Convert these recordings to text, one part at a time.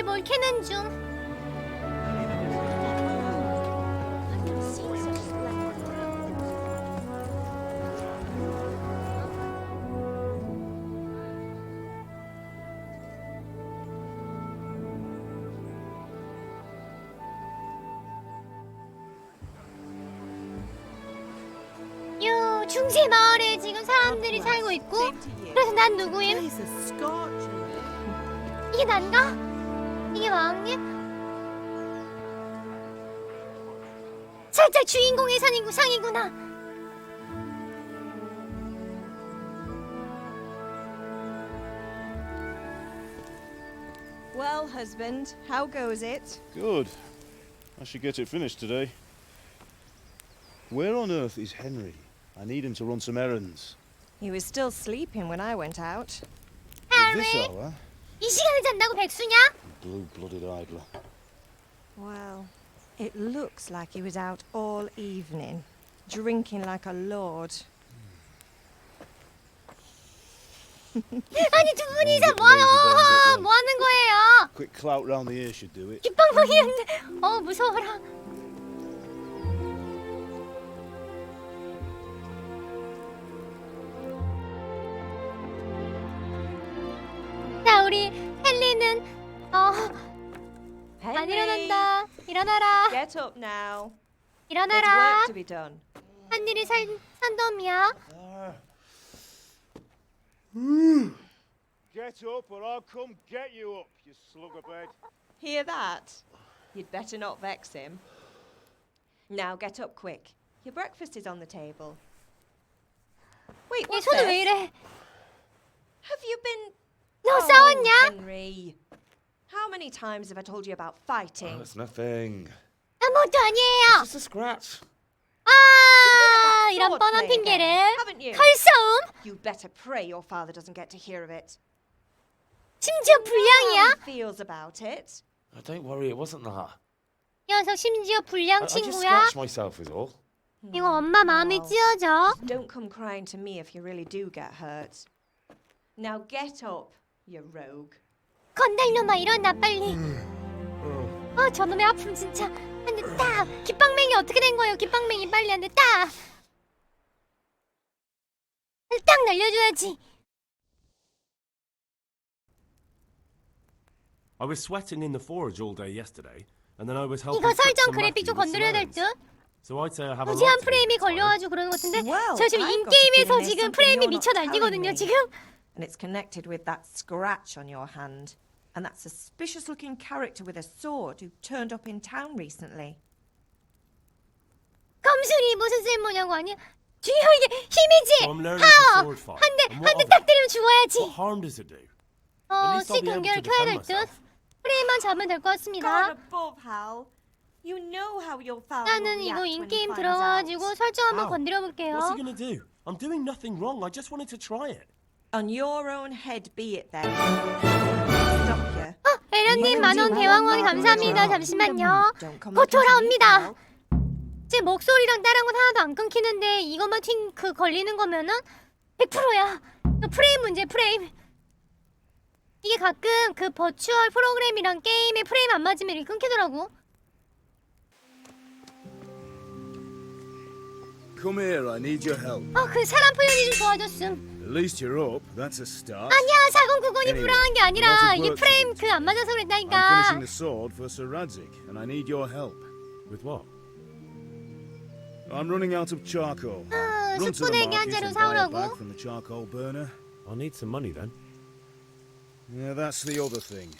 뭘 캐는 중. 중세 마을에 지금 사람들이 살고 있고, 그래서 난 누구임? 이게 난가? 이게 마왕님? 살짝 주인공의 상이구나. Well, husband, how goes it? Good. I should get it finished today. Where on earth is Henry? I need him to run some errands. He was still sleeping when I went out. At this hour? 이 시간에 잔다고 백수냐? Blue-blooded idler. Well, it looks like he was out all evening, drinking like a lord. 아니 두 분이서 뭐요? 뭐 하는 거예요? Quick clout round the ear should do it. 귓방망이인데, 무서워라. 자, 우리 헨리는 안 일어난다. 일어나라. Get up now. There's 일어나라. work to be done. 한 일이 산더미야. Get up or I'll come get you up, you slugabed. Hear that? You'd better not vex him. Now get up quick. Your breakfast is on the table. Wait, 얘 what's 손이 왜 this? 이래? Have you been... 너 싸웠냐? Henry. How many times have I told you about fighting? Oh, it's nothing. 아무것도 아니에요. Just a scratch. 이런 뻔한 핑계를. Haven't you? 칼싸움? You'd better pray your father doesn't get to hear of it. 심지어 How 불량이야? he feels about it. Oh, don't worry, it wasn't that. 녀석 심지어 불량 I just 친구야? scratched myself is all. 이거 엄마 마음이 찢어져. Don't come crying to me if you really do get hurt. Now get up, you rogue. 건달놈아 일어나 빨리. 저놈의 아픔 진짜. 한 대 딱. 깃방맹이 어떻게 된 거예요? 깃방맹이 빨리 한 대 딱. 딱 날려줘야지. I was sweating in the forge all day yesterday, and then I was helping 이거 fix 설정 some 그래픽 Matthew 좀 with some 건드려야 될 errands. 듯. So I'd say I have a 무제한 right to be 프레임이 a bit tired. 걸려가지고 그러는 것 같은데. Well, 저 지금 I've got a 인게임에서 feeling there's 지금 something 프레임이 you're not 미쳐 telling 날뛰거든요 me. 지금. And it's connected with that scratch on your hand. And that suspicious-looking character with a sword who turned up in town recently. 검술이 무슨 쓸모냐고 아니야? 주여 이게 힘이지. So I'm learning the 파워. sword fight. 한 대 And what 한 대 of 딱 it? 때리면 죽어야지. What harm does it do? At least I'll 수익 be able 경계를 to 켜야 defend 될 듯. myself. 프레임만 잡으면 될 것 같습니다. God above, Hal. You know how your father will 나는 이거 react when he 인게임 finds 들어가지고 out. 설정 한번 How? 건드려 볼게요. What's he gonna do? I'm doing nothing wrong. I just wanted to try it. On your own head be it then. Stop you. 에련님 만원 대왕왕 감사합니다. 잠시만요. 곧 돌아옵니다. 제 목소리랑 다른 건 하나도 안 끊기는데 이것만 그 걸리는 거면은 100%야. 프레임 문제 프레임. 이게 가끔 그 버추얼 프로그램이랑 게임의 프레임 안 맞으면 이렇게 끊기더라고. Come here, I need your help. 그 사람 표현이 좀 좋아졌음. At least you're up, that's a start. 아니야 4090이 Anyway, 불안한 게 아니라 lots of 이게 work 프레임 to 그 안 맞아서 I'm 그랬다니까. finishing the sword for Sir Radzik, and I need your help. With what? I'm running out of charcoal. Run to the 숯분에게 한 market 재료 and buy it back 사오라고. from the charcoal burner. I'll need some money then. Yeah, that's the other thing.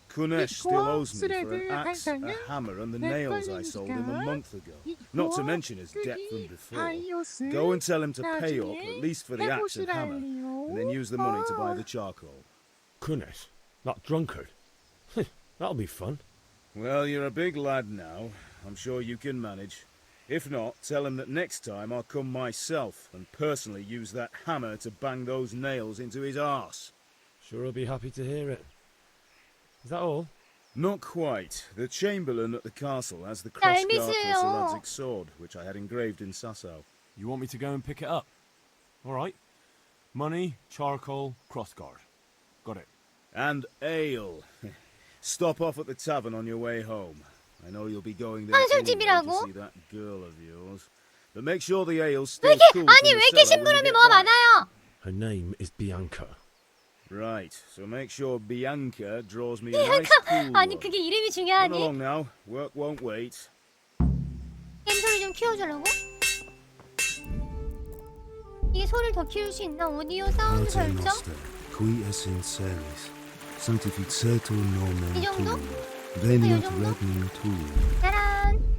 Kunesh still owes me for an axe, a hammer, and the nails I sold him a month ago. Not to mention his debt from before. Go and tell him to pay up, at least for the axe and hammer, and then use the money to buy the charcoal. Goodness, that drunkard. That'll be fun. Well, you're a big lad now. I'm sure you can manage. If not, tell him that next time I'll come myself and personally use that hammer to bang those nails into his arse. Sure, I'll be happy to hear it. Is that all? Not quite. The Chamberlain at the castle has the crossguard for Sir 미세요. Radzig's sword, which I had engraved in Sasau. You want me to go and pick it up? All right. Money, charcoal, crossguard. Got it. And ale. Stop off at the tavern on your way home. I know you'll be going there anyway to see that girl of yours. But make sure the ale stays cool. 아니 왜 이렇게 심부름이 뭐가 많아요? Her name is Bianca. Right, so make sure Bianca draws me a nice cool 아니 one. 그게 이름이 Run 중요하니? along now. Work won't wait. 게임 소리 좀 키워주려고? 이게 소리를 더 키울 수 있나? 오디오 사운드 설정? Qui essenzialis, sanctificetur nomen 이 정도? tuum, veniat 이 정도? regnum tuum. 짜란.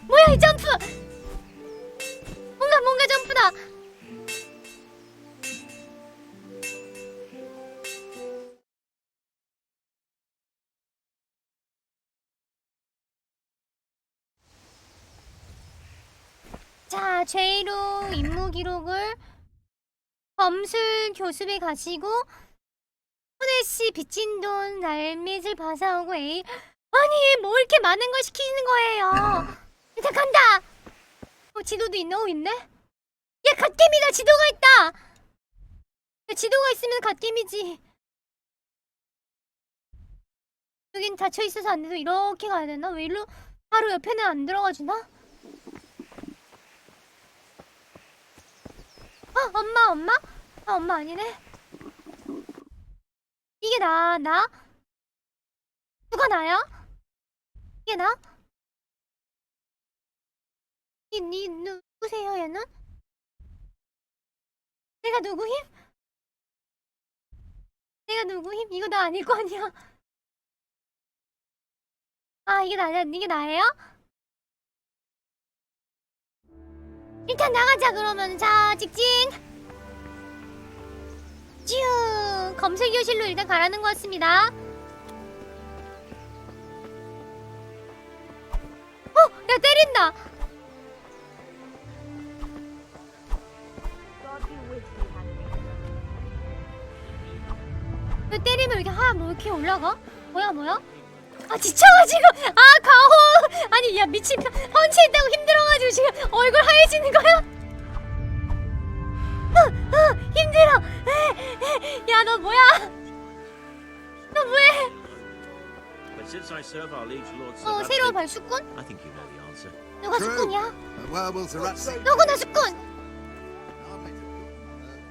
뭐야 이 점프? 뭔가 점프다. 자, 죄의로 임무 기록을 검술 교습에 가시고 호네씨 빚진 돈 날밑을 봐사오고 에이 아니 뭐 이렇게 많은 걸 시키는 거예요. 일단 간다. 지도도 있네. 있네. 야 갓겜이다. 지도가 있다. 야, 지도가 있으면 갓겜이지. 여긴 닫혀 있어서 안 돼도 이렇게 가야 되나? 왜 일로 바로 옆에는 안 들어가 주나? 엄마? 엄마 아니네. 이게 나? 누가 나야? 이게 나? 니 누구세요 얘는? 내가 누구임? 이거 나 아닐 거 아니야. 아 이게 나예요? 일단 나가자 그러면. 자 직진 쭉 검색교실로 일단 가라는 것 같습니다. 야 때린다. 왜 때리면 이렇게 뭐 이렇게 올라가? 뭐야? 아 지쳐가지고 가호 아니 야 미친 펀치했다고 힘들어가지고 지금 얼굴 하얘지는 거야? 힘들어. 야 너 뭐야? 너 뭐해? But since I serve our liege lords, 새로운 발수꾼? I think you know the answer. 누가 수꾼이야? Werewolves are at sea. 누구나 수꾼?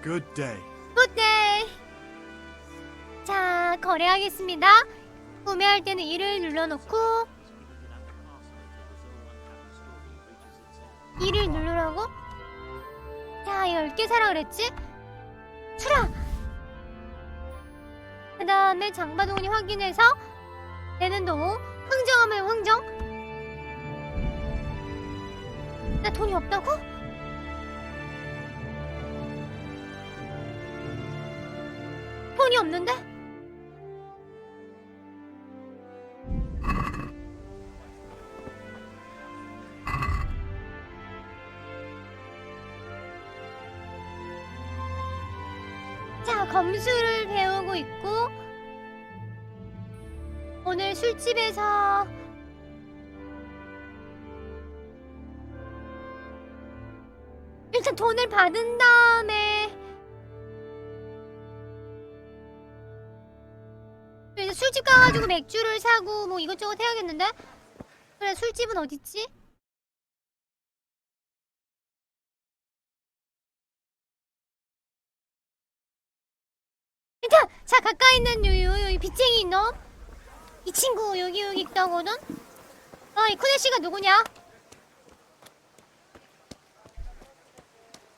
Good day. 굿데이. 자 거래하겠습니다. 구매할 때는 1을 눌러놓고 2를 누르라고? 자 10개 사라 그랬지? 수라! 그 다음에 장바동원이 확인해서 내는 돈 흥정하면 흥정? 나 돈이 없다고? 돈이 없는데? 자, 검술을 배우고 있고 오늘 술집에서 일단 돈을 받은 다음에 이제 술집 가가지고 맥주를 사고 뭐 이것저것 해야겠는데? 그래 술집은 어딨지? 일단 자 가까이 있는 요 빚쟁이 놈 이 친구 여기 있다고는? 이 쿠네씨가 누구냐?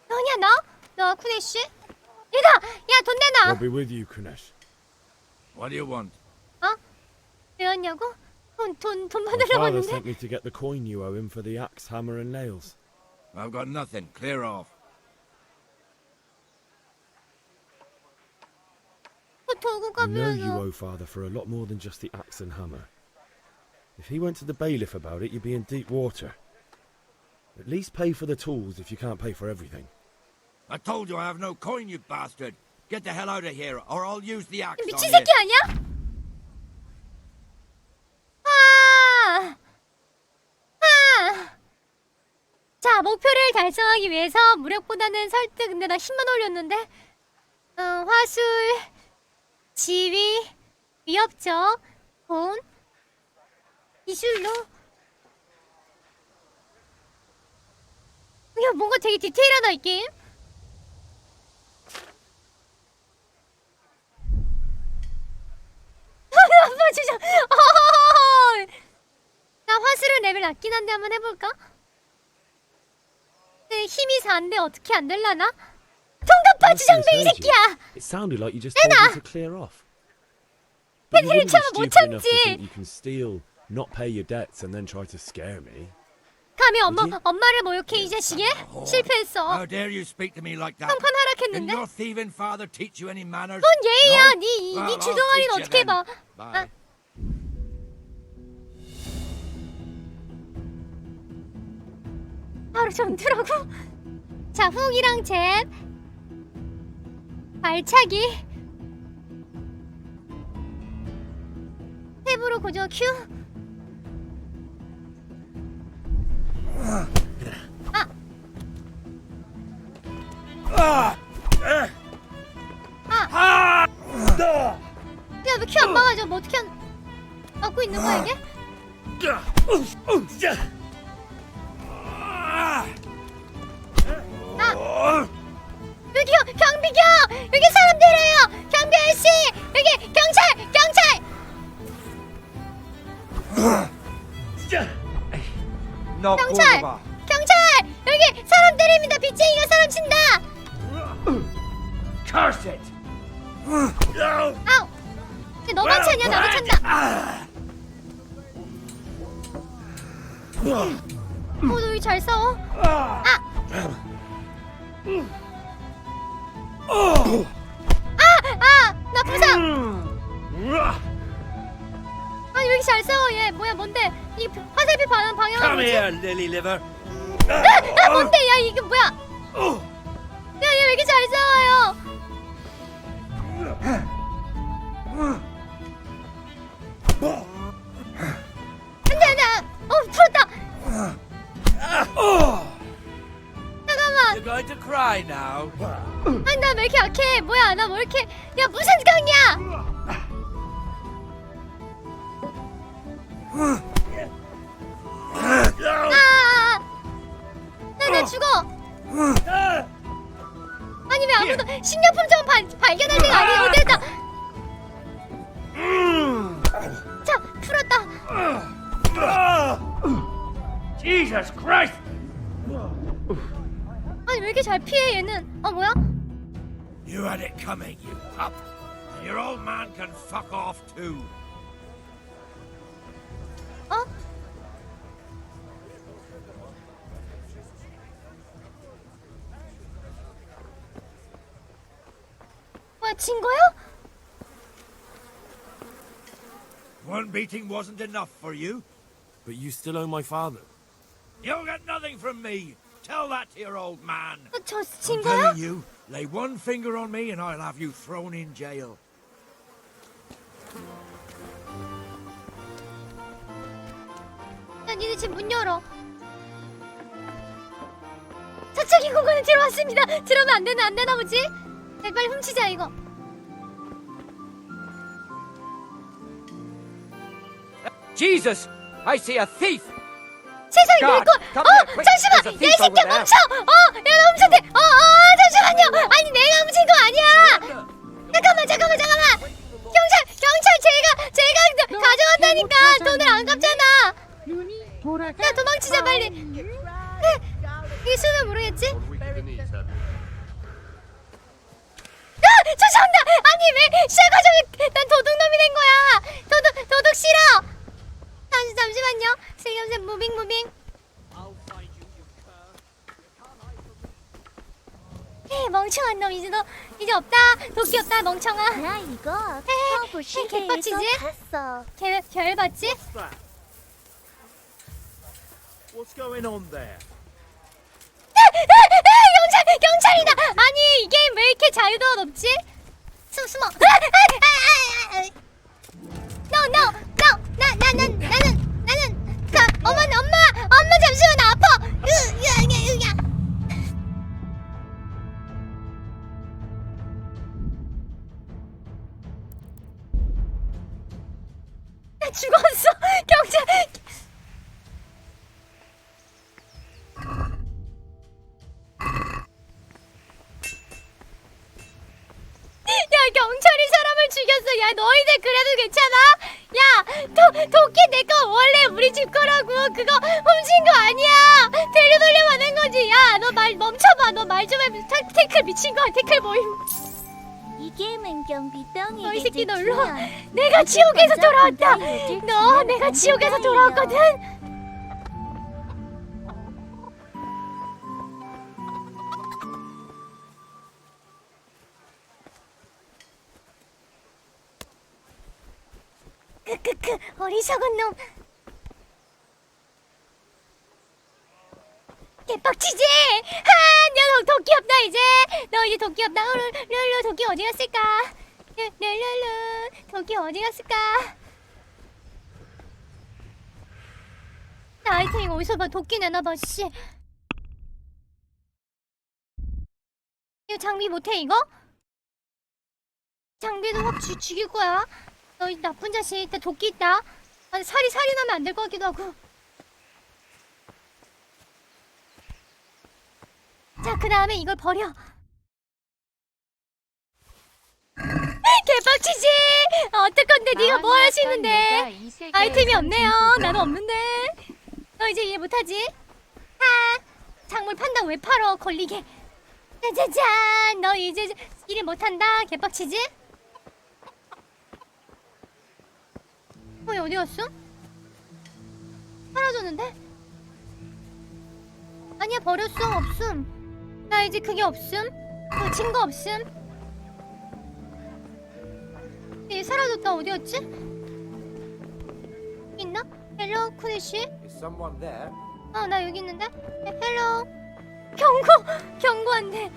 너냐 너? 너 쿠네씨? 얘가 야 돈 내놔. I'll be with you, Kunesh. What do you want? 왜 왔냐고? 돈 My 받으러 father 왔는데? sent me to get the coin you owe him for the axe, hammer, and nails. I've got nothing. Clear off. 도구 I know you 가면서 owe father for a lot more than just the axe and hammer. If he went to the bailiff about it, you'd be in deep water. At least pay for the tools if you can't pay for everything. I told you I have no coin, you bastard. Get the hell out of here, or I'll use the axe 미친 on you. 새끼 아니야? 자 목표를 달성하기 위해서 무력보다는 설득. 근데 나 10만 올렸는데 화술 지위, 위협적, 돈, 기술로. 야, 뭔가 되게 디테일하다 이 게임. 아빠 진짜. 나 화술은 레벨 낮긴 한데 한번 해볼까? 근데 힘이 4인데 어떻게 안 될라나? 통갑파 주장배 이 새끼야! It sounded like you just told me to clear off. But you wouldn't be 못 stupid enough to 참지. think you can steal, not pay your debts, and then try to scare me. 감히 엄마를 모욕해 이 자식이? 실패했어. How dare you speak to me like that? 평판 Didn't 하락했는데? your thieving father teach you any manners? 뭔 예의야? No? 네 Well, I'll 주둥아리는 teach you 어떻게 then. 봐? Bye. 바로 전투라고? 자, 훅이랑 잽, 발차기, 탭으로 고정 큐. 야, 왜 큐 안 막아줘? 뭐 어떻게 막고 있는 거야 이게? 여기요, 경비경! 여기 사람 데려요! 경비 아저씨! 여기 경찰! 경찰! 경찰! 여기 사람 때립니다! 빚쟁이가 사람 친다! 아우! 근데 너만 차냐? 나도 찬다! 너 여기 잘 싸워? 나 부상! 아니 왜 이렇게 잘 싸워 얘? 뭐야 뭔데? 이 화살표 방향은 Come 뭐지? here, lily liver. 뭔데? 야 이게 뭐야? 야 얘 왜 이렇게 잘 싸워요? 안돼 풀었다. 잠깐만. You're going to cry now. 아니 나 왜 이렇게 약해? 뭐야 나 뭐 이렇게? 야 무슨 강이야? 나 죽어. 아니 왜 아무도 식료품 좀 발견할 데가 아니 어디다? 자 풀었다. Jesus Christ! 아니 왜 이렇게 잘 피해 얘는? 아 뭐야? You had it coming, you pup. And your old man can fuck off too. 어? 뭐야 진 거야? One beating wasn't enough for you. But you still owe my father. You'll get nothing from me. Tell that to your old man. 진 I'm 거야? telling you, lay one finger on me and I'll have you thrown in jail. 야 니네 집 문 열어. 저쪽이 공간에 들어왔습니다. 들어오면 안 되나 보지? 야, 빨리 훔치자 이거. Jesus! I see a thief! 세상에 God, 이거. come here, quick. 잠시만. There's a 야 이 thief 새끼야 over there. 멈춰. 야 나 훔쳤대. 잠시만요. 아니 내가 훔친 거 아니야. 잠깐만. 경찰 제가 가져왔다니까. 돈을 안 갚잖아. 야 도망치자 빨리. 이게 쓰면 모르겠지? 죄송합니다. 아니 왜 시작 과정에 난 도둑놈이 된 거야. 도둑 싫어. 잠시만요. 슬금슬 무빙. 에이 멍청한 놈 이제 없다. 도끼 없다 멍청아. 야 이거 에이 개빡치지? 봤어. 별 봤지? What's going on there? 경찰이다. 아니 이 게임 왜 이렇게 자유도가 높지? 숨어. No. 나는 엄마 잠시만 나 아파. 경찰. 야, 경찰이 사람을 죽였어. 야, 너희들 그래도 괜찮아? 야, 도끼 내 거 원래 우리 집 거라고. 그거 훔친 거 아니야. 되돌려받은 거지. 야, 너 말 멈춰봐. 너 말 좀 해. 태클 미친 거야. 태클 모임. 이 게임은 경비덩이. 너이 새끼 너 일로 와. 내가 지옥에서 돌아왔다. 너 내가 지옥에서 돌아왔거든. 크크크 어리석은 놈. 개빡치지? 야, 너 도끼 없다 이제. 너 이제 도끼 없다. 룰루 도끼 어디 갔을까? 룰루루 도끼 어디 갔을까? 나 아이템 이거 어디서 봐. 도끼 내놔봐 씨. 이거 장비 못해 이거? 장비도 확 죽일 거야. 너 이 나쁜 자식. 나 도끼 있다. 아니 살이 나면 안 될 것 같기도 하고. 자, 그 다음에 이걸 버려. 개빡치지? 어떡건데 네가 뭘 할 수 있는데? 아이템이 없네요. 나도 없는데. 너 이제 이해 못하지? 작물 판다 왜 팔어? 걸리게. 짜자잔. 너 이제 일을 못한다. 개빡치지? 어디 갔어? 사라졌는데? 아니야 버렸어. 없음. 나 이제 그게 없음. 그 증거 없음. 얘 사라졌다. 어디였지? 있나? 헬로 쿠네씨? 나 여기 있는데? 헬로 경고한데.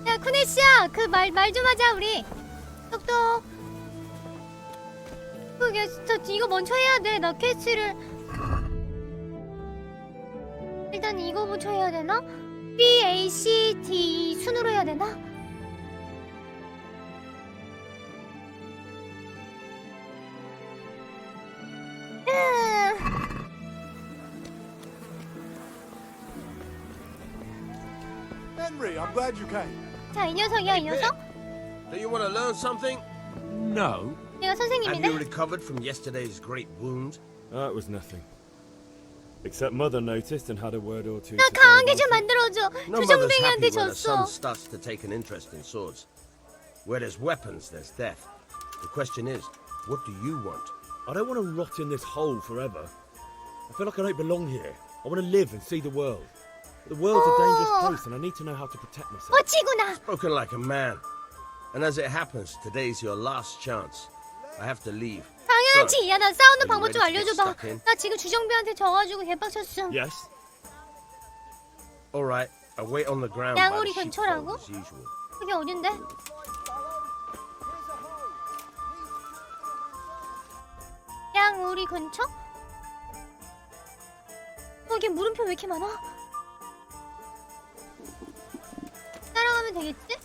야 쿠네씨야 그 말 좀 하자 우리. 똑똑. 그게 진짜 이거 먼저 해야 돼. 나 퀘스트를 일단 이거 먼저 해야 되나? BACD 순으로 해야 되나? Henry, I'm glad you came. 자, 이 녀석이야, 이 녀석? Do you want to learn something? No. 내가 Have you 선생님인데? recovered from yesterday's great wound? It was nothing. Except Mother noticed and had a word or two. 나 to say 강하게 about 좀 it. 만들어줘. No mother's 주정뱅이한테 happy when her son 졌어. starts to take an interest in swords. Where there's weapons, there's death. The question is, what do you want? I don't want to rot in this hole forever. I feel like I don't belong here. I want to live and see the world. The world's a dangerous place, and I need to know how to protect myself. 멋지구나. Spoken like a man. And as it happens, today's your last chance. I have to leave. 당연하지. 야, 나 싸우는 Are you 방법 좀 ready to get 알려줘봐. stuck in? 나 지금 주정뱅이한테 져가지고 개빡쳤어. Yes. All right, I wait on the ground by 양우리 the 근처라고? sheepfold as usual. 그게 어딘데? 양우리 근처? 여기 물음표 왜 이렇게 많아? 따라가면 되겠지?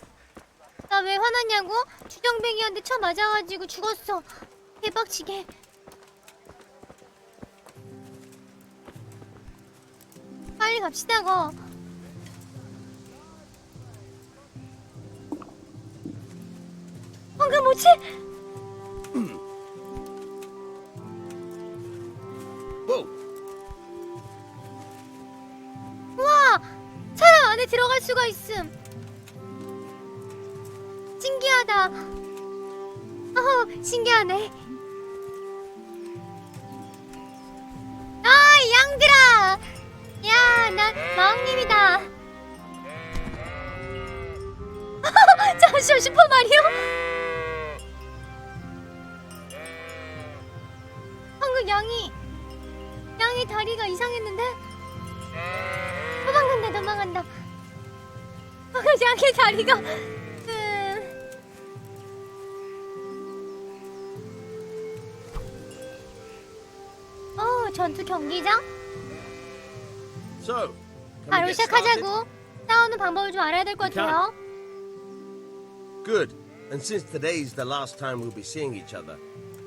나 왜 화났냐고? 주정뱅이한테 쳐 맞아가지고 죽었어. 대박치게. 빨리 갑시다 거. 방금 뭐지? Whoa! 우와! 사람 안에 들어갈 수가 있음. 신기하다. 신기하네. 아, 양들아! 야, 나 마왕님이다. 잠시만, 슈퍼마리오? 방금 양이 다리가 이상했는데? 도망간다. 양의 다리가 전투 경기장? So, can 바로 we get started? 시작하자고. 싸우는 방법을 좀 알아야 될 것 같아요. Good. And since today's the last time we'll be seeing each other,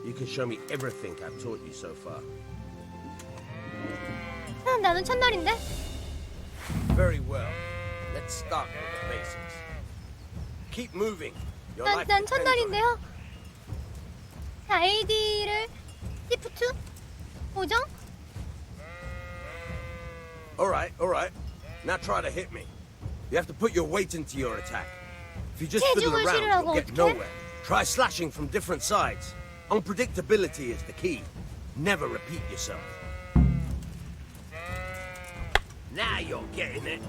you can show me everything I've taught you so far. 나는 첫날인데. Very well. Let's start with the basics. Keep moving. Your life 난 depends on it. 첫날인데요. 자, AD를 시프트 고정. All right. Now try to hit me. You have to put your weight into your attack. If you just fiddle 체중을 around, 실으라고 you'll get 어떡해? nowhere. Try slashing from different sides. Unpredictability is the key. Never repeat yourself. Now you're getting it.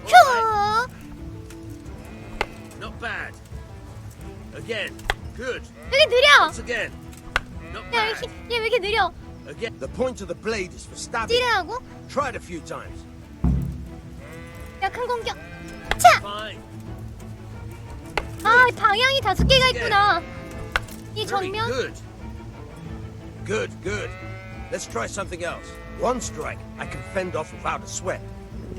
휴! Not bad. Again. Good. 왜 이렇게 느려? Once again. Not 야, bad. 얘 왜 이렇게 느려? Again. The point of the blade is for stabbing. 찌르라고? Try it a few times. 약한 공격. 차! Fine. 아, 방향이 5개가 있구나. 이 Very 정면. good. Good. Let's try something else. One strike I can fend off without a sweat.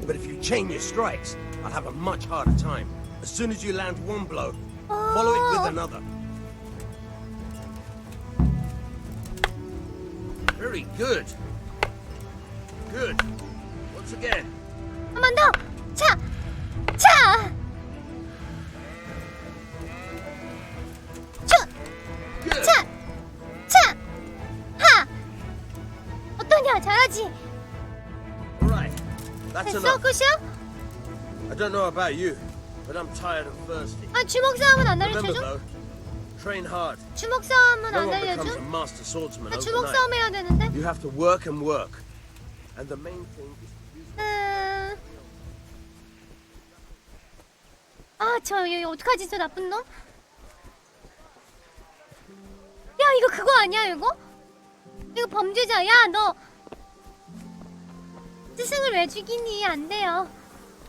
But if you chain your strikes, I'll have a much harder time. As soon as you land one blow, follow it with another. Very good. Good. Once again. 한 번 더. 차! 차! Good. 차! 차! 하! 어떠냐? 잘하지? All right. That's 됐어? enough. 끝이야? I don't know about you, but I'm tired and thirsty. 아, 주먹 싸움은 안 Remember 알려줘? though, train hard. 주먹 싸움은 No 안 one becomes 알려줘? a master swordsman 나 주먹 overnight. 싸움 해야 되는데? You have to work and work. And the main thing is to use 아, 여기 어떡하지, 저 나쁜 놈? 야, 이거 그거 아니야, 이거? 이거 범죄자. 야, 너 스승을 왜 죽이니? 안 돼요.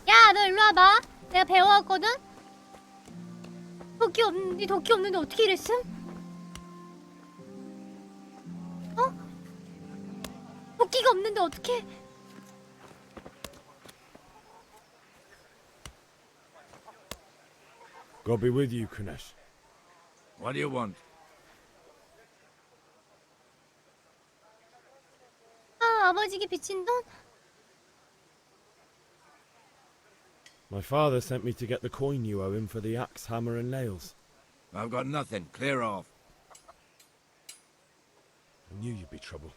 야, 너 일로 와봐. 내가 배워왔거든? 도끼 없는데 어떻게 이랬음? 어? 도끼가 없는데 어떻게? God be with you, Kunesh. What do you want? 아, 아버지께 빚진 돈? My father sent me to get the coin you owe him for the axe, hammer, and nails. I've got nothing. Clear off. I knew you'd be trouble.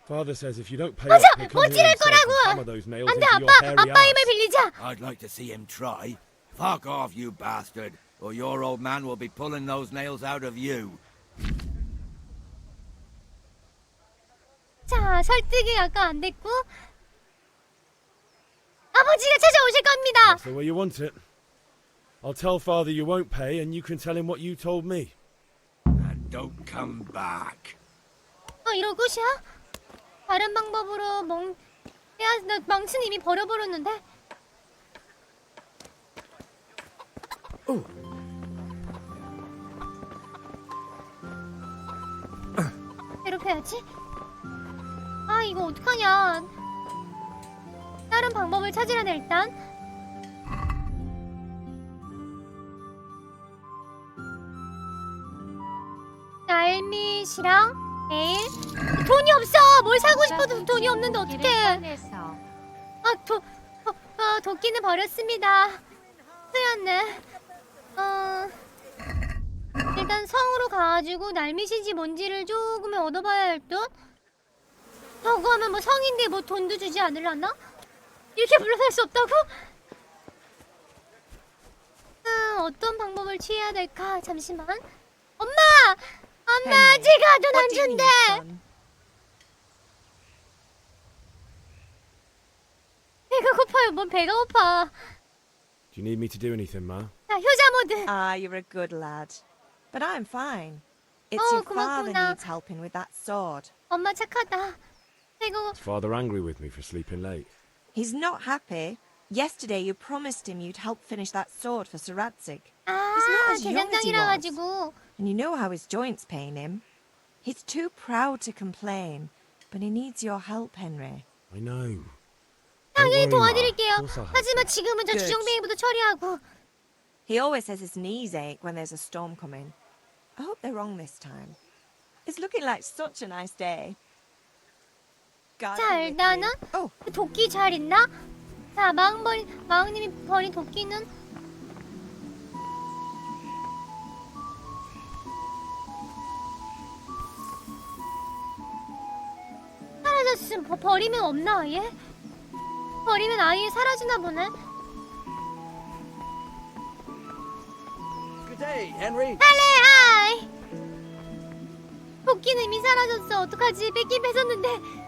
Father says if you don't pay 맞아! up, he'll come here 못 찌를 himself and 거라고! hammer those nails 안 돼, into your 아빠! hairy 아빠 힘을 arse. 빌리자! I'd like to see him try. Fuck off, you bastard, or your old man will be pulling those nails out of you. 자, 설득이 약간 안 됐고 아버지가 찾아오실 겁니다. That's the way you want it. I'll tell father you won't pay, and you can tell him what you told me. And don't come back. 이런 끝이야? 다른 방법으로 나 망치는 이미 버려버렸는데. 괴롭혀야지. 아, 이거 어떡하냐. 다른 방법을 찾으려네 일단. 날밋이랑 에일. 돈이 없어. 뭘 사고 싶어도 돈이 없는데 어떡해. 도끼는 버렸습니다. 쓰였네. 일단 성으로 가가지고 날밋인지 뭔지를 조금은 얻어봐야 할 듯. 저거 하면 뭐 성인데 뭐 돈도 주지 않으려나? 이렇게 물러날 수 없다고? 어떤 방법을 취해야 될까? 잠시만. 엄마! 엄마, 제가 돈 안 준대! 배가 고파요. 뭔 배가 고파. Do you need me to do anything, Ma? 자, 효자 모드. Ah, you're a good lad. But I'm fine. It's Oh, your father 고맙구나. needs helping with that sword. 엄마 착하다. 아이고, Is father angry with me for sleeping late? He's not happy. Yesterday you promised him you'd help finish that sword for Sir Radzig. 아, not as young as he 대장장이라 was. 가지고. And you know how his joints pain him. He's too proud to complain. But he needs your help, Henry. I know. 당연히 Don't worry, Ma. 도와드릴게요. Of course I'll help. 하지만 지금은 저 Good. 주정뱅이부터 처리하고. He always says his knees ache when there's a storm coming. I hope they're wrong this time. It's looking like such a nice day. 자, 일단은 도끼 잘 있나? 자, 마왕님이 버린 도끼는 사라졌음. 버리면 없나 아예? 버리면 아예 사라지나 보네. Good day, Henry. 하이. 도끼는 이미 사라졌어. 어떡하지? 뺏긴 뺏었는데.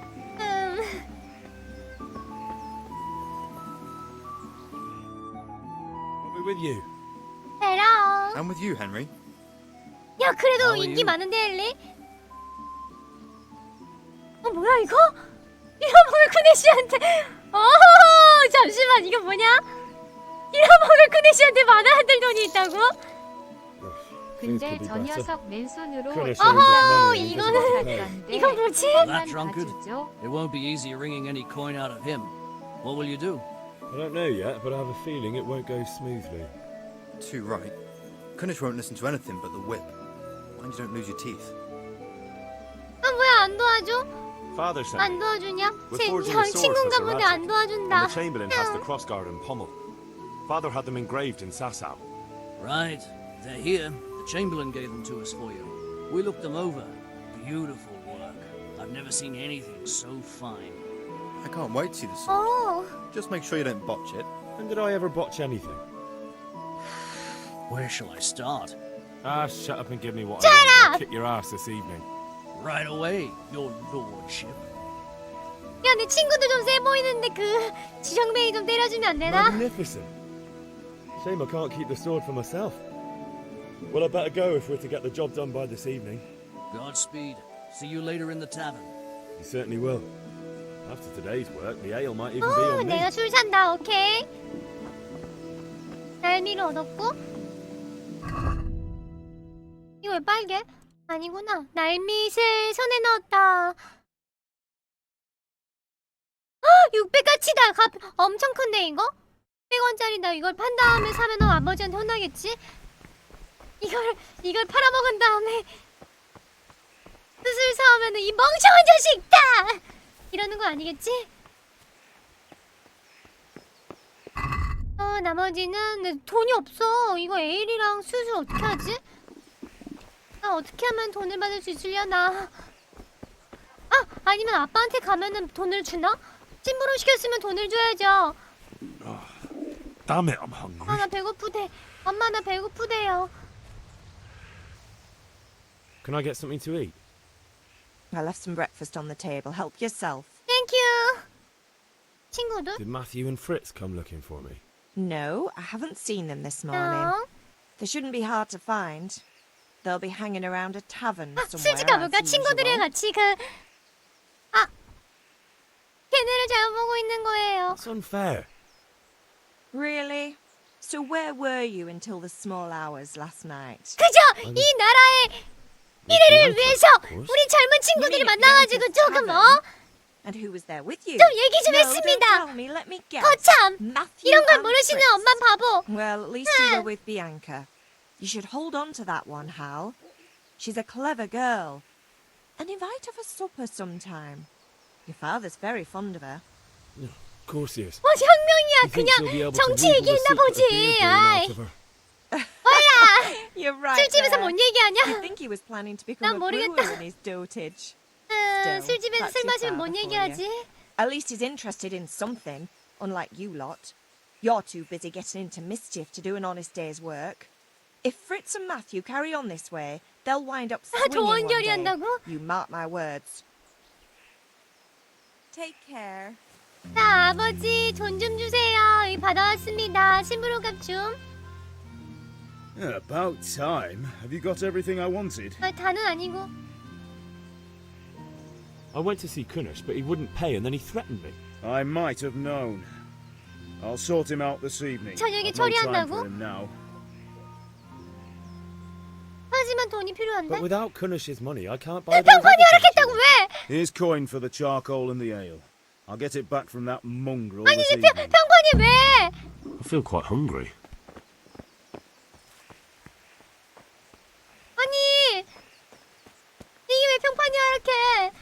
I'll be with you. hello. I'm with you, Henry. 야, 그래도 How are 인기 you? 많은데, 엘리? 뭐야, 이거? 이런 크네시한테. 잠시만, 이거 뭐냐? 이런 크네시한테 만화한들 돈이 있다고? 근데 저 녀석 맨손으로 이거 뭐지? That drunkard? It won't be easy wringing any coin out of him. What will you do? I don't know yet, but I have a feeling it won't go smoothly. Too right. Kunish won't listen to anything but the whip. Mind you don't lose your teeth. 뭐야, 안 도와줘? Father sent 안 me. 도와주냐? We're forging 제 a sword 친구인가 for 보네. Sir 안 And 도와준다. the Chamberlain has the crossguard and pommel. Father had them engraved in Sasau. Right. They're here. The Chamberlain gave them to us for you. We looked them over. Beautiful work. I've never seen anything so fine. I can't wait to see the sword. 오, Just make sure you don't botch it. When did I ever botch anything? Where shall I start? Ah, shut up and give me what I want. I'll kick your ass this evening. Right away, your lordship. 야, 내 친구들 좀 세 보이는데 지정뱅이 좀 때려주면 안 되나? Magnificent. Shame I can't keep the sword for myself. Well, I better go if we're to get the job done by this evening. Godspeed. See you later in the tavern. You certainly will. After today's work, the ale might even be on me. 내가 술 산다. 오케이. 날미를 얻었고. 이거 왜 빨개? 아니구나. 날밋을 손에 넣었다. 600가치다. 엄청 큰데 이거? 100원짜리다. 이걸 판 다음에 사면 아버지한테 혼나겠지? 이걸 팔아먹은 다음에 뜻을 사오면은 이 멍청한 자식 다! 이러는 거 아니겠지? 나머지는 돈이 없어. 이거 에일이랑 수술 어떻게 하지? 나 어떻게 하면 돈을 받을 수 있으려나? 아니면 아빠한테 가면은 돈을 주나? 심부름 시켰으면 돈을 줘야죠. Damn it, I'm hungry. 나 배고프대. 엄마, 나 배고프대요. Can I get something to eat? I left some breakfast on the table. Help yourself. Thank you. 친구들? Did Matthew and Fritz come looking for me? No, I haven't seen them this morning. No. They shouldn't be hard to find. They'll be hanging around a tavern somewhere. 술집 가볼까? as 친구들이랑 usual. 같이 걔네를 잘못 보고 있는 거예요. That's unfair. Really? So where were you until the small hours last night? 그저 이 나라의 미래를 위해서 우리 젊은 친구들이 만나가지고 조금 And who was there with you? 좀 얘기 좀 No, don't 했습니다. tell me. Let me guess. 거참 Matthew 이런 걸 and 모르시는 Fritz. 엄마 바보. Well, at least you were with Bianca. You should hold on to that one, Hal. She's a clever girl. And invite her for supper sometime. Your father's very fond of her. Of course he is. 혁명이야. He thinks he'll be 그냥 able to 정치 wheedle the 얘기했나 secret of 보지. beer brewing 아이, out of her. 뭐야? You're right. 술집에서 there. 뭔 얘기하냐? You think he was planning to become 난 a 모르겠다. brewer in his dotage. Still, 술집에서 that's 술 your 마시면 뭔 father for 얘기하지? you. At least he's interested in something, unlike you lot. You're too busy getting into mischief to do an honest day's work. If Fritz and Matthew carry on this way, they'll wind up swinging one 도원결이 day. 한다고? You mark my words. Take care. 자, 아버지 돈 좀 주세요. 여기 받아왔습니다. 심부름값 좀. About time. Have you got everything I wanted? 다는 아니고. I went to see Kunish, but he wouldn't pay, and then he threatened me. I might have known. I'll sort him out this evening. 저녁에 I've no time 처리한다고? for him now. 하지만 돈이 필요한데? But without Kunish's money, I can't buy those 평판이 other things 허락했다고 you 왜? Here's coin for the charcoal and the ale. I'll get it back from that mongrel 아니 this 이제 evening. 평판이 왜? want. I feel quite hungry. 아니 생각해?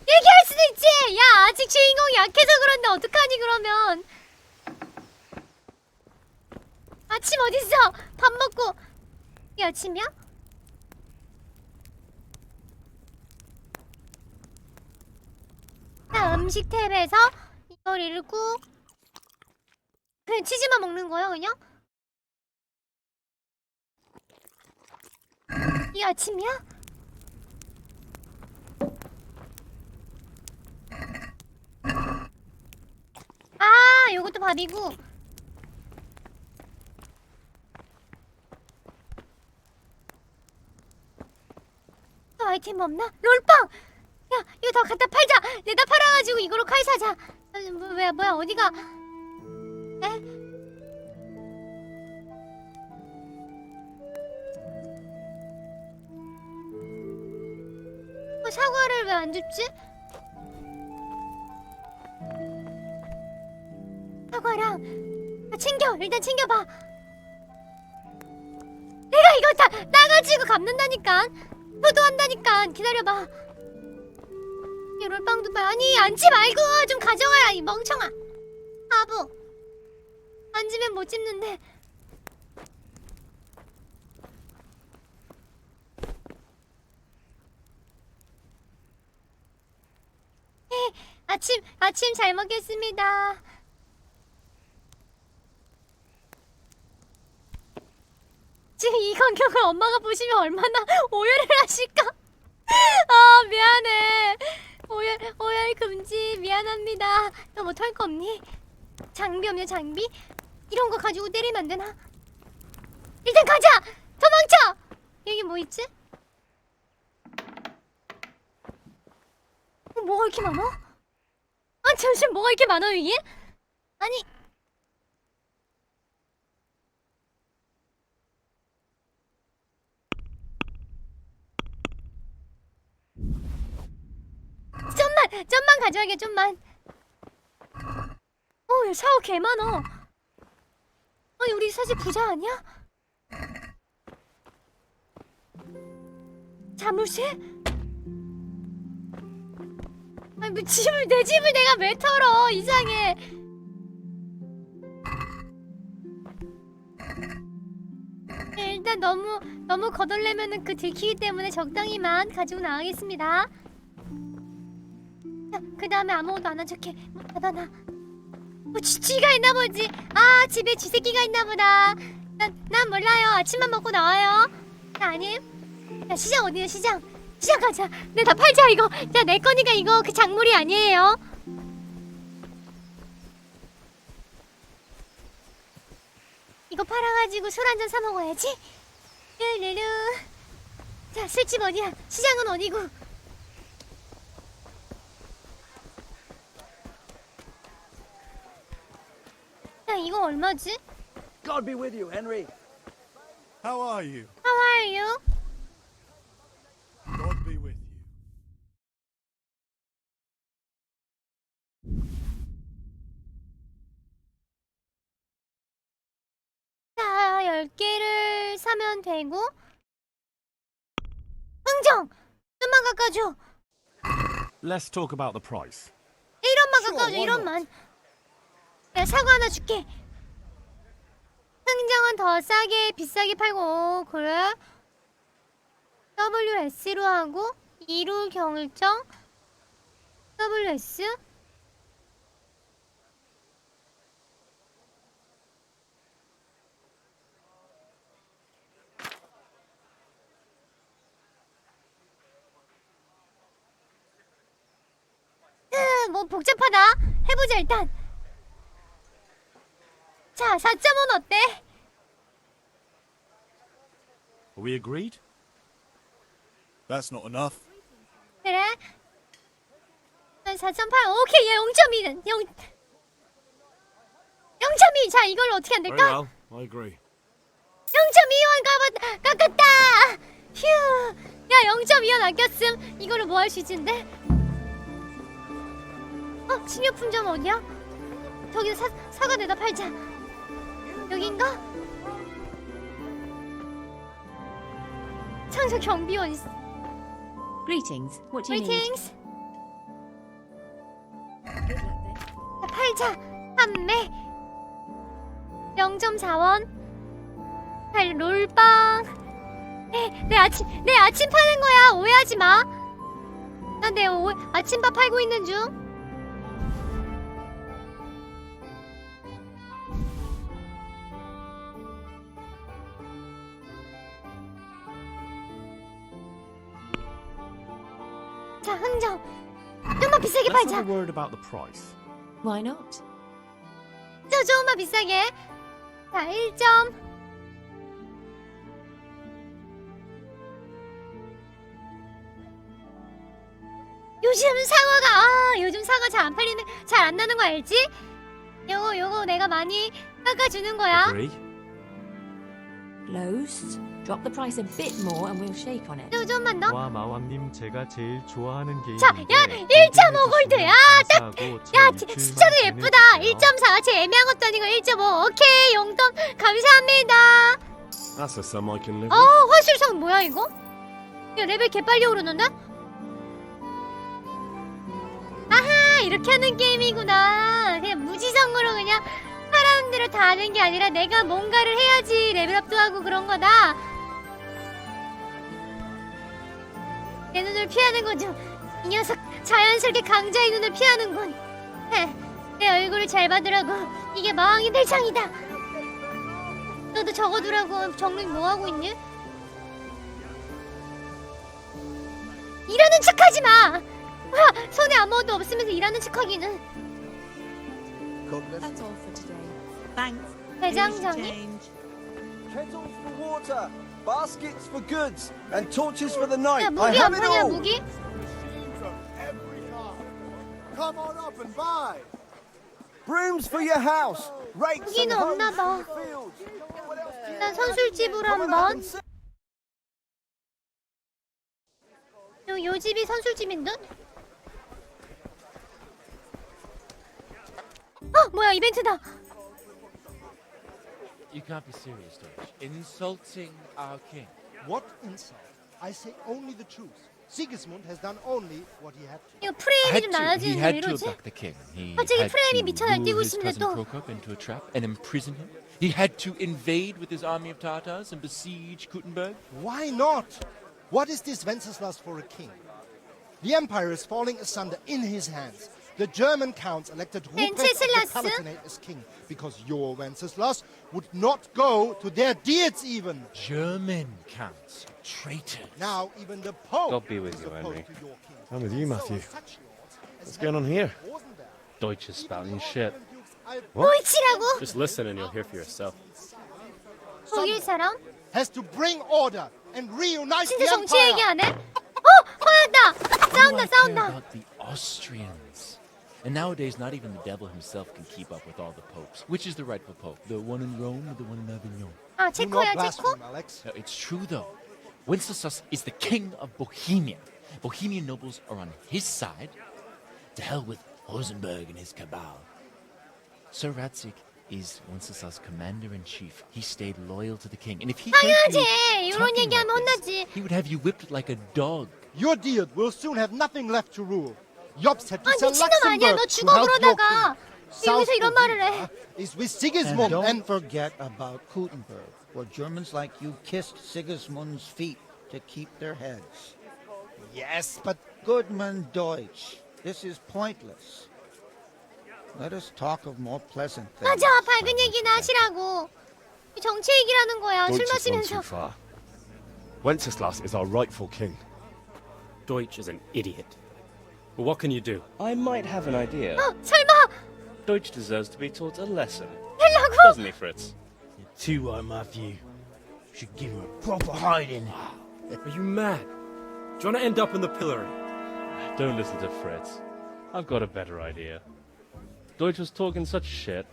얘기할 수도 있지! 야, 아직 주인공이 약해서 그런데 어떡하니, 그러면. 아침 어딨어? 밥 먹고. 이게 아침이야? 자, 음식 탭에서 이걸 읽고 그냥 치즈만 먹는 거야, 그냥? 이게 아침이야? 아, 요것도 밥이고. 또 아이템 없나? 롤빵! 야, 이거 더 갖다 팔자! 내다 팔아가지고 이거로 칼 사자! 뭐야, 어디가? 에? 사과를 왜 안 줍지? 사과랑 챙겨! 일단 챙겨봐! 내가 이거 다 따가지고 갚는다니까! 효도한다니까! 기다려봐! 이 롤빵도 아니 앉지 말고 좀 가져가라 이 멍청아! 바보! 앉으면 못 집는데. 아침 잘 먹겠습니다. 지금 이 광경을 엄마가 보시면 얼마나 오열을 하실까? 아, 미안해. 오열 금지. 미안합니다. 너 못할 거 없니? 장비 없냐, 장비? 이런 거 가지고 때리면 안 되나? 일단 가자! 도망쳐! 여기 뭐 있지? 뭐가 이렇게 많아? 아, 잠시만, 뭐가 이렇게 많아, 이게? 아니. 좀만 가져가게, 좀만. 야, 샤워 개 많어. 아니, 우리 사실 부자 아니야? 자물쇠? 아니, 뭐 내 집을 내가 왜 털어? 이상해. 일단 너무 거덜내면은 그 들키기 때문에 적당히만 가지고 나가겠습니다. 그 다음에 아무것도 안 한 척해. 뭐 닫아놔. 뭐 쥐가 있나 보지. 아, 집에 쥐새끼가 있나 보다. 난 몰라요. 아침만 먹고 나와요. 아님. 야, 시장 어디야, 시장? 시장 가자. 내 다 팔자 이거. 야, 내 거니까 이거 그 작물이 아니에요. 이거 팔아가지고 술 한잔 사 먹어야지. 르르르. 자, 술집 어디야? 시장은 어디고? 야, 이거 얼마지? God be with you, Henry. How are you? How are you? God be with you. 자, 10개를 사면 되고. 흥정! 좀만 깎아줘. Let's talk about the price. 1원만 깎아줘, 1원만. 야, 사과 하나 줄게. 흥정은 더 싸게, 비싸게 팔고. 그래? WS로 하고 2루 경을정 WS 뭐 복잡하다. 해보자 일단. 자, 4.5는 어때? Are we agreed? That's not enough. 그래? 4.8 오케이. 얘 0.2는 0.2. 자, 이걸로 어떻게 안 될까? Very well, I agree. 0.2원 깎았다. 휴. 야, 0.2원 아꼈음. 이걸로 뭐 할 수 있는데? 식료품점 어디야? 저기서 사과 내다 팔자. 여긴가? 청소 경비원 있어. Greetings. What do you need? Greetings. 자, 팔자 판매 0.4원. 팔 롤빵. 내 아침 파는 거야. 오해하지 마. 난 내 아침밥 팔고 있는 중. 자, 흥정. 좀만 비싸게 Let's 팔자. have a word about the price. Why not? 조금만 비싸게. 자, 1점. 요즘 사과 잘 안 팔리는, 잘 안 나는 거 알지? 요거 내가 많이 깎아주는 거야. Agree? Lows. Drop the price a bit more and we'll shake on it. 좀만 더. 와 마왕님 제가 제일 좋아하는 게임. 자, 야, 1.5 골드. 야, 숫자도 예쁘다. 1.4. 제 애매한 것도 아니고 1.5. 오케이, 용돈 감사합니다. That's a sum I can live with. 화술상 뭐야 이거? 야, 레벨 개빨리 오르는데? 아하, 이렇게 하는 게임이구나. 그냥 무지성으로 그냥 사람들을 다 아는 게 아니라 내가 뭔가를 해야지 레벨업도 하고 그런 거다. 내 눈을 피하는 거죠. 이 녀석 자연스럽게 강자의 눈을 피하는군. 내 얼굴을 잘 봐두라고. 이게 마왕이 될 장이다. 너도 적어두라고. 정릉 뭐하고 있니? 일하는 척하지 마. 뭐야, 손에 아무것도 없으면서 일하는 척하기는. That's all for today. Thanks. 대장장이? Kettles for water, baskets for goods, and torches for the night. 야, I 무기 have 안 it 파냐, all. 무기? Come on up and buy. Brooms for your house, rakes and 무기는 hoes 없나 for 봐. the fields. What else do you 일단 need? 선술집으로 Come on up 한번. and see. 요 집이 선술집인 듯? 뭐야, 이벤트다. You can't be serious, Deutsch. Insulting our king. What insult? I say only the truth. Sigismund has done only what he had to. 이거 프레임이 좀 He 낮아지는데 왜 had to 이러지? abduct the king. He 갑자기 had 프레임이 to 미쳐 lure 날뛰고 his 있는데 cousin 또. Prokop into a trap and imprison him. He had to invade with his army of Tatars and besiege Gutenberg. Why not? What is this Wenceslas for a king? The empire is falling asunder in his hands. The German counts elected Ruprecht of the 웬체슬라스? Palatinate as king because your Wenceslas would not go to their deeds even. German counts, traitors. Now even the Pope God be with is you, opposed Henry. to your king. I'm with you, Matthew. Such lords as What's going on here? wasn't there? Deutsch is spouting shit. 뭐이치라고? Just listen and you'll hear for yourself. 독일 사람? Has to bring order and reunite 진짜 the 정치 얘기 empire. 안 해? 화났다! 싸운다, 싸운다! About the Austrians. And nowadays, not even the devil himself can keep up with all the popes. Which is the rightful pope? The one in Rome or the one in Avignon? 체코야, 체코? No, it's true, though. Wenceslas is the king of Bohemia. Bohemian nobles are on his side. To hell with Rosenberg and his cabal. Sir Radzik is Wenceslas' commander-in-chief. He stayed loyal to the king. And if he 당연하지! 이런 talking 얘기하면 like this, 혼나지. he would have you whipped like a dog. Your deed will soon have nothing left to rule. Jobs had to sell 미친놈 아니야. Luxembourg 너 to 죽어 help your 그러다가 king. 여기서 이런 말을 해. Is with And Sigismund don't forget about Gutenberg, where Germans like you kissed Sigismund's feet to keep their heads. Yes, but Goodman Deutsch, this is pointless. Let us talk of more pleasant things. 맞아, 밝은 얘기나 하시라고. 정치 얘기라는 거야. 술 Deutsch has gone too 마시면서. far. Wenceslas is our rightful king. Deutsch is an idiot. But what can you do? I might have an idea. 설마! Deutsch deserves to be taught a lesson. 하려고? Doesn't he, Fritz? Too right, Matthew. Should give him a proper hiding. Are you mad? Do you want to end up in the pillory? Don't listen to Fritz. I've got a better idea. Deutsch was talking such shit.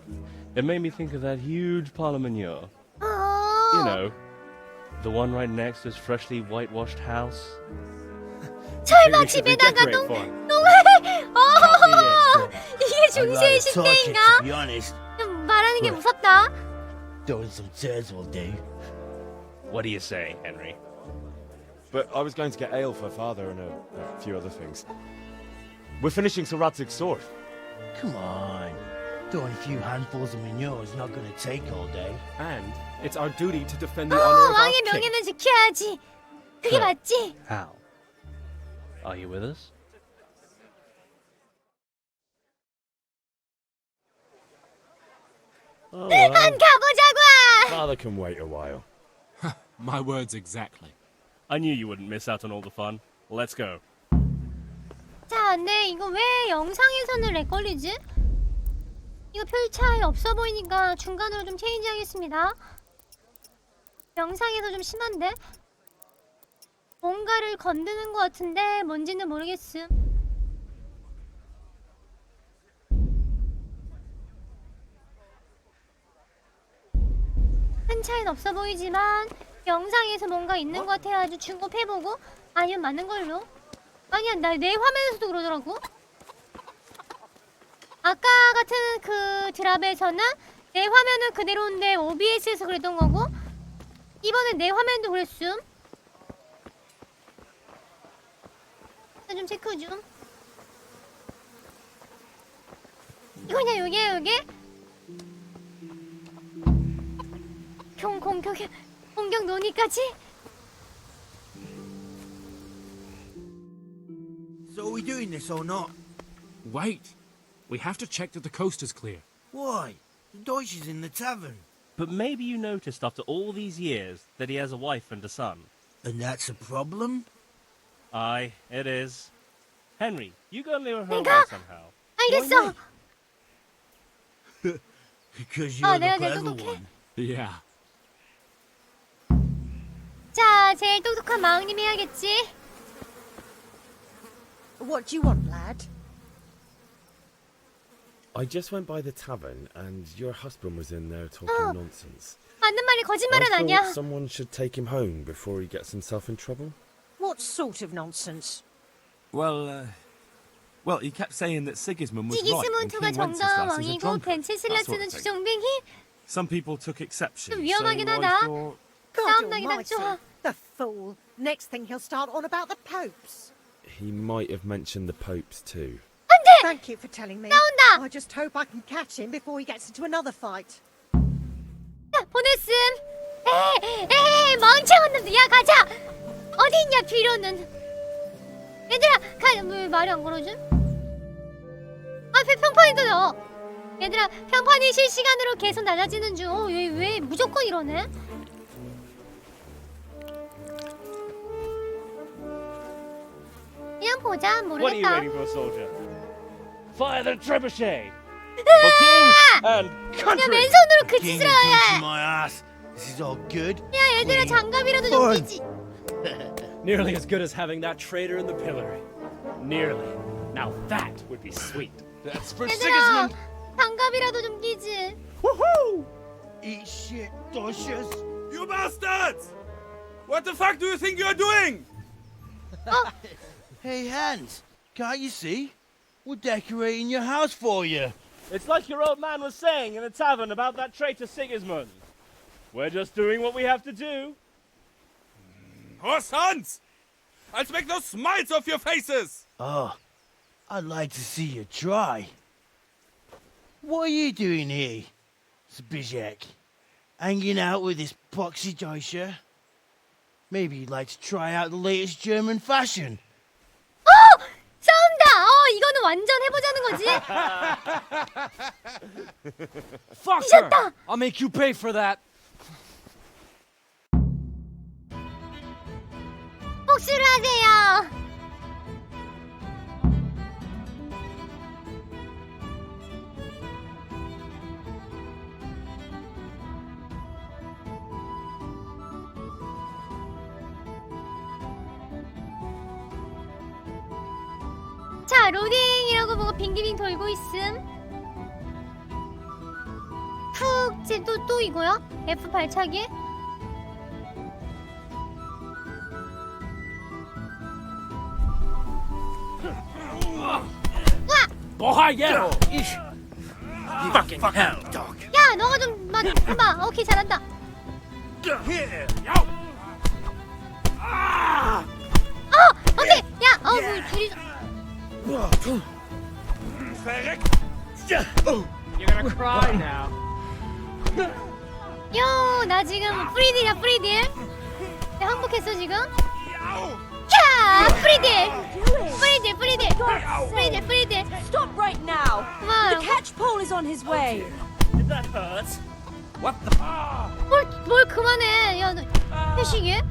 It made me think of that huge parliament. You know, the one right next to his freshly whitewashed house. 설마 집에다가 똥해? 이게 중세의 시대인가? To be honest, 좀 말하는 게 무섭다. throwing some turds will do. What are you saying, Henry? but I was going to get ale for father and a few other things. We're finishing Sir Radzig's sword. Come on. Throwing a few handfuls of manure is not going to take all day. And it's our duty to defend the honor of our 왕의 king. 명예는 지켜야지. 그게 맞지? How? Are you with us? Oh, 한 가보자고! Father can wait a while. My words exactly. I knew you wouldn't miss out on all the fun. Let's go. 자, 근데 이거 왜 영상에서는 렉 걸리지? 이거 별 차이 없어 보이니까 중간으로 좀 체인지 하겠습니다. 영상에서 좀 심한데? 뭔가를 건드는 것 같은데 뭔지는 모르겠음. 큰 차이는 없어 보이지만 영상에서 뭔가 있는 것 같아가지고 중급해보고 아니면 맞는 걸로. 아니야, 내 화면에서도 그러더라고. 아까 같은 그 드랍에서는 내 화면은 그대로인데 OBS에서 그랬던 거고 이번엔 내 화면도 그랬음. 좀 체크 좀. 이거냐 요게? 공격 논의까지? So are we doing this or not? Wait. We have to check that the coast is clear. Why? The Deutsch is in the tavern. But maybe you noticed after all these years that he has a wife and a son. And that's a problem? Aye, it is. Henry, you go and lure her away somehow. 알겠어. Because you're the 내가 clever 똑똑해? one. Yeah. 자, 제일 똑똑한 마왕님이 해야겠지. What do you want, lad? I just went by the tavern and your husband was in there talking nonsense. 맞는 말이 거짓말은 I 아니야. thought someone should take him home before he gets himself in trouble. What sort of nonsense? Well, he kept saying that Sigismund was right and 시기스문트가 King 정당한 Wenceslas is a 왕이고 drunkard. 벤체슬라스는 주정뱅이? Some people took exception. 좀 위험하긴 so I 하다. thought... 싸움 나긴 딱 좋아. The fool. Next thing he'll start on about the popes. He might have mentioned the popes too. 안돼! Thank you for telling me. 싸운다! I just hope I can catch him before he gets into another fight. 자, 보냈음. 에이, 멍청한 놈들. 야, 가자. 어디 있냐, 뒤로는. 얘들아, 왜 말이 안 걸어줌? 앞에 평판이 떠져. 얘들아, 평판이 실시간으로 계속 낮아지는 중. 왜 무조건 이러네? 그냥 보자. What are you 모르겠다. waiting for, soldier? Fire the trebuchet! For king and 그냥 country! 맨손으로 그 King 짓을 is 해. punching my ass. This is all good. 야, 얘들아, 장갑이라도 좀 끼지. Nearly as good as having that traitor in the pillory. Nearly. Now that would be sweet. That's for 얘들아, 장갑이라도 좀 끼지. Woohoo! Eat shit, Deutsches. You bastards! What the fuck do you think you're doing? Hey, Hans, can't you see? We're decorating your house for you. It's like your old man was saying in the tavern about that traitor Sigismund. We're just doing what we have to do. Horse Hans! I'll make those smiles off your faces! Oh, I'd like to see you try. What are you doing here, Zbigniew? Hanging out with this poxy Deutscher? Maybe you'd like to try out the latest German fashion. 싸운다. 이거는 완전 해보자는 거지. Fuck 미쳤다. her! I'll make you pay for that. 복수를 하세요. 자, 로딩이라고 보고 빙기빙 돌고 있음. 푹, 또 이거야? F 발차기? 뭐하냐? Fucking hell, dog. 야, 너가 좀 해봐. 오케이, 잘한다. Here! 뭐 둘이. You're gonna cry now. 요, 나 지금 프리딜이야, 프리딜. 내가 항복했어 지금. 캬, 프리딜. 프리딜, 프리딜. 프리딜, 프리딜. Stop right now. The catch pole is on his way. Did that hurt? What the? 뭘 그만해. 야, 너 회식해?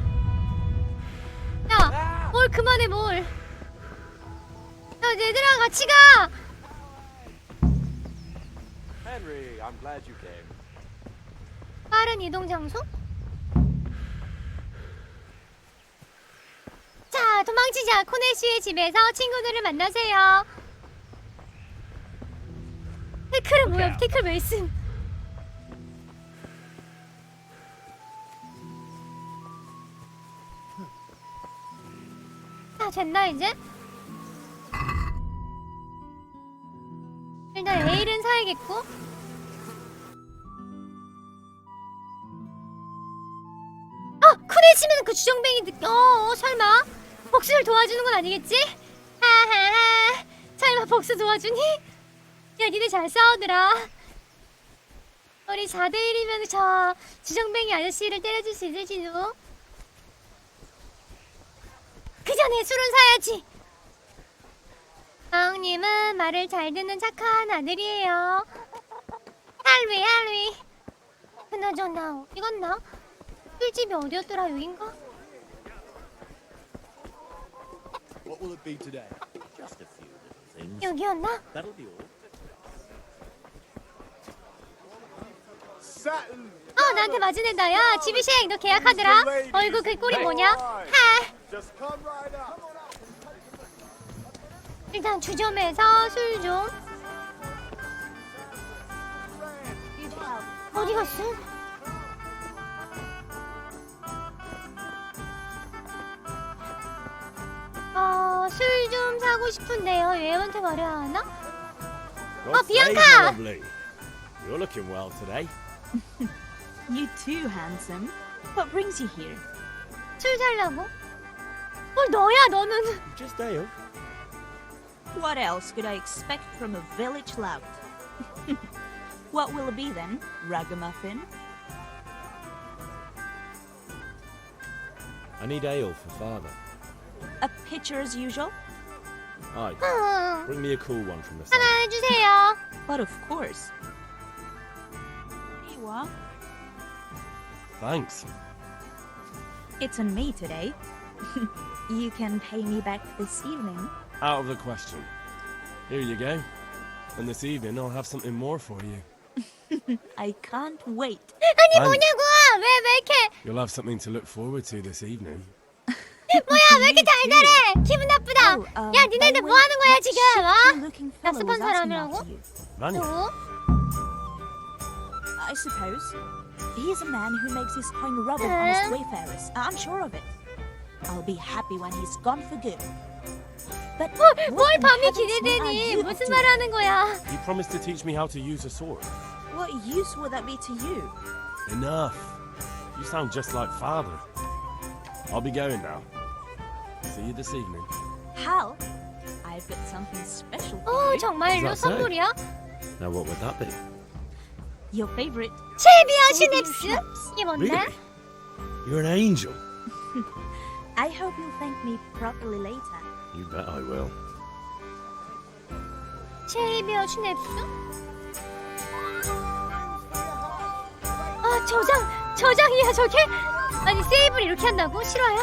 야, 뭘 그만해 뭘. 야, 얘들아 같이 가. Henry, I'm glad you came. 빠른 이동 장소? 자, 도망치자. 코네 씨의 집에서 친구들을 만나세요. 태클은 뭐야? 태클 왜 있음? 자, 됐나 이제? 일단 에일은 사야겠고. 코네 씨는 그 주정뱅이 설마 복수를 도와주는 건 아니겠지? 하하하. 설마 복수 도와주니? 야, 니네 잘 싸우더라. 우리 4대1이면 저 주정뱅이 아저씨를 때려줄 수 있을지도. 그 전에 술은 사야지. 마왕님은 말을 잘 듣는 착한 아들이에요. 할위. 그나저나 어디 갔나? 술집이 어디였더라? 여긴가? What will it be today? Just a few little things. 여기였나? That'll be all. 나한테 맞은 애다. 야, 지비생 너 계약하더라. 얼굴 그 꼴이 뭐냐? 일단 주점에서 술 좀. 어디 갔어? 술 좀 사고 싶은데요. 얘한테 말해야 하나? 비앙카! You're looking well today. You too, handsome. What brings you here? 술 살라고? 뭘 너야, 너는? Just ale. What else could I expect from a village lout? What will it be then, ragamuffin? I need ale for father. A pitcher as usual? Aye. Bring me a cool one from the 하나 cellar. 해주세요. But of course. Here you are. Thanks. It's on me today. You can pay me back this evening. Out of the question. Here you go. And this evening I'll have something more for you. I can't wait. 아니 뭐냐고! 왜 이렇게 You'll have something to look forward to this evening. 뭐야 왜 이렇게 달달해? 기분 나쁘다. 야 니네들 뭐 하는 거야 지금? 납습한 사람이라고? 또? I suppose. He's a man who makes his coin rubble on his wayfarers. I'm sure of it. I'll be happy when he's gone for good. But 뭘 밤이 기대되니? 무슨 말 하는 거야? You promised to teach me how to use a sword. what use would that be to you? Enough. You sound just like father. I'll be going now. See you this evening. Hal, I've got something special for you. 정말로 선물이야? Now what would that be? Your favorite. 쉐비어 슈넵스? 이게 뭔데? Really? You're an angel. I hope you'll thank me properly later. You bet I will. 쉐비어 슈넵스? 저장이야 저게? 아니 세이브를 이렇게 한다고? 싫어요?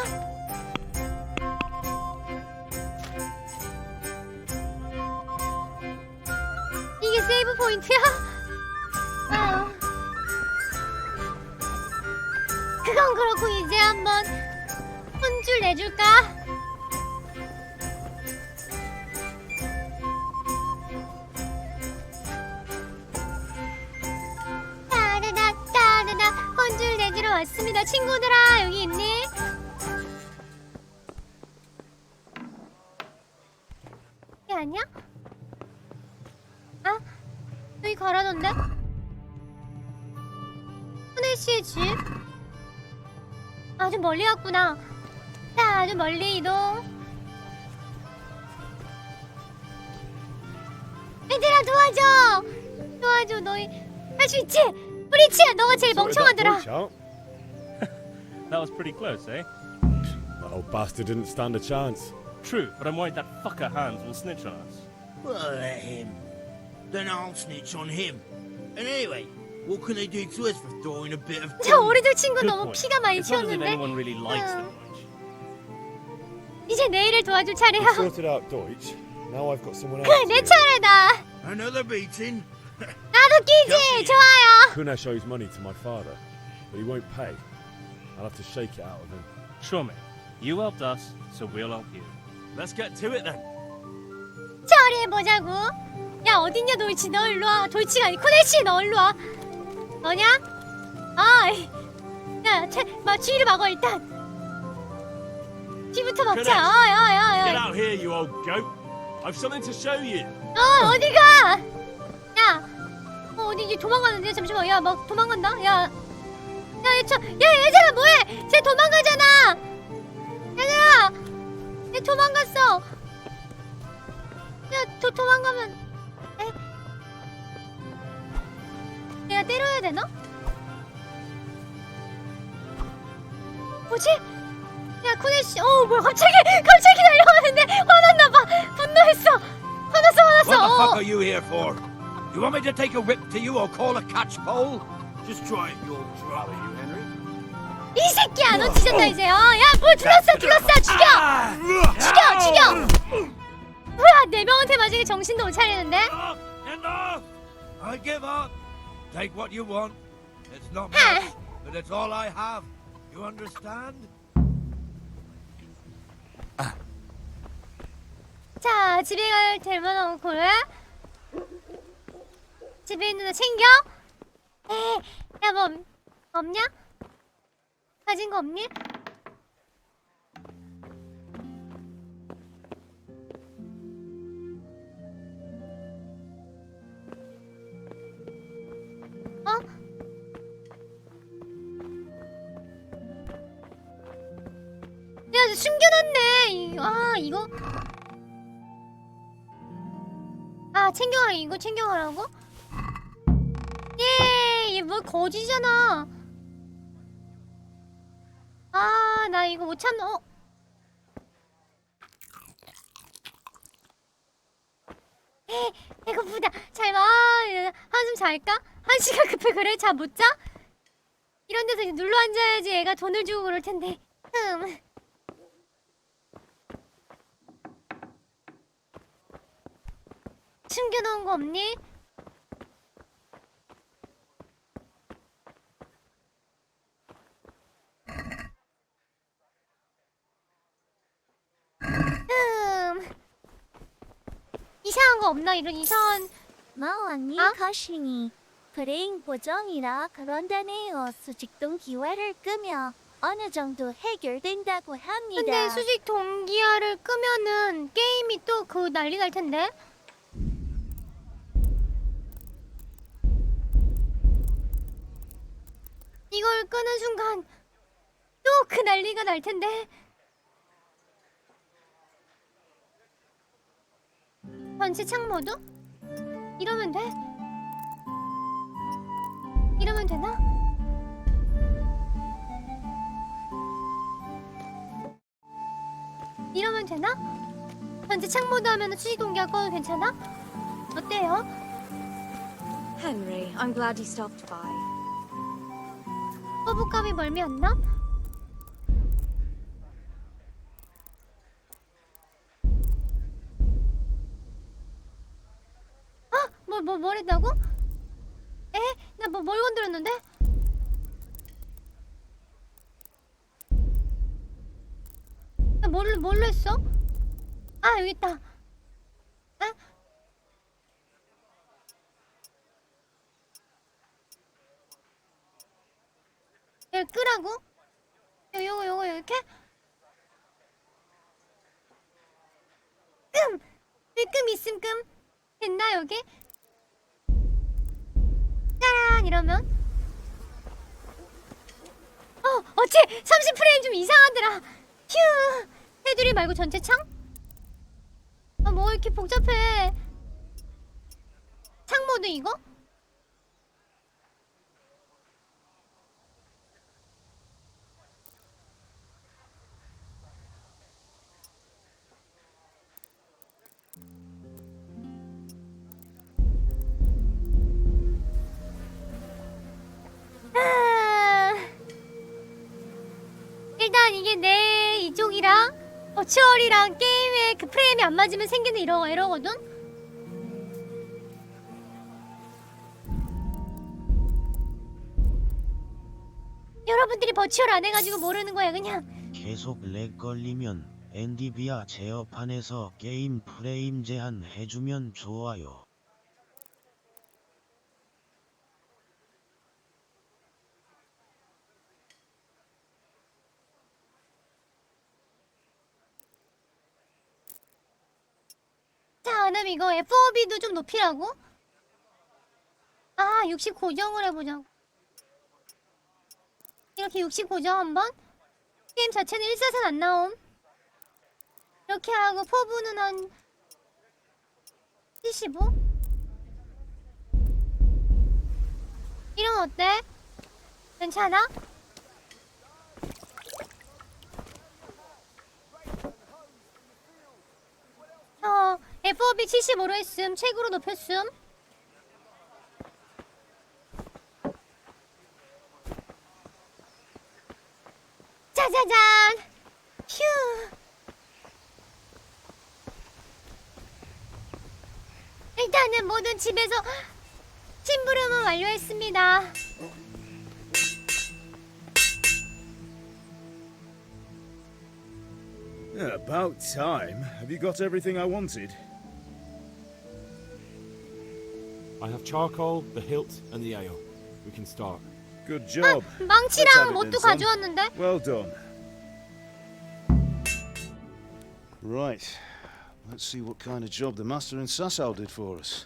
이게 세이브 포인트야? 그건 그렇고 이제 한번 혼줄 내줄까? 따르닥 혼줄 내주러 왔습니다. 친구들아 여기 있니? 이게 아니야? 아? 여기 걸어놓는데? 후네씨의 집? 아주 멀리 왔구나. 자, 아주 멀리 이동. 얘들아 도와줘. 도와줘. 너희 할 수 있지? 프리츠 너가 제일 멍청하더라. That was pretty close, eh? That old bastard didn't stand a chance. True, but I'm worried that fucker Hans will snitch on us. Well, let him. Then I'll snitch on him. And anyway, what can they do to us for throwing a bit of 저 gum? 오리들 친구 Good 너무 point. 피가 많이 It's not as if 튀었는데. anyone really likes them much. 이제 내일을 도와줄 I 차례야. sorted out Deutsch. Now I've got someone else. 그래 내 차례다. Another beating? 나도 끼지. 좋아요. Kunesh owes money to my father, but he won't pay. I'll have to shake it out of him. Sure, mate. You helped us, so we'll help you. Let's get to it then. 처리해보자고. 야 어딨냐 도이치. 너 일로와. 도이치가 아니 코네시 너 일로와. 너냐? 아, 야, 쥐를 막어 일단. 쥐부터 막자. Get out here, you old goat. I've something to show you. 어디가? 야, 어디 이제 도망가는데 잠시만. 야, 막 도망간다. 야, 얘들아 뭐해? 쟤 도망가잖아. 얘들아, 얘 도망갔어. 야, 도망가면, 내가 때려야 되나? 뭐지? 야, 코네씨, 뭐야, 갑자기 달려가는데 화났나봐. 분노했어. 화났어. What the fuck are you here for? You want me to take a whip to you or call a catchpole? Just try it your trolley, you Henry. 이 새끼야, 너 뒤졌다 이제. 야, 뭘 둘러싸. 죽여. 뭐야, 네 명한테 맞으니 정신도 못 차리는데? Enough! I give up. Take what you want. It's not much, but it's all I have. You understand? 자, 집에 갈 될만한 그래? 집에 있는 거 챙겨? 야, 뭐 없냐? 가진 거 없니? 야, 숨겨놨네. 이거. 이거 챙겨가라고? 얘 뭐 거지잖아. 나 이거 못 찾나? 배고프다. 잘 봐. 한숨 잘까? 1시간 급해. 그래? 잠 못 자? 이런 데서 눌러 앉아야지 애가 돈을 주고 그럴 텐데. 숨겨놓은 거 없니? 이상한 거 없나? 이런 이상한. 마왕이 가시니 불행 보정이라 그런다네요. 수직 동기화를 끄며 어느 정도 해결된다고 합니다. 근데 수직 동기화를 끄면은 게임이 또 난리 날 텐데. 이걸 끄는 순간 또 난리가 날 텐데. 전체 창 모드? 이러면 돼? 이러면 되나? 이러면 되나? 전체 창 모드 하면 수직 동기화 꺼도 괜찮아? 어때요? Henry, I'm glad you stopped by. 거부감이 멀미 안 나? 뭘 했다고? 나 뭘 건드렸는데? 나 뭘로 했어? 여기 있다. 얘를 끄라고? 요거 이렇게? 끔 있음 끔 됐나 여기? 짜란 이러면 어째 30프레임 좀 이상하더라. 휴 테두리 말고 전체 창? 뭐 이렇게 복잡해. 되거든 이거? 일단 이게 내 이쪽이랑 버추얼이랑 게임의 그 프레임이 안 맞으면 생기는 이런 에러거든? 여러분들이 버추얼 안 해가지고 모르는 거야 그냥. 계속 렉 걸리면 엔디비아 제어판에서 게임 프레임 제한 해주면 좋아요. 자, 그럼 이거 FOB도 좀 높이라고? 아, 60 고정을 해보자고. 이렇게 60 고정 한번? 게임 자체는 1사선 안 나옴. 이렇게 하고 포부는 한 75? 이러면 어때? 괜찮아? FOB 75로 했음. 최고로 높였음. 짜자잔! 휴! 일단은 모든 집에서 심부름은 완료했습니다. About time. Have you got everything I wanted? I have charcoal, the hilt, and the ale. We can start. Good job. 망치랑 뭣도 가져왔는데? Well done. Right. Let's see what kind of job the master in Sasau did for us.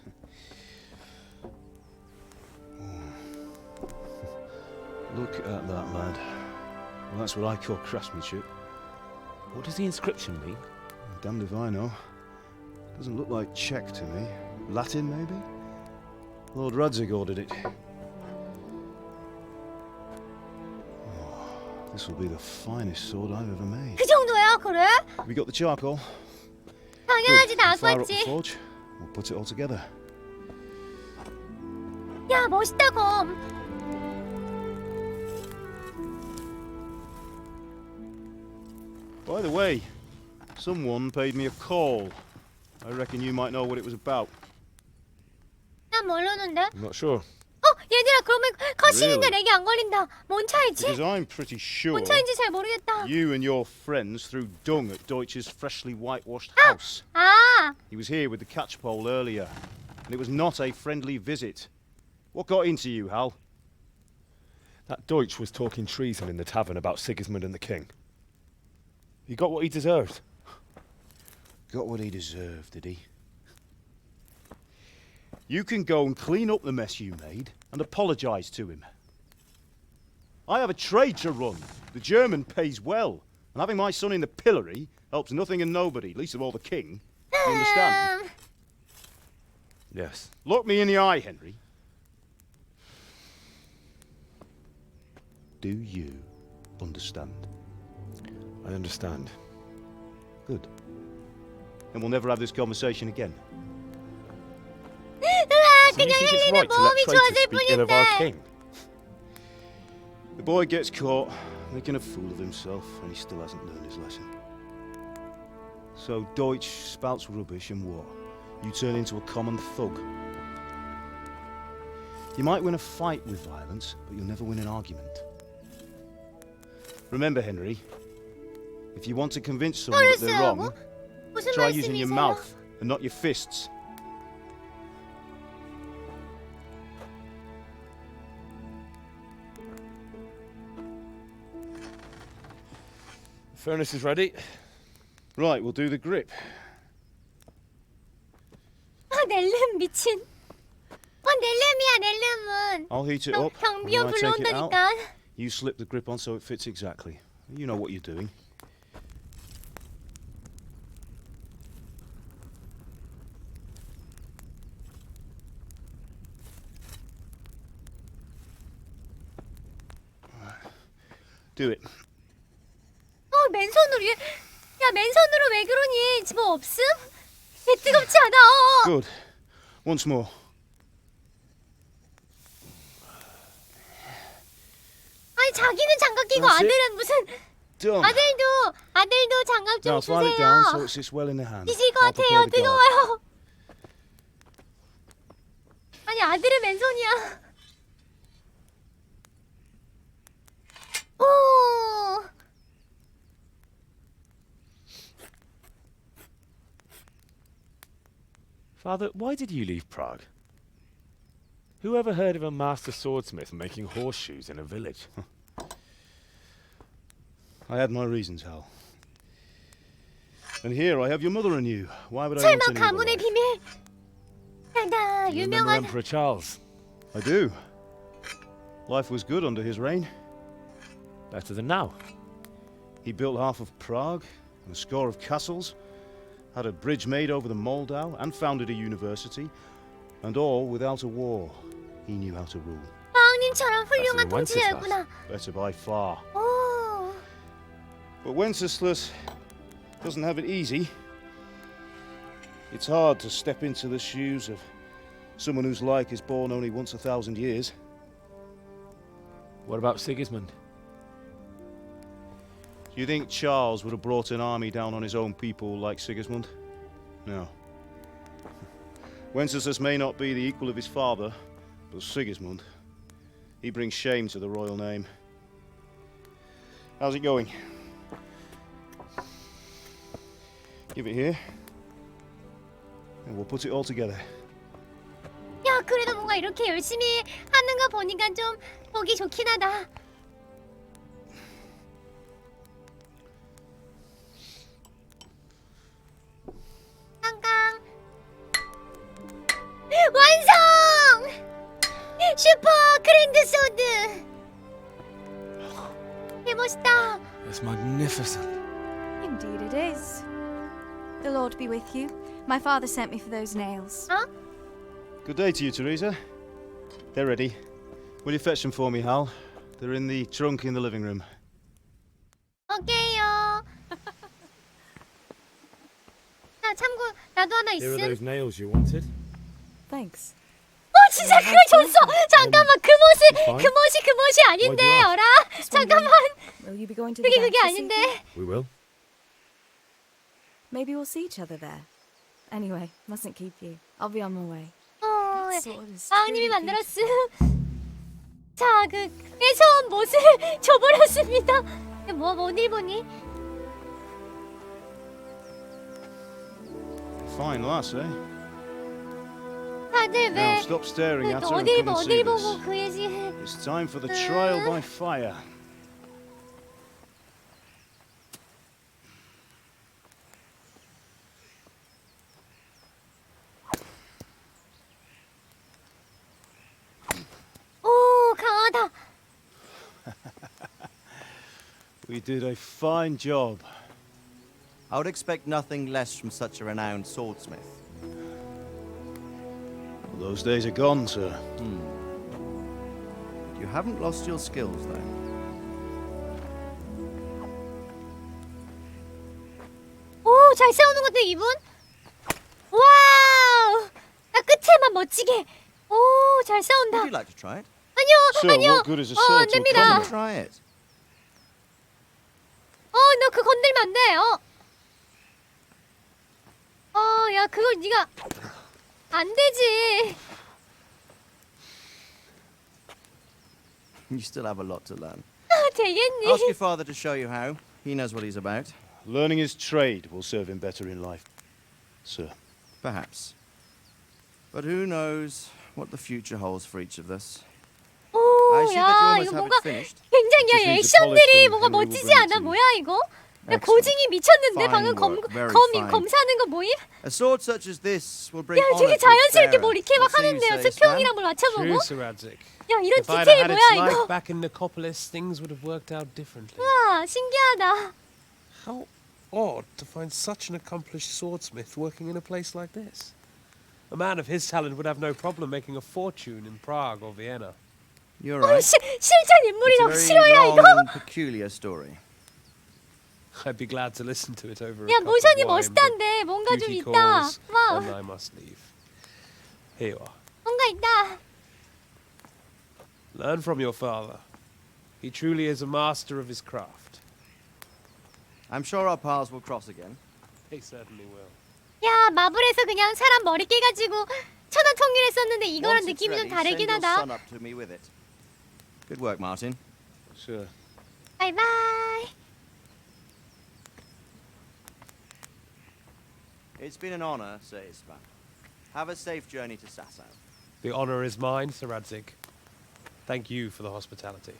Look at that, lad. Well, that's what I call craftsmanship. What does the inscription mean? Damned if I know. Doesn't look like Czech to me. Latin, maybe? Lord Radzig ordered it. Oh, this will be the finest sword I've ever made. 그 정도야, 그래? We got the charcoal. 당연하지, 다 갖고 Fire up the 왔지. forge. We'll put it all together. 야, 멋있다, 검. By the way, someone paid me a call. I reckon you might know what it was about. 난 모르는데. I'm not sure. 얘들아, 그러면 컷신인데 Really? 렉이 안 걸린다. 뭔 차이지? Because I'm pretty sure 뭔 차인지 잘 모르겠다. you and your friends threw dung at Deutsch's freshly whitewashed house. 아, He was here with the catchpole earlier, and it was not a friendly visit. What got into you, Hal? That Deutsch was talking treason in the tavern about Sigismund and the king. He got what he deserved. Got what he deserved, did he? You can go and clean up the mess you made and apologise to him. I have a trade to run. The German pays well, and having my son in the pillory helps nothing and nobody, least of all the king. You understand? Yes. Look me in the eye, Henry. Do you understand? I understand. Good. Then we'll never have this conversation again. So you think it's right to let traitors speak ill of our king? The boy gets caught, making a fool of himself, and he still hasn't learned his lesson. So Deutsch spouts rubbish, and what? You turn into a common thug. You might win a fight with violence, but you'll never win an argument. Remember, Henry, if you want to convince someone that they're wrong, try using your mouth and not your fists. The furnace is ready. Right, we'll do the grip. 넬름 미친. 넬름이야, 넬름은. I'll heat it up. and 경비원 when I take it out, 불러온다니까. you slip the grip on so it fits exactly. You know what you're doing. Do it. 맨손으로 야 맨손으로 왜 그러니? 뭐 없음? 왜 뜨겁지 않아? Good. Once more. 아니 자기는 장갑 끼고 That's it. 아들은 무슨 Done. 아들도 장갑 좀 Now slide it down so 주세요. it sits well in the hand. 뒤질 것 I'll 같아요. prepare the guard. 뜨거워요. 아니 아들은 맨손이야. 오. Father, why did you leave Prague? Who ever heard of a master swordsmith making horseshoes in a village? I had my reasons, Hal. And here I have your mother and you. Why would I want 설마 any other 가문의 life? 비밀? 나 You remember 유명한 Emperor Charles? I do. Life was good under his reign. Better than now. He built half of Prague and a score of castles, had a bridge made over the Moldau, and founded a university, and all without a war. He knew how to rule. 마왕님처럼 훌륭한 통치자였구나. Better by far. 오. But Wenceslas doesn't have it easy. It's hard to step into the shoes of someone whose like is born only once 1,000 years. What about Sigismund? Do you think Charles would have brought an army down on his own people like Sigismund? No. Wenceslas may not be the equal of his father, but Sigismund, he brings shame to the royal name. How's it going? Give it here, and we'll put it all together. 야 그래도 뭔가 이렇게 열심히 하는 거 보니까 좀 보기 좋긴 하다. 깡깡 완성! 슈퍼 그랜드 소드. 개 멋있다. It's magnificent. Indeed it is. The Lord be with you. My father sent me for those nails. Huh? Good day to you, Teresa. They're ready. Will you fetch them for me, Hal? They're in the trunk in the living room. 오케이요. 자 참고 나도 하나 Here are 있음. those nails you wanted. Thanks. 진짜 그걸 줬어. 잠깐만 그 멋이 아닌데 어라. 잠깐만. Will you be going to the 그게 bank this 아닌데. evening? We will. Maybe we'll see each other there. Anyway, mustn't keep you. I'll be on my way. 마왕님이 만들었음. 자, 그 뺏어온 못을 줘버렸습니다. 어딜 보니? Fine lass, eh? 다들 왜? Now stop staring at her and 어딜 come and see 어딜 보고 this. 그 얘기? It's time for the trial by fire. 오, 강하다. We did a fine job. I would expect nothing less from such a renowned swordsmith. Those days are gone, sir. You haven't lost your skills, though. 오, 잘 싸우는 것 같아 이분. 와우, 나 끝에만 멋지게. 오, 잘 싸운다. Would you like to try it? Sir, 아니요. what good is a sword 안 to a 됩니다. commoner? Try it. 너 그거 건들면 안 돼. 야, 그걸 네가 안 되지. You still have a lot to learn. 되겠니? Ask your father to show you how. He knows what he's about. Learning his trade will serve him better in life, sir. Perhaps. But who knows what the future holds for each of us. 오, I see that you 야, almost 이거 have 뭔가 it finished. 굉장히 Just need to polish 액션들이 them 뭔가 and we will 멋지지 bring it 않아? to you. 뭐야 이거? 야, Excellent. 고증이 미쳤는데 Fine 방금 work, very fine. 검사하는 거 모임? A sword such as this will bring 야, honor 되게 to its 자연스럽게 bearer. 뭐 이렇게 막 What say you 하는데요. say, 수평이랑 Stan? 뭘 맞춰보고. True, Sir Radzik. 야, 이런 If I'd 디테일 had 뭐야 its life 이거? back in Nicopolis, things would have worked out differently. 와, 신기하다. How odd to find such an accomplished swordsmith working in a place like this. A man of his talent would have no problem making a fortune in Prague or Vienna. You're right. 실존 인물이라고 It's a 싫어요 very 이거? long and peculiar story. I'd be glad to listen to it over a 야 cup 모션이 of wine, 멋있다는데 뭔가 but 좀 duty 있다. calls, 와우. and I must leave. Here you are. 뭔가 있다. Learn from your father. He truly is a master of his craft. I'm sure our paths will cross again. He certainly will. 야 마블에서 그냥 사람 머리 깨가지고 천하통일했었는데 이거랑 Once it's 느낌이 좀 ready, 다르긴 send your 하다. son up to me with it. Good work, Martin. Sure. 바이바이. It's been an honor, Sir Isma. Have a safe journey to Sasau. The honor is mine, Sir Radzig. Thank you for the hospitality.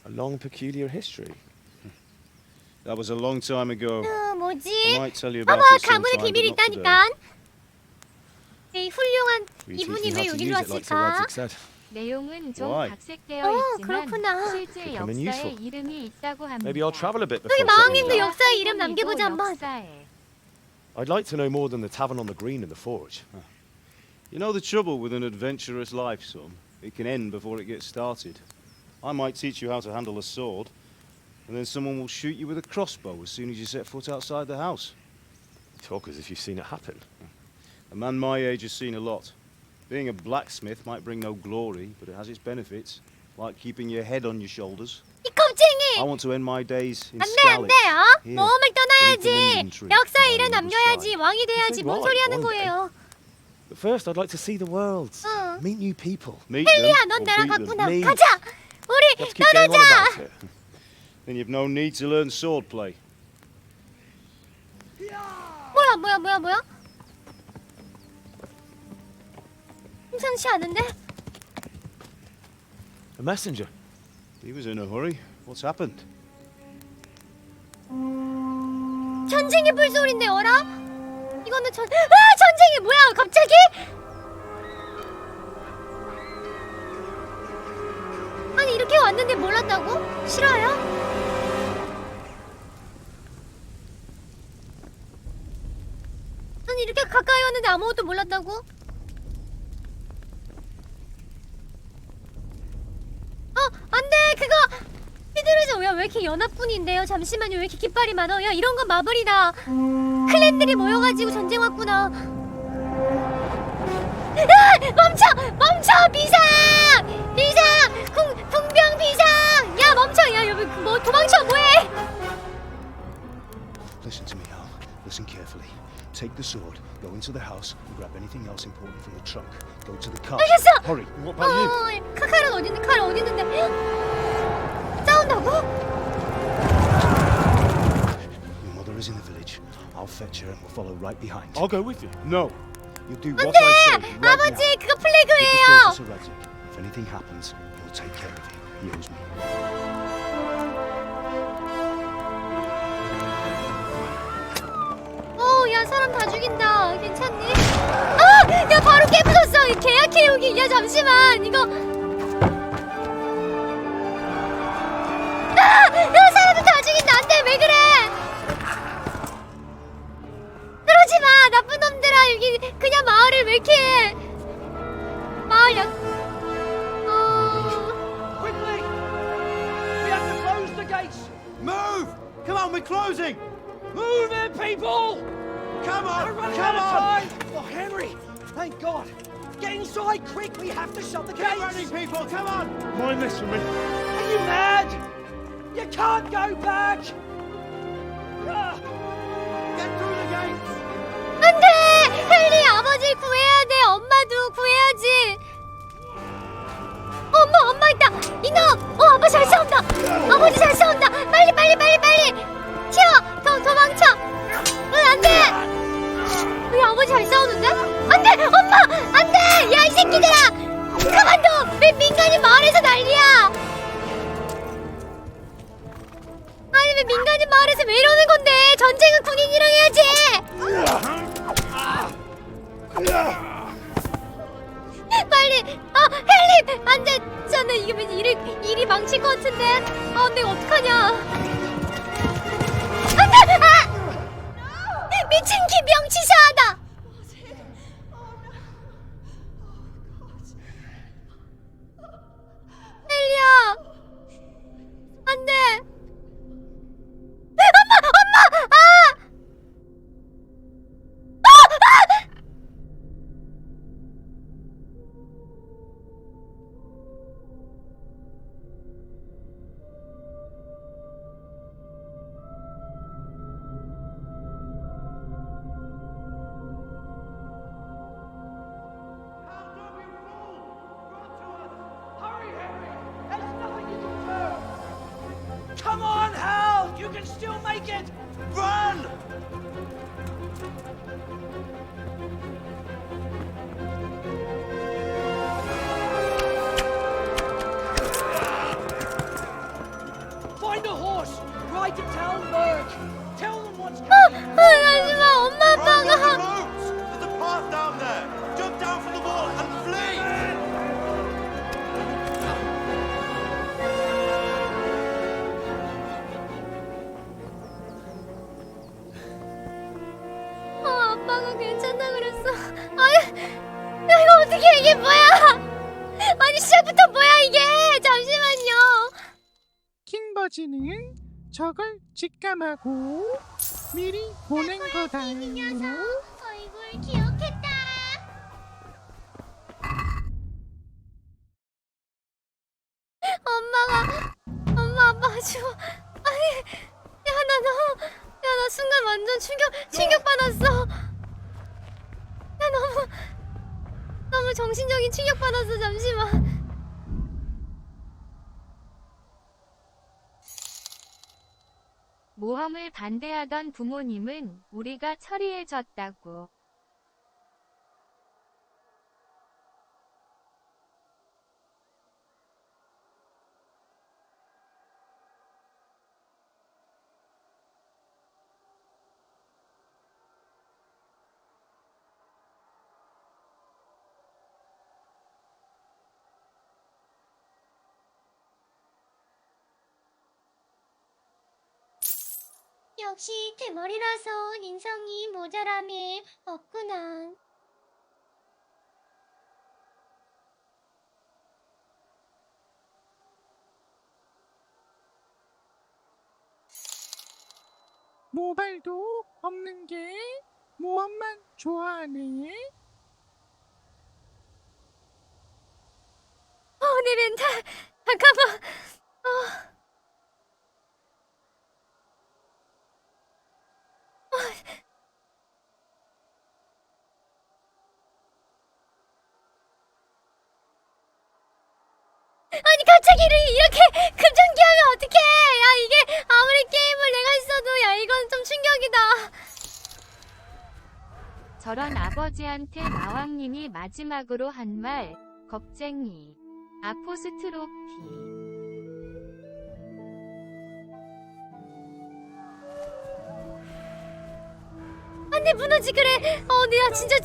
A long, peculiar history. That was a long time ago. 뭐지? I might tell you about 봐봐 it 가문의 sometime, 비밀이 but not 있다니까. today. 이 훌륭한 We 이분이 teach 왜 me how to 여기로 use it, like Sir 왔을까? Radzig said. 내용은 좀 Why? 각색되어 있지만 그렇구나. 실제 Becoming 역사에 useful. 이름이 있다고 합니다. Maybe I'll travel a bit 여기 before 마왕님도 settling down. 역사에 이름 남겨보자 한번. I'd like to know more than the tavern on the green and the forge. You know the trouble with an adventurous life, son? It can end before it gets started. I might teach you how to handle a sword, and then someone will shoot you with a crossbow as soon as you set foot outside the house. You talk as if you've seen it happen. A man my age has seen a lot. Being a blacksmith might bring no glory, but it has its benefits, like keeping your head on your shoulders. 이 겁쟁이! I want to end my days in 안돼 Scally. 안돼 어? Here, 모험을 beneath the 떠나야지. linden tree, 역사에 이름 on the other 남겨야지. side. 왕이 돼야지. 뭔 Right, 소리 하는 one day. 거예요? But first, I'd like to see the world. 응. Meet new people. Meet 헨리야 them 넌 or 나랑 beat them. 같구나. Me. 가자. 우리 Let's keep going on 떠나자. about it. Then you've no need to learn swordplay. 뭐야? 심상치 않은데? A messenger. He was in a hurry. What's happened? 전쟁의 불소리인데 어라? 이거는 전쟁이 뭐야 갑자기? 아니 이렇게 왔는데 몰랐다고? 싫어요? 아니 이렇게 가까이 왔는데 아무것도 몰랐다고? 안돼 그거 히드르즈 왜 이렇게 연합군인데요? 잠시만요 왜 이렇게 깃발이 많아? 야 이런 건 마블이다. 클랜들이 모여가지고 전쟁 왔구나. 멈춰 비상 궁병 비상. 야 멈춰 야 여기 뭐 도망쳐 뭐해? Listen to me, Al. Listen carefully. Take the sword, go into the house, and grab anything else important from the trunk. Go to the car. 알겠어. Hurry. What about you? 칼은 어디 있는데? 칼 어디 있는데? 싸운다고? Your mother is in the village. I'll fetch her and we'll follow right behind. I'll go with you. No. You do 안돼! what I say right 아버지 now. 그거 Give the 플래그예요. sword to Sir Radzig. If anything happens, he'll take care of it. He owes me. 야 사람 다 죽인다. 괜찮니? 야 바로 깨부쉈어. 이 계약해 여기. 야 잠시만 이거. 야 사람들 다 죽인다. 안돼 왜 그래? 그러지 마 나쁜 놈들아. 여기 그냥 마을을 왜 이렇게 해? 마을 Quickly! We have to close the gates! Move! Come on, we're closing! Move it, people! Come on! Come on! Oh, Henry! Thank God! Get inside, quick! We have to shut the gates! Get running, people! Come on! Mind this for me. Are you mad? You can't go back! Get through the gates! 안돼! 헨리 아버지 구해야 돼. 엄마도 구해야지. 엄마 있다. 이놈! 아빠 잘 싸운다. 아버지 잘 싸운다. 빨리. 튀어! 도망쳐. 안돼! 왜 아버지 잘 싸우는데? 안돼! 엄마! 안돼! 야 이 새끼들아! 그만둬! 왜 민간인 마을에서 난리야? 아니 왜 민간인 마을에서 왜 이러는 건데? 전쟁은 군인이랑 해야지. 빨리! 헬리! 안 돼! 저는 이게 왠지 일이 망칠 것 같은데? 내가 어떡하냐? 안 돼! 미친 기병 치사하다! it! Run! Find a horse! Ride to Talmberg! Tell them what's coming! 하지마, 엄마 아빠가. There's a path down there! Jump down from the wall and flee! 아빠가 괜찮다 그랬어. 아니, 야, 이거 어떻게 해? 이게 뭐야? 아니, 시작부터 뭐야 이게? 잠시만요. 킹버지는 저걸 직감하고 미리 보낸 거다. 얼굴 기억했다. 엄마 아빠가 죽어. 아니, 야, 나 순간 완전 충격 받았어. 야, 너무 정신적인 충격 받았어. 잠시만. 모험을 반대하던 부모님은 우리가 처리해줬다고. 역시 대머리라서 인성이 모자람이 없구나. 모발도 없는 게 모험만 좋아하네. 내 멘탈. 잠깐만. 아니, 갑자기 이렇게 급전기하면 어떡해. 야, 이게 아무리 게임을 내가 했어도, 야, 이건 좀 충격이다. 저런 아버지한테 마왕님이 마지막으로 한 말, 겁쟁이. 아포스트로피. 안돼, 무너지 그래. 내가 진짜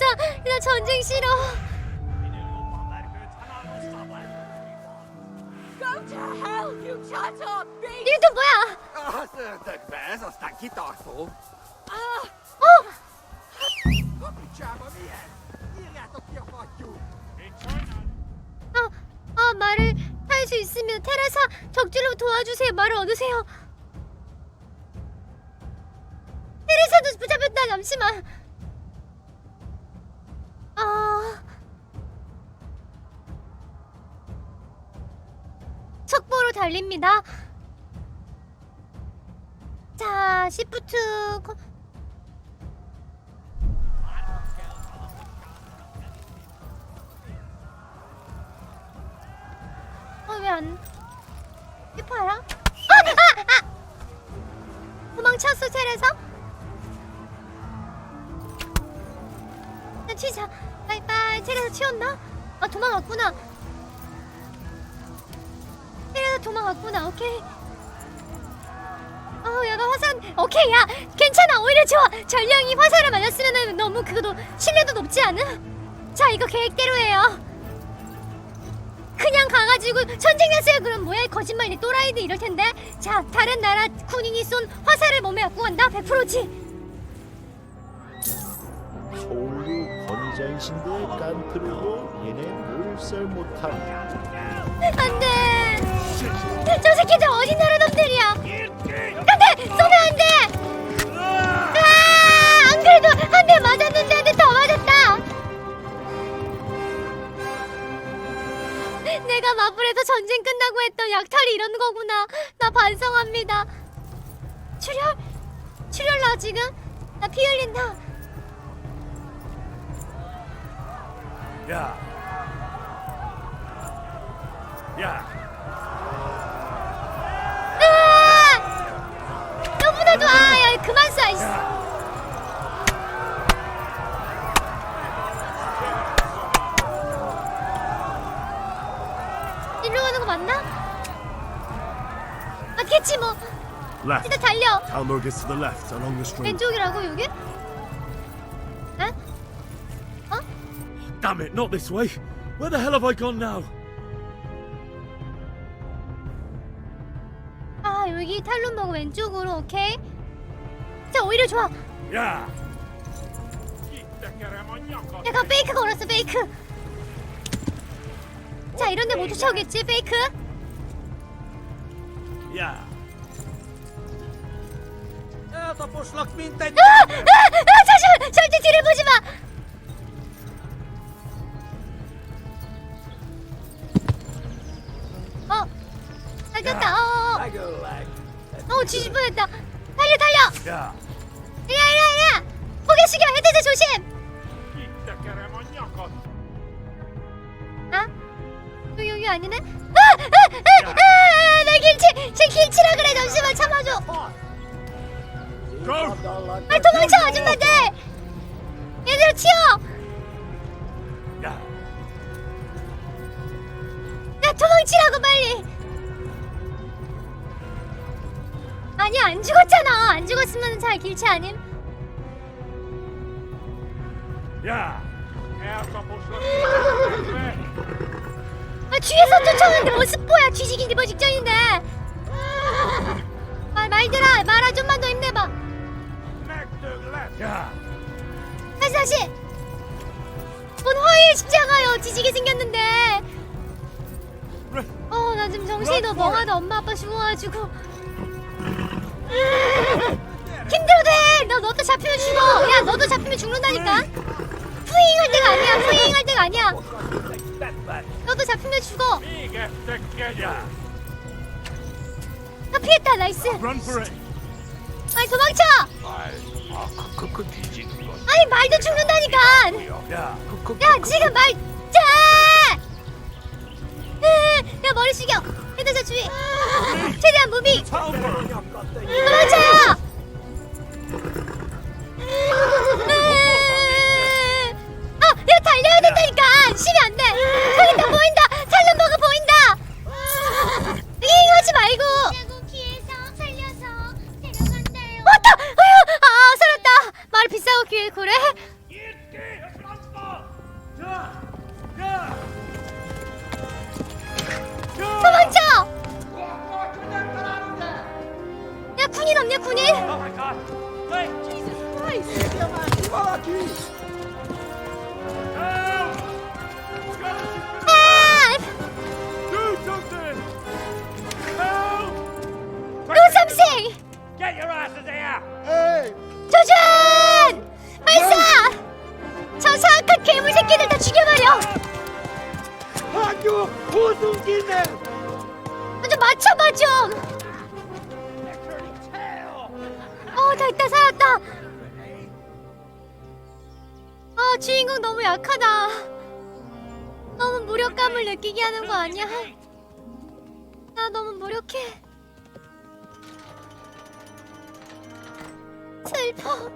나 전쟁 싫어. Go to hell, you charter beast! 이게 또 뭐야? 말을 탈 수 있으면 테라사 적질로 도와주세요. 말을 얻으세요. 테레사도 붙잡혔다. 잠시만. 척보로 달립니다. 자, 시프트. 왜 안? 피파야? 도망쳤어, 테레사? 튀자. 빠이빠이. 테레사 튀었나? 도망갔구나. 테레사 도망갔구나. 오케이. 야가 화산. 오케이. 야, 괜찮아. 오히려 좋아. 전령이 화살을 맞았으면 너무 그거도 신뢰도 높지 않아? 자, 이거 계획대로 해요. 그냥 가가지고 전쟁 났어요. 그럼 뭐야, 이 거짓말. 이 또라이들 이럴 텐데. 자, 다른 나라 군인이 쏜 화살을 몸에 갖고 간다. 100%지. 소류 권위자이신데 깐트르고 얘네 몰살 못함. 안돼. 저 새끼들 어디 나라 놈들이야. 안돼, 쏘면 안돼. 안 그래도 한 대 맞았는데 한 대 더 맞았다. 내가 마블에서 전쟁 끝나고 했던 약탈이 이런 거구나. 나 반성합니다. 출혈 나 지금. 나 피 흘린다. 야. 너보다도 야, 왜 그만 쏴 이씨. 일로 가는 거 맞나? 맞겠지 뭐. Left. 일단 달려. Talmor gets to the left along the stream. 왼쪽이라고 여기? 에? 어? Damn it, not this way. Where the hell have I gone now? 아 여기 탈론버그 왼쪽으로. 오케이. 자 오히려 좋아. 야. 내가 페이크 걸었어 페이크. 자 이런데 못 쫓아오겠지 페이크. 야. 잠시만 절대 뒤를 보지 마. 살렸다. 뒤질 뻔했다. 달려. 야. 이리야. 고개 숙여. 헤드셋 조심. 아? 여기 아니네? 나 길치라 그래. 잠시만 참아줘. 빨리 도망쳐 아줌마들. 얘들아 튀어. 야 도망치라고 빨리. 아니야 안 죽었잖아. 안 죽었으면 잘 길치 아님? 야. 뒤에서 쫓아오는데 뭔 스포야. 뒤지기 리버 직전인데. 말들아 말아 좀만 더 힘내봐. 야. 다시. 뭔 화해에 집중하여. 뒤지게 생겼는데. 나 지금 정신이 너무 멍하다. 엄마 아빠 죽어가지고. 힘들어도 해. 너도 잡히면 죽어. 야 너도 잡히면 죽는다니까. 후잉할 때가 아니야. 너도 잡히면 죽어. 피했다. 나이스. 빨리 도망쳐. 아니 말도 죽는다니까. 야 지금 말. 야 머리 숙여. 헤드셋 주의. 최대한 무빙. 도망쳐요. 야 달려야 된다니까. 쉬면 안 돼. 저기 다 보인다. 탈론버그 보인다. 하지 말고. 왔다. 살았다. 말을 비싸고 귀에 그래? 도망쳐. 야 군인 없냐 군인? Do something! Get your asses here! 조준! 발사! 저 사악한 괴물 새끼들 다 죽여버려! 아주 호둥기네! 좀 맞춰봐 좀! 됐다 살았다! 주인공 너무 약하다. 너무 무력감을 느끼게 하는 거 아니야? 나 너무 무력해. 슬퍼.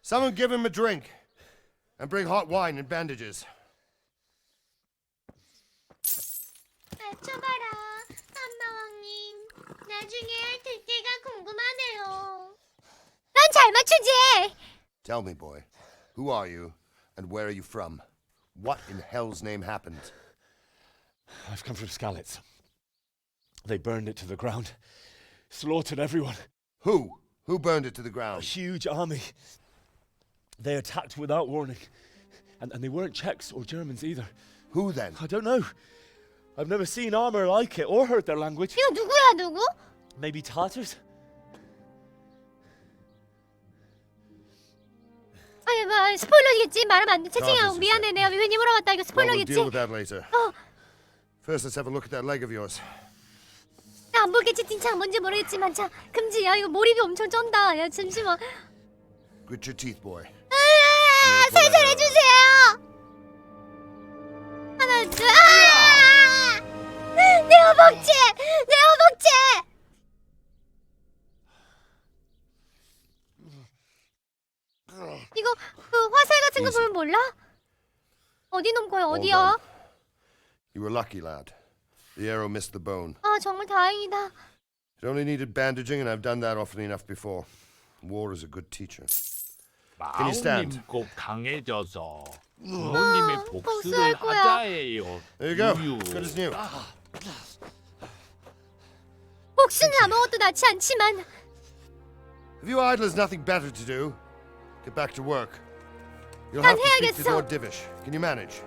Someone give him a drink. And bring hot wine and bandages. 맞춰봐라, 한마왕님. 나중에 될 때가 궁금하네요. 난 잘 맞추지. Tell me, boy, who are you and where are you from? What in hell's name happened? I've come from Skalitz. They burned it to the ground. Slaughtered everyone. Who? Who burned it to the A ground? huge army. They attacked without warning. And they weren't Czechs or Germans either. Who then? I don't know. I've never seen armor like it or heard their language. 이거 누구야, 누구? Maybe Tatars? 아니, 스포일러겠지? 말하면 안 돼. 채팅이야, 미안해. 내가 괜히 물어봤다. 이거 Well, we'll 스포일러겠지? deal with that later. First, let's have a look at that leg of yours. 나 안 볼겠지? 채팅창 뭔지 모르겠지만 자 금지야. 이거 몰입이 엄청 쩐다. 야 잠시만. Grit your teeth, boy. 살살 해주세요. 하나 둘. 내 허벅지. 내 허벅지. 이거 그 화살 같은 거 보면 몰라? 어디 놈 거야? 어디야? You were lucky, lad. The arrow missed the bone. 아 정말 다행이다. It only needed bandaging, and I've done that often enough before. War is a good teacher. Can you stand? 마오님 꼭 강해져서 부모님의 복수를 거야. 하자예요. There you go. 우유. Good as new. 복수는 아무것도 낫지 않지만 If you idlers nothing better to do, get back to work. You'll 난 have to speak to 해야겠어. Lord Divish. Can you manage?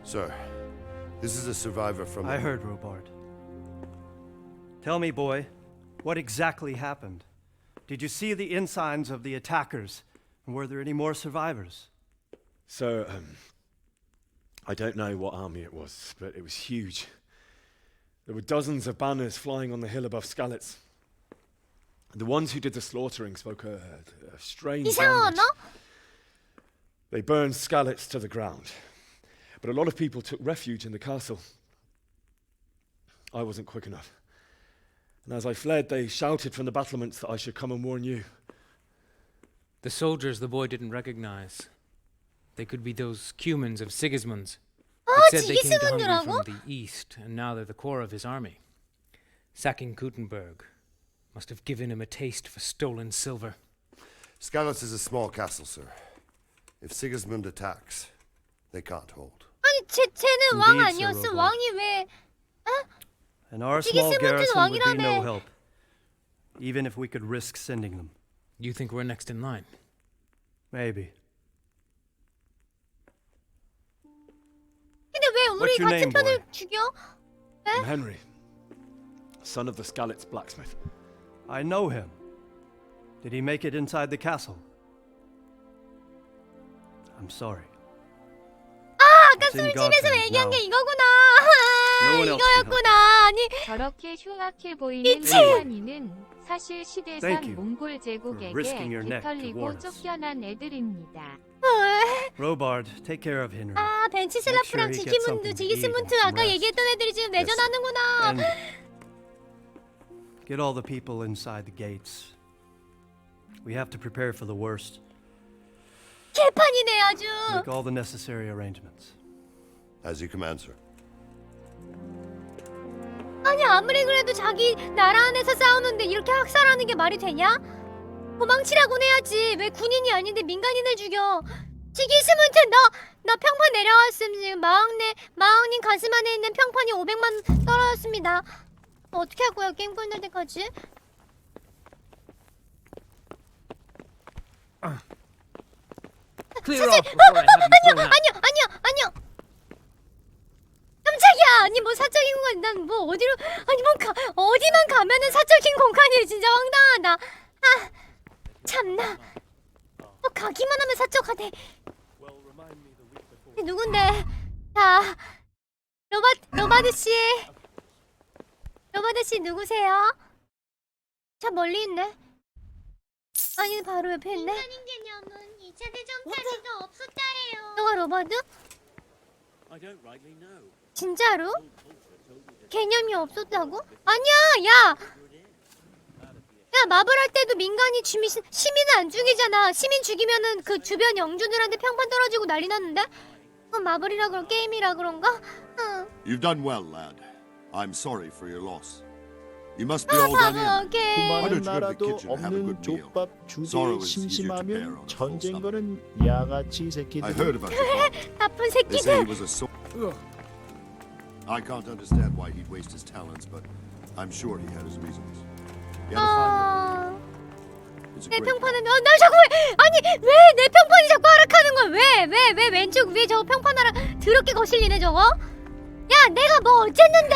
Sir, this is a survivor from... I heard, Robard. Tell me, boy, what exactly happened? Did you see the ensigns of the attackers? And were there any more survivors? So, I don't know what army it was, but it was huge. There were dozens of banners flying on the hill above Skalitz. The ones who did the slaughtering spoke a strange language. They burned Skalitz to the ground. But a lot of people took refuge in the castle. I wasn't quick enough. And as I fled, they shouted from the battlements that I should come and warn you. The soldiers the boy didn't recognize. They could be those Cumans of Sigismund's. It said they came to Hungary from the east, and now they're the core of his army. Sacking Gutenberg must have given him a taste for stolen silver. Skalitz is a small castle, sir. If Sigismund attacks, they can't hold. 아니 쟤는 왕 아니었어? 왕이 왜? And our small garrison would be no help, even if we could risk sending them. You think we're next in line? Maybe. 근데 왜 우리 같은 편을 죽여? I'm Henry, son of the Skalitz blacksmith. I know him. Did he make it inside the castle? I'm sorry. 아까 술집에서 얘기한 게 이거구나. 이거였구나. 아니 저렇게 흉악해 보이는 민간인은 사실 시대상 몽골 제국에게 뒤털리고 쫓겨난 애들입니다. Robard, take care of Henry. 아 벤치슬라프랑 지기스문트 아까 얘기했던 애들이 지금 내전하는구나. Get all the people inside the gates. We have to prepare for the worst. 개판이네 아주. Make all the necessary arrangements. As you command, sir. 아니 아무리 그래도 자기 나라 안에서 싸우는데 이렇게 학살하는 게 말이 되냐? 도망치라고 해야지. 왜 군인이 아닌데 민간인을 죽여? 지기스문트 너 평판 내려왔음. 지금 마왕님 가슴 안에 있는 평판이 500만 떨어졌습니다. 어떻게 할 거야 게임 끝날 때까지? 아니요. 깜짝이야. 아니 뭐 사적인 공간 난 뭐 어디로 아니 뭐 어디만 가면은 사적인 공간이 진짜 황당하다. 아 참나. 뭐 가기만 하면 사적하대. 누군데? 자 로바드 씨 누구세요? 참 멀리 있네. 아니 바로 옆에 있네. 민간인 개념은 2차 대전까지도 없었다래요. 너가 로바드? 진짜로? 개념이 없었다고? 아니야! 야 마블 할 때도 민간이 시민은 안 죽이잖아. 시민 죽이면은 그 주변 영주들한테 평판 떨어지고 난리 났는데? 그건 마블이라 그런 게임이라 그런가? You've done well, lad. I'm sorry for your loss. You must be all done in. Why don't you go to the kitchen and have a good meal? Sorrow is easier to bear on a full stomach. I heard about your father. 나쁜 They say he 새끼들. was a I can't understand why he'd waste his talents, but I'm sure he had his reasons. He had a fine memory. It's a 내 great 평판은 날 자꾸 아니 왜 내 평판이 자꾸 하락하는 거야? 왜 왼쪽 위에 저거 평판 하락 더럽게 거슬리네 저거? 야 야 내가 뭐 어쨌는데.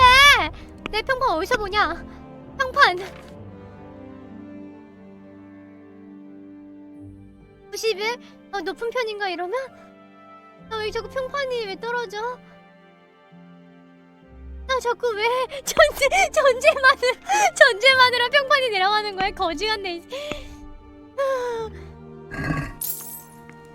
내 평판 어디서 보냐. 평판 91? 높은 편인가 이러면? 왜 자꾸 평판이 왜 떨어져? 자꾸 왜 전제마느라 평판이 내려가는 거야? 거지 같네.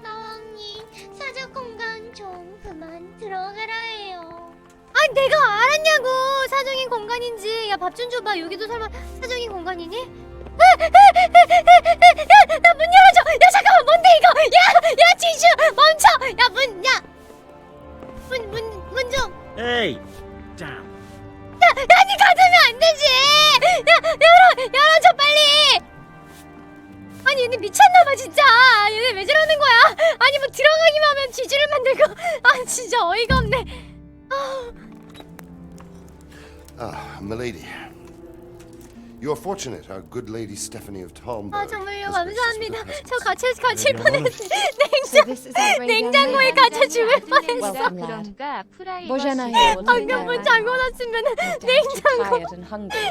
마왕님, 사적 공간 좀 그만 들어가라 해요. 아니 내가 알았냐고 사적인 공간인지. 야 밥 좀 줘봐. 여기도 설마 사적인 공간이니? 야 나 문 열어줘. 야 잠깐만 뭔데 이거. 야 지슈 멈춰. 야 문 좀. 에이, 자. 아니 가두면 안 되지. 열어줘 빨리. 아니 얘네 미쳤나봐 진짜. 얘네 왜 저러는 거야. 아니 뭐 들어가기만 하면 지주를 만들고. 아 진짜 어이가 없네. Milady. You are fortunate our good lady Stephanie of Talmberg. 정말요 감사합니다. 저 갇힐 뻔했어. 냉장고에 갇혀 죽을 뻔했어. 방금 문 잠궈놨으면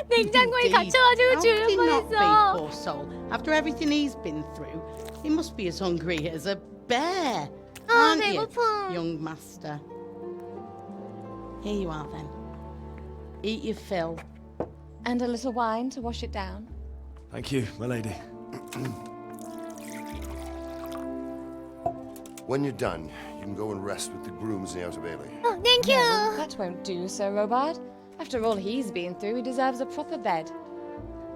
냉장고에 갇혀가지고 죽을 뻔했어. After everything he's been through, he must be as hungry as a bear, aren't you, young master? Here you are then. Eat your fill. And a little wine to wash it down. Thank you, my lady. When you're done, you can go and rest with the grooms in the outer bailey. Oh, thank you. No, that won't do, Sir Robard. After all he's been through, he deserves a proper bed.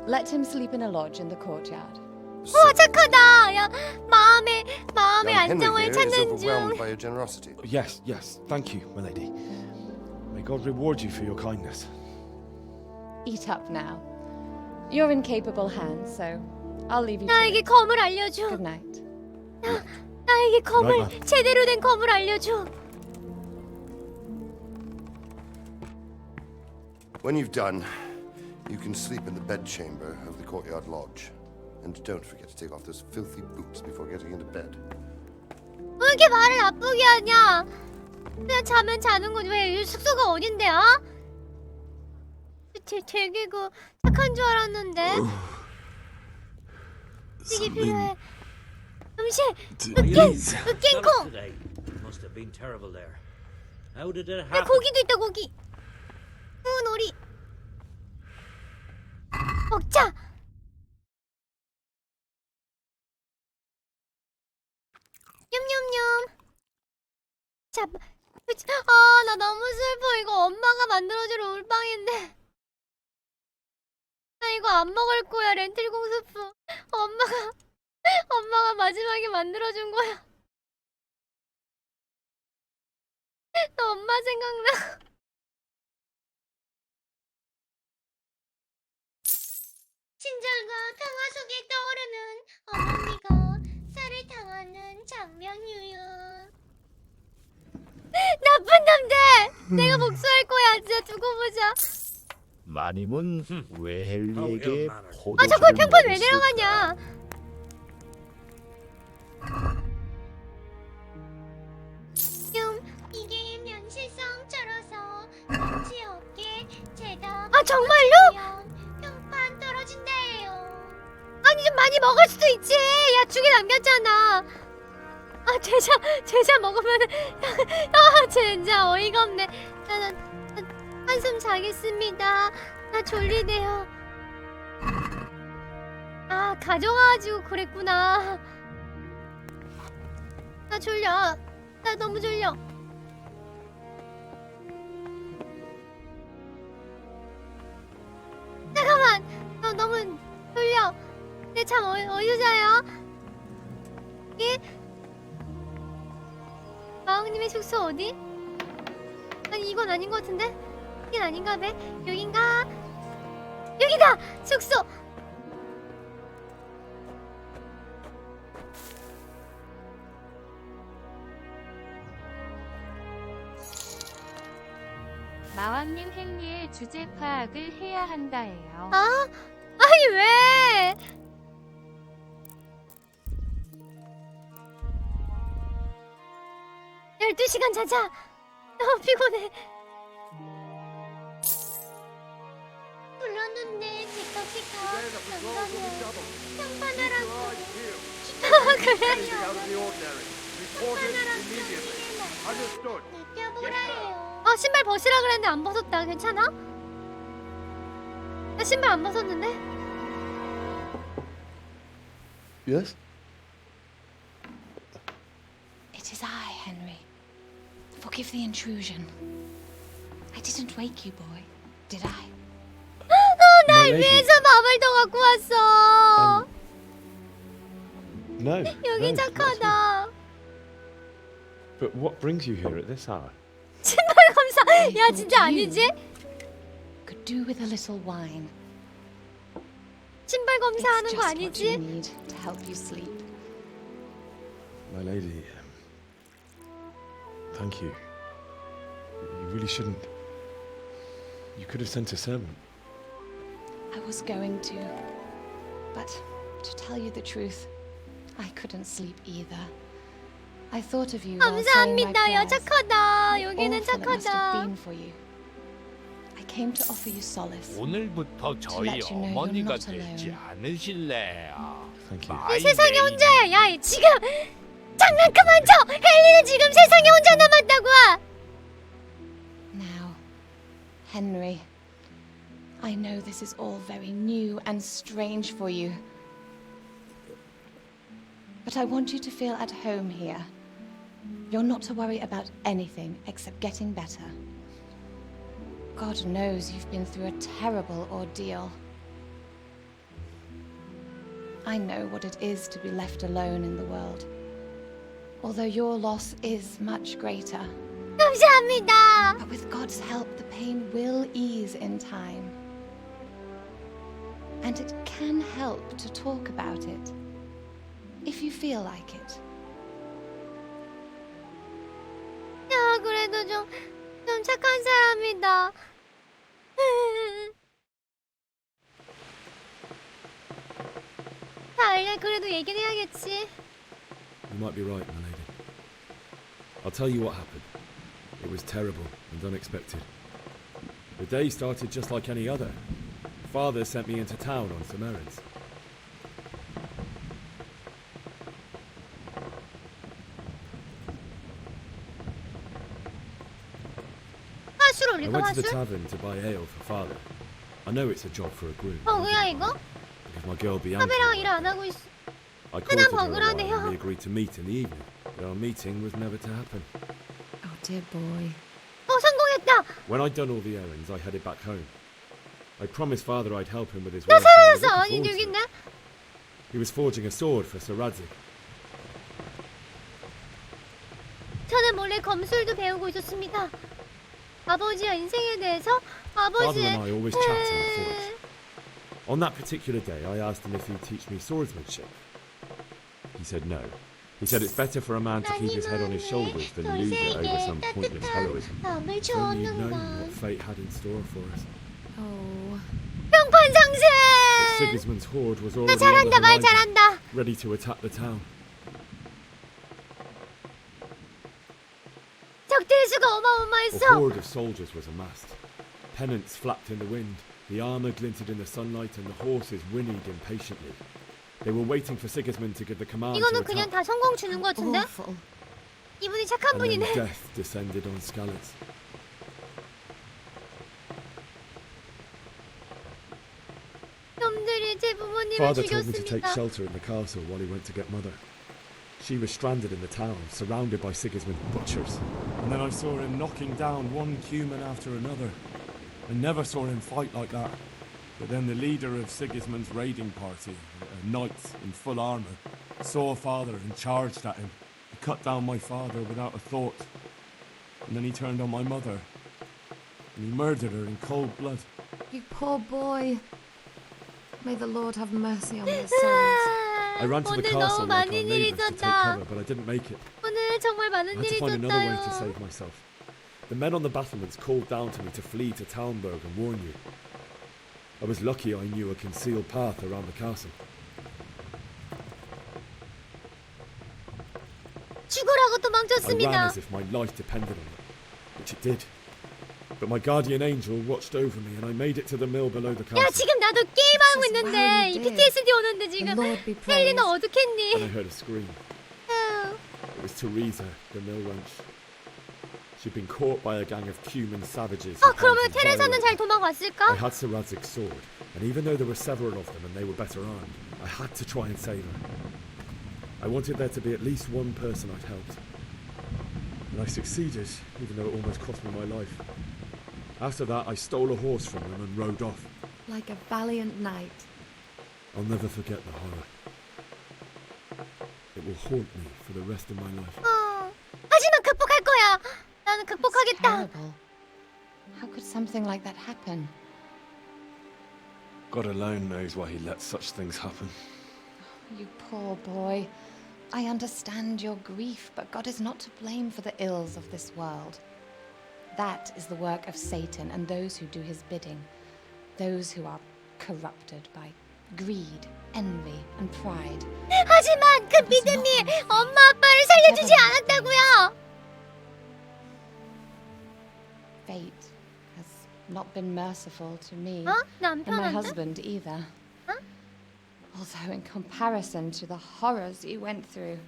Let him sleep in a lodge in the courtyard. 착하다. 야 마음의 안정을 Henry here is 찾는 중. overwhelmed by your generosity. Yes, thank you, my lady. May God reward you for your kindness. Eat up now. You're in capable hands, so I'll leave you to 나에게 it. 검을 알려줘. Good night. 나에게 검을 제대로 된 검을 알려줘. When you've done, you can sleep in the bedchamber of the courtyard lodge. And don't forget to take off those filthy boots before getting into bed. 왜 이렇게 말을 나쁘게 하냐? 그냥 자면 자는 거지. 왜 숙소가 어딘데? 되게 그 착한 줄 알았는데. 이게 필요해. 음식 으깬콩. 고기도 있다 고기. 구운 오리. 먹자. 냠냠냠. 자, 나 너무 슬퍼. 이거 엄마가 만들어준 올빵인데. 나 이거 안 먹을 거야. 렌틸콩 스프. 엄마가 마지막에 만들어준 거야. 나 엄마 생각나. 친절과 평화 속에 떠오르는 어머니가 살을 당하는 장면이요. 나쁜 남자. 내가 복수할 거야. 진짜 두고 보자. 마님은 왜 헨리에게 자꾸 평판 왜 내려가냐? 이게 면실성처럼 눈치 없게 재다. 정말로? 평판 떨어진대요. 아니 좀 많이 먹을 수도 있지. 야 2개 남겼잖아. 제자 먹으면은 진짜 어이가 없네. 한숨 자겠습니다. 나 졸리네요. 가져가가지고 그랬구나. 나 졸려. 나 너무 졸려. 잠깐만. 나 너무 졸려. 내 잠 어디서 자요? 예? 마왕님의 숙소 어디? 아니 이건 아닌 것 같은데? 이건 아닌가 봐. 여긴가? 여기다! 숙소! 마왕님 헨리의 주제 파악을 해야 한다예요. 아니 왜? (12시간) 자자. 너무 피곤해. 좋은데 틱톡 감사해요. 평판하라고. 그래요. 평판하라고. 느껴보라요. 신발 벗으라 그랬는데 안 벗었다. 괜찮아? 나 신발 안 벗었는데? Yes? It is I, Henry. Forgive the intrusion. I didn't wake you, boy. Did I? 너 날 위해서 밥을 더 갖고 왔어. No. 여기 착하다. But what brings you here at this hour? 신발 검사. 야 진짜 아니지? Could do with a little wine. 신발 검사하는 거 It's just what you 아니지? need to help you sleep. My lady, thank you. You really shouldn't. You could have sent a servant. I was going to, but to tell you the truth, I couldn't sleep either. I thought of you while saying my 감사합니다. 야 prayers. 착하다. How 여기는 awful it must have 착하다. been for you. I came to offer you solace. 오늘부터 저희 let you know you're 어머니가 not alone. 되지 않으실래요? Thank you. 이 세상에 혼자야. 야 지금 장난 그만 쳐. 헨리는 지금 세상에 혼자 남았다고. Now, Henry, I know this is all very new and strange for you. But I want you to feel at home here. You're not to worry about anything except getting better. God knows you've been through a terrible ordeal. I know what it is to be left alone in the world. Although your loss is much greater. 감사합니다. But with God's help, the pain will ease in time. And it can help to talk about it, if you feel like it. 야 그래도 좀 착한 사람이다. 다 알려. 그래도 얘기는 해야겠지. You might be right, my lady. I'll tell you what happened. It was terrible and unexpected. The day started just like any other. Father sent me into town on some errands. 화술 I 올릴까 went to the 화술? tavern to buy ale for father. I know it's a job for a groom. 버그야 이거? Because my girl Bianca. 카메라가 일 안 하고 있어. I courted her a while 버그라네요. and we agreed to meet in the evening. But our meeting was never to happen. Oh dear boy. 성공했다. When I'd done all the errands, I headed back home. I promised father I'd help him with his 나 work. and I was 사라졌어. looking 아니 forward to 여기 it. 있네. He was forging a sword for Sir Radzik. 저는 몰래 검술도 배우고 있었습니다. 아버지와 인생에 대해서 Father 아버지. and I always chat in the forge. On that particular day, I asked him if he'd teach me swordsmanship. He said no. He said it's better for a man to keep his head on his shoulders than lose it over some pointless heroism. 밤을 If only you'd known 줬는가. what fate had in store for us. Oh. 평판 But 상승. Sigismund's horde was 나 already on 잘한다 the 말 horizon, 잘한다. ready to attack the town. 적대의 수가 A 어마어마했어. horde of soldiers was amassed. Pennants flapped in the wind, the armour glinted in the sunlight, and the horses whinnied impatiently. They were waiting for Sigismund to give the command to 이거는 그냥 attack. 다 성공 주는 것 같은데? 이분이 착한 And then 분이네. death descended on Skalitz. 놈들이 제 부모님을 Father told me to take 죽였습니다. shelter in the castle while he went to get mother. She was stranded in the town, surrounded by Sigismund's butchers. And then I saw him knocking down one human after another. I never saw him fight like that. But then the leader of Sigismund's raiding party, a knight in full armour, saw father and charged at him. He cut down my father without a thought. And then he turned on my mother. And he murdered her in cold blood. You poor boy. May the Lord have mercy on their souls. I ran to the 오늘 castle 너무 like our 많은 일이 neighbours to take 있었다. cover, but I didn't make it. 오늘 정말 I 많은 had to 일이 find another way to 있었다요. save myself. The men on the battlements called down to me to flee to Talmberg and warn you. I was lucky I knew a concealed path around the castle. 죽으라고 I ran 도망쳤습니다. as if my life depended on it, which it did. But my guardian angel watched over me and I made it to the mill below the castle. 야 지금 나도 게임하고 있는데 이 PTSD 오는데 지금 헬리는 And I 어떡했니? heard a scream. It was Teresa, the mill wench. She'd been caught by a gang of cumin savages. 그러면 테레사는 잘 I 도망갔을까? had Siradzik's sword, and even though there were several of them and they were better armed, I had to try and save her. I wanted there to be at least one person I'd helped. And I succeeded, even though it almost cost me my life. After that, I stole a horse from them and rode off. Like a valiant knight. I'll never forget the horror. It will haunt me for the rest of my life. 하지만 극복할 거야. 나는 극복하겠다. Terrible. How could something like that happen? God alone knows why he lets such things happen. You poor boy. I understand your grief, but God is not to blame for the ills of this world. That is the work of Satan and those who do his bidding. Those who are corrupted by greed, envy, and pride. 하지만 그 믿음이 엄마 아빠를 살려주지 않았다고요. Fate has not been merciful to me 난 and my 편한데? husband either. Although in comparison to the horrors you went through.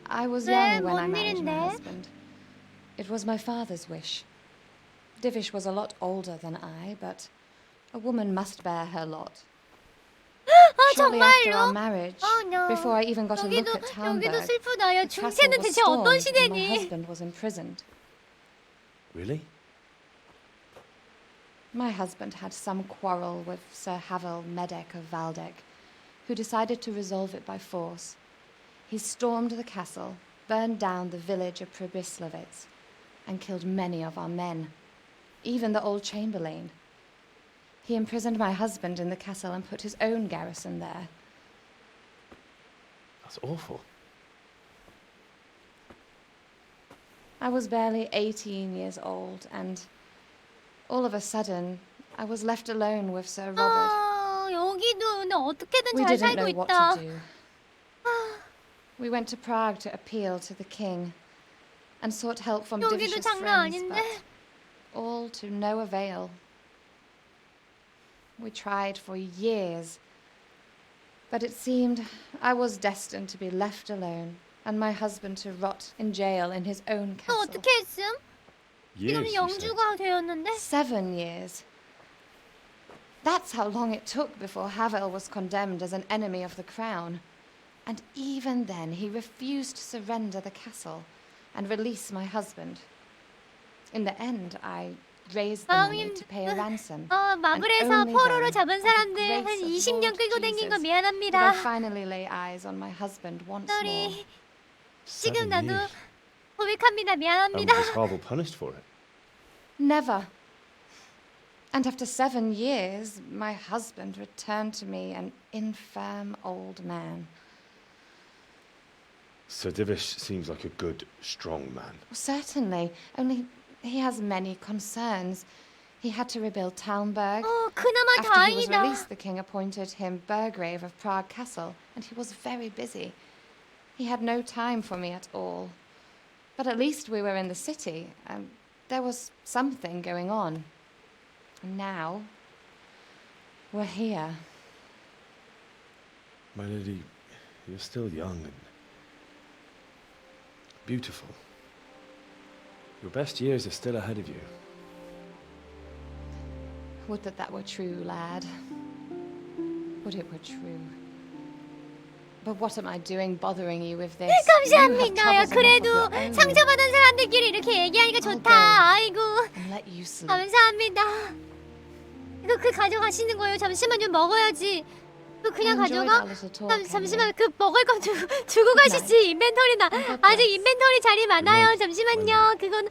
I was young when I married my husband. It was my father's wish. Divish was a lot older than I, but a woman must bear her lot. Shortly after our marriage, before I even got a look at Talmberg, 여기도 슬프다. 야, the castle 중세는 was 대체 어떤 stormed and my 시대니? husband was imprisoned. Really? My husband had some quarrel with Sir Havel Medek of Valdek, who decided to resolve it by force. He stormed the castle, burned down the village of Pribyslavitz, and killed many of our men, even the old chamberlain. He imprisoned my husband in the castle and put his own garrison there. That's awful. I was barely 18 years old, and all of a sudden, I was left alone with Sir Robert. 여기도 근데 어떻게든 We 잘 didn't know 살고 what 있다. to do. We went to Prague to appeal to the king and sought help from 여기도 Divish's 장난 friends, 아닌데. but all to no avail. We tried for years, but it seemed I was destined to be left alone and my husband to rot in jail in his own 너 castle. 어떻게 했음? 지금 영주가 되었는데? 7 years. That's how long it took before Havel was condemned as an enemy of the crown. And even then, he refused to surrender the castle and release my husband. In the end, I raised the money to pay a ransom. 마블에서 포로로 잡은 사람들 한 20년 끌고 댕긴 거 Did I 미안합니다. finally lay eyes on my husband once more? sorry. 지금 나도 고백합니다. 미안합니다. Was Havel punished for it? Never. And after 7 years, my husband returned to me an infirm old man. Sir Divish seems like a good, strong man. Certainly, only he has many concerns. He had to rebuild Talmberg. 그나마 After he was 다행이다. released, the king appointed him Burgrave of Prague Castle, and he was very busy. He had no time for me at all. But at least we were in the city, and there was something going on. And now, we're here. My lady, you're still young and beautiful. Your best years are still ahead of you. Would that were true, lad. Would it were true. But what am I doing bothering you with this? 감사합니다. 야, 그래도 상처받은 사람들끼리 이렇게 얘기하니까 좋다. 아이고. 감사합니다. 이거 그 가져가시는 거예요? 잠시만요. 먹어야지. 이거 그냥 가져가? 잠시만 그 먹을 건 주고 가시지. 인벤토리나 아직 인벤토리 자리 많아요. 잠시만요. 그건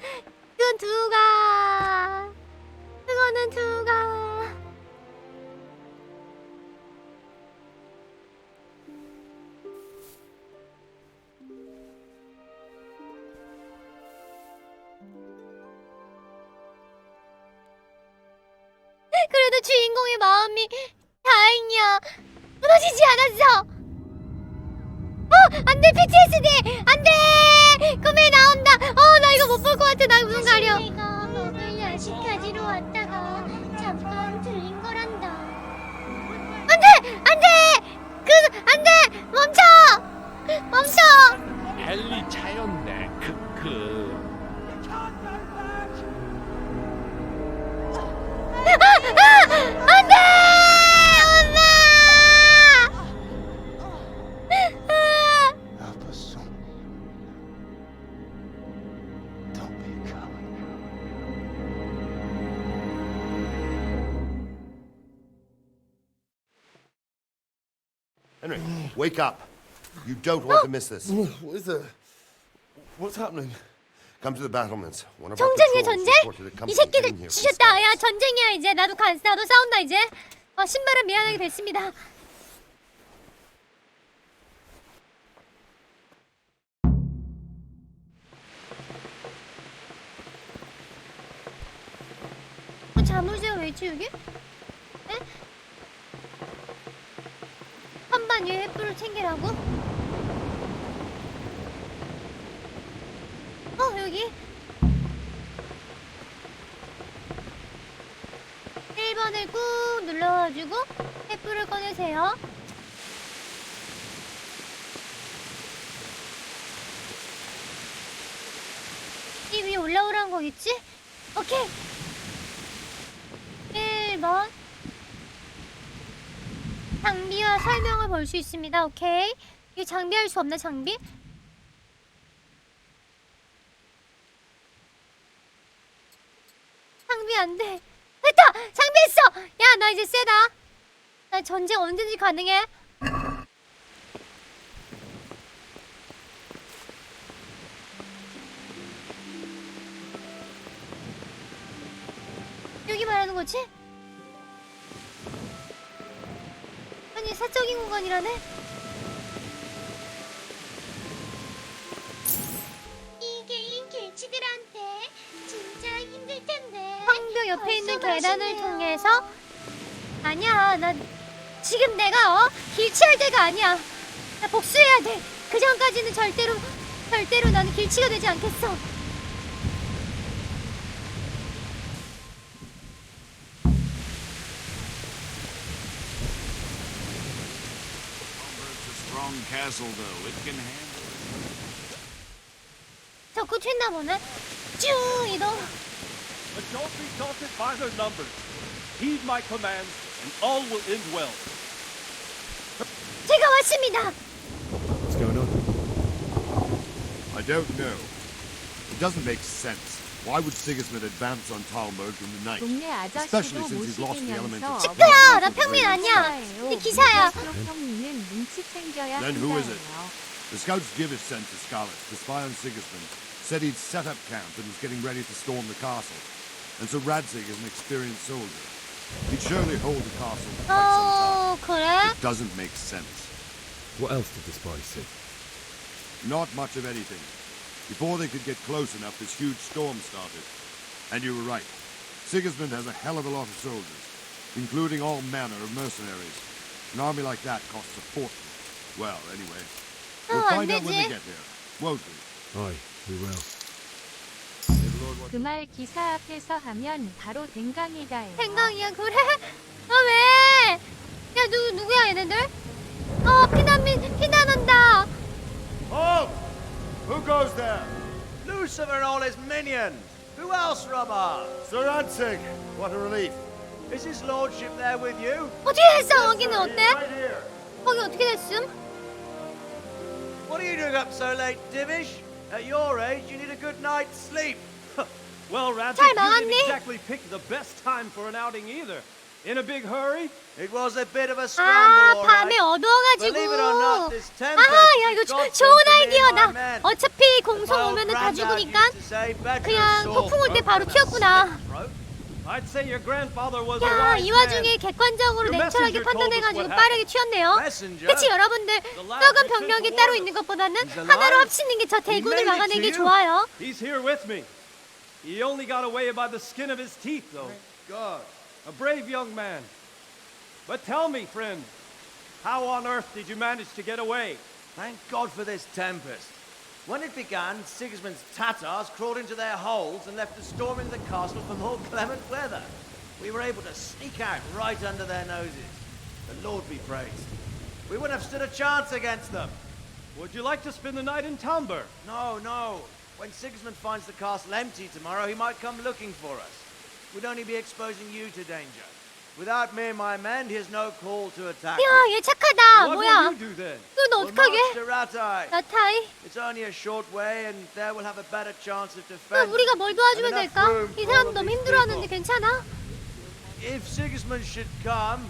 두고 가. 그거는 두고 가. 그래도 주인공의 마음이 다행이야. 무너지지 않았어. 안돼 PTSD 안돼. 꿈에 나온다. 나 이거 못 볼 것 같아. 나 눈 가려. 내가 먹을 야식 가지러 왔다가 잠깐 들린 거란다. 안돼, 안돼, 안돼, 멈춰. 엘리 차였네. 크크. 안돼, 엄마. Henry, wake up. You don't want to miss this. What is it? What's happening? Come to the battlements. One of our 전쟁이야, patrols 전쟁? reported a 이 company 새끼들 getting here from 지셨다. 야, 전쟁이야 이제. 나도 싸운다 이제. 신발은 미안하게 됐습니다. 자물쇠가 왜 있지 여기? 에? 한반 위에 횃불을 챙기라고? 여기 1번을 꾹 눌러가지고 횃불을 꺼내세요. 이 위에 올라오라는 거겠지? 오케이. 1번 장비와 설명을 볼 수 있습니다. 오케이. 이거 장비할 수 없나 장비? 장비 안 돼. 됐다! 장비했어! 야, 나 이제 세다. 나 전쟁 언제든지 가능해. 여기 말하는 거지? 아니, 사적인 공간이라네? 이 게임 개치들한테 진짜 힘들 텐데. 황벽 옆에 있는 계단을 통해서? 아니야, 나 지금 내가 길치할 때가 아니야. 나 복수해야 돼. 그 전까지는 절대로 나는 길치가 되지 않겠어. Castle, though. It can handle. 자꾸 튄나 보네. 쭉 이동. But don't be daunted by their numbers. Heed my commands, and all will end well. 제가 왔습니다. What's going on? I don't know. It doesn't make sense. Why would Sigismund advance on Talmberg in the night? 동네 Especially 아저씨도 since he's lost the element of 시끄러. 나 평민 아니야. 이 기사야. 평민은 눈치 챙겨야 Then who is it? 한다예요. The scouts Givis sent to Scarlet to spy on Sigismund said he'd set up camp and was getting ready to storm the castle. And so Radzig is an experienced soldier. He'd surely hold the castle for quite some time. 그래? It doesn't make sense. What else did the spies say? Not much of anything. Before they could get close enough, this huge storm started. And you were right. Sigismund has a hell of a lot of soldiers, including all manner of mercenaries. An army like that costs a fortune. Well, anyway, we'll find out when they get there, won't we? Aye, we will. 그 말 기사 앞에서 하면 바로 댕강이다예요. 댕강이야 그래? 왜? 야 누구야 얘네들? 피난한다. Oh! Who goes there? Lucifer and all his minions. Who else, Rubber? Sir Ansig. What a relief. Is his lordship there with you? 어떻게 됐어? 거기는 어때? 거기 어떻게 됐음? What are you doing up so late, Divish? At your age, you need a good night's sleep. Well, Radzig, 잘 you didn't 막았네. exactly pick the best time for an outing either. In a big hurry? It was a bit of a scramble, all right. 밤에 어두워가지고. Believe it or not, this tempest 야 이거 has got 좋은 some 아이디어다. men, my men. 어차피 공성 오면은 다 죽으니까 그냥 폭풍 올 때 바로 튀었구나. I'd say your grandfather was a 야, wise 이 man. 와중에 객관적으로 Your 냉철하게 messenger told us 판단해가지고 what 빠르게 튀었네요. Messenger? 그치 여러분들 썩은 병력이 따로 있는 것보다는 하나로 합치는 게 저 대군을 막아내는 게 좋아요. He's here with me. He only got away by the skin of his teeth, though. God. A brave young man. But tell me, friend, how on earth did you manage to get away? Thank God for this tempest. When it began, Sigismund's Tatars crawled into their holes and left us storming the castle for more clement weather. We were able to sneak out right under their noses. The Lord be praised. We wouldn't have stood a chance against them. Would you like to spend the night in Talmberg? No, no. When Sigismund finds the castle empty tomorrow, he might come looking for us. We'd only be exposing you to danger. Without me and my men, he has no call to attack. 야, 얘 착하다. What 뭐야? will you do then? 너 어떡하게? To Ratai. 라타이? It's only a short way, and there we'll have a better chance of 그럼 defense. 우리가 뭘 도와주면 될까? 이 사람 너무 힘들어하는데 괜찮아? If Sigismund should come,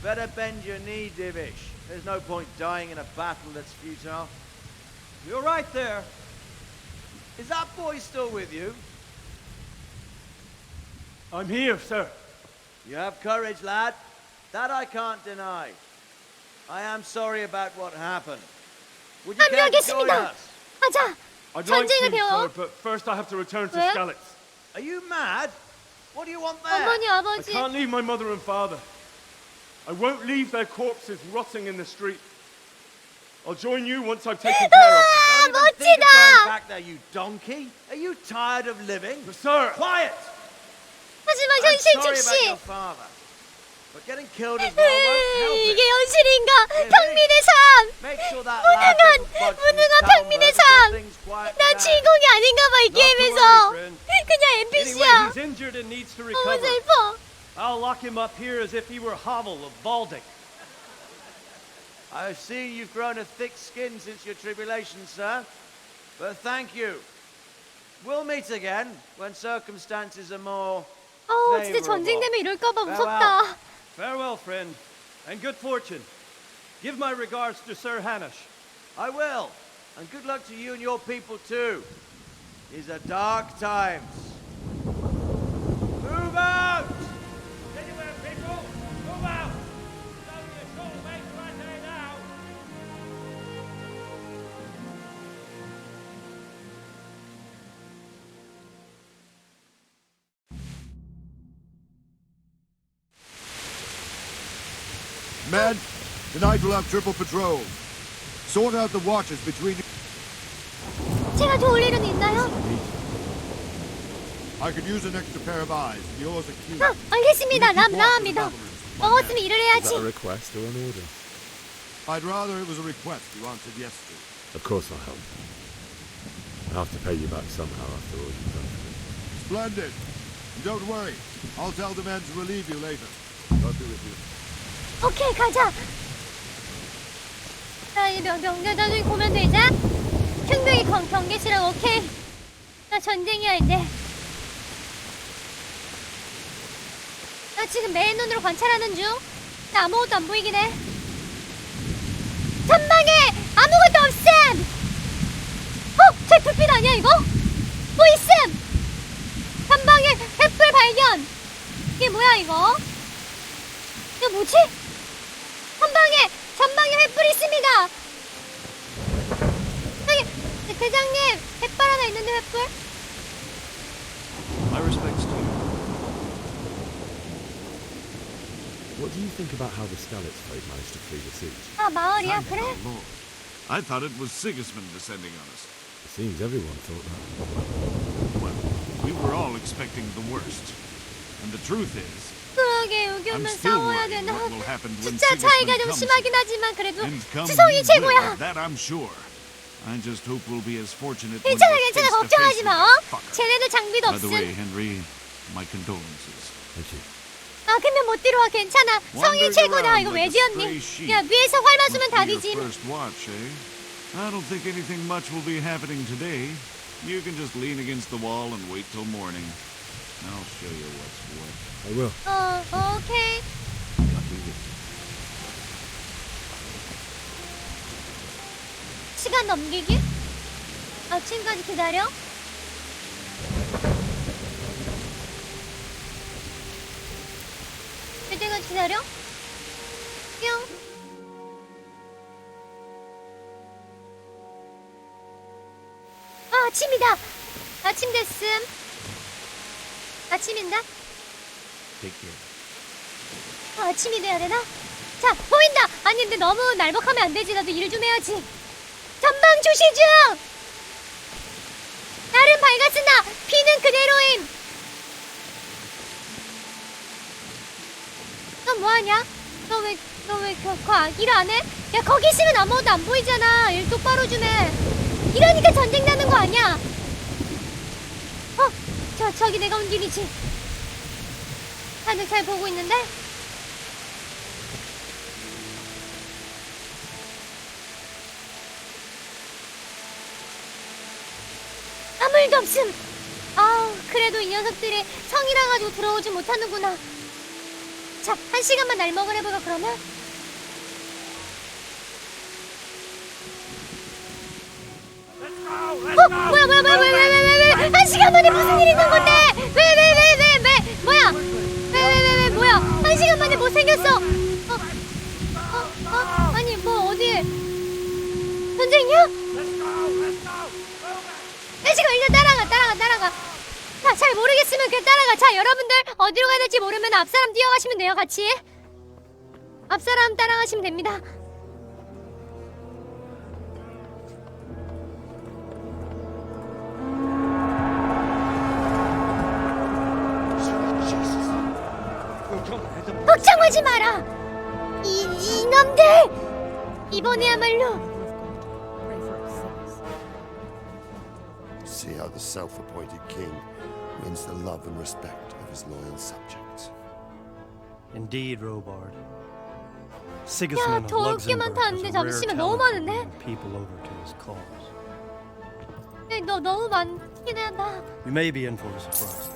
better bend your knee, Divish. There's no point dying in a battle that's futile. You're right there. Is that boy still with you? I'm here, sir. You have courage, lad. That I can't deny. I am sorry about what happened. Would you care to join 합류하겠습니다. us? 가자. I'd like 전쟁을 to, 배워. sir, but first I have to return to 왜? Skalitz. Are you mad? What do you want there? 어머니, I 아버지. can't leave my mother and father. I won't leave their corpses rotting in the street. I'll join you once I've taken care of them. Don't even think of going back there, you donkey. Are you tired of living? Sir! Quiet! 하지만 I'm 현실 sorry about 즉시. your father, but getting killed as well won't help it. 이게 현실인가? 평민의 삶. Make sure that 무능한 평민의 삶. 나 주인공이 아닌가 봐, 이 게임에서. 그냥 NPC야. Anyway, he's injured and needs to 너무 recover. 슬퍼. I'll lock him up here as if he were Havel of Baldic. I've seen you've grown a thick skin since your tribulation, sir. But thank you. We'll meet again when circumstances are more 진짜 전쟁 되면 이럴까봐 무섭다. Farewell, friend, and good fortune. Give my regards to Sir Hanush. I will, and good luck to you and your people too. These are dark times. Move out! Anywhere, people! Move out! It's only a short way to Ratai now. Men, tonight we'll have triple patrol. Sort out the watches between you. 제가 도울 일은 있나요? I could use an extra pair of eyes. Yours are key. 알겠습니다. 나옵니다. 먹었으면 일을 Is that a 해야지. request or an order? I'd rather it was a request you answered yes to. Of course I'll help. I have to pay you back somehow after all you've done for me. Splendid. And don't worry. I'll tell the men to relieve you later. God be with you. 오케이, 가자. 자, 이 명령자들이 보면 되자. 흉명이 경계치라고. 오케이. 나 전쟁이야 이제. 나 지금 맨 눈으로 관찰하는 중. 나 아무것도 안 보이긴 해. 전방에 아무것도 없음. 저 불빛 아니야 이거? 뭐 있음. 전방에 횃불 발견. 이게 뭐야 이거? 이거 뭐지? 전방에 횃불이 있습니다. 저기 대장님, 횃불 하나 있는데 횃불? My respects to you. What do you think about how the Skalitz folk managed to flee the siege? 아, 마을이야, 그래? I thought it was Sigismund descending on us. It seems everyone thought that. Well, we were all expecting the worst. And the truth is, 그러게, 여기 I'm 오면 still 싸워야 worried 되나? what will happen when 숫자 차이가 Sigismund 좀 comes. 심하긴 하지만 그래도 And come 지성이 he will, 최고야. of that I'm sure. I just hope we'll be as fortunate when 괜찮아, we're 괜찮아. face to 걱정하지 face 마. with that fucker. 쟤네들 장비도 By the way, 없음. Henry, my condolences. Thank you. 아, 근데 못 들어와. 괜찮아. 성이 Wandering 최고다. around 이거 like 왜 a 지었니? stray sheep. 야, 위에서 활 맞으면 Must be your 답이지. first watch, eh? I don't think anything much will be happening today. You can just lean against the wall and wait till morning. I'll show you what's what. I will. 오케이. 시간 넘기기? 아침까지 기다려? 그때까지 기다려? 뿅. 아, 아침이다. 아침 됐음. 아침인가? Take care. 아, 아침이 돼야 되나? 자, 보인다. 아니 근데 너무 날먹하면 안 되지. 나도 일 좀 해야지. 전방 주시 중. 하늘은 밝았으나 피는 그대로임. 너 뭐하냐? 너 왜 일 안 해? 야 거기 있으면 아무것도 안 보이잖아. 일 똑바로 좀 해. 이러니까 전쟁 나는 거 아니야? 저기 내가 온 길이지. 다들 잘 보고 있는데? 아무 일도 없음. 아우 그래도 이 녀석들이 성이라 가지고 들어오지 못하는구나. 자, 1시간만 날먹을 해볼까 그러면? 뭐야 왜 1시간 만에 무슨 일 있는 건데? 왜 뭐야? 왜 뭐야? 1시간 만에 뭐 생겼어? 아니 뭐 어디 전쟁이야? 1시간 일단 따라가. 자, 잘 모르겠으면 그냥 따라가. 자, 여러분들 어디로 가야 될지 모르면 앞사람 뛰어가시면 돼요, 같이. 앞사람 따라가시면 됩니다. 걱정하지 마라. 이놈들! 이번에야말로 See how the self-appointed king wins the love and respect of his loyal subjects. Indeed, Robard. 야, Sigismund of 더럽게 많다는데 Luxembourg was a 잠시만 rare 너무 talent 많은데? for people over to his cause. 너 너무 많긴 한다. We may be in for a surprise.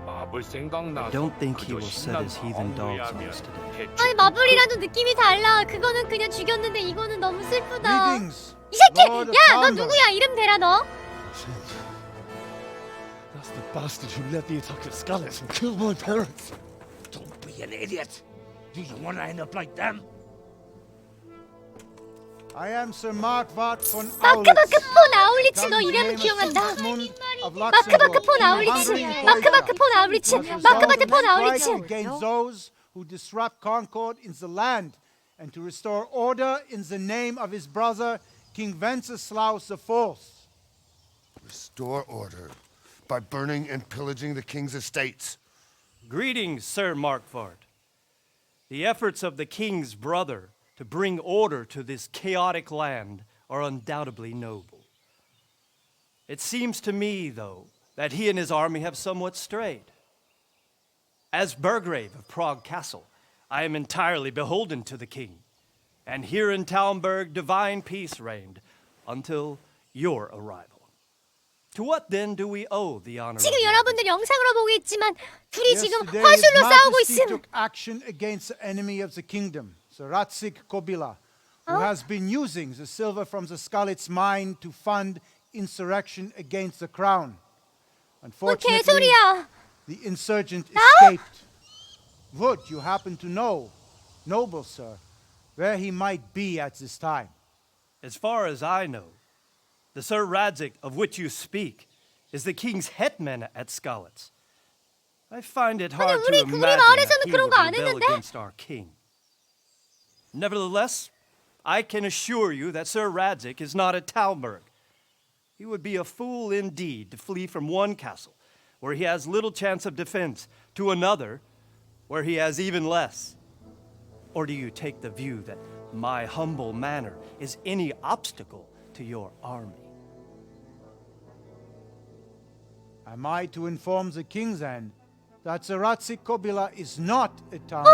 I don't think he will set his heathen dogs on us today. 아니 마블이랑도 느낌이 달라. 그거는 그냥 죽였는데 이거는 너무 슬프다. 이 새끼! 야, 너 누구야? 이름 대라 너. That's the bastard who led the attack at Skalitz and killed my parents. Don't be an idiot. Do you want to end up like them? I am Sir Markvart von 마크 폰 아울리츠. 너 이름은 기억난다. 마크 폰 아울리츠. 마크 폰 아울리츠. 마크 폰 아울리츠. Against those who disrupt concord in the land and to restore order in the name of his brother King Wenceslaus IV. Restore order by burning and pillaging the king's estates. Greetings, Sir Markvart. The efforts of the king's brother to bring order to this chaotic land are undoubtedly noble. It seems to me, though, that he and his army have somewhat strayed. As Burgrave of Prague Castle, I am entirely beholden to the king, and here in Talmberg divine peace reigned until your arrival. To what then do we owe the honor? 지금 여러분들 영상으로 보고 있지만 둘이 지금 화술로 싸우고 있음. took action against the enemy of the kingdom, Sir Ratsik Kobila, who has been using the silver from the Skalitz mine to fund insurrection against the crown. Unfortunately, the insurgent escaped. Would you happen to know, noble sir, where he might be at this time? As far as I know, the Sir Radzik of which you speak is the king's hetman at Skalitz. I find it hard to imagine that he would rebel against our king. Nevertheless, I can assure you that Sir Radzik is not at Talmberg. He would be a fool indeed to flee from one castle where he has little chance of defense to another where he has even less. Or do you take the view that my humble manner is any obstacle to your army? Am I to inform the king then that Sir Ratsik Kobila is not a town?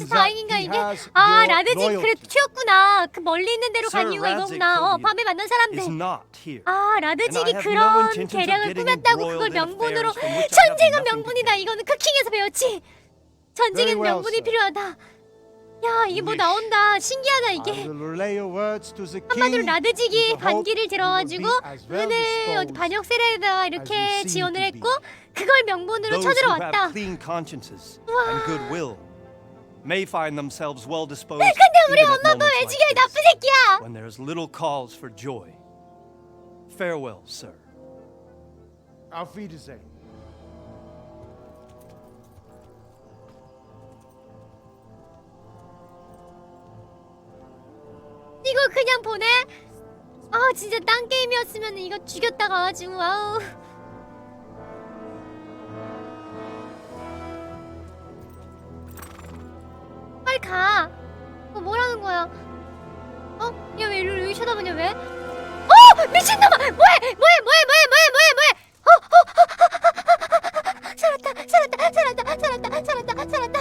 다행인가 이게? 아, 라드직 그래 튀었구나. 그 멀리 있는 데로 간 이유가 이거구나. 밤에 만난 사람들. 아, 라드직이 그런 계략을 꾸몄다고 그걸 명분으로. 전쟁은 명분이다. 이거는 쿠킹에서 배웠지. 전쟁은 명분이 필요하다. 야, 이게 뭐 나온다. 신기하다 이게. 한마디로 라드직이 반기를 들어가지고 은을 어디 반역세력에다가 이렇게 지원을 했고 그걸 명분으로 쳐들어왔다. May find themselves well disposed. 근데 우리 엄마 아빠 왜 죽여 이 나쁜 새끼야? When there's little cause for joy. Farewell, sir. Auf Wiedersehen. 이거 그냥 보내? 아 진짜 딴 게임이었으면 이거 죽였다 가가지고 아우 가. 뭐라는 거야? 얘 왜 여기 쳐다보냐 왜? 미친놈아! 뭐해! 살았다.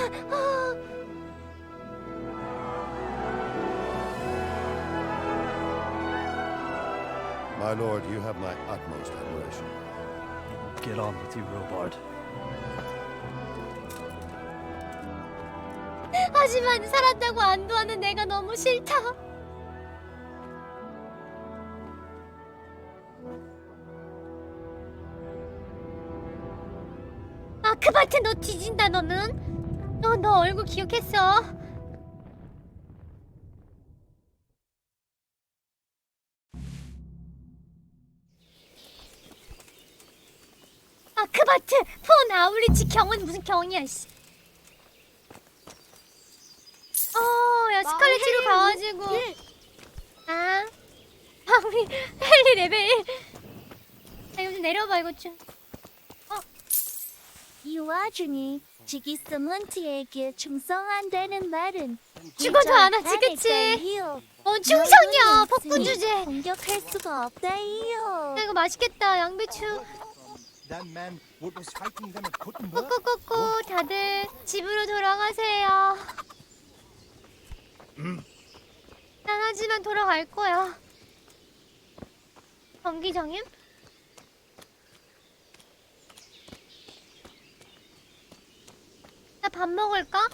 My lord, you have my utmost admiration. Get on with you, Robard. 하지만 살았다고 안도하는 내가 너무 싫다. 아크바트 너 뒤진다 너는. 너 얼굴 기억했어. 아크바트 폰 아울리치 경은 무슨 경이야 씨. 야 스칼렛으로 가가지고 우리 헨리 레벨 1. 이거 좀 내려봐 이거 좀. 이 와중에 지기스먼트에게 충성한다는 말은 죽어도 안 하지 그치? 충성이야 폭군 주제. 공격할 수가 없다이요. 이거 맛있겠다 양배추. 꼬꼬꼬꼬 다들 집으로 돌아가세요. 난 하지만 돌아갈 거야. 경기장님? 나 밥 먹을까?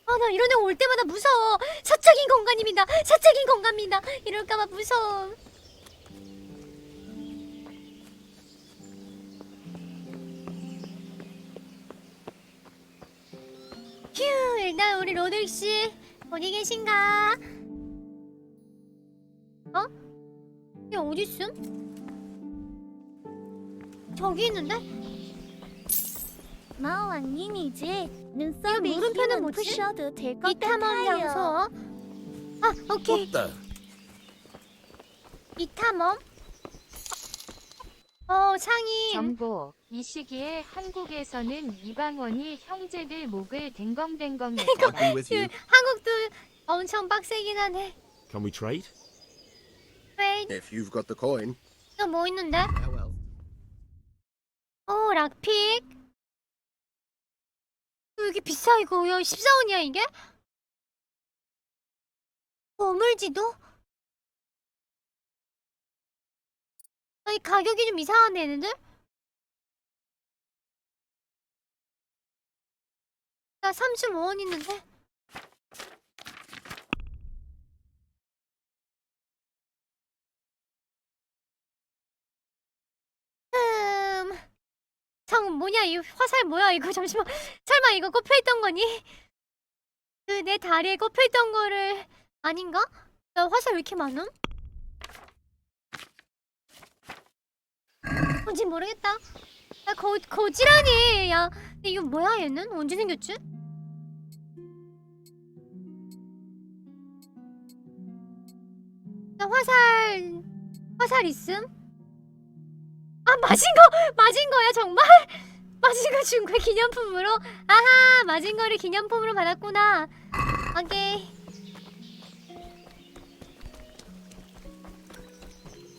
나 이런 데 올 때마다 무서워. 사적인 공간입니다. 사적인 공간입니다. 이럴까봐 무서워. 휴, 일단 우리 로드릭씨 어디 계신가? 얘 어딨음? 저기 있는데? 마왕님 이제 눈썹에 물음표는 힘은 뭐지? 푸셔도 될 것 이탐험 같아요. 장소. 오케이. 이탐험? 상인. 정보. 이 시기에 한국에서는 이방원이 형제들 목을 댕검댕검 한국도 엄청 빡세긴 하네. Can we trade? Wait. If you've got the coin. 또 뭐 있는데? 락픽. 여기 비싸 이거. 야 14원이야 이게? 보물지도? 아니 가격이 좀 이상한데 얘네들? 나 35원 있는데? 뭐냐 이 화살 뭐야 이거 잠시만. 설마 이거 꼽혀있던 거니? 그 내 다리에 꼽혀있던 거를 아닌가? 야 화살 왜 이렇게 많음? 뭔지 모르겠다. 야 거지라니. 야 이거 뭐야 얘는? 언제 생겼지? 야 화살 있음? 맞은 거야 정말? 맞은 거 준 거야 기념품으로? 아하 맞은 거를 기념품으로 받았구나. 오케이.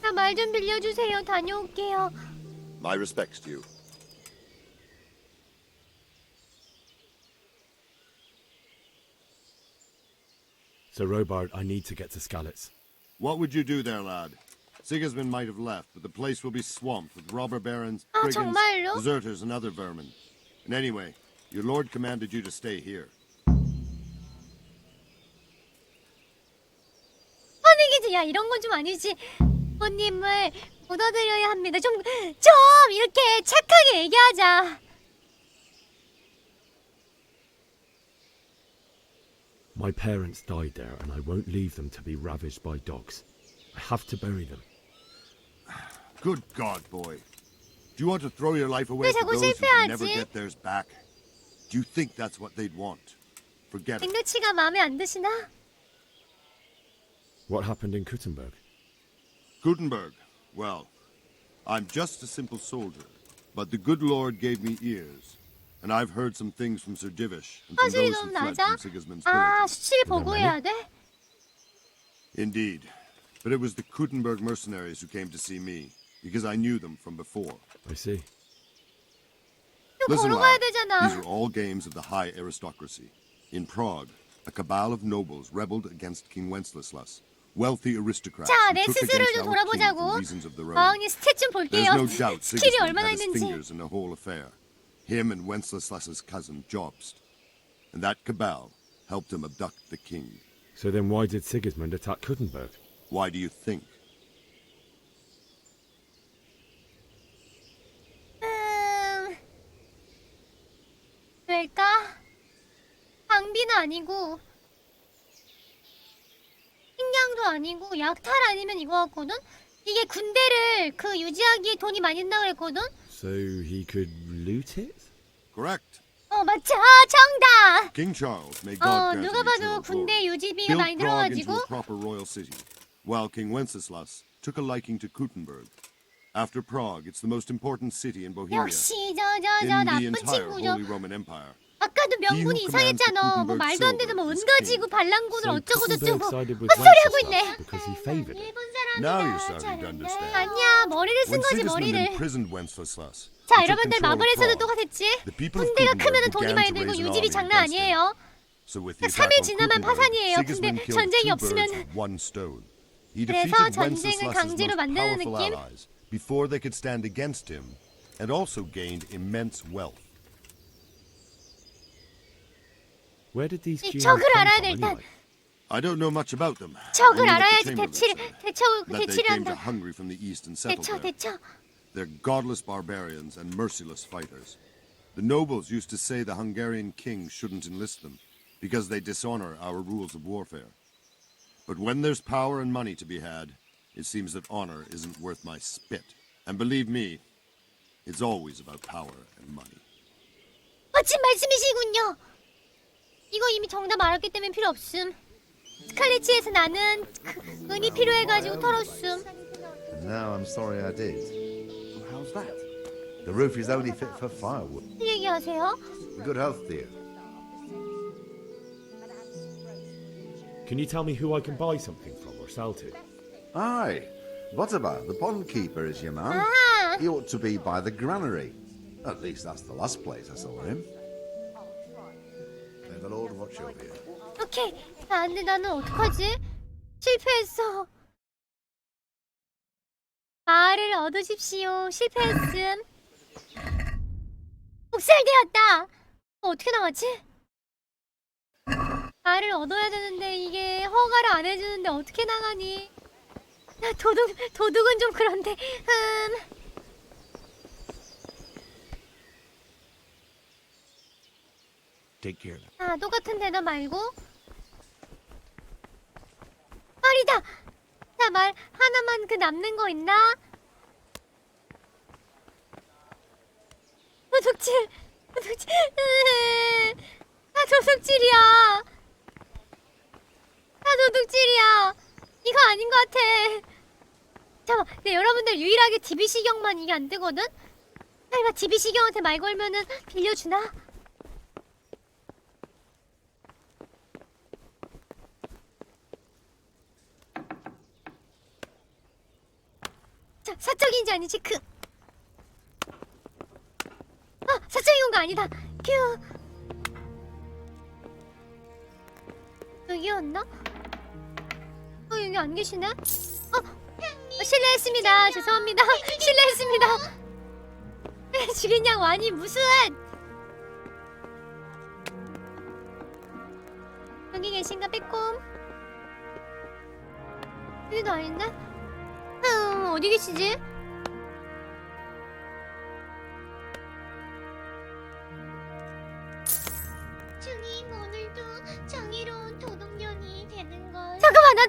나 말 좀 빌려주세요. 다녀올게요. My respects to you. So, Robard, I need to get to Skalitz. What would you do there, lad? Sigismund might have left, but the place will be swamped with robber barons, brigands, 정말로? deserters, and other vermin. And anyway, your lord commanded you to stay here. 화내기지. 야 이런 건 좀 아니지. 부모님을 묻어드려야 합니다. 좀 이렇게 착하게 얘기하자. My parents died there, and I won't leave them to be ravaged by dogs. I have to bury them. Good God, boy. Do you want to throw your life away 왜 for 자꾸 those who can never 실패하지? get theirs back? Do you think that's what they'd want? Forget it. 땡볕이가 마음에 안 드시나? What happened in Kuttenberg? Gutenberg. Well, I'm just a simple soldier, but the good Lord gave me ears. And I've heard some things from Sir Divish and from 화질이 those who 너무 fled 낮아? from Sigismund's 아, villages. 수치를 보고해야 돼? Indeed. But it was the Kuttenberg mercenaries who came to see me, because I knew them from before. I see. Listen, 걸어가야 lad, 되잖아. these are all games of the high aristocracy. In Prague, a cabal of nobles rebelled against King Wenceslas, wealthy aristocrats 자, who 내 took 스스로를 against 좀 our king for 돌아보자고. reasons of their own. 마왕님 스탯 좀 볼게요. There's no doubt 스킬이 Sigismund 얼마나 had his 있는지. fingers in the whole affair. Him and Wenceslas's cousin Jobst. And that cabal helped him abduct the king. So then why did Sigismund attack Kuttenberg? Why do you think? 왜일까? 방비는 아니고 식량도 아니고 약탈 아니면 이거 같거든? 이게 군대를 그 유지하기에 돈이 많이 든다고 그랬거든? So he could loot it? Correct. 맞죠? 정답! King Charles may God grant 누가 him 봐도 eternal 군대 glory, 유지비가 built 많이 Prague into 들어가지고 a proper royal city, while King Wenceslas took a liking to Kuttenberg. After Prague, it's the most important city in Bohemia, 역시 in 저 the 나쁜 entire 친구죠. Holy Roman Empire. 아까도 명분이 He who 이상했잖아. 뭐 commands the 말도 안 되는 뭐 Kuttenberg 은가지고 반란군을 So 어쩌고 Kuttenberg 저쩌고 sided with 헛소리 하고 있네. Wenceslas because he favoured it. Now you're starting to understand. 아니야, 머리를 쓴 When 거지 Sigismund 머리를. imprisoned Wenceslas, 자, he took 여러분들 control of 마블에서도 Prague. 똑같았지. The people of 군대가 Kuttenberg 크면 돈이 began 많이 to 들고 raise an 유지비 army 장난 against him. 아니에요. So with the 3일 attack on 지나면 Kuttenberg, 파산이에요. 근데 Sigismund killed 전쟁이 2 없으면 birds with 1 stone. He 그래서 defeated 전쟁을 Wenceslas's 강제로 most 만드는 powerful 느낌? allies before they could stand against him, and also gained immense wealth. Where did these 이 Jews 적을 come 알아야 from 돼 일단. anyway? I don't know much about them. 적을 Only that the 알아야지 Chamberlain 대치를 said 대처 that they 대치를 came to 한다. Hungary from the east and settled there. 대처. They're godless barbarians and merciless fighters. The nobles used to say the Hungarian king shouldn't enlist them because they dishonor our rules of warfare. But when there's power and money to be had, it seems that honor isn't worth my spit. And believe me, it's always about power and money. 멋진 말씀이시군요. 이거 이미 정답 알았기 때문에 필요 없음. 스칼렛치에서 나는 은이 필요해가지고 털었음. Now I'm sorry I did. How's that? The roof is only fit for firewood. 무슨 얘기하세요? Good health, dear. Can you tell me who I can buy something from or sell to? Aye. Vtuber, the pond keeper, is your man. Ah. He ought to be by the granary. At least that's the last place I saw him. May the Lord watch over you. 오케이. 아, 근데 나는 어떡하지? 실패했어. 말을 얻으십시오. 실패했음. 복살되었다. 어떻게 나가지? 말을 얻어야 되는데 이게 허가를 안 해주는데 어떻게 나가니? 나 도둑은 좀 그런데. Take care of that. 아, 똑같은 대답 말고. 말이다. 자, 말 하나만 그 남는 거 있나? 도둑질. 아, 도둑질이야. 도둑질이야. 이거 아닌 것 같아. 잠깐만, 근데 여러분들 유일하게 DB시경만 이게 안 뜨거든? 설마 DB시경한테 말 걸면은 빌려주나? 자, 사적인지 아닌지 사적인 건 아니다. 큐. 여기였나? 여기 안 계시네? 실례했습니다. 죄송합니다. 실례했습니다. 죽이냐고. 아니 무슨. 여기 계신가 빼꼼. 여기도 아닌데? 어디 계시지? 주님, 오늘도 정의로운 도둑년이 되는 걸. 잠깐만, 나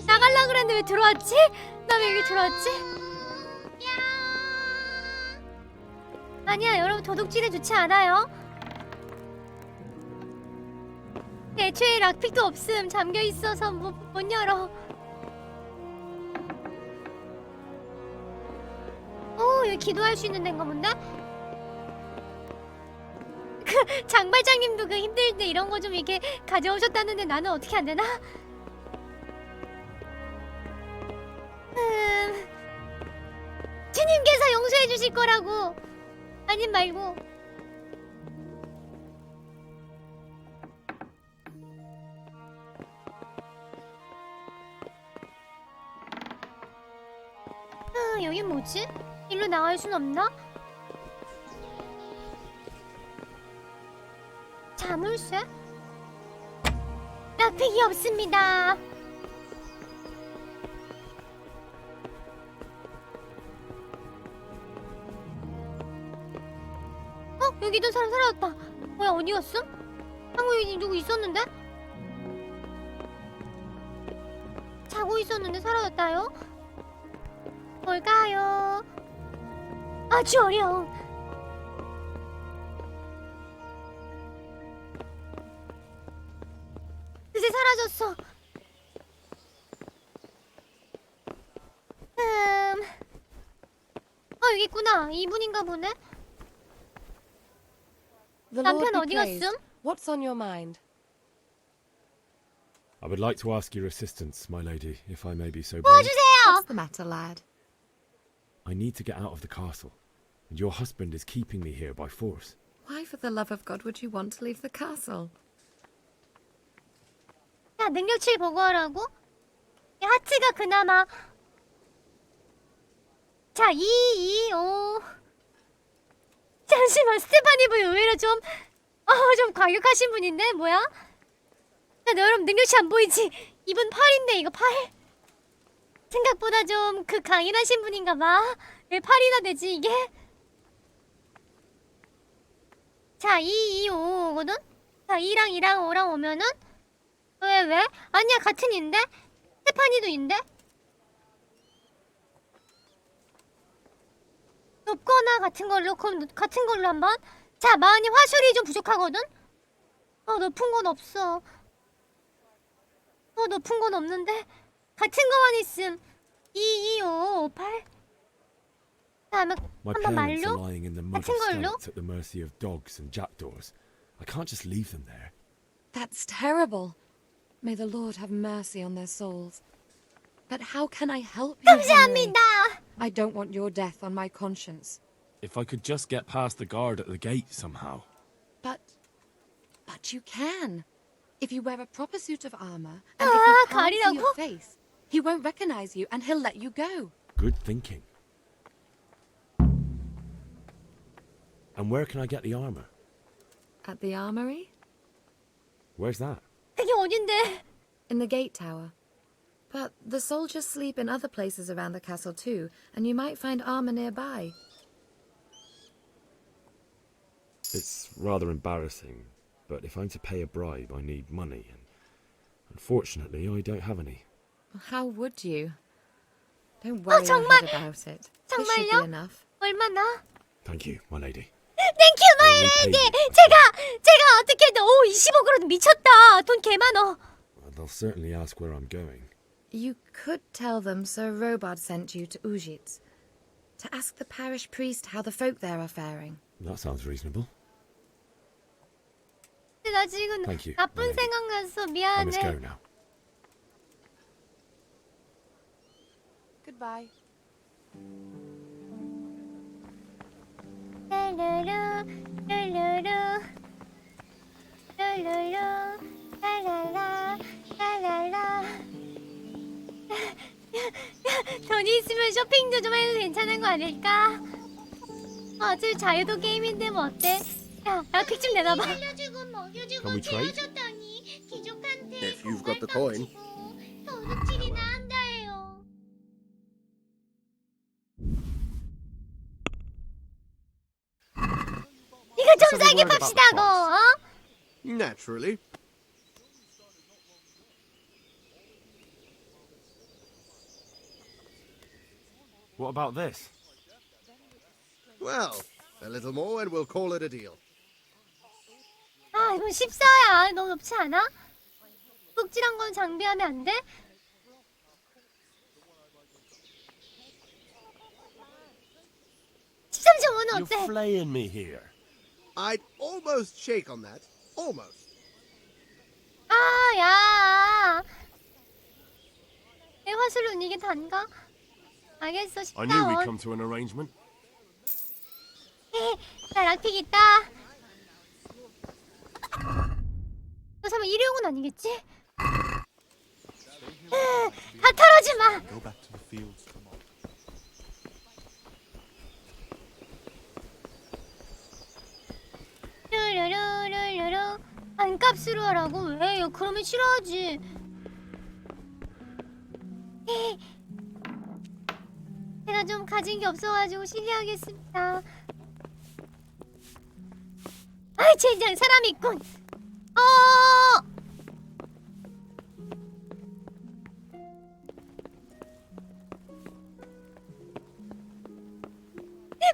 나갈라 그랬는데 왜 들어왔지? 나 왜 여기 들어왔지? 아니야, 여러분, 도둑질은 좋지 않아요. 애초에 락픽도 없음. 잠겨 있어서 못 열어. 오, 여기 기도할 수 있는 데인가 본데? 장발장님도 그 힘들 때 이런 거 좀 이렇게 가져오셨다는데 나는 어떻게 안 되나? 주님께서 용서해 주실 거라고. 아님 말고. 여긴 뭐지? 일로 나갈 순 없나? 자물쇠? 락픽이 없습니다. 여기도 사람 사라졌다. 뭐야, 어디 갔음? 한국에 누구 있었는데? 자고 있었는데 사라졌다요? 뭘까요? 아주 어려운. 이제 사라졌어. 여기 있구나. 이분인가 보네. 남편 어디 갔음? What's on your mind? I would like to ask your assistance, my lady, if I may be so bold. 도와주세요. What's the matter, lad? I need to get out of the castle, and your husband is keeping me here by force. Why, for the love of God, would you want to leave the castle? 야, 능력치 보고하라고? 야, 하트가 그나마. 자, 2, 5. 잠시만, 스테파니분 의외로 좀 과격하신 분인데? 뭐야? 야, 너 여러분 능력치 안 보이지? 이분 8인데 이거 8? 생각보다 좀 강인하신 분인가 봐. 왜 8이나 되지 이게? 자, 2, 2, 5거든? 자, 2랑 2랑 5랑 오면은 왜? 아니야, 같은 인데? 스테파니도 인데? 높거나 같은 걸로, 그럼 같은 걸로 한번. 자, 마흔이 화술이 좀 부족하거든? 높은 건 없어. 높은 건 없는데 같은 거만 있음. 2, 2, 5, 5, 8. 다음에 My 한번 parents are 말로? lying in the mud 같은 of 걸로? skeleton at the mercy of dogs and jackdaws. I can't just leave them there. That's terrible. May the Lord have mercy on their souls. But how can I help you, Henry? 감사합니다. I don't want your death on my conscience. If I could just get past the guard at the gate somehow. But you can. If you wear a proper suit of armor, and if he can't see your face, he won't recognize you and he'll let you go. Good thinking. And where can I get the armor? At the armory? Where's that? 그게 어딘데? In the gate tower. But the soldiers sleep in other places around the castle too, and you might find armor nearby. It's rather embarrassing, but if I'm to pay a bribe, I need money, and unfortunately, I don't have any. How would you? Don't worry your head about it. This should be enough. 얼마나? Thank you, my lady. Thank you, my lady. 제가 어떻게든 20억으로 미쳤다. 돈 개 많어. They'll certainly ask where I'm going. You could tell them Sir Robard sent you to Ujits to ask the parish priest how the folk there are faring. That sounds reasonable. 나 지금 Thank you, 나쁜 생각났어. I must go 미안해. now. Goodbye. 랄라라 랄라라 랄라라 랄라라 랄라라. 돈이 있으면 쇼핑도 좀 해도 괜찮은 거 아닐까? 어차피 자유도 게임인데 뭐 어때? 야, 픽 좀 내놔봐. Can we trade? If you've got the coin. 도둑질이나 한다 해요. 이거 좀 싸게 팝시다고, 어? Naturally. What about this? Well, a little more and we'll call it a deal. 아, 이건 14야. 너무 높지 않아? 뚝질한 건 장비하면 안 돼? You're flaying me here. I'd almost shake on that. Almost. 아, 야. 내 화술은 이게 단가? 알겠어, I knew we'd 14원. come to an arrangement. 나 락픽 있다. 너 설마 일회용은 아니겠지? 다 털어지 마. Go back to the fields tomorrow. 르르르르르르. 반값으로 하라고? 왜? 그러면 싫어하지. 제가 좀 가진 게 없어가지고 실례하겠습니다. 아이 젠장 사람 있군.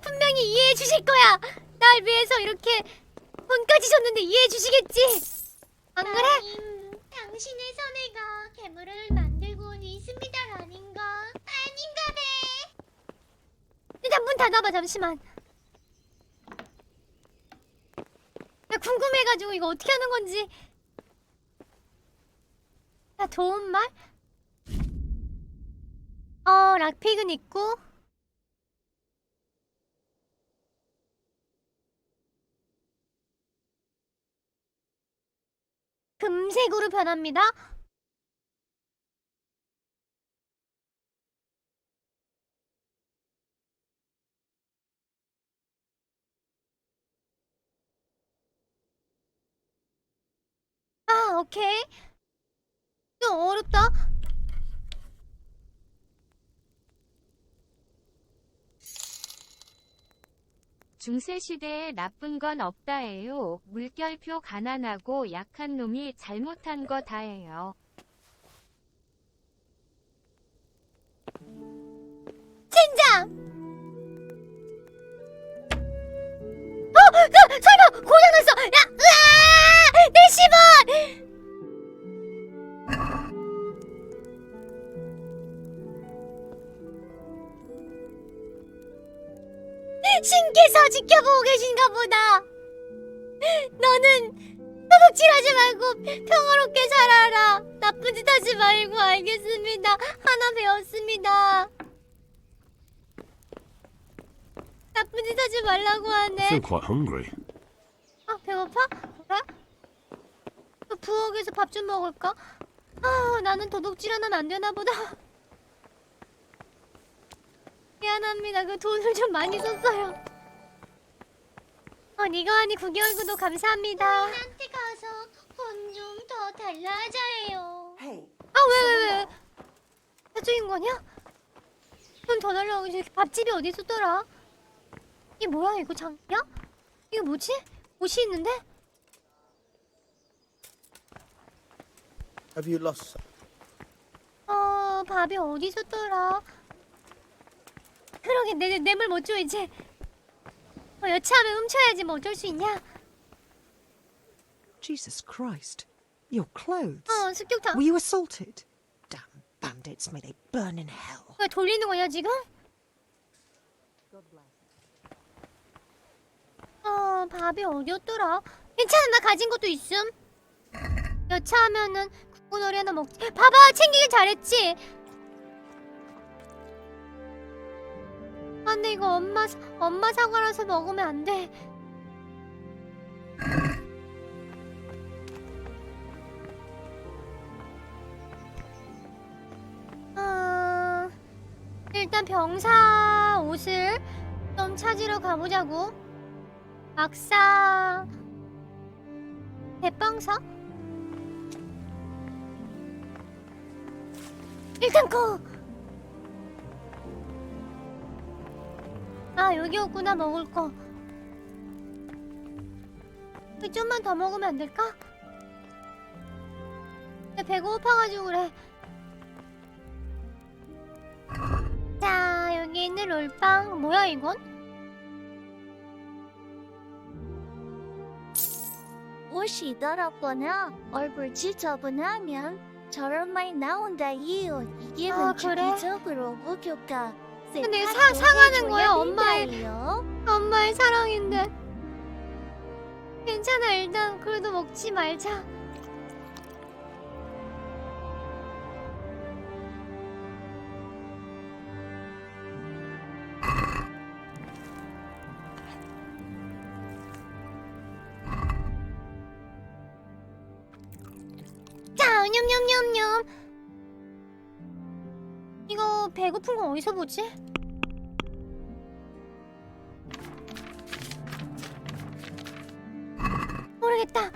분명히 이해해 주실 거야. 날 위해서 이렇게 돈까지 줬는데 이해해 주시겠지? 안 그래? 당신의 사내가 괴물을 만들고는 있습니다 아닌가? 아닌가배. 일단 문 닫아봐 잠시만. 나 궁금해가지고 이거 어떻게 하는 건지. 나 도움말? 락픽은 있고. 금색으로 변합니다. 아, 오케이. 좀 어렵다. 중세시대에 나쁜 건 없다예요. 물결표 가난하고 약한 놈이 잘못한 거 다예요. 젠장! 설마 고장났어! 야! 으아! 내 10원! 신께서 지켜보고 계신가 보다. 너는 도둑질하지 말고 평화롭게 살아라. 나쁜 짓 하지 말고. 알겠습니다. 하나 배웠습니다. 나쁜 짓 하지 말라고 I 하네. feel quite hungry. 아, 배고파? 그래? 또 부엌에서 밥 좀 먹을까? 아, 나는 도둑질 하면 안 되나 보다. 미안합니다. 그 돈을 좀 많이 썼어요. 니가 하니 9개월 구독 감사합니다. 한테 가서 돈 좀 더 달라 하자예요. 아, 왜? 사적인 거냐? 돈 더 달라고. 밥집이 어디 있었더라? 이게 뭐야? 이거 장이야? 이거 뭐지? 옷이 있는데? Have you lost? 밥이 어디 있었더라? 그러게 뇌물 못 줘 이제. 여차하면 훔쳐야지 뭐 어쩔 수 있냐? Jesus Christ. Your clothes. 습격당. Were you assaulted? Damn bandits, may they burn in hell. 왜 돌리는 거냐 지금? 밥이 어디였더라? 괜찮아, 나 가진 것도 있음. 여차하면은 국군어리 하나 먹지. 봐봐, 챙기길 잘했지. 아, 근데 이거 엄마 사과라서 먹으면 안 돼. 일단 병사 옷을 좀 찾으러 가보자고. 막사 대빵사? 일단 고! 아, 여기였구나 먹을 거. 좀만 더 먹으면 안 될까? 배가 고파가지고 그래. 자, 여기 있는 롤빵. 뭐야 이건? 옷이 더럽거나 얼굴 지저분하면 저런 말 나온다 이유. 이게 주기적으로 무교과. 근데 상하는 거야 엄마의 사랑인데. 괜찮아. 일단 그래도 먹지 말자. 자, 냠냠냠냠. 이거 배고픈 거 어디서 보지? 모르겠다.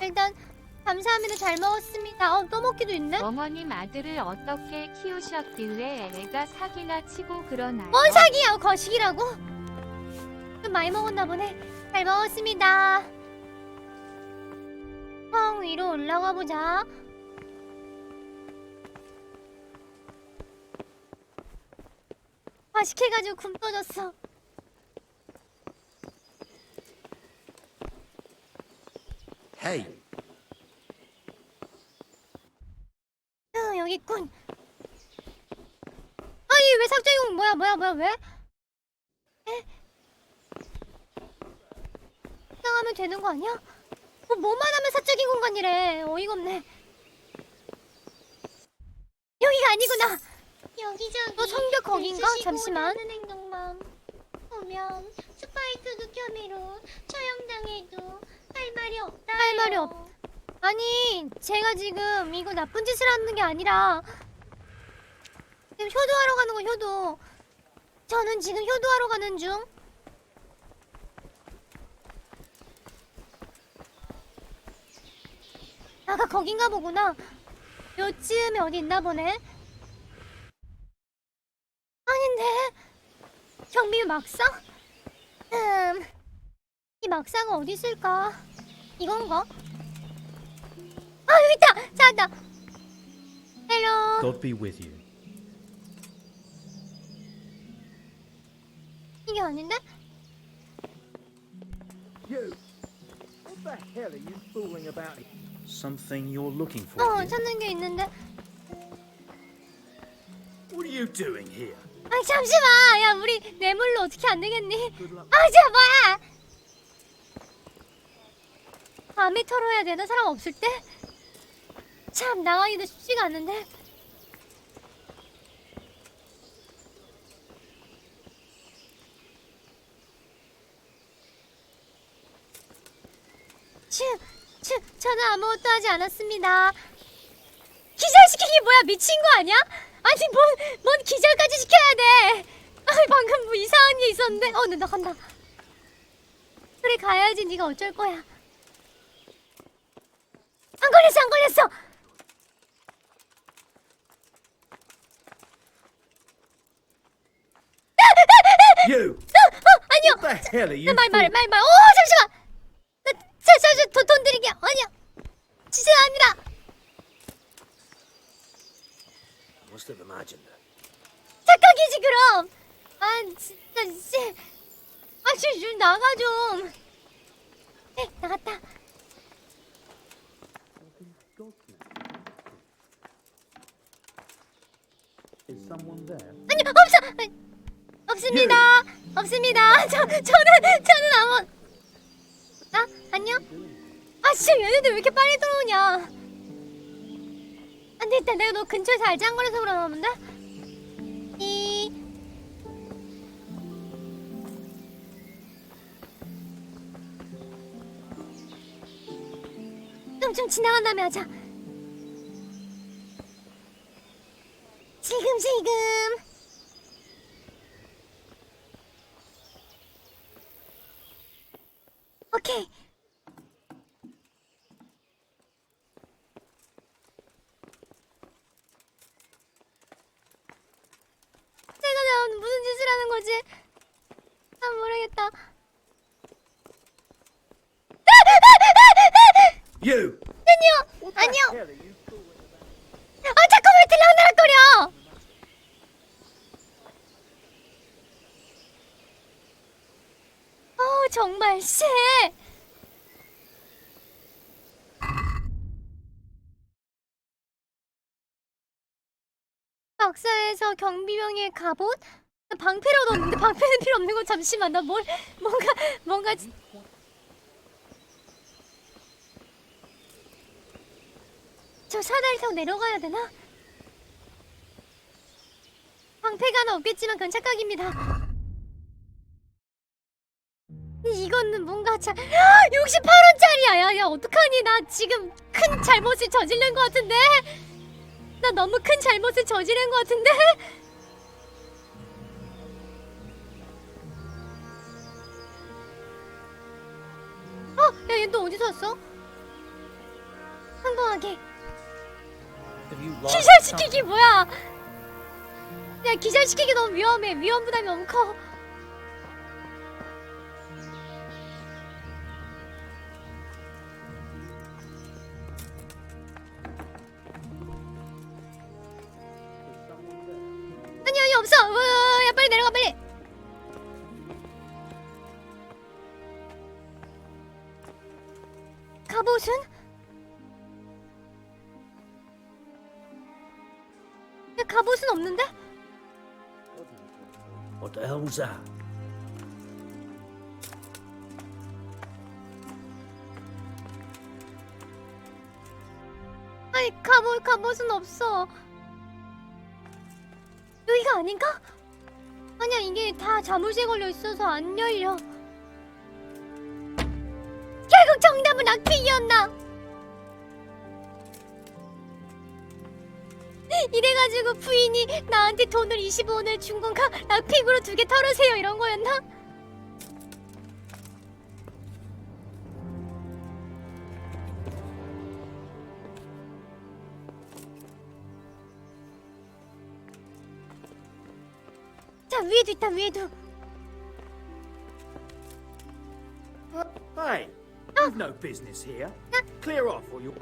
일단 감사합니다. 잘 먹었습니다. 또 먹기도 있네? 어머님 아들을 어떻게 키우셨길래 애가 사기나 치고 그러나요? 뭔 사기야? 거식이라고? 좀 많이 먹었나 보네. 잘 먹었습니다. 형 위로 올라가 보자. 과식해가지고 굶떠졌어. Hey. 여기 있군. 아니 왜 삭제공 뭐야 왜? 에? 사용하면 되는 거 아니야? 뭐만 하면 사적인 공간이래. 어이가 없네. 여기가 아니구나. 여기저기 성벽 거긴가? 잠시만. 하는 행동만 보면 스파이크 극혐으로 처형당해도 할 말이 없다. 할 말이 없. 아니 제가 지금 이거 나쁜 짓을 하는 게 아니라 지금 효도하러 가는 거 효도. 저는 지금 효도하러 가는 중. 아까 거긴가 보구나. 요쯤에 어디 있나 보네. 아닌데 경비 막상? 이 막상은 어디 있을까? 이건가? 아 여기 있다! 찾았다! 헬로. God be with you. 이게 아닌데? You. What the hell are you fooling about? Something you're looking for. 찾는 게 있는데. What are you doing here? 아니 잠시만. 야 우리 뇌물로 어떻게 안 되겠니? 아 진짜 뭐야? 밤에 털어야 되나? 사람 없을 때? 참 나가기도 쉽지가 않은데. 저는 아무것도 하지 않았습니다. 기절시키기 뭐야? 미친 거 아니야? 아니 뭔 기절까지 시켜야 돼? 아니 방금 뭐 이상한 게 있었는데? 네, 나 간다. 그래 가야지. 네가 어쩔 거야. 안 걸렸어. You. 아니요. What the hell are you? 말. 잠시만. 돈 드리게. 아니요. 죄송합니다. Must have imagined that. 착각이지 그럼. 아 진짜 씨. 좀 나가 좀. 네, 나갔다. Is someone there? 아니요 없습니다. 없습니다. 저는 아무. 안녕? 진짜 얘네들 왜 이렇게 빨리 들어오냐? 안 되겠다. 내가 너 근처에서 알짱거려서 그러나 본데? 좀 지나간 다음에 하자. 지금. 오케이. 제가 무슨 짓을 하는 거지? 모르겠다. You. 아니요. 잠깐 왜 들락날락거려? 정말 씨. 박사에서 경비병의 갑옷? 방패로 넣었는데 방패는 필요 없는 거 잠시만 나 뭔가 저 사다리 타고 내려가야 되나? 방패가 하나 없겠지만 그건 착각입니다. 이거는 뭔가 68원짜리야. 야 어떡하니? 나 지금 큰 잘못을 저지른 것 같은데? 나 너무 큰 잘못을 저지른 것 같은데? 야 얘 또 어디서 왔어? 성공하게 기절시키기 뭐야? 야 기절시키기 너무 위험해. 위험 부담이 너무 커. 아니 없어. 야 빨리 내려가 빨리. 갑옷은? 야 갑옷은 없는데? What the hell was that? 아니 갑옷은 없어. 여기가 아닌가? 아니야 이게 다 자물쇠 걸려 있어서 안 열려. 결국 정답은 락픽이었나? 이래가지고 부인이 나한테 돈을 25원을 준 건가? 락픽으로 2개 털으세요 이런 거였나? 자 위에도 있다 위에도. Hey, you've no business here. Clear off or you.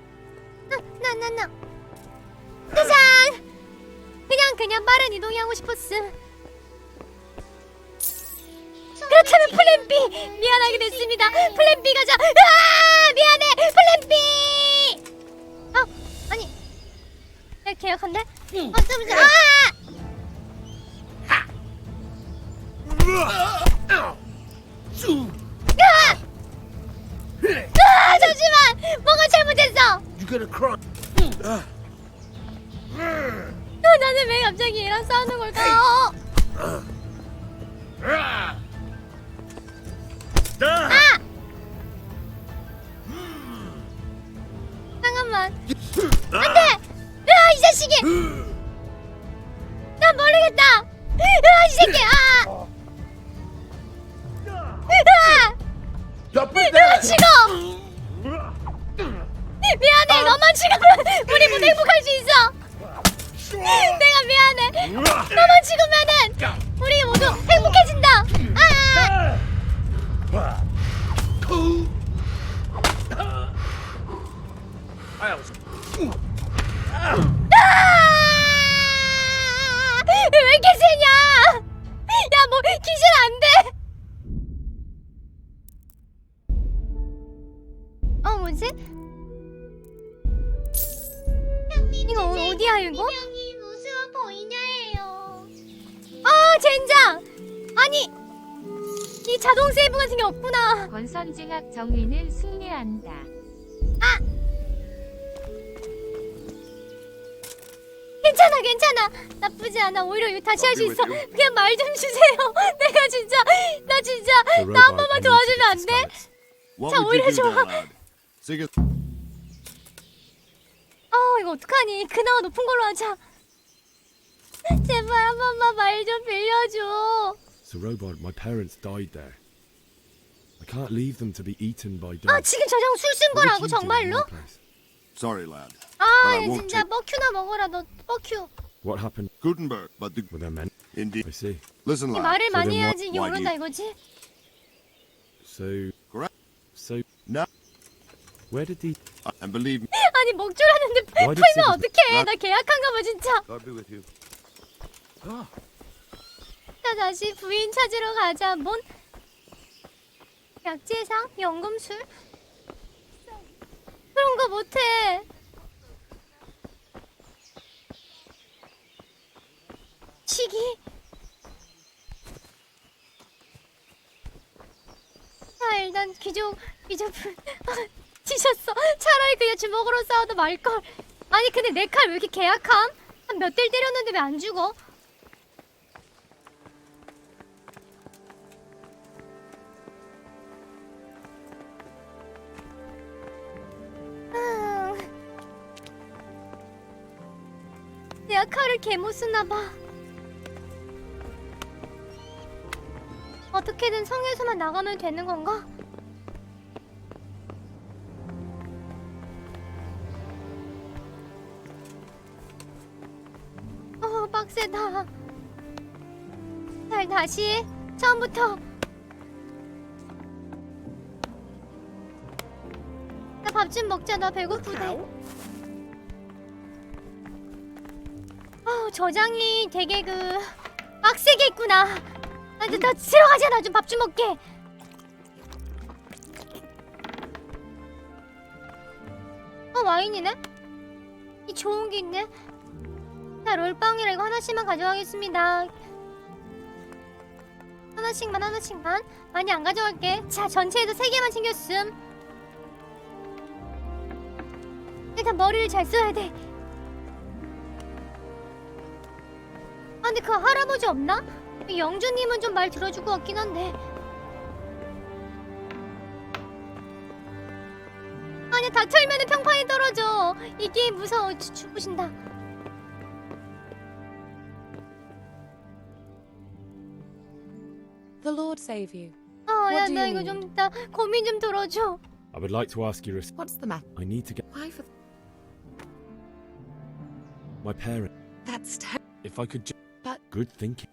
나. 짜잔! 그냥 빠른 이동이 하고 싶었음. 그렇다면 플랜 B! 미안하게 됐습니다. 플랜 B 가자! 미안해! 플랜 B! 아니. 내가 계약한대? 잠시만. 잠시만! 뭔가 잘못했어! You gonna cry? 나는 왜 갑자기 얘랑 싸우는 걸까? 잠깐만. 안돼! 이 자식이! 난 모르겠다! 이 새끼! 내가 죽어! 미안해! 너만 죽으면 우리 모두 행복할 수 있어! 내가 미안해! 너만 죽으면은 우리 모두 행복해진다! 왜 이렇게 세냐? 야, 뭐 기절 안 돼? 뭐지? 이거 어디야 이거? 명이 무서워 보이냐예요. 젠장! 아니 이 자동 세이브 같은 게 없구나. 권선징악 정의는 승리한다. 괜찮아. 나쁘지 않아. 오히려 이거 다시 할 수 있어. 그냥 말 좀 주세요. 내가 진짜 나 한 번만 도와주면 안 돼? 자, 오히려 좋아. 이거 어떡하니? 그나마 높은 걸로 하자. 제발 한 번만 말 좀 빌려줘. So, Robot, my parents died there. I can't leave them to be eaten by dogs. 지금 저장 술 쓴 거라고 정말로? Sorry, lad. 얘 진짜 뻑큐나 먹어라 너 뻑큐. What happened? Gutenberg, but the Were there men? indeed. I see. Listen, lad. 말을 많이 then 해야지 이게 why do 오른다 you- 이거지? Correct. So, No. where did the... And believe me, 아니 먹줄하는데 Why did 풀면 Sigurd- 어떡해? 나 계약한가 봐 진짜. God be with you. 자 다시 부인 찾으러 가자. 뭔 약재상? 연금술? 그런 거 못해. 시기? 귀족 지셨어. 차라리 그냥 주먹으로 싸워도 말걸. 아니 근데 내 칼 왜 이렇게 계약함? 한 몇 대 때렸는데 왜 안 죽어? 내가 칼을 개 못 쓰나봐. 어떻게든 성에서만 나가면 되는 건가? 빡세다. 잘 다시 처음부터. 나 밥 좀 먹자. 나 배고프대. 저장이 되게 빡세게 있구나. 나 들어가자. 나 좀 밥 좀 먹게. 와인이네? 이 좋은 게 있네. 자, 롤빵이라 이거 하나씩만 가져가겠습니다. 하나씩만. 많이 안 가져갈게. 자, 전체에서 3개만 챙겼음. 일단 머리를 잘 써야 돼. 아, 근데 그 할아버지 없나? 영주님은 좀 말 들어줄 것 같긴 한데. 아니, 닥쳐있면은 평판이 떨어져. 이 게임 무서워. 죽으신다. The Lord save you. 야, 나 이거 좀 이따 고민 좀 들어줘. I would like to ask you a... What's the matter? I need to get... Why for... My parent... That's If I could just... But... Good thinking.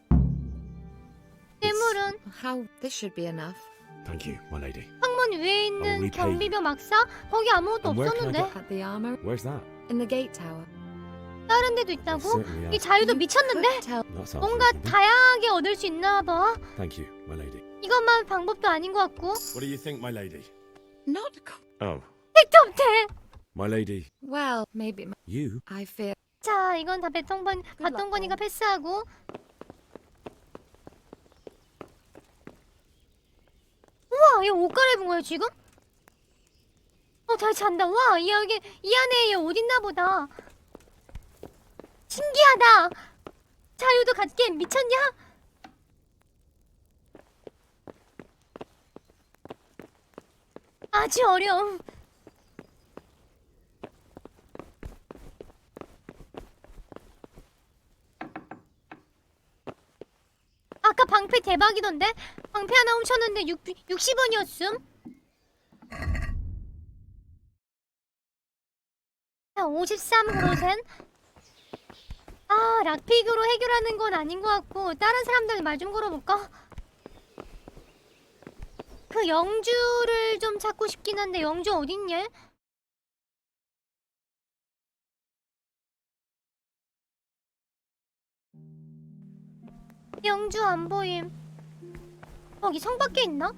뇌물은 How... This should be enough. Thank you, my lady. 항문 위에 있는 경비병 막사? 거기 아무것도 없었는데. At the armor. Where's that? In the gate tower. 다른 데도 있다고? 이 자유도 미쳤는데? 뭔가 다양하게 얻을 수 있나 봐. Thank you, my lady. 이것만 방법도 아닌 것 같고. What do you think, my lady? Not... Oh. 택도 없대. My lady. Well, maybe... You? I fear... 자, 이건 다 봤던 거니까 패스하고. 우와, 얘 옷 갈아입은 거야 지금? 잘 잔다. 와, 이 안에 얘 옷 있나 보다. 신기하다. 자유도 갖기엔 미쳤냐? 아주 어려움. 아까 방패 대박이던데? 방패 하나 훔쳤는데 60원이었음? 자, 53%센? 아, 락픽으로 해결하는 건 아닌 것 같고 다른 사람들 말 좀 걸어볼까? 그 영주를 좀 찾고 싶긴 한데 영주 어딨냐? 영주 안 보임. 거기 성 밖에 있나?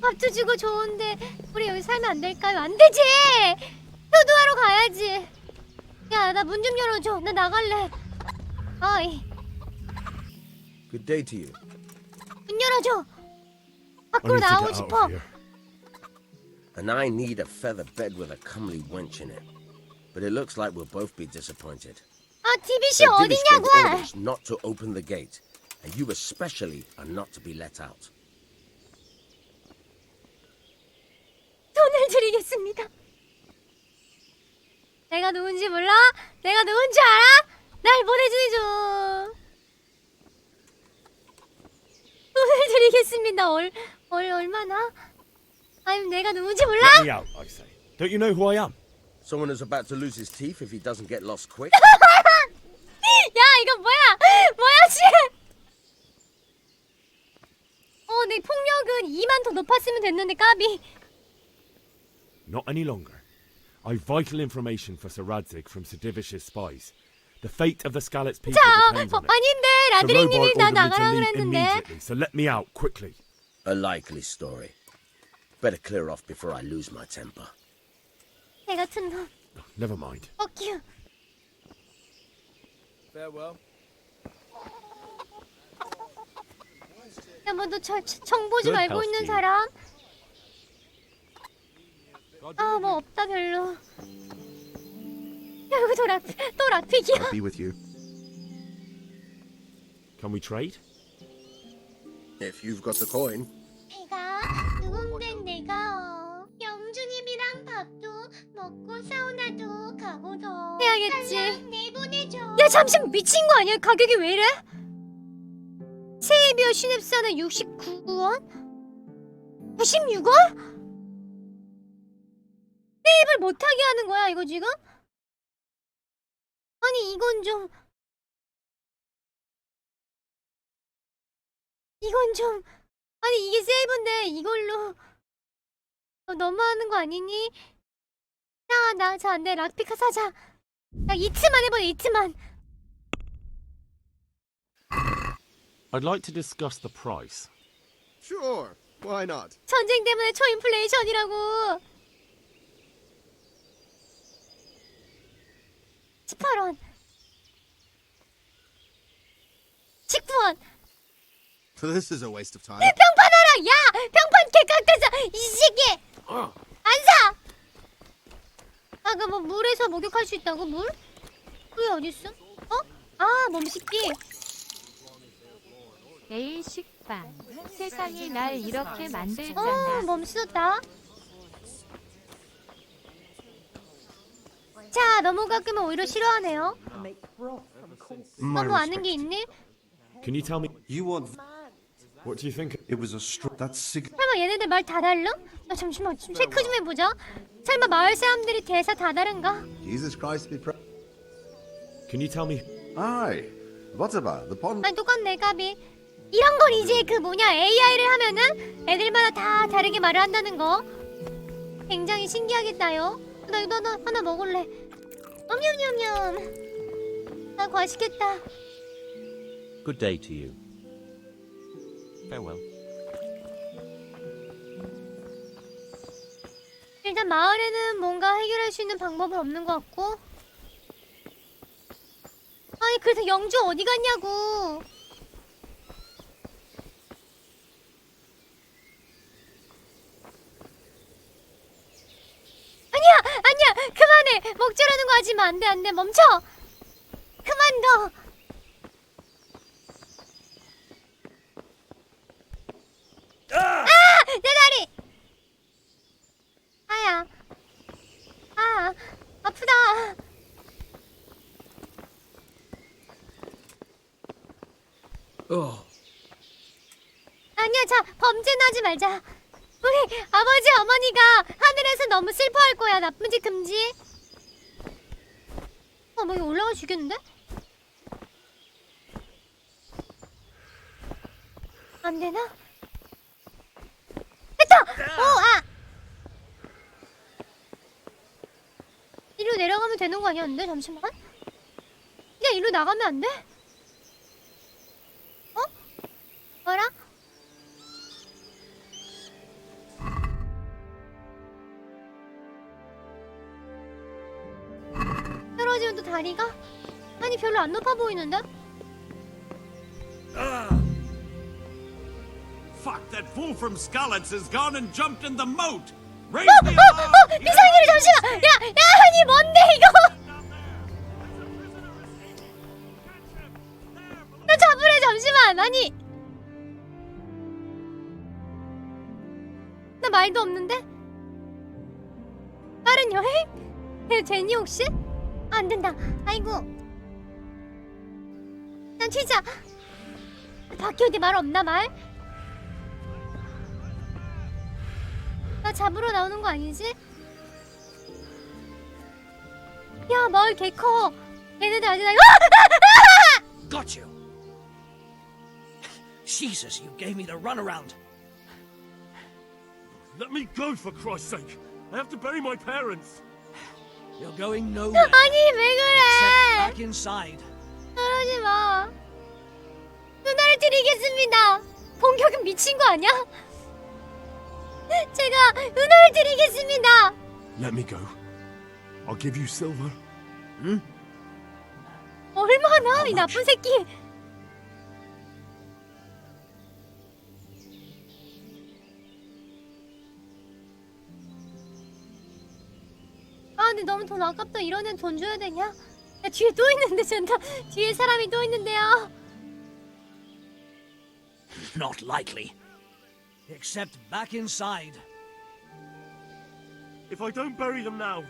밥도 주고 좋은데 우리 여기 살면 안 될까요? 안 되지! 효도하러 가야지. 야, 나 문 좀 열어줘. 나 나갈래. 어이. Good day to you. 문 열어줘. 밖으로 나오고 싶어. And I need a feather bed with a comely wench in it. But it looks like we'll both be disappointed. 아, TBC 어딨냐고! orders not to open the gate, and you especially are not to be let out. 돈을 드리겠습니다. 내가 누군지 몰라? 내가 누군지 알아? 날 보내주니 좀. 돈을 드리겠습니다. 얼마나? 아니, 내가 누군지 몰라? Let me out, I say. Don't you know who I am? Someone who's about to lose his teeth if he doesn't get lost quick. 야, 이거 뭐야? 뭐야지? 내 폭력은 2만 더 높았으면 됐는데 까비. Not any longer. I've vital information for Sir Radzig from Sir Divish's spies. The fate of the Skalitz people depends on it. 아닌데, 라드링님이 나 나가라 그랬는데. Immediately, so let me out quickly. A likely story. Better clear off before I lose my temper. 개 같은 놈. Never mind. Fuck you. Farewell. 야뭐너 정보지 말고 있는 사람? 아 뭐 없다 별로. 야 여기 또 락픽이야. I'll be with you. Can we trade? If you've got the coin. 내가 누군된 내가 영주님이랑 밥도 먹고 사우나도 가고서 해야겠지. 내보내줘. 야 잠시만 미친 거 아니야? 가격이 왜 이래? 세이비어 시냅스하나 69원? 96원? 세입을 못하게 하는 거야 이거 지금? 아니 이건 좀 아니 이게 세이브인데 이걸로 너무하는 거 아니니? 자 내 락피카 사자. 야 이트만 해보자 이트만. I'd like to discuss the price. Sure, why not? 전쟁 때문에 초인플레이션이라고. 18원 19원. This is a waste of time. 평판 하라! 야! 평판 개깎아서 이 새끼! 안 사! 아 그 뭐 물에서 목욕할 수 있다고? 물? 물이 어딨어? 어? 아 몸씻기. 내일 식빵. 세상이 날 이렇게 만들잖아. 몸 씻었다. 자 너무 가끔은 오히려 싫어하네요. 너무 아는 게 있니? Can you tell me? You want? What do you think? It was a that's sig. 설마 얘네들 말 다 달라? 야 잠시만 좀 체크 좀 해보자. 설마 마을 사람들이 대사 다 다른가? Jesus Christ be praised. Can you tell me? Aye. Whatever the pond. 아니 똑같네 까비. 이런 걸 이제 그 뭐냐 AI를 하면은 애들마다 다 다르게 말을 한다는 거 굉장히 신기하겠다요. 나 이거 하나 먹을래. 냠냠냠냠. 나 맛있겠다. Good day to you. Farewell. 일단 마을에는 뭔가 해결할 수 있는 방법은 없는 것 같고. 아니 그래서 영주 어디 갔냐고. 아니야 그만해. 먹자라는 거 하지마. 안돼 멈춰. 그만둬. 내 다리. 아야. 아프다. 아니야 자 범죄는 하지 말자. 우리 아버지 어머니가 하늘에서 너무 슬퍼할 거야. 나쁜 짓 금지. 뭐 이거 올라가 죽겠는데? 안 되나? 됐다! 이리로 내려가면 되는 거 아니었는데? 잠시만. 그냥 이리로 나가면 안 돼? 뭐라? 떨어지면 또 다리가? 아니 별로 안 높아 보이는데? Fuck, that fool from Skalitz has gone and jumped in the moat! Raise the 미상이를 잠시만! 야! 아니 뭔데 이거! 나 잡으래 잠시만! 아니! 나 말도 없는데? 빠른 여행? 되니 혹시? 안 된다. 아이고. 난 튀자. 밖에 어디 말 없나 말? 나 잡으러 나오는 거 아니지? 야 마을 개 커. 얘네들 아직 Got you. Jesus, you gave me the runaround. Let me go, for Christ's sake. I have to bury my parents. You're going nowhere. 아니 왜 그래? Step back inside. 그러지 마. 누나를 드리겠습니다. 공격은 미친 거 아니야? 제가 누나를 드리겠습니다. Let me go. I'll give you silver. 얼마나 이 나쁜 새끼. 근데 너무 돈 아깝다. 이런 애는 돈 줘야 되냐? 야, 뒤에 또 있는데 전다. 뒤에 사람이 또 있는데요. Not likely. Except back inside. If I don't bury them now,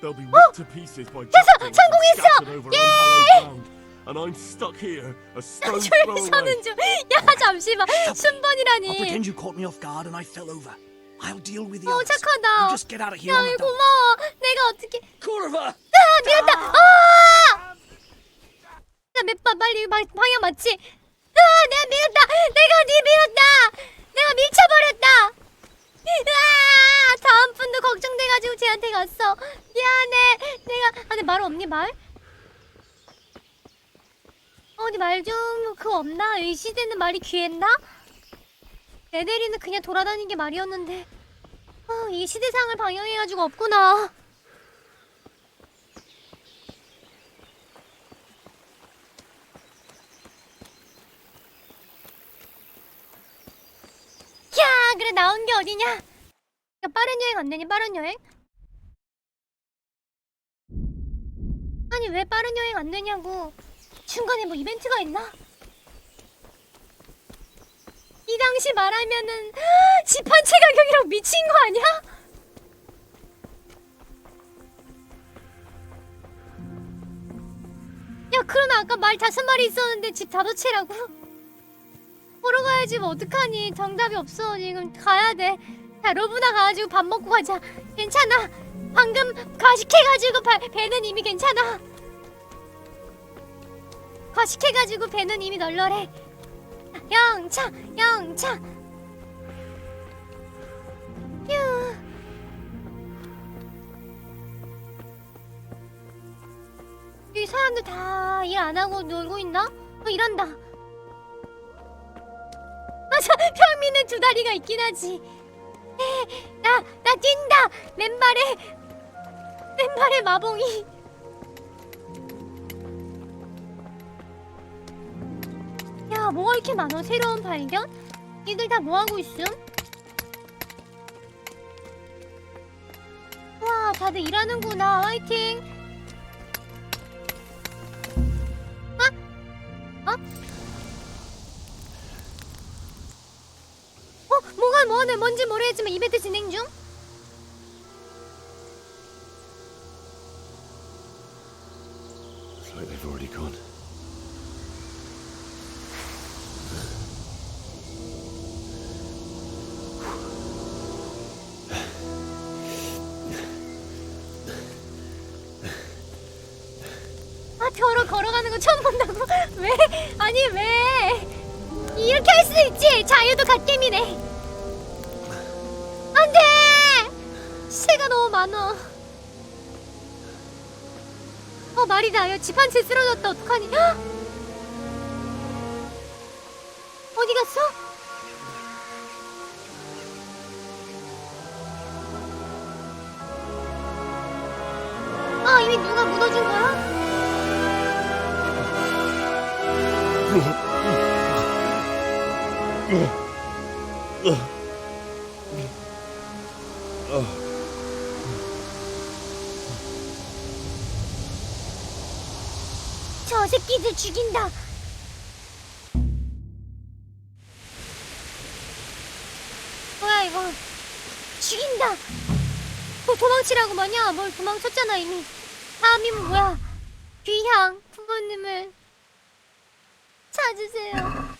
they'll be ripped to pieces by jackdaws and scattered over unhallowed ground, and I'm stuck here, a stone's throw away. 서는 중. 야, 잠시만. I'll 순번이라니. pretend you caught me off guard and I fell over. I'll deal with the others. 착하다. You just get out of here 야, on the double. 고마워. 내가 어떻게? Kurva! 밀었다. 아! 야, 맷바 빨리 방향 맞지? 내가 밀었다. 내가 네 밀었다. 내가 밀쳐버렸다. 다음 분도 걱정돼가지고 쟤한테 갔어. 미안해. 내가 근데 말 없니 말? 어디 말 좀 그거 없나? 이 시대는 말이 귀했나? 애들이는 그냥 돌아다니는 게 말이었는데 이 시대상을 방영해가지고 없구나. 야, 그래 나온 게 어디냐? 야, 빠른 여행 안 되니? 빠른 여행? 아니 왜 빠른 여행 안 되냐고. 중간에 뭐 이벤트가 있나? 이 당시 말하면은 집 한 채 가격이라고 미친 거 아니야? 야, 그러면 아까 말 5마리 있었는데 집 5채라고? 보러 가야지 뭐 어떡하니. 정답이 없어. 지금 가야 돼. 자, 로브나 가가지고 밥 먹고 가자. 괜찮아. 방금 과식해가지고 배는 이미 괜찮아. 과식해가지고 배는 이미 널널해. 영차 영차. 휴. 여기 사람들 다 일 안 하고 놀고 있나? 일한다. 맞아, 평민은 2다리가 있긴 하지. 나 뛴다. 맨발에 마봉이. 야, 뭐가 이렇게 많어? 새로운 발견? 이들 다 뭐하고 있음? 와, 다들 일하는구나. 화이팅. 뭐가 뭔지 모르겠지만 이벤트 진행 중? It's like they've already gone. 걸어가는 거 처음 본다고? 왜? 아니 왜? 이렇게 할 수도 있지. 자유도 갓겜이네. 안돼. 새가 너무 많아. 말이다. 야, 집 한 채 쓰러졌다. 어떡하니? 헉! 어디 갔어? 이미 누가 묻어준 거야? 저 새끼들 죽인다. 뭐야 이거? 죽인다. 도망치라고 뭐냐? 뭘 도망쳤잖아 이미. 다음이면 뭐야? 귀향 부모님을 찾으세요.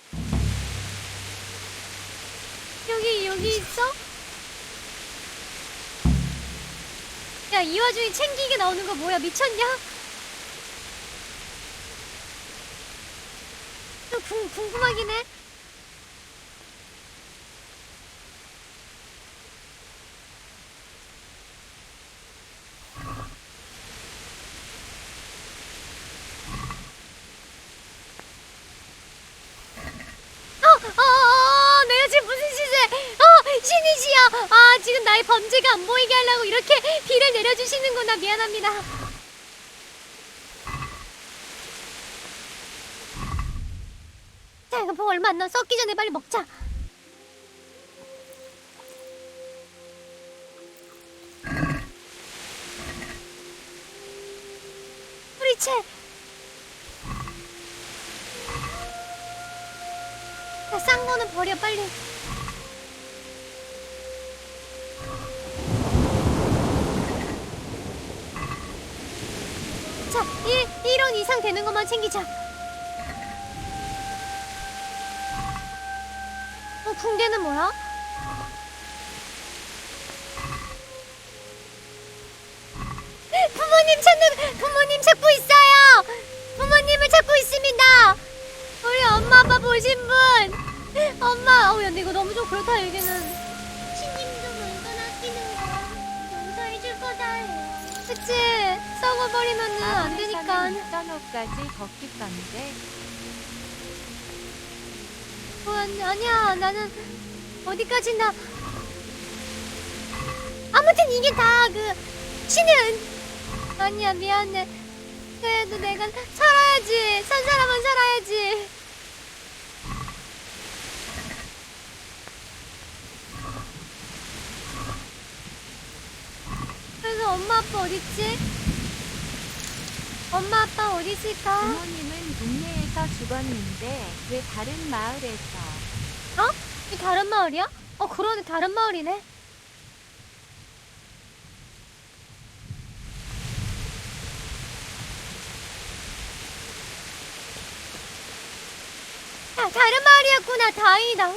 여기 있어? 야, 이 와중에 챙기게 나오는 거 뭐야? 미쳤냐? 좀 궁금하긴 해. 내가 지금 무슨 짓을? 신이시여. 지금 나의 범죄가 안 보이게 하려고 이렇게 비를 내려주시는구나. 미안합니다. 자, 이거 뭐 얼마 안 남아. 썩기 전에 빨리 먹자. 시체. 자, 싼 거는 버려 빨리. 자, 1원 이상 되는 것만 챙기자. 붕대는 뭐야? 부모님 찾고 있어요. 부모님을 찾고 있습니다. 우리 엄마 아빠 보신 분. 엄마, 야, 근데 이거 너무 좀 그렇다 여기는. 신님도 물건 아끼는 거 용서해줄 거다요. 그치? 썩어버리면은 안 되니까. 있던 옷까지 벗길 건데. 아니야, 나는 어디까지나. 아무튼 이게 다 신은. 아니야, 미안해. 그래도 내가 살아야지. 산 사람은 살아야지. 그래서 엄마 아빠 어딨지? 엄마 아빠 어디 있을까? 부모님은 동네에서 죽었는데 왜 다른 마을에서? 이 다른 마을이야? 그러네, 다른 마을이네. 다른 마을이었구나. 다행이다. 휴.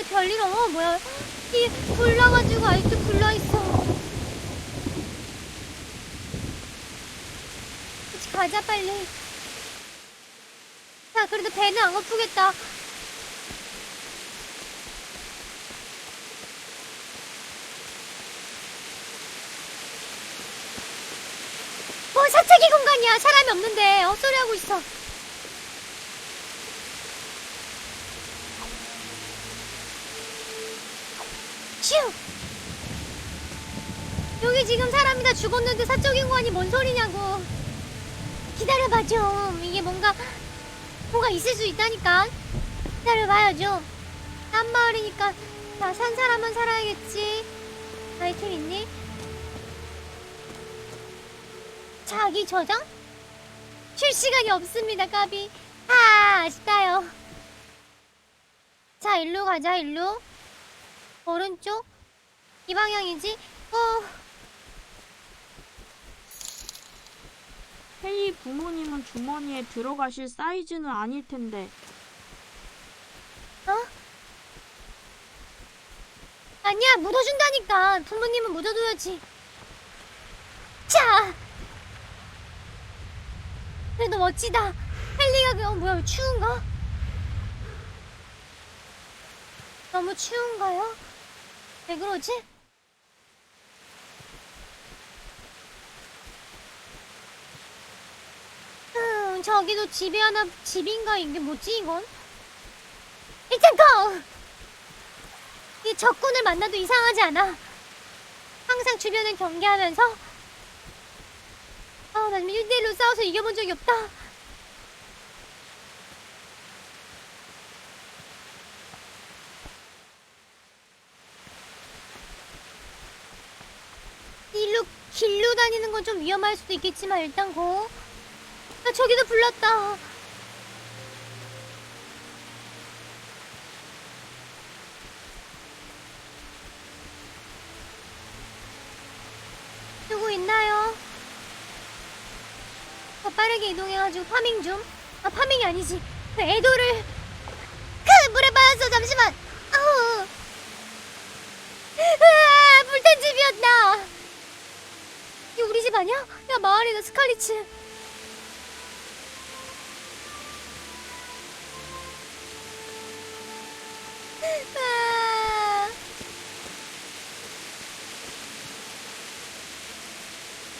별일 뭐야? 불나가지고 아직도 불나있어. 가자 빨리. 자, 그래도 배는 안 고프겠다. 사차기 공간이야. 사람이 없는데 헛소리하고 있어. 슈! 여기 지금 사람이 다 죽었는데 사적인 공간이 뭔 소리냐고. 기다려봐 좀. 이게 뭔가 있을 수 있다니까. 기다려봐요 좀. 딴 마을이니까 산 사람은 살아야겠지. 아이템 있니? 자기 저장? 쉴 시간이 없습니다, 까비. 아쉽다요. 자, 일로 가자, 일로. 오른쪽? 이 방향이지? 헤이 부모님은 주머니에 들어가실 사이즈는 아닐 텐데. 아니야, 묻어준다니까. 부모님은 묻어둬야지. 자! 그래도 멋지다. 헬리가 뭐야, 추운가? 너무 추운가요? 왜 그러지? 저기도 집이 하나, 집인가? 이게 뭐지 이건? 일단 이 적군을 만나도 이상하지 않아. 항상 주변을 경계하면서. 난 1대1로 싸워서 이겨본 적이 없다. 길로 다니는 건 좀 위험할 수도 있겠지만 일단 저기도 불렀다. 누구 있나요? 빠르게 이동해가지고 파밍 좀. 파밍이 아니지. 애도를 물에 빠졌어. 잠시만. 불탄 집이었다. 이게 우리 집 아니야? 야, 마을이다. 스칼리츠.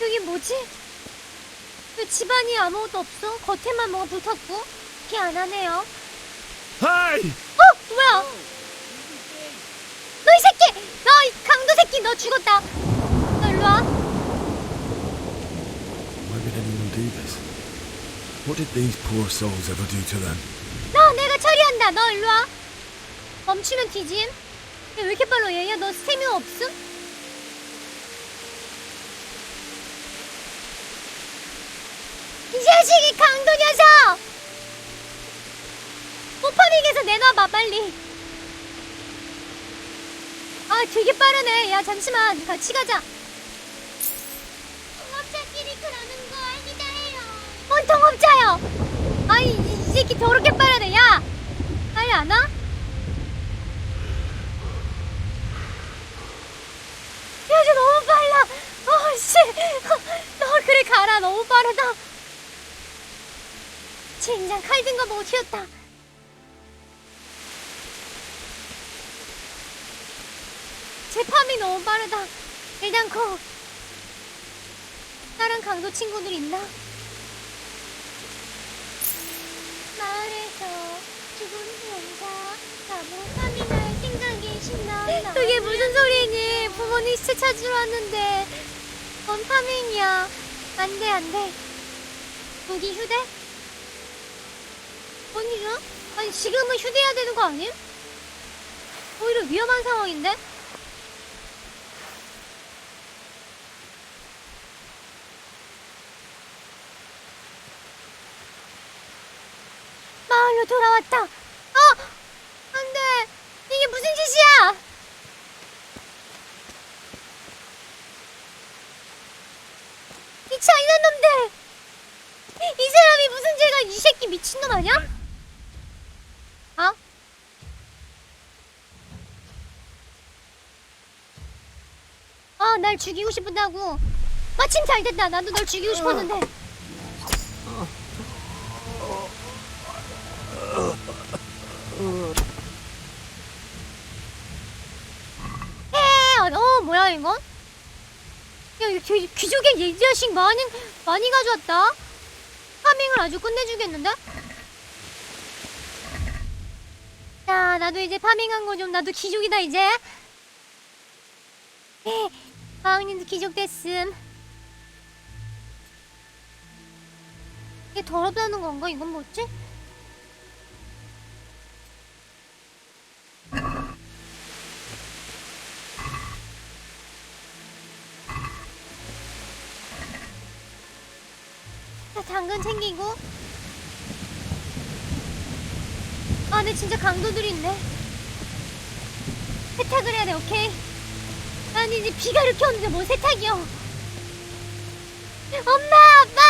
여기 뭐지? 왜 집안이 아무것도 없어? 겉에만 뭐가 붙었고 비 안 하네요. Hey! 뭐야? 너 이 새끼! 너 이 강도 새끼! 너 죽었다. 너 일로 와. Why would anyone do this? What did these poor souls ever do to them? 내가 처리한다. 너 일로 와. 멈추면 뒤짐. 왜 이렇게 빨라 얘? 야 너 스태미나 없음? 이 자식이 강도 녀석! 호파밍에서 내놔봐 빨리. 아 되게 빠르네. 야 잠시만 같이 가자. 동업자끼리 그러는 거 아니다 해요. 뭔 동업자요? 아니 이 새끼 더럽게 빠르네. 야 빨리 안 와? 야 쟤 너무 빨라. 어씨 너 그래 가라. 너무 빠르다. 젠장 칼 든 거 보고 튀었다. 제 파밍 너무 빠르다. 일단 다른 강도 친구들 있나? 마을에서 죽은 용사 나무 파밍할 생각이 신나. 그게 무슨 소리니? 부모님 시체 찾으러 왔는데 뭔 파밍이야. 안돼 안돼. 무기 휴대? 뭔 일이야? 아니 지금은 휴대해야 되는 거 아님? 오히려 위험한 상황인데? 마을로 돌아왔다. 안돼. 이게 무슨 짓이야? 이 잔인한 놈들. 이 사람이 무슨 죄가? 이 새끼 미친놈 아니야? 날 죽이고 싶은다고. 마침 잘 됐다. 나도 널 죽이고 싶었는데. 뭐야 이건? 야 이거 귀족의 예지하식 많이 가져왔다. 파밍을 아주 끝내주겠는데? 자 나도 이제 파밍한 거 좀. 나도 귀족이다 이제. 마왕님도 귀족 됐음. 이게 더럽다는 건가? 이건 뭐지? 자, 당근 챙기고. 근데 진짜 강도들이 있네. 세탁을 해야 돼. 오케이. 난 이제 비가 이렇게 오는데 뭐 세탁이요. 엄마 아빠.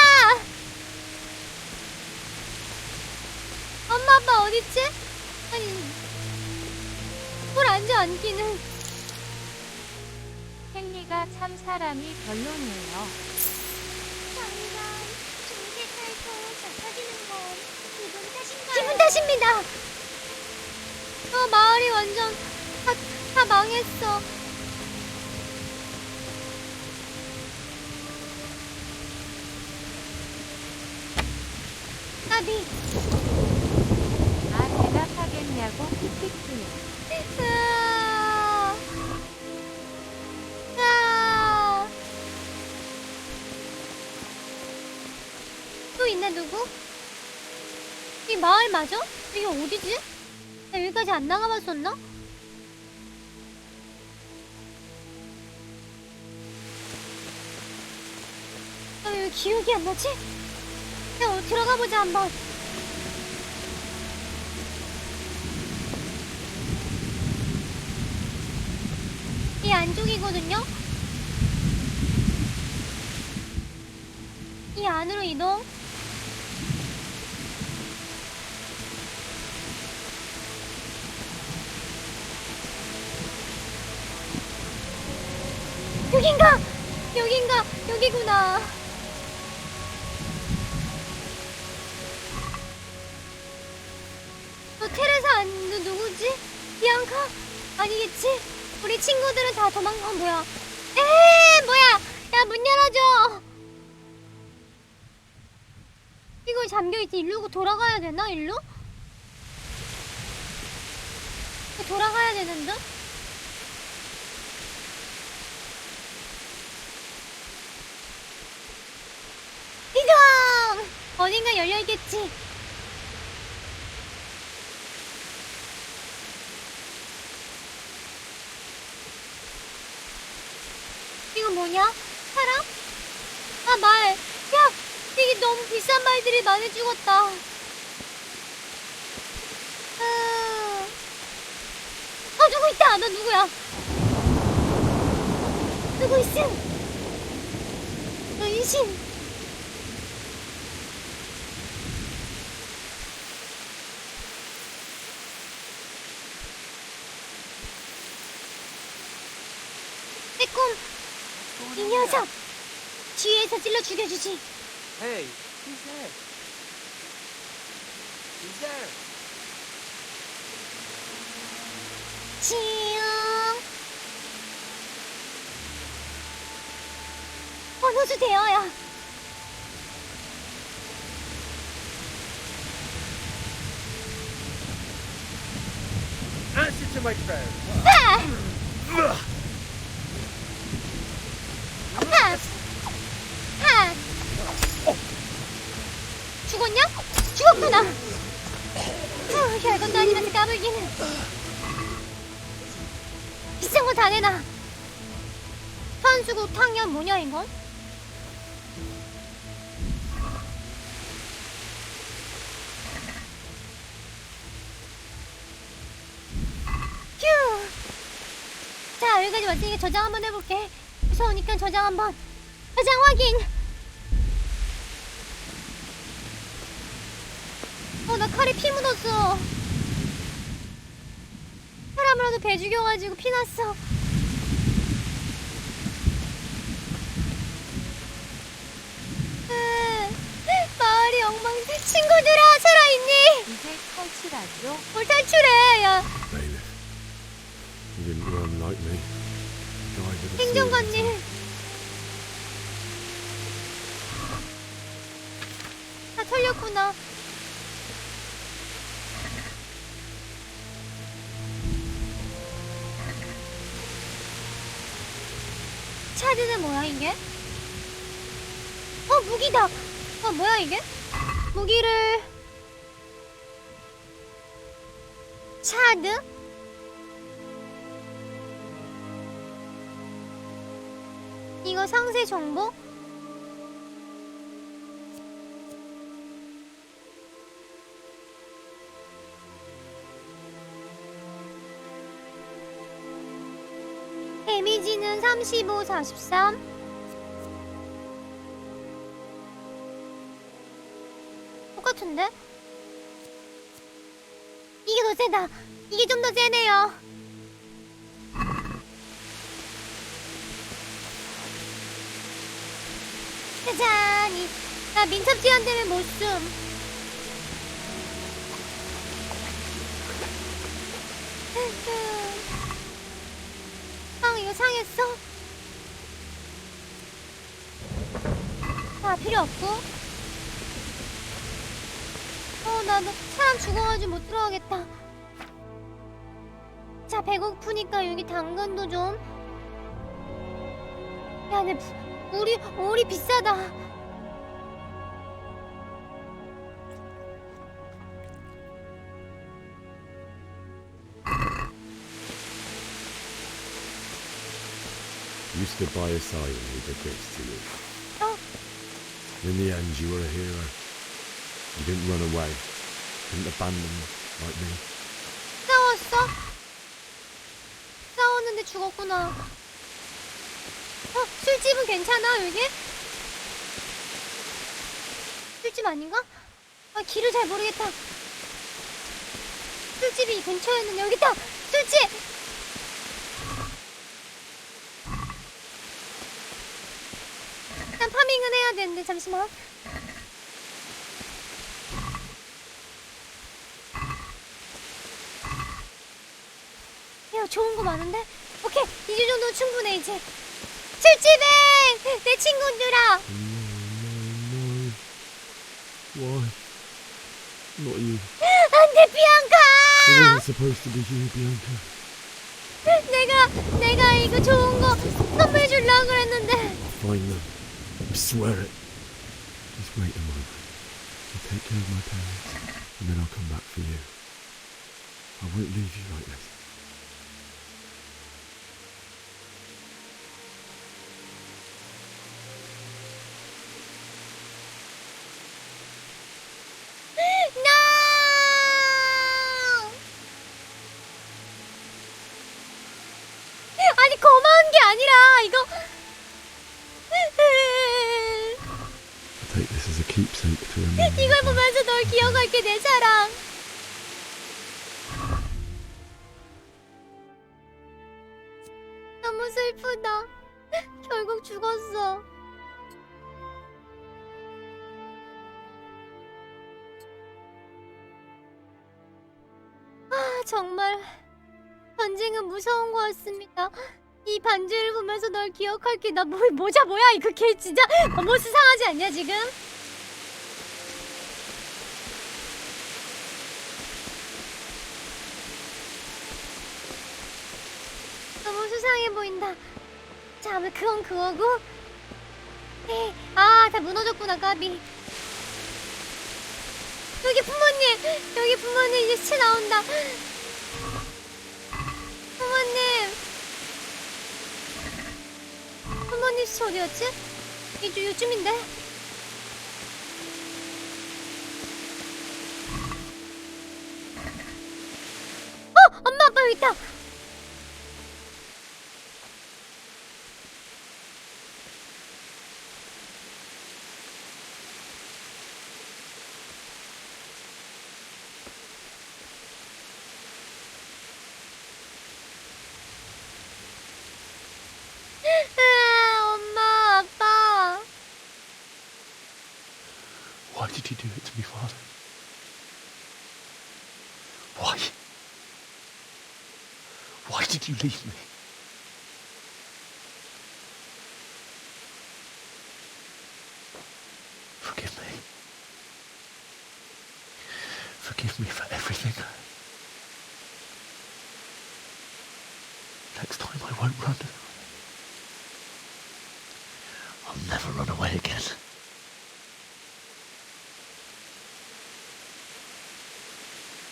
엄마 아빠 어딨지? 아니 물 앉아앉기는. 헨리가 참 사람이 별로네요. 당장 중세 탈고 작아지는 건 기분 탓인가요? 기분 탓입니다. 마을이 완전 다 망했어. 나비. 대답하겠냐고 키키키. 또 있네 누구? 이 마을 맞아? 이게 어디지? 나 여기까지 안 나가봤었나? 왜 기억이 안 나지? 야, 들어가 보자 한번. 이 안쪽이거든요? 이 안으로 이동. 여긴가? 여긴가? 여기구나. 테레사 누구지? 비앙카? 아니겠지? 우리 친구들은 다 도망간. 뭐야? 뭐야? 야, 문 열어줘. 이거 잠겨있지. 일로 돌아가야 되나? 일로? 돌아가야 되는데? 이동! 어딘가 열려있겠지. 뭐냐? 사람? 아, 말. 야, 이게 너무 비싼 말들이 많이 죽었다. 누구 있다. 너 누구야? 누구 있음? 너 인신. 빼꼼. 이 녀석. 뒤에서 찔러 죽여주지. Hey, who's there? Who's there? 지웅. 번호도 되어야. Answer to my prayer. 죽었냐? 죽었구나. 별것도 아니면서 까불기는. 비싼 거 다 내놔. 현수국 탕연 뭐냐 이건? 휴. 자, 여기까지 왔으니까 저장 한번 해볼게. 무서우니까 저장 한번. 저장 확인. 나 칼에 피 묻었어. 사람으로도 배 죽여가지고 피 났어. 마을이 엉망인데. 친구들아, 살아있니? 이제 탈출하죠. 뭘 탈출해, 야. Bailiff, you didn't run like me. Guy with a 행정관님. 다 털렸구나. 차드는 뭐야 이게? 무기다. 뭐야 이게? 무기를 차드? 이거 상세 정보? 데미지는 35, 43. 똑같은데? 이게 더 세다. 이게 좀 더 세네요. 짜잔. 나 민첩 지연 때문에 못 숨. 이거 상했어? 필요 없고. 나도 사람 죽어가지고 못 들어가겠다. 자, 배고프니까 여기 당근도 좀. 야, 내 오리 비싸다. You stood by his side when he did this to you. In the end, you were a hero. You didn't run away. Didn't abandon like me. 싸웠어? 싸웠는데 죽었구나. 술집은 괜찮아, 여기? 술집 아닌가? 길을 잘 모르겠다. 술집이 근처에는 여기 있다! 술집! 일단 파밍은 해야 되는데, 잠시만. 야, 좋은 거 많은데? 오케이, 이 정도 충분해, 이제. 술집에! 내 친구들아! Why? Not you. 안 돼, 비앙카! It wasn't supposed to be you, Bianca. 내가 이거 좋은 거 선물해 주려고 그랬는데. Find them. I swear it. Just wait a moment. I'll take care of my parents, and then I'll come back for you. I won't leave you like this. 게 아니라 이거. Take this as a keepsake to remember. 이걸 보면서 널 기억할게 내 사랑. 너무 슬프다. 결국 죽었어. 아 정말 전쟁은 무서운 것 같습니다. 이 반지를 보면서 널 기억할게. 나 모자 뭐야 이거 걔 진짜 너무 수상하지 않냐 지금? 너무 수상해 보인다. 자, 그건 그거고. 아, 다 무너졌구나, 까비. 여기 부모님 이제 시체 나온다. 부모님 시체 어디였지? 요즘인데? 엄마 아빠 여기 있다. 엄마, 아빠. Why did you do it to me, Father? Why? Why did you leave me? Forgive me. Forgive me for everything. Next time I won't run. I'll never run away again.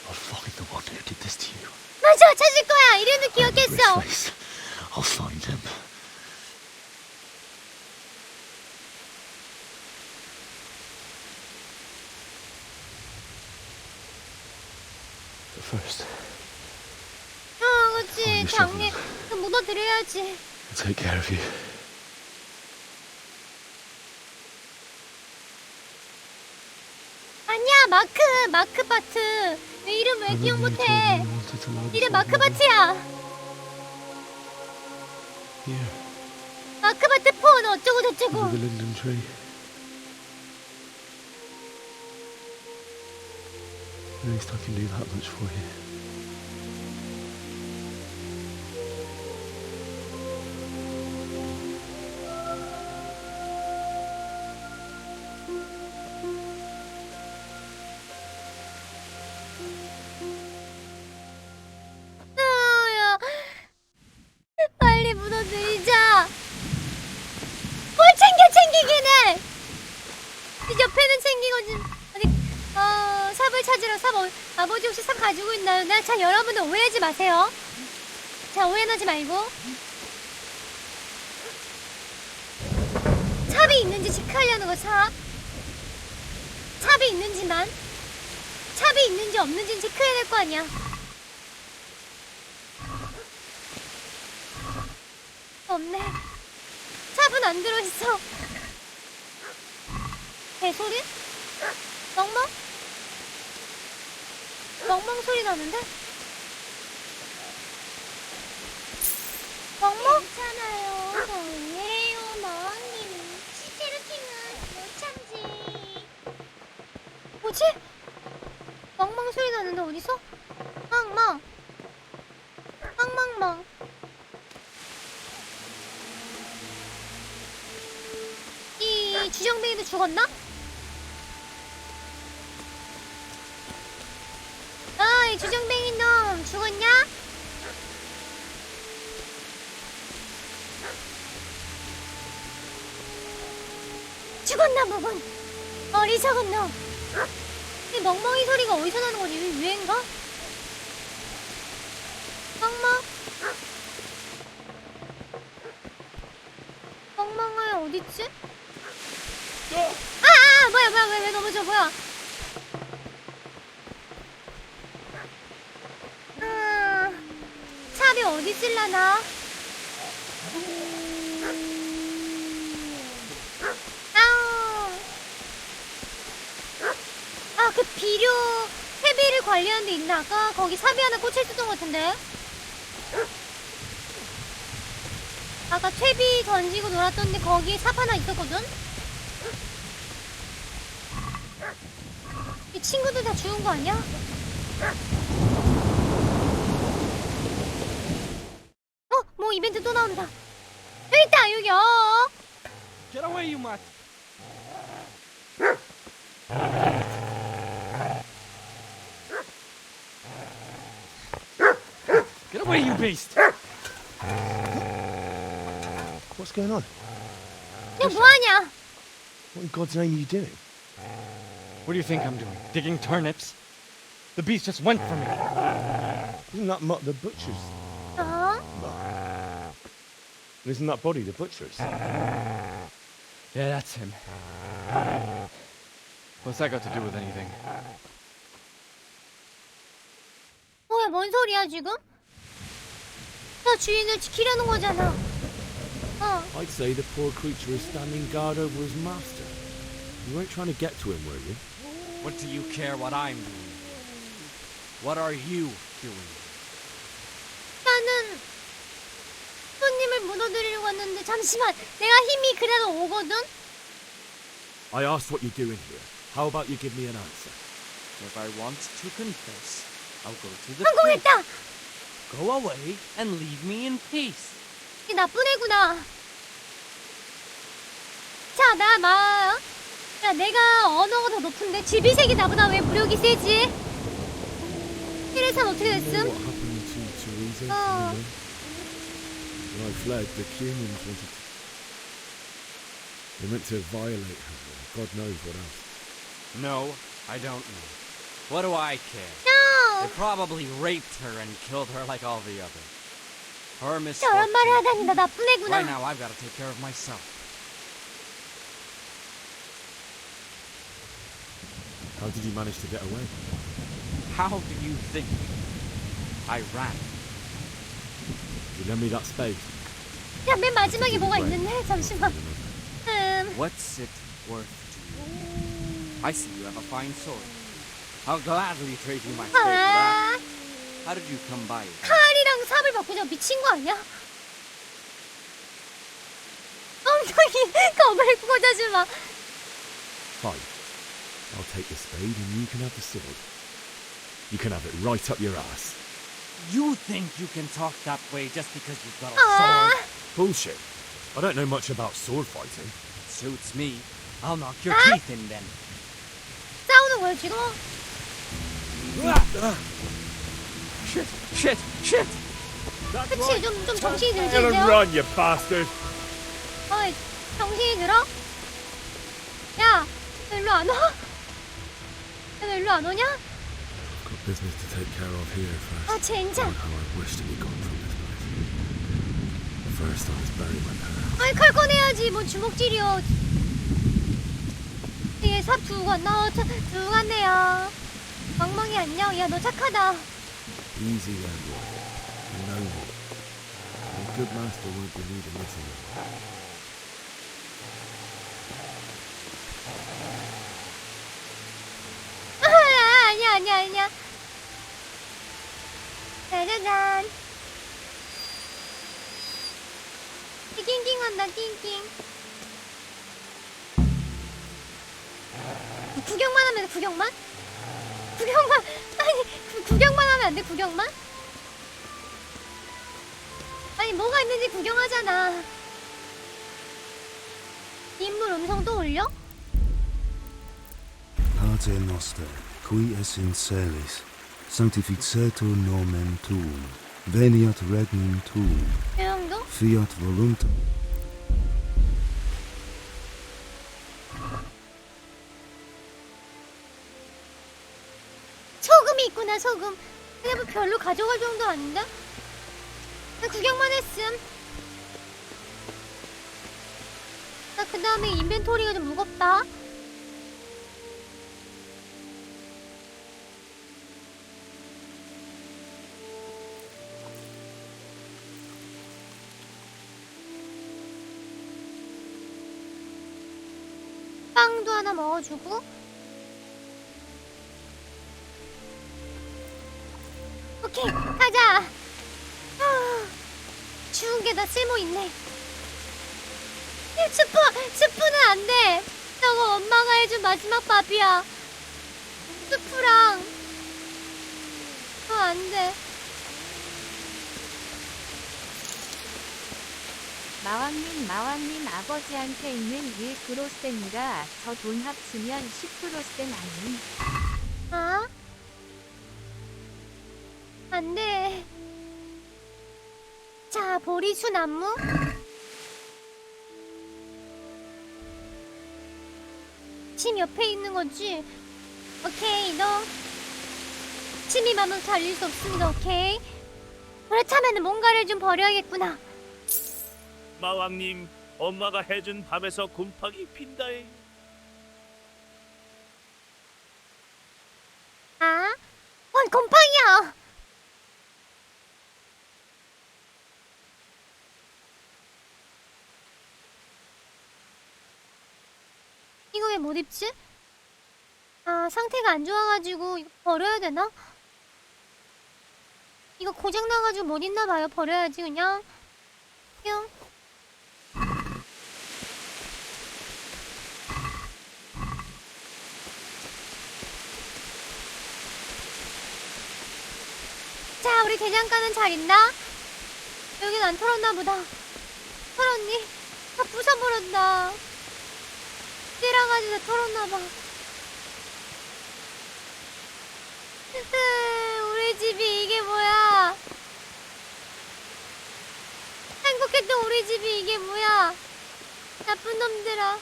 I'll find the one who did this to you. 맞아, 찾을 거야. 이름도 기억했어. I'll find him. But first, 그렇지. 당연히 묻어드려야지. I'll take care of you. 아니야, 마크 바트. 내 이름 왜 기억 못해? 이름 마크 바트야. Here. 마크 바트 폰 어쩌고 저쩌고. Under the linden tree. At least I can do that much for you. 빨리 무너뜨리자. 뭘 챙기긴 해. 이 옆에는 챙기고 아니 삽을 찾으러 아버지 혹시 삽 가지고 있나요? 자 여러분들 오해하지 마세요. 자 오해하지 말고 삽이 있는지 체크하려는 거. 삽이 있는지만 삽이 있는지 없는지는 체크해야 될 거 아니야. 없네. 삽은 안 들어있어. 개소리? 멍멍 소리 나는데? 멍멍? 괜찮아요. 아니에요, 마왕님. 시체루팅은 못 참지. 뭐지? 멍멍 소리 나는데 어디서? 멍멍. 멍멍멍. 이 주정뱅이도 죽었나? 이 주정뱅이 놈 죽었냐? 죽었나 보군. 어리석은 놈. 이 멍멍이 소리가 어디서 나는 거지? 위인가? 멍멍? 멍멍아 어딨지? 뭐야 왜 넘어져 뭐야? 삽이 어디 있을라나? 아, 그 비료 퇴비를 관리하는 데 있나? 아까 거기 삽이 하나 꽂혀있었던 것 같은데. 아까 퇴비 던지고 놀았던데 거기에 삽 하나 있었거든? 이 친구들 다 죽은 거 아니야? 뭐 이벤트 또 나온다. 여기 있다, 여기. Get away, you mutt! Get away, you beast! What's going on? 야, 뭐하냐? What in God's name are you doing? What do you think I'm doing? Digging turnips? The beast just went for me. Isn't that the butcher's? Isn't that body the butcher's? Yeah, that's him. What's that got to do with anything? 뭐야, 뭔 소리야 지금? 나 주인을 지키려는 거잖아. I'd say the poor creature is standing guard over his master. You weren't trying to get to him, were you? What do you care what I'm doing? What are you doing? 나는 손님을 문어드리려고 왔는데 잠시만, 내가 힘이 그래도 오거든? I asked what you're doing here. How about you give me an answer? If I want to confess, I'll go to the 성공했다! priest. Go away and leave me in peace. 이 나쁜 애구나. 자, 야, 내가 언어가 더 높은데 지비색이 나보다 왜 무력이 세지? 1회선 어떻게 됐음? What happened to Teresa? When I fled, the humans wanted to... They meant to violate her. God knows what else. No, I don't know. What do I care? No! They probably raped her and killed her like all the others. Her 저런 misfortune. 말을 하다니 나 나쁜 애구나. Right now, I've got to take care of myself. How did you manage to get away? How do you think? I ran. You lend me that spade. 야, 맨 마지막에 뭐가 있는데? 잠시만. What's it worth to you? I see you have a fine sword. I'll gladly trade you my spade for that. How did you come by it? 칼이랑 삽을 바꾸자. 미친 거 아니야? 엉덩이 겁을 꽂아지 마. Fine. I'll take the spade and you can have the sword. You can have it right up your ass. You think you can talk that way just because you've got a sword? Bullshit. I don't know much about sword fighting. Suits me. I'll knock your teeth in then. 싸우는 거야 지금? Shit! 그치, 좀 정신이 들지 Let him 이제요? run, you bastard! 어이, 정신이 들어? 야, 너 일로 안 와? 야, 너 일로 안 오냐? Got business to take care of here first. 아, 젠장. How I wish to be gone from this place. First, I was bury my parents. 아이, 칼 꺼내야지. 뭔 주먹질이여. 뒤에 삽 두고 갔나? 두고 갔네요. 멍멍이 안녕. 야, 너 착하다. Easy there, boy. You know me. A good master won't be needing this anymore. 아니야. 짜자잔. 낑낑한다, 낑낑. 구경만 하면 돼, 구경만? 아니, 구경만 하면 안 돼, 구경만? 아니, 뭐가 있는지 구경하잖아. 인물 음성 또 올려? Pater noster, qui es in celis, sanctificetur nomen tuum, veniat regnum tuum, 조용도? fiat voluntas. 소금이 있구나, 소금. 근데 뭐 별로 가져갈 정도 아닌데? 나 구경만 했음. 나 그 다음에 인벤토리가 좀 무겁다. 하나 먹어주고. 오케이, 가자. 추운 게 다 쓸모 있네. 스프는 안 돼. 저거 엄마가 해준 마지막 밥이야. 스프랑 안 돼. 마왕님 아버지한테 있는 1%센이라 저 돈 합치면 10%센 아님? 아? 안 돼. 자, 보리수 나무. 침 옆에 있는 거지? 오케이, 너 침이 많아서 달릴 수 없습니다. 오케이. 그렇다면 뭔가를 좀 버려야겠구나. 마왕님, 엄마가 해준 밥에서 곰팡이 핀다에. 아? 뭔 곰팡이야! 이거 왜 못 입지? 아, 상태가 안 좋아가지고 이거 버려야 되나? 이거 고장나가지고 못 입나봐요. 버려야지 그냥. 뿅. 자, 우리 대장간은 잘 있나? 여긴 안 털었나 보다. 털었니? 다 부숴버렸다. 때려가지고 다 털었나봐. 우리 집이 이게 뭐야? 행복했던 우리 집이 이게 뭐야? 나쁜 놈들아.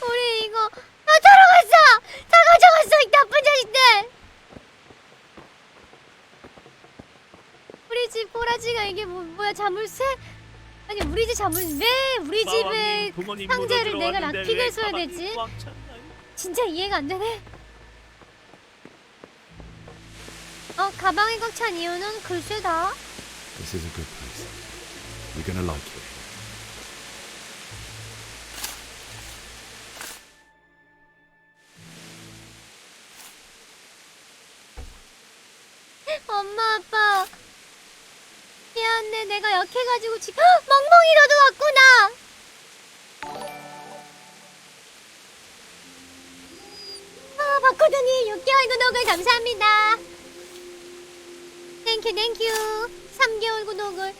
우리 이거 다 털어갔어! 다 가져갔어! 이 나쁜 자식들! 우리 집 꼬라지가 이게 뭐야? 자물쇠? 아니 우리 집 왜 우리 집에 상자를 내가 락픽을 써야 되지? 진짜 이해가 안 되네. 가방이 꽉 찬 이유는 글쎄다. This is a good place. You're gonna like it. 엄마 아빠 미안해. 내가 약해가지고 지금 멍멍이 너도 왔구나. 박코드님 6개월 구독을 감사합니다. 땡큐 3개월 구독을.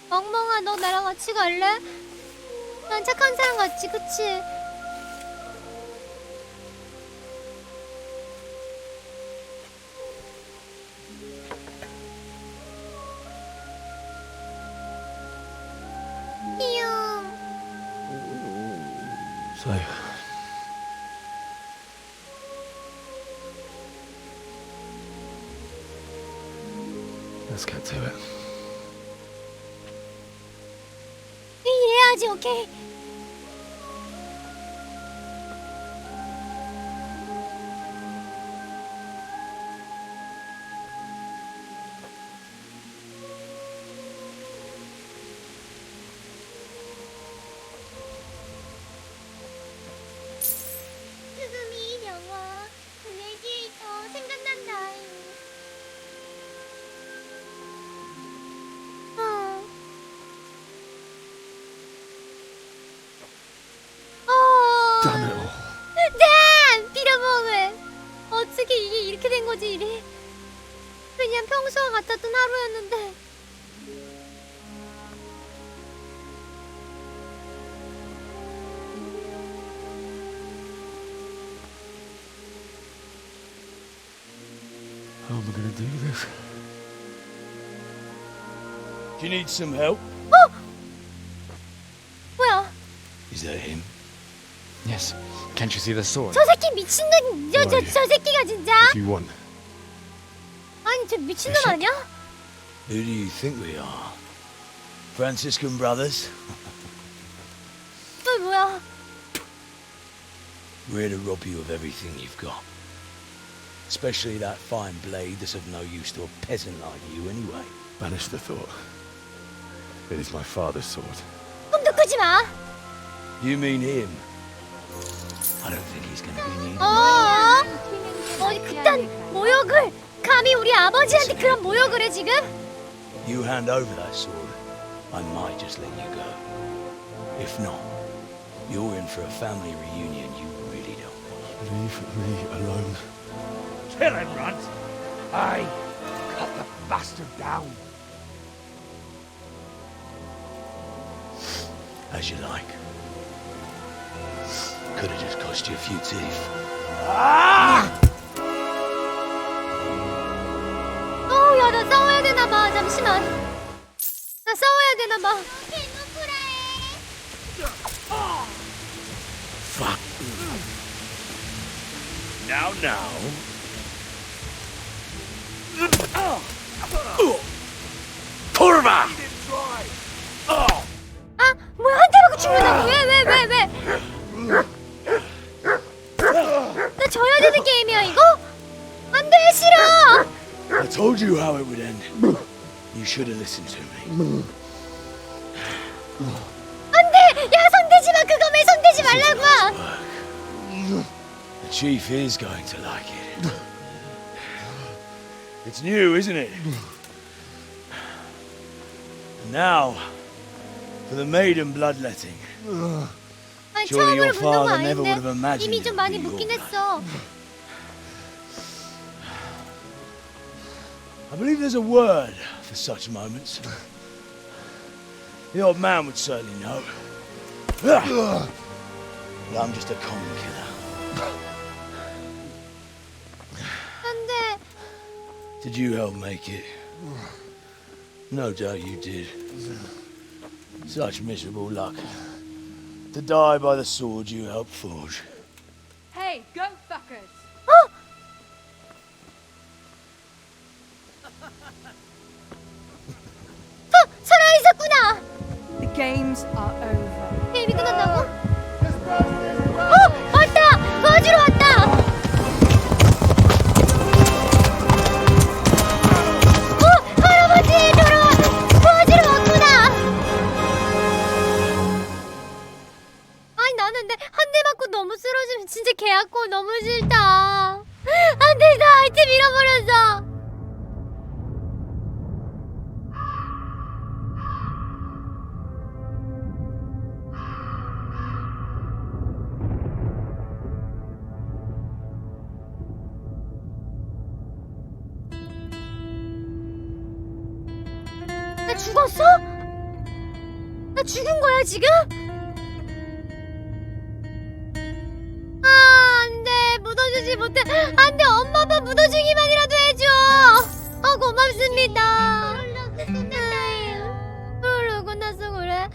멍멍아 너 나랑 같이 갈래? 난 착한 사람 같지 그치? So, let's get to it. 이해하지 오케이. 스그미 영화 글래디에이터 생각난다. damn! 빌어먹을. 어떻게 이게 이렇게 된 거지 일이? 그냥 평소와 같았던 하루였는데. How am I gonna do this? Do you need some help? 뭐야? Is that him? Yes. Can't you see the sword? 저 새끼 미친놈. 저 새끼가 진짜. What do you want? 아니 저 미친놈 아니야? Who do you think we are? Franciscan brothers? 뭐야? We're here to rob you of everything you've got. Especially that fine blade that's of no use to a peasant like you anyway. Banish the thought. It is my father's sword. 꿈도 꾸지 마. You mean him? I don't think he's going to be needed. 그딴 모욕을 감히 우리 아버지한테 그런 모욕을 해 지금? You hand over that sword, I might just let you go. If not, you're in for a family reunion you really don't want. Leave me alone. Kill him, Runt! Aye, cut the bastard down. As you like. Could have just cost you a few teeth. 야, 나 싸워야 되나 봐. 잠시만. 나 싸워야 되나 봐. Fuck. Now. Kurva! 아, 뭐야? 한 대 맞고 죽는다고? 왜? 나 져야 되는 게임이야 이거? 안 돼, 싫어. I told you how it would end. You should have listened to me. 안 돼! 야, 손대지 마. 그거 왜 손대지 말라고? The chief is going to like it. It's new, isn't it? And now, for the maiden bloodletting. 아니, Surely 처음으로 your 묻는 거 father never would have 아닌데 imagined 이미 it 좀 would 많이 be 묻긴 your 했어. I believe there's a word for such moments. The old man would certainly know. But I'm just a common killer. 안 돼. Did you help make it? No doubt you did. Such miserable luck. To die by the sword you helped forge. Hey, go fuckers! 살아있었구나. The games are over. 게임이 끝났다고? 왔다! 도와주러 왔다! 할아버지! 도와주러 왔구나! 아니, 나는 근데 한 대 맞고 너무 쓰러지면 진짜 개 아고 너무 싫다. 안 돼, 나 아이템 잃어버렸어. 나 죽었어? 나 죽은 거야 지금? 아, 안 돼. 묻어주지 못해. 안 돼. 엄마 아빠 묻어주기만이라도 해줘. 아, 고맙습니다. 그걸로 끝났어 그래?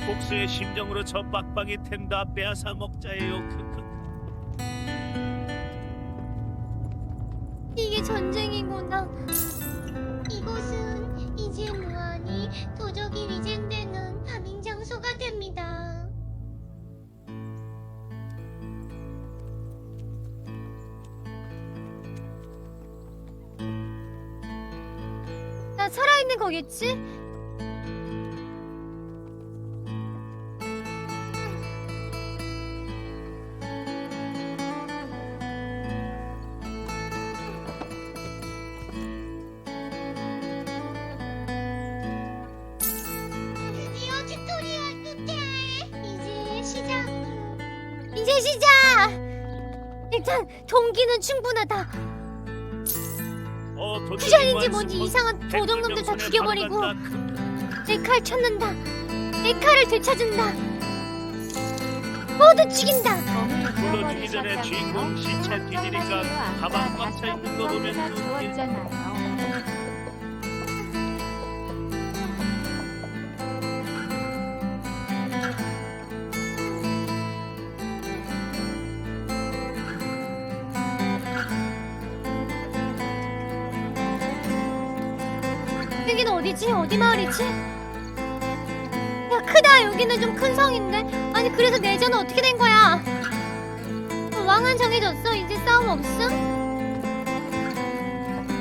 복수의 심정으로 저 빡빡이 텐다 빼앗아 먹자예요. 크크. 이게 전쟁이구나. 이곳은 이제 무한히 도적이 위장되는 파밍 장소가 됩니다. 나 살아있는 거겠지? 드디어 튜토리얼 끝에 이제 시작! 일단 동기는 충분하다. 쿠션인지 뭔지 이상한 도둑놈들 다 죽여버리고 내 칼 찾는다. 내 칼을 되찾은다. 모두 죽인다. 불러주기 전에 주인공 시체 뒤지니까 가방 꽉 차 있는 거 보면 여기는 어디지? 어디 마을이지? 야, 크다. 여기는 좀 큰 성인데? 아니, 그래서 내전은 어떻게 된 거야? 왕은 정해졌어. 이제 싸움 없음?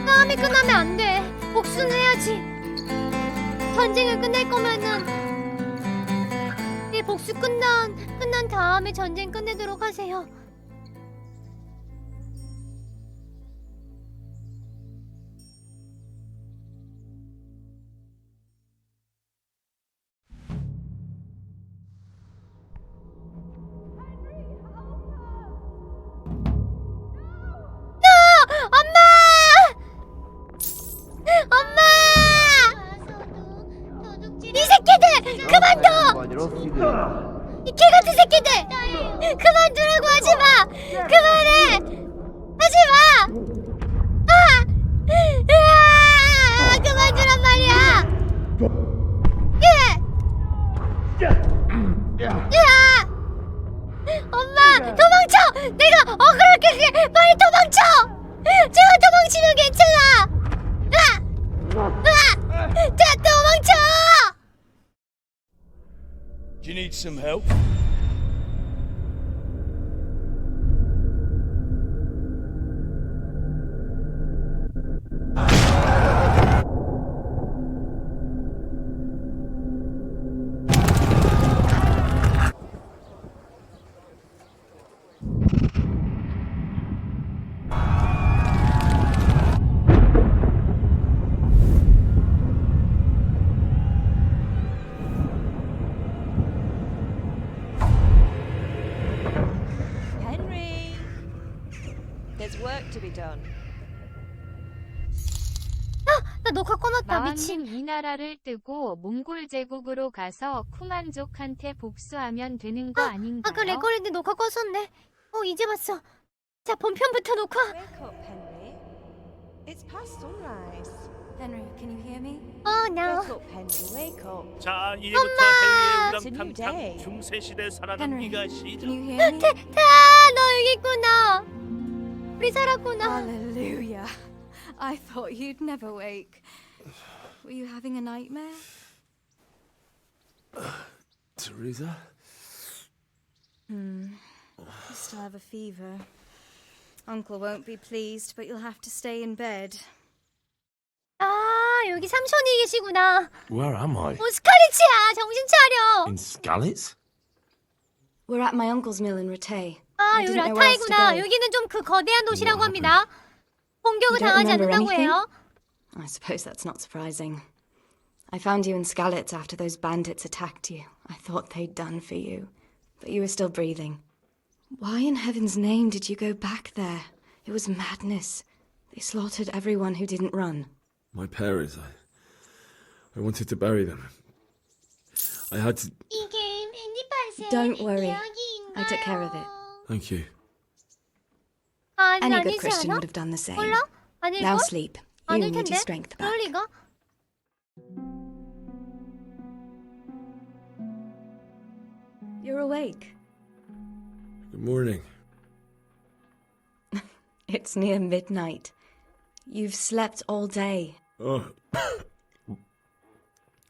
싸움이 끝나면 안 돼. 복수는 해야지. 전쟁을 끝낼 거면은 복수 끝난 다음에 전쟁 끝내도록 하세요. 이 개같은 새끼들! 그만두라고 하지마! 그만해! 하지마! 그만두란 말이야! 엄마! 도망쳐! 내가 억울할게! 빨리 도망쳐! 제가 도망치면 괜찮아! 도망쳐! Do you need some help? 나 녹화 꺼놨다. 미친. 마왕은 이 나라를 뜨고 몽골 제국으로 가서 쿠만족한테 복수하면 되는 거 아닌가요? 그 레거랜드 녹화 껐었네. 이제 봤어. 자, 본편부터 녹화. It's past sunrise. Henry, can you hear me? No. Get up, Henry. Wake up. 자, 이제부터 헨리의 우당탕탕 중세시대 살아가는 네가 시작. Can you hear me? 너 여기 있구나. 우리 살았구나. Hallelujah. I thought you'd never wake. Were you having a nightmare? Teresa? You still have a fever. Uncle won't be pleased, but you'll have to stay in bed. 여기 삼촌이 계시구나. Where am I? 스카리치야. 정신 차려. In Skalitz? We're at my uncle's mill in Rattay. 여기 라타이구나. 여기는 좀 그 거대한 도시라고 합니다. 공격을 당하지 않는다고 해요. I suppose that's not surprising. I found you in Skalitz after those bandits attacked you. I thought they'd done for you, but you were still breathing. Why in heaven's name did you go back there? It was madness. They slaughtered everyone who didn't run. My parents, I wanted to bury them. I had to... Don't worry. I took care of it. Thank you. Any good Christian would have done the same. Now sleep. You need your strength back. You're awake. Good morning. It's near midnight. You've slept all day. Oh,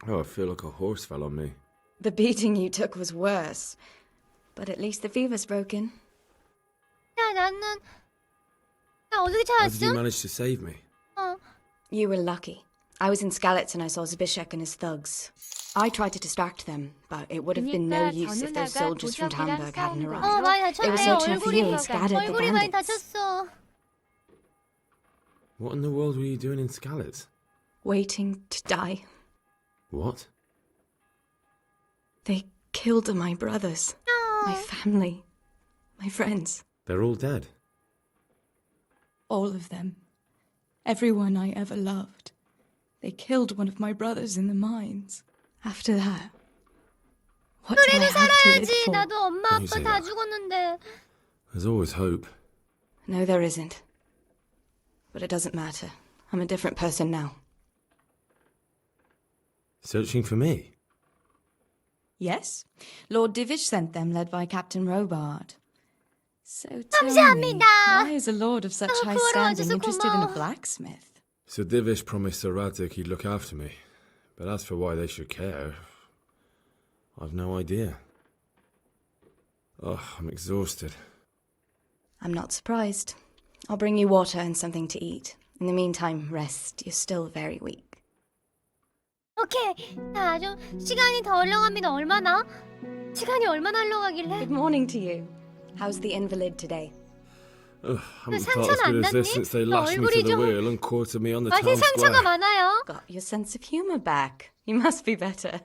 I feel like a horse fell on me. The beating you took was worse. But at least the fever's broken. 나 어떻게 How did you 찾았음? manage to save me? You were lucky. I was in Skalitz and I saw Zbyszek and his thugs. I tried to distract them, but it would have been no use if those soldiers from Tamburg hadn't arrived. 많이 They were 다쳤네. searching for you and scattered the 얼굴이 많이 bandits. 다쳤어. What in the world were you doing in Skalitz? Waiting to die. What? They killed my brothers, my family, my friends. They're all dead. All of them. Everyone I ever loved. They killed one of my brothers in the mines. After that, what do I 그래도 have to live 살아야지. for? 나도 엄마 아빠 다 죽었는데. There's always hope. No, there isn't. But it doesn't matter. I'm a different person now. Searching for me? Yes. Lord Divish sent them, led by Captain Robard. So tell me, 감사합니다. why is a lord of such high standing interested in a blacksmith? So Divish promised Sir Radzik he'd look after me. But as for why they should care, I've no idea. Oh, I'm exhausted. I'm not surprised. I'll bring you water and something to eat. In the meantime, rest. You're still very weak. 오케이. 자, 좀 시간이 더 흘러갑니다. 얼마나? 시간이 얼마나 흘러가길래? Good morning to you. How's the invalid today? Haven't 상처는 felt as 안 good as this 났니? since they 너 lashed me 얼굴이 to the 좀 wheel and quartered me on the 많이 town 상처가 square. 많아요. Got your sense of humor back. You must be better.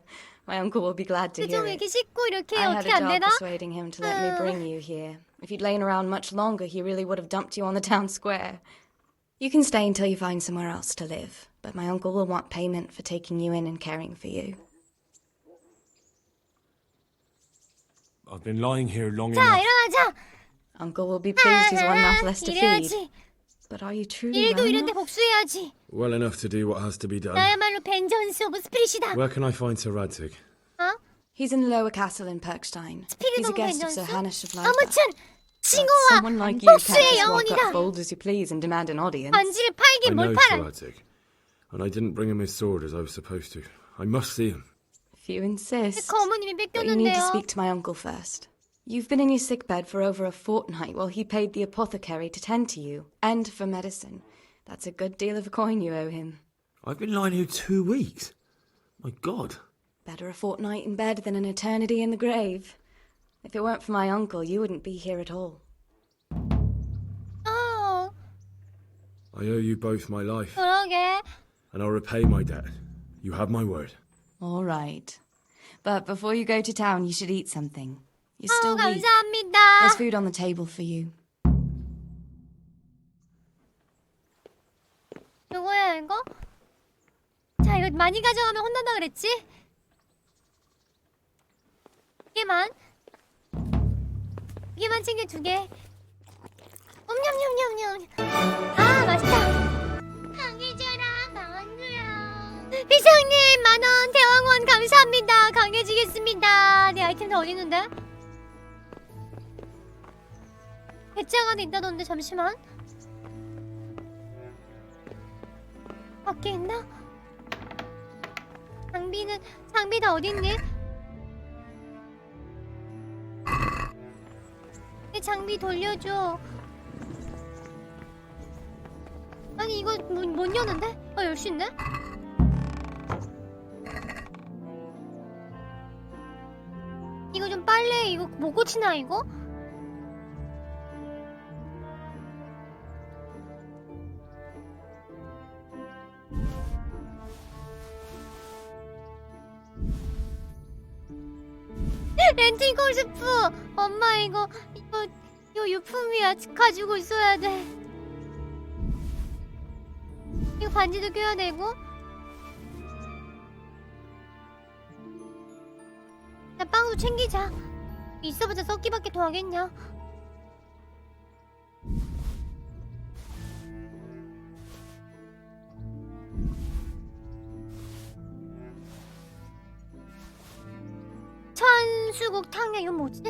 My uncle will be glad to hear 좀 it. 이렇게 씻고 이렇게 I had 어떻게 a 안 job 되나? persuading him to let me bring you here. If you'd lain around much longer, he really would have dumped you on the town square. You can stay until you find somewhere else to live, but my uncle will want payment for taking you in and caring for you. I've been lying here long 자, enough. 일어나자. Uncle will be pleased he's one mouth less to feed. 이래야지. But are you truly 일도 well 이런데 enough? 복수해야지. Well enough to do what has to be done. 나야말로 벤전스 오브 스피릿이다. Where can I find Sir Radzig? 어? He's in the lower castle in Perkstein. He's a 스피릿 오브 guest of 벤전스? Sir Hanish of Lyda. 아무튼 But 징후와 someone like you can't 복수의 just walk up 영혼이다. bold as you please and demand an audience. 반지를 I 팔긴 know 뭘 Sir 팔아. Radzig, and I didn't bring him his sword as I was supposed to. I must see him. If you insist. 거모님이 But you need to 뺏겼는데요. speak to my uncle first. You've been in your sickbed for over a fortnight while he paid the apothecary to tend to you, and for medicine. That's a good deal of coin you owe him. I've been lying here 2 weeks. My God. Better a fortnight in bed than an eternity in the grave. If it weren't for my uncle, you wouldn't be here at all. 어, I owe you both my life, 그러게. and I'll repay my debt. You have my word. All right. But before you go to town, you should eat something. You're still weak. 감사합니다. There's food on the table for you. 요거야 이거? 자, 이거 많이 가져가면 혼난다 그랬지? 이게만 챙겨 2개. 냠냠냠냠냠. 아, 맛있다. 강해져라 마왕루야. 비상님 10,000원 대왕원 감사합니다. 강해지겠습니다. 내 아이템 다 어디 있는데? 배짱 안에 있다던데 잠시만. 밖에 있나? 장비 다 어디 있니? 내 장비 돌려줘. 아니 이거 못 여는데? 열 수 있네? 이거 좀 빨래 이거 못 고치나 이거? 렌팅콜 스프! 엄마 이거 유품이야. 가지고 있어야 돼. 이거 반지도 껴야 되고. 나 빵도 챙기자. 있어봤자 썩기밖에 더 하겠냐. 천수국 탕야 이건 뭐지?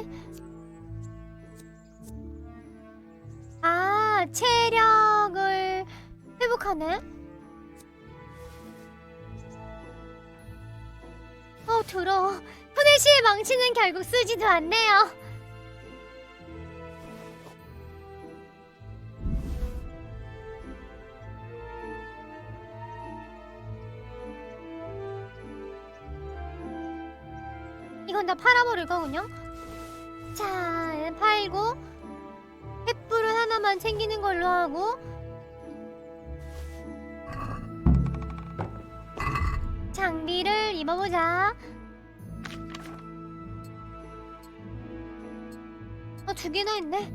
아, 체력을 회복하네. 더러워. 후레쉬의 망치는 결국 쓰지도 않네요. 이건 다 팔아버릴 거군요. 자, 팔고 횃불은 하나만 챙기는 걸로 하고 장비를 입어보자. 2개나 있네.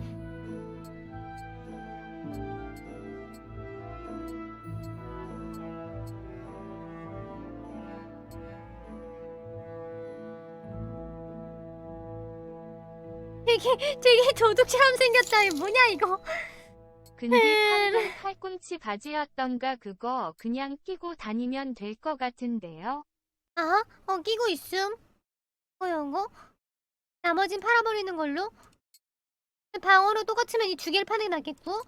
되게 도둑처럼 생겼다. 이거 뭐냐 이거. 근데 방금 팔꿈치 바지였던가 그거 그냥 끼고 다니면 될 것 같은데요. 아? 끼고 있음. 이거? 나머진 팔아버리는 걸로. 방어로 똑같으면 이 2개를 파는 게 낫겠고.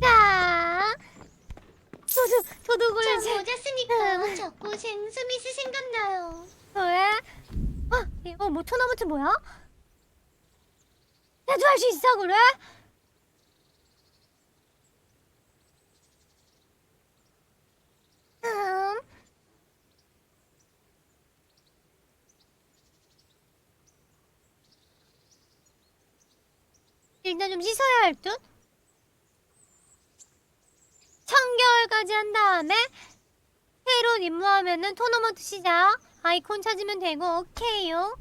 자, 도둑을 전 모자쓰니까 자꾸 스미스 생각나요. 왜? 모토나무트 뭐야? 나도 할 수 있어 그래? 일단 좀 씻어야 할 듯? 1000개월까지 한 다음에 새로운 임무하면은 토너먼트 시작. 아이콘 찾으면 되고. 오케이요.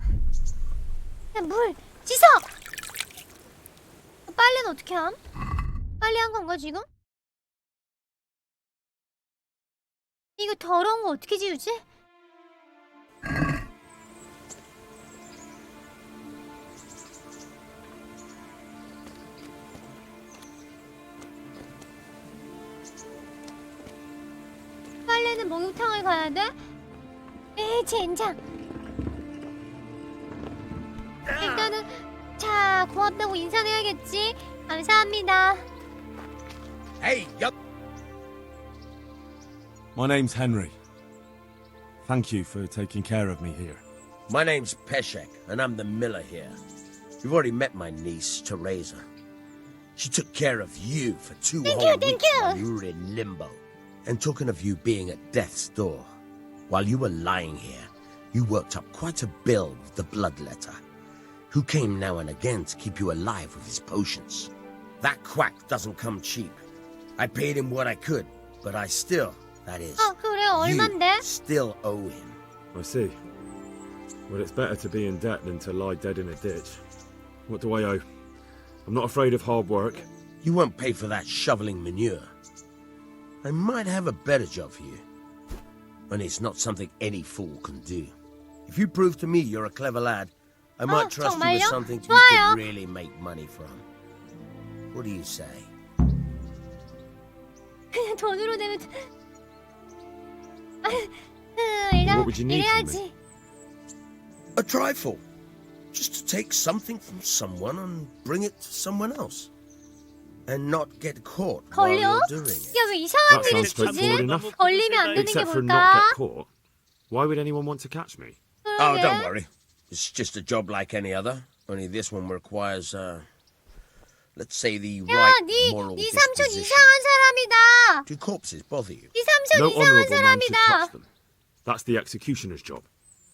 야, 물 씻어! 빨래는 어떻게 함? 빨래 한 건가 지금? 이거 더러운 거 어떻게 지우지? 빨래는 목욕탕을 가야 돼? 에이 젠장. 일단은 자 고맙다고 인사해야겠지. 감사합니다. Hey, yup. My name's Henry. Thank you for taking care of me here. My name's Peshek, and I'm the miller here. You've already met my niece, Teresa. She took care of you for 2 whole weeks while you were in limbo. And talking of you being at death's door, while you were lying here, you worked up quite a bill with the bloodletter, who came now and again to keep you alive with his potions. That quack doesn't come cheap. I paid him what I could, but I still, that is, 그래 얼만데? you still owe him. I see. Well, it's better to be in debt than to lie dead in a ditch. What do I owe? I'm not afraid of hard work. You won't pay for that shoveling manure. I might have a better job for you. And it's not something any fool can do. If you prove to me you're a clever lad, I might trust you with something you could really make money from. What do you say? 그냥 돈으로 되면 What would you need from 이래야지. me? A trifle. Just to take something from someone and bring it to someone else. And not get caught while 걸려? you're doing it. 야 왜 이상한 That 일이 sounds straightforward enough. 있지? 걸리면 안 되는 게 Except for 뭘까? not get caught. Why would anyone want to catch me? Oh, don't worry. It's just a job like any other. Only this one requires, let's say the right moral 네 삼촌 disposition. 이상한 사람이다. Do corpses bother you? 네 삼촌 No 이상한 honourable man should 사람이다. touch them. That's the executioner's job.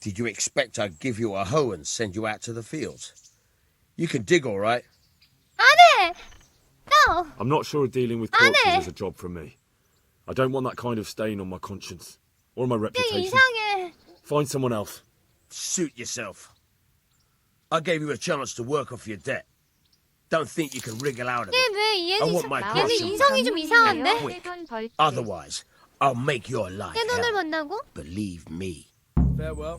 Did you expect I'd give you a hoe and send you out to the fields? You can dig all right. 안 해. No. I'm not sure dealing with 안 corpses 해. is a job for me. I don't want that kind of stain on my conscience or my 되게 reputation. 이상해. Find someone else. Suit yourself. I gave you a chance to work off your debt. Don't think you can wriggle out of it. 얘왜 I 얘는 want my 얘는 portion 인성이 좀 이상한데? quick. Otherwise, I'll make your life 내 돈을 hell. 번다고? Believe me. Farewell.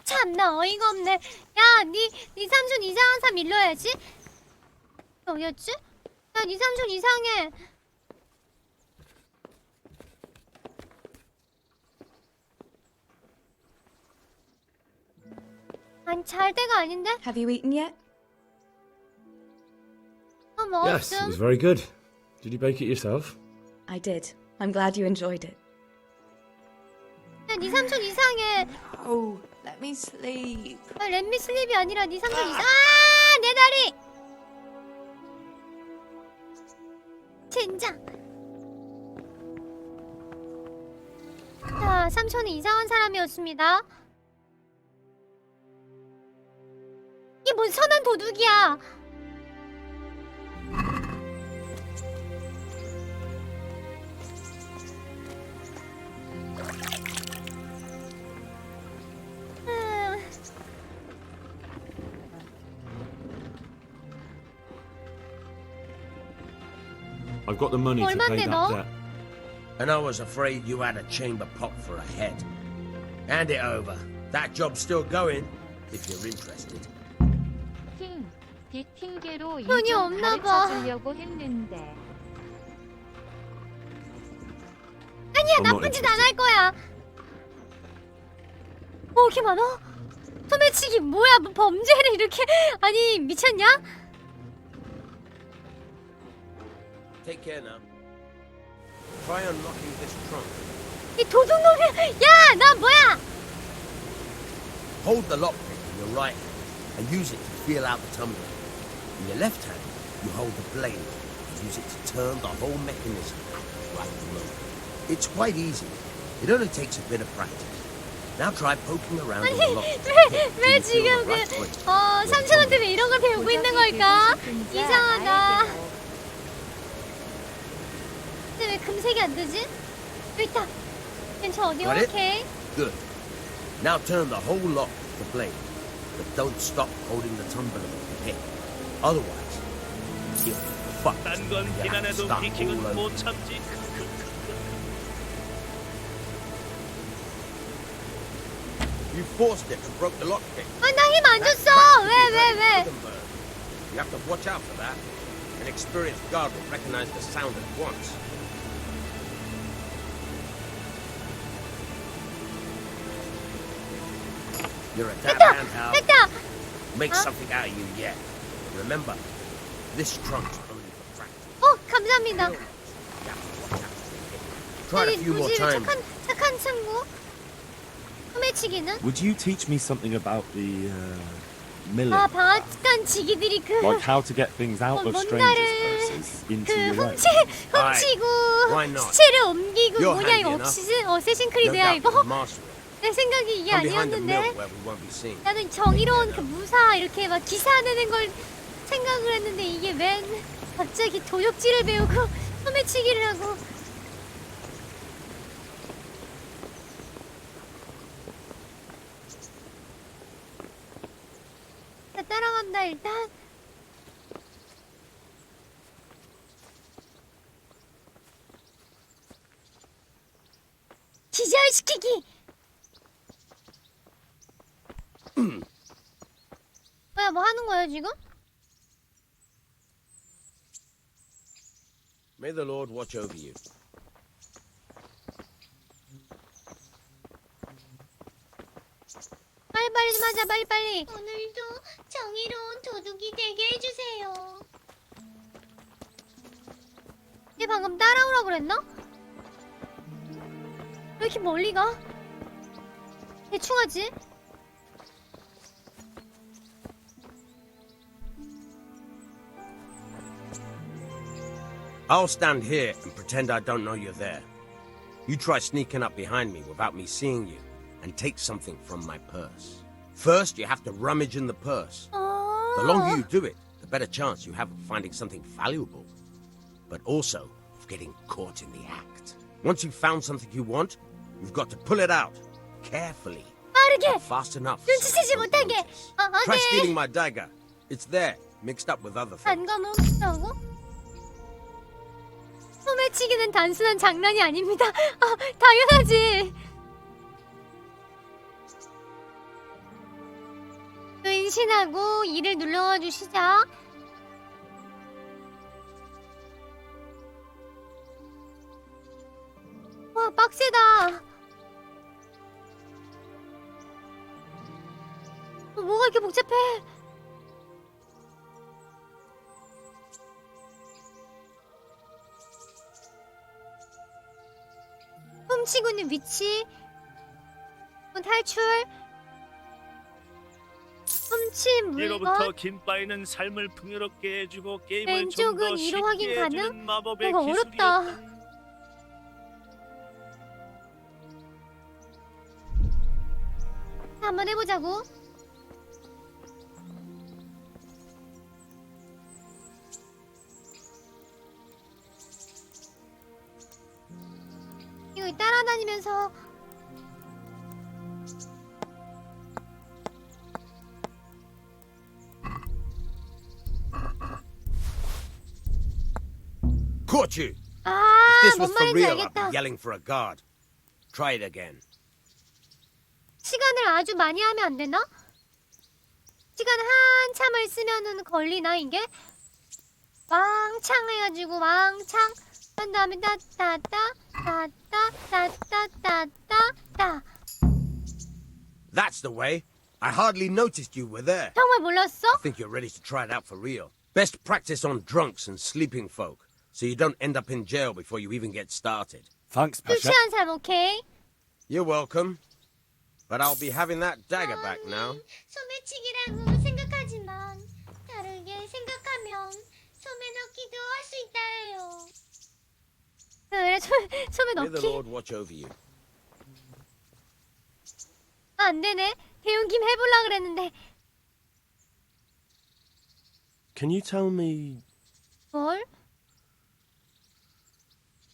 참나 어이가 없네. 야, 네 삼촌 이상한 사람 일러야지. 어디였지? 야, 네 삼촌 이상해. 아니 잘 때가 아닌데? Have you eaten yet? 뭐 Yes, it 없음. was very good. Did you bake it yourself? I did. I'm glad you enjoyed it. 야, 네 삼촌 이상해. Oh, let me sleep. 아, 렛미 슬립이 아니라 네 삼촌 이상. 아, 내 다리. 젠장. 자, 삼촌은 이상한 사람이었습니다. 이게 뭔 선한 도둑이야. I've got the money to pay 얼만데, that 너? debt. And I was afraid you had a chamber pot for a head. Hand it over. That job's still going, if you're interested. 킹, 빅핑계로 돈이 이좀 없나 봐. 가르쳐주려고 했는데. 아니야, I'm not 나쁜 짓 안 할 거야. 뭐 이렇게 많아? 소매치기 뭐야? 뭐 범죄를 이렇게 아니 미쳤냐? Take care now. Try unlocking this trunk. 이 도둑놈이야! 야, 나 뭐야? Hold the lockpick in your right hand and use it to feel out the tumbler. In your left hand, you hold the blade and use it to turn the whole mechanism at the right moment. It's quite easy. It only takes a bit of practice. Now try poking around 아니 the lock. 왜 지금 그 3,000원 때문에 이런 걸 배우고 있는 걸까? 이상하다. 근데 왜 금색이 안 되지? 여기 있다. 저 어디? Got it? 오케이. Good. Now turn the whole lock to blade, but don't stop holding the tumbler hit. Otherwise, you'll be fucked. 딴건 You have to 비난해도 start all 비킹은 over. 못 참지. You forced it and broke the lockpick. 아, 나 힘 안 줬어. 왜? You have to watch out for that. An experienced guard will recognize the sound at once. You're a tap hand, Hal. 됐다. Make something out of you yet. Remember, this trunk's only for practice. 감사합니다. Try it a 여기 few more 뭐지? times. 착한 친구. 소매치기는? Would you teach me something about the milling? 아, 방앗간 지기들이 그 Like how to get things out of strangers' purses into your own? 훔치고 Why not? 시체를 옮기고 You're 뭐냐 이거 handy 어쌔신 No 크리드야 doubt 이거? you'll master it. 내 생각이 이게 Come behind the mill 아니었는데 where we won't be seen. 나는 정의로운 그 무사 이렇게 막 기사 내는 걸 생각을 했는데 이게 웬 갑자기 도적질을 배우고 소매치기를 하고 나 따라간다 일단. 기절시키기. 뭐야 뭐 하는 거야 지금? May the Lord watch over you. 빨리빨리 좀 하자 빨리빨리. 오늘도 정의로운 도둑이 되게 해주세요. 얘 방금 따라오라 그랬나? 왜 이렇게 멀리 가? 대충 하지? I'll stand here and pretend I don't know you're there. You try sneaking up behind me without me seeing you and take something from my purse. First, you have to rummage in the purse. The longer you do it, the better chance you have of finding something valuable, but also of getting caught in the act. Once you've found something you want, you've got to pull it out carefully. 빠르게. Fast enough. 눈치채지 못하게. Try stealing 오케이. my dagger. It's there, mixed up with other things. 단검을 훔친다고? 소매치기는 단순한 장난이 아닙니다. 당연하지. 은신하고 이를 눌러가지고 시작. 와 빡세다. 뭐가 이렇게 복잡해? 훔치고 있는 위치, 탈출, 훔친 이로부터 물건, 긴바이는 삶을 풍요롭게 해주고 게임을 좀 더 왼쪽은 이로 확인 쉽게 가능? 해주는 마법의 이거 어렵다. 기술이었다. 한번 해보자고. 이거 따라다니면서 Caught you! 아, If this 뭔 was for 말인지 real, I'd 알겠다. be yelling for a guard. Try it again. 시간을 아주 많이 하면 안 되나? 시간 한참을 쓰면은 걸리나 이게? 왕창 해가지고 왕창 한 다음에 따따따 따따따따따따. That's the way. I hardly noticed you were there. 정말 몰랐어? I think you're ready to try it out for real. Best practice on drunks and sleeping folk, so you don't end up in jail before you even get started. Thanks, 술 취한 사람 오케이. You're welcome. But I'll be having that dagger back now. 소매치기라고 생각하지만 다르게 생각하면 소매 넣기도 할 수 있다 해요. 그래 소매 May the 넣기. Lord watch over you. 안 되네. 배운 김에 해보려 그랬는데. Can you tell me 뭘?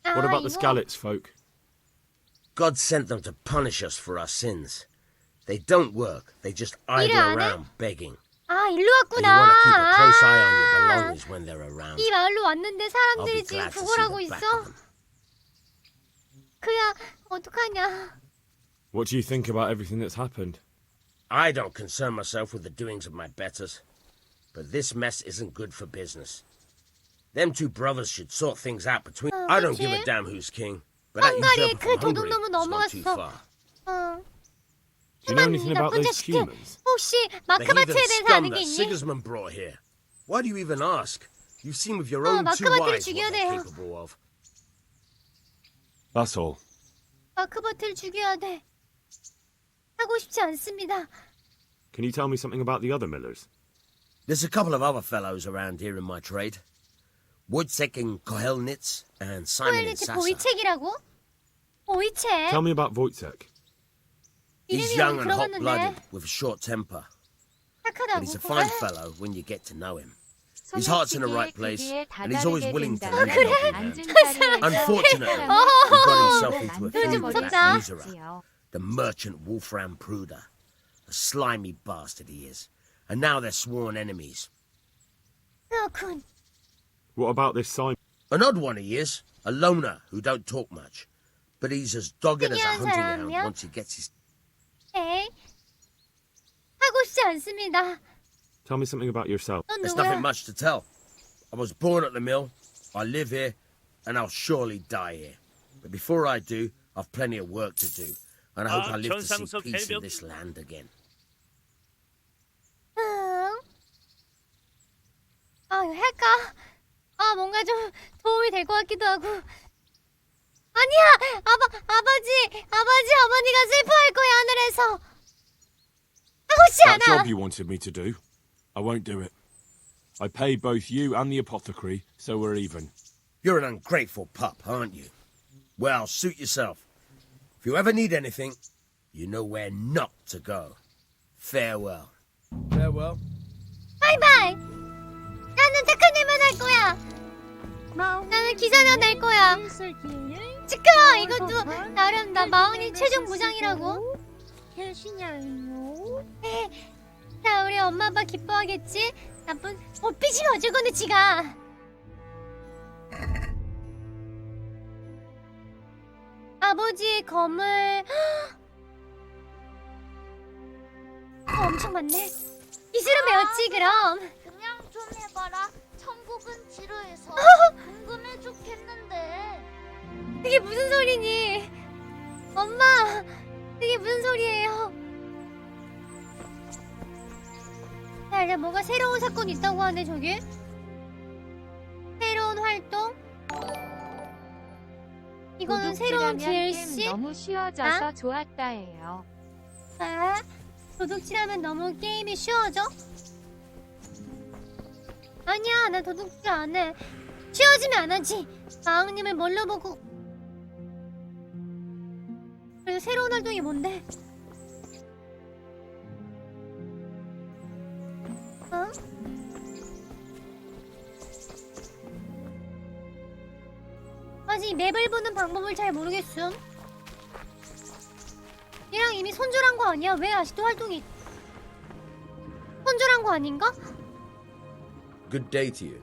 what about the Skalitz folk? God sent them to punish us for our sins. They don't work. They just idle around begging. 아, 일로 And you 왔구나. want to keep a close eye on your belongings when they're around. 이 마을로 왔는데 I'll 사람들이 be 지금 glad to see 구걸하고 the back 있어. of them. 그야 어떡하냐. What do you think about everything that's happened? I don't concern myself with the doings of my betters, but this mess isn't good for business. Them two brothers should sort things out between. I don't give a damn who's king, but that 헝가리에 usurper 그 from 도둑 Hungary 놈은 is not too 넘어갔어. far. Do you know anything about 나쁜 those 자식들. humans? 혹시 The 마크바트에 heathen 대해서 scum 아는 게 that 있니? Sigismund brought here. Why do you even ask? You've seen with your 어, own two 마크바트를 eyes what 죽여야 they're 돼요. capable of. That's all. 마크바트를 죽여야 돼. 하고 싶지 않습니다. Can you tell me something about the other millers? There's a couple of other fellows around here in my trade. Wojciech in Kohelnitz and Simon in 코엘리치 Sassa. 보이책이라고? 보이책? Tell me about Wojciech. He's 이름이 young 어디 and hot-blooded 들어봤는데 with a short temper. But 착하다고. he's a fine fellow when you get to know him. His heart's in the right place, and he's always willing to lend a helping hand. Unfortunately, he got himself into a feud with that usurer, the merchant Wolfram Pruder. A slimy bastard he is. And now they're sworn enemies. 그렇군. What about this Simon? An odd one he is, a loner who don't talk much. But he's as dogged as a hunting hound once he gets his... 에이, 하고 싶지 않습니다. Tell me something about yourself. 넌 There's 누구야? nothing much to tell. I was born at the mill, I live here, and I'll surely die here. But before I do, I've plenty of work to do, and I hope I live to see peace in this land again. 아, 이거 할까? 아, 뭔가 좀 도움이 될 것 같기도 하고. 아니야! 아버지, 어머니가 슬퍼할 거야, 하늘에서. 하고 싶지 That 않아. job you wanted me to do, I won't do it. I pay both you and the apothecary, so we're even. You're an ungrateful pup, aren't you? Well, suit yourself. If you ever need anything, you know where not to go. Farewell. Farewell. 바이바이! 나는 착한 일만 할 거야! 나는 기사년 될 거야! 시끄러! 이것도 나름 나 마흔이 최종 무장이라고? 자, 우리 엄마 아빠 기뻐하겠지? 나쁜 삐지면 어쩔 건데 지가! 아버지의 검을... 엄청 많네. 기술은 배웠지 그럼. 그냥 좀 해봐라. 천국은 지루해서 궁금해 죽겠는데. 그게 무슨 소리니? 엄마, 그게 무슨 소리예요? 자, 이제 뭐가 새로운 사건이 있다고 하네 저기. 새로운 활동. 이거는 새로운 DLC? 너무 쉬워져서 좋았다예요. 아? 도둑질하면 너무 게임이 쉬워져? 아니야, 나 도둑질 안 해. 쉬워지면 안 하지. 마왕님을 뭘로 보고. 그리고 새로운 활동이 뭔데? 어? 아직 맵을 보는 방법을 잘 모르겠음. 얘랑 이미 손절한 거 아니야? 왜 아직도 활동이 손절한 거 아닌가? Good day to you.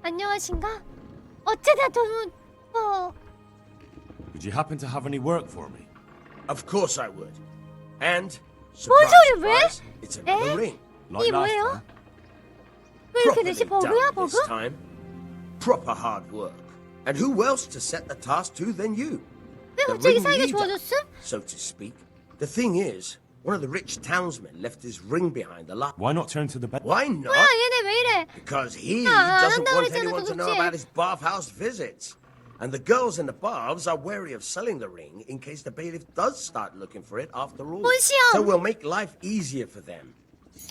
안녕하신가? 어쩌다 너무 Would you happen to have any work for me? Of course I would. And 뭔 surprise, 소리 왜? surprise, it's another 에? ring. 이 뭐예요? 왜 이렇게 Properly 늦지? 버그야 done 버그? this time. Proper hard work. And who else to set the task to than you? 왜 The 갑자기 ring 사이가 leader, 좋아졌음? so to speak. The thing is, one of the rich townsmen left his ring behind the lot. Why not turn to the bed? Why not? 뭐야 얘네 왜 이래? Because he 아, 안 doesn't 한다고 want 그랬잖아, anyone to know 도둑질. about his bathhouse visits. And the girls in the baths are wary of selling the ring in case the bailiff does start looking for it after all. 뭔 시험? So we'll make life easier for them.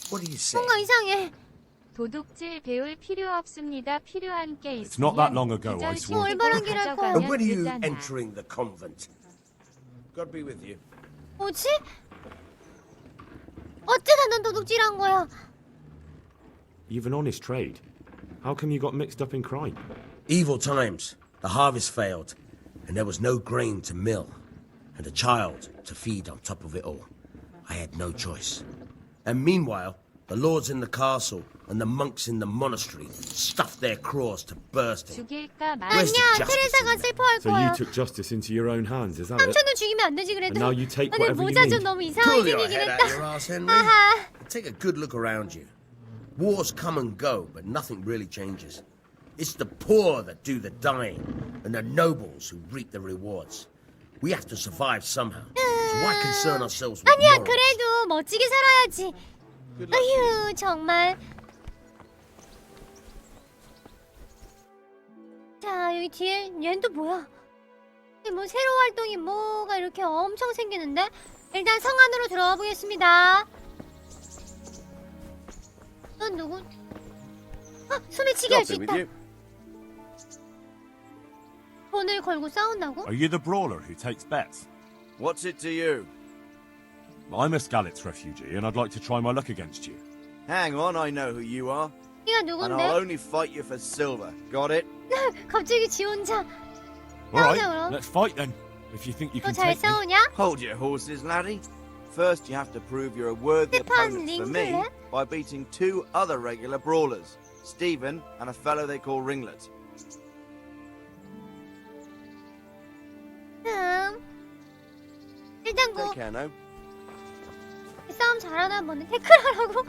What do you say? 뭔가 이상해. 도둑질 배울 필요 없습니다. 필요한 게 It's not that 있으면 long ago, I 기절 swore. 올바른 길 할 거야. And when are you 되잖아. entering the convent? God be with you. 뭐지? 어쩌다 넌 도둑질한 거야? You've an honest trade. How come you got mixed up in crime? Evil times. The harvest failed, and there was no grain to mill, and a child to feed on top of it all. I had no choice. And meanwhile, the lords in the castle and the monks in the monastery stuffed their craws to bursting. 죽일까 말. Where's the 아니야, justice 테레사가 in that? 슬퍼할 So you 거야. took justice into your own hands, is that it? 삼촌을 죽이면 안 되지 And 그래도. now you take 근데 whatever you 모자 좀 need. 너무 Pull 이상하게 your 생기긴 head 했다. out your ass, Henry. 아하. Take a good look around you. Wars come and go, but nothing really changes. It's the poor that do the dying, and the nobles who reap the rewards. We have to survive somehow. So why concern ourselves with 아니야, morals? 그래도 멋지게 살아야지. 아휴, 정말. 자, 여기 뒤에 얘는 또 뭐야? 이게 뭐 새로 활동이 뭐가 이렇게 엄청 생기는데? 일단 성 안으로 들어가 보겠습니다. 넌 누구? 소매치기 할 수 있다. 돈을 걸고 싸운다고? Are you the brawler who takes bets? What's it to you? I'm a Skalitz refugee, and I'd like to try my luck against you. Hang on, I know who you are. 네가 And I'll 누군데? only fight you for silver. Got it? 갑자기 지 혼자. All right, 싸우자 그럼. let's fight then. If you think you 너 can 잘 take me. 싸우냐? Hold your horses, laddie. First, you have to prove you're a worthy 스테판 opponent for me 링클렛? by beating two other regular brawlers, Stephen and a fellow they call Ringlet. 일단 Take care now. 싸움 잘하나 보네. 태클하라고?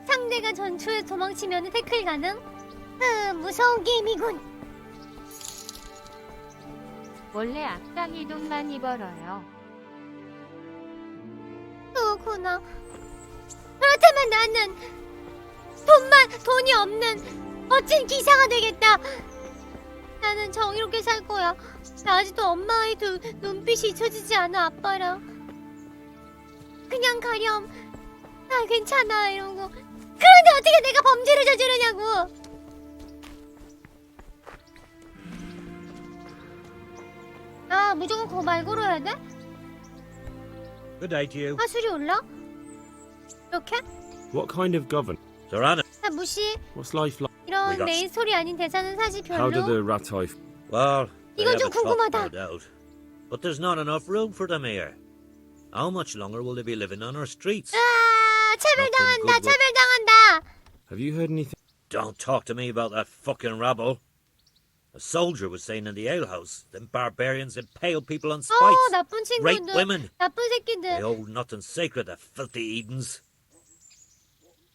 상대가 전투에 도망치면 태클 가능? 무서운 게임이군. 원래 악당이 돈 많이 벌어요. 그렇구나. 그렇다면 나는 돈이 없는 멋진 기사가 되겠다. 나는 정의롭게 살 거야. 나 아직도 엄마의 눈빛이 잊혀지지 않아, 아빠랑. 그냥 가렴. 나 괜찮아, 이러고. 그런데 어떻게 내가 범죄를 저지르냐고. 아, 무조건 그거 말고로 해야 돼? Good day to you. 화술이 올라? 이렇게? What kind of govern? Sorana. 나 무시. What's life like? 이런 메인 스토리 아닌 대사는 사실 How do the 별로. Ratai Well, they 이건 have 좀 a truck, 궁금하다. no doubt. But there's not enough room for them here. How much longer will they be living on our streets? 아, 차별당한다, Nothing good will- 차별당한다. Have you heard anything? Don't talk to me about that fucking rabble. A soldier was saying in the alehouse, them barbarians impale people on spikes, 나쁜 rape 친구들, women. 나쁜 They 새끼들. hold nothing sacred, the filthy Edens.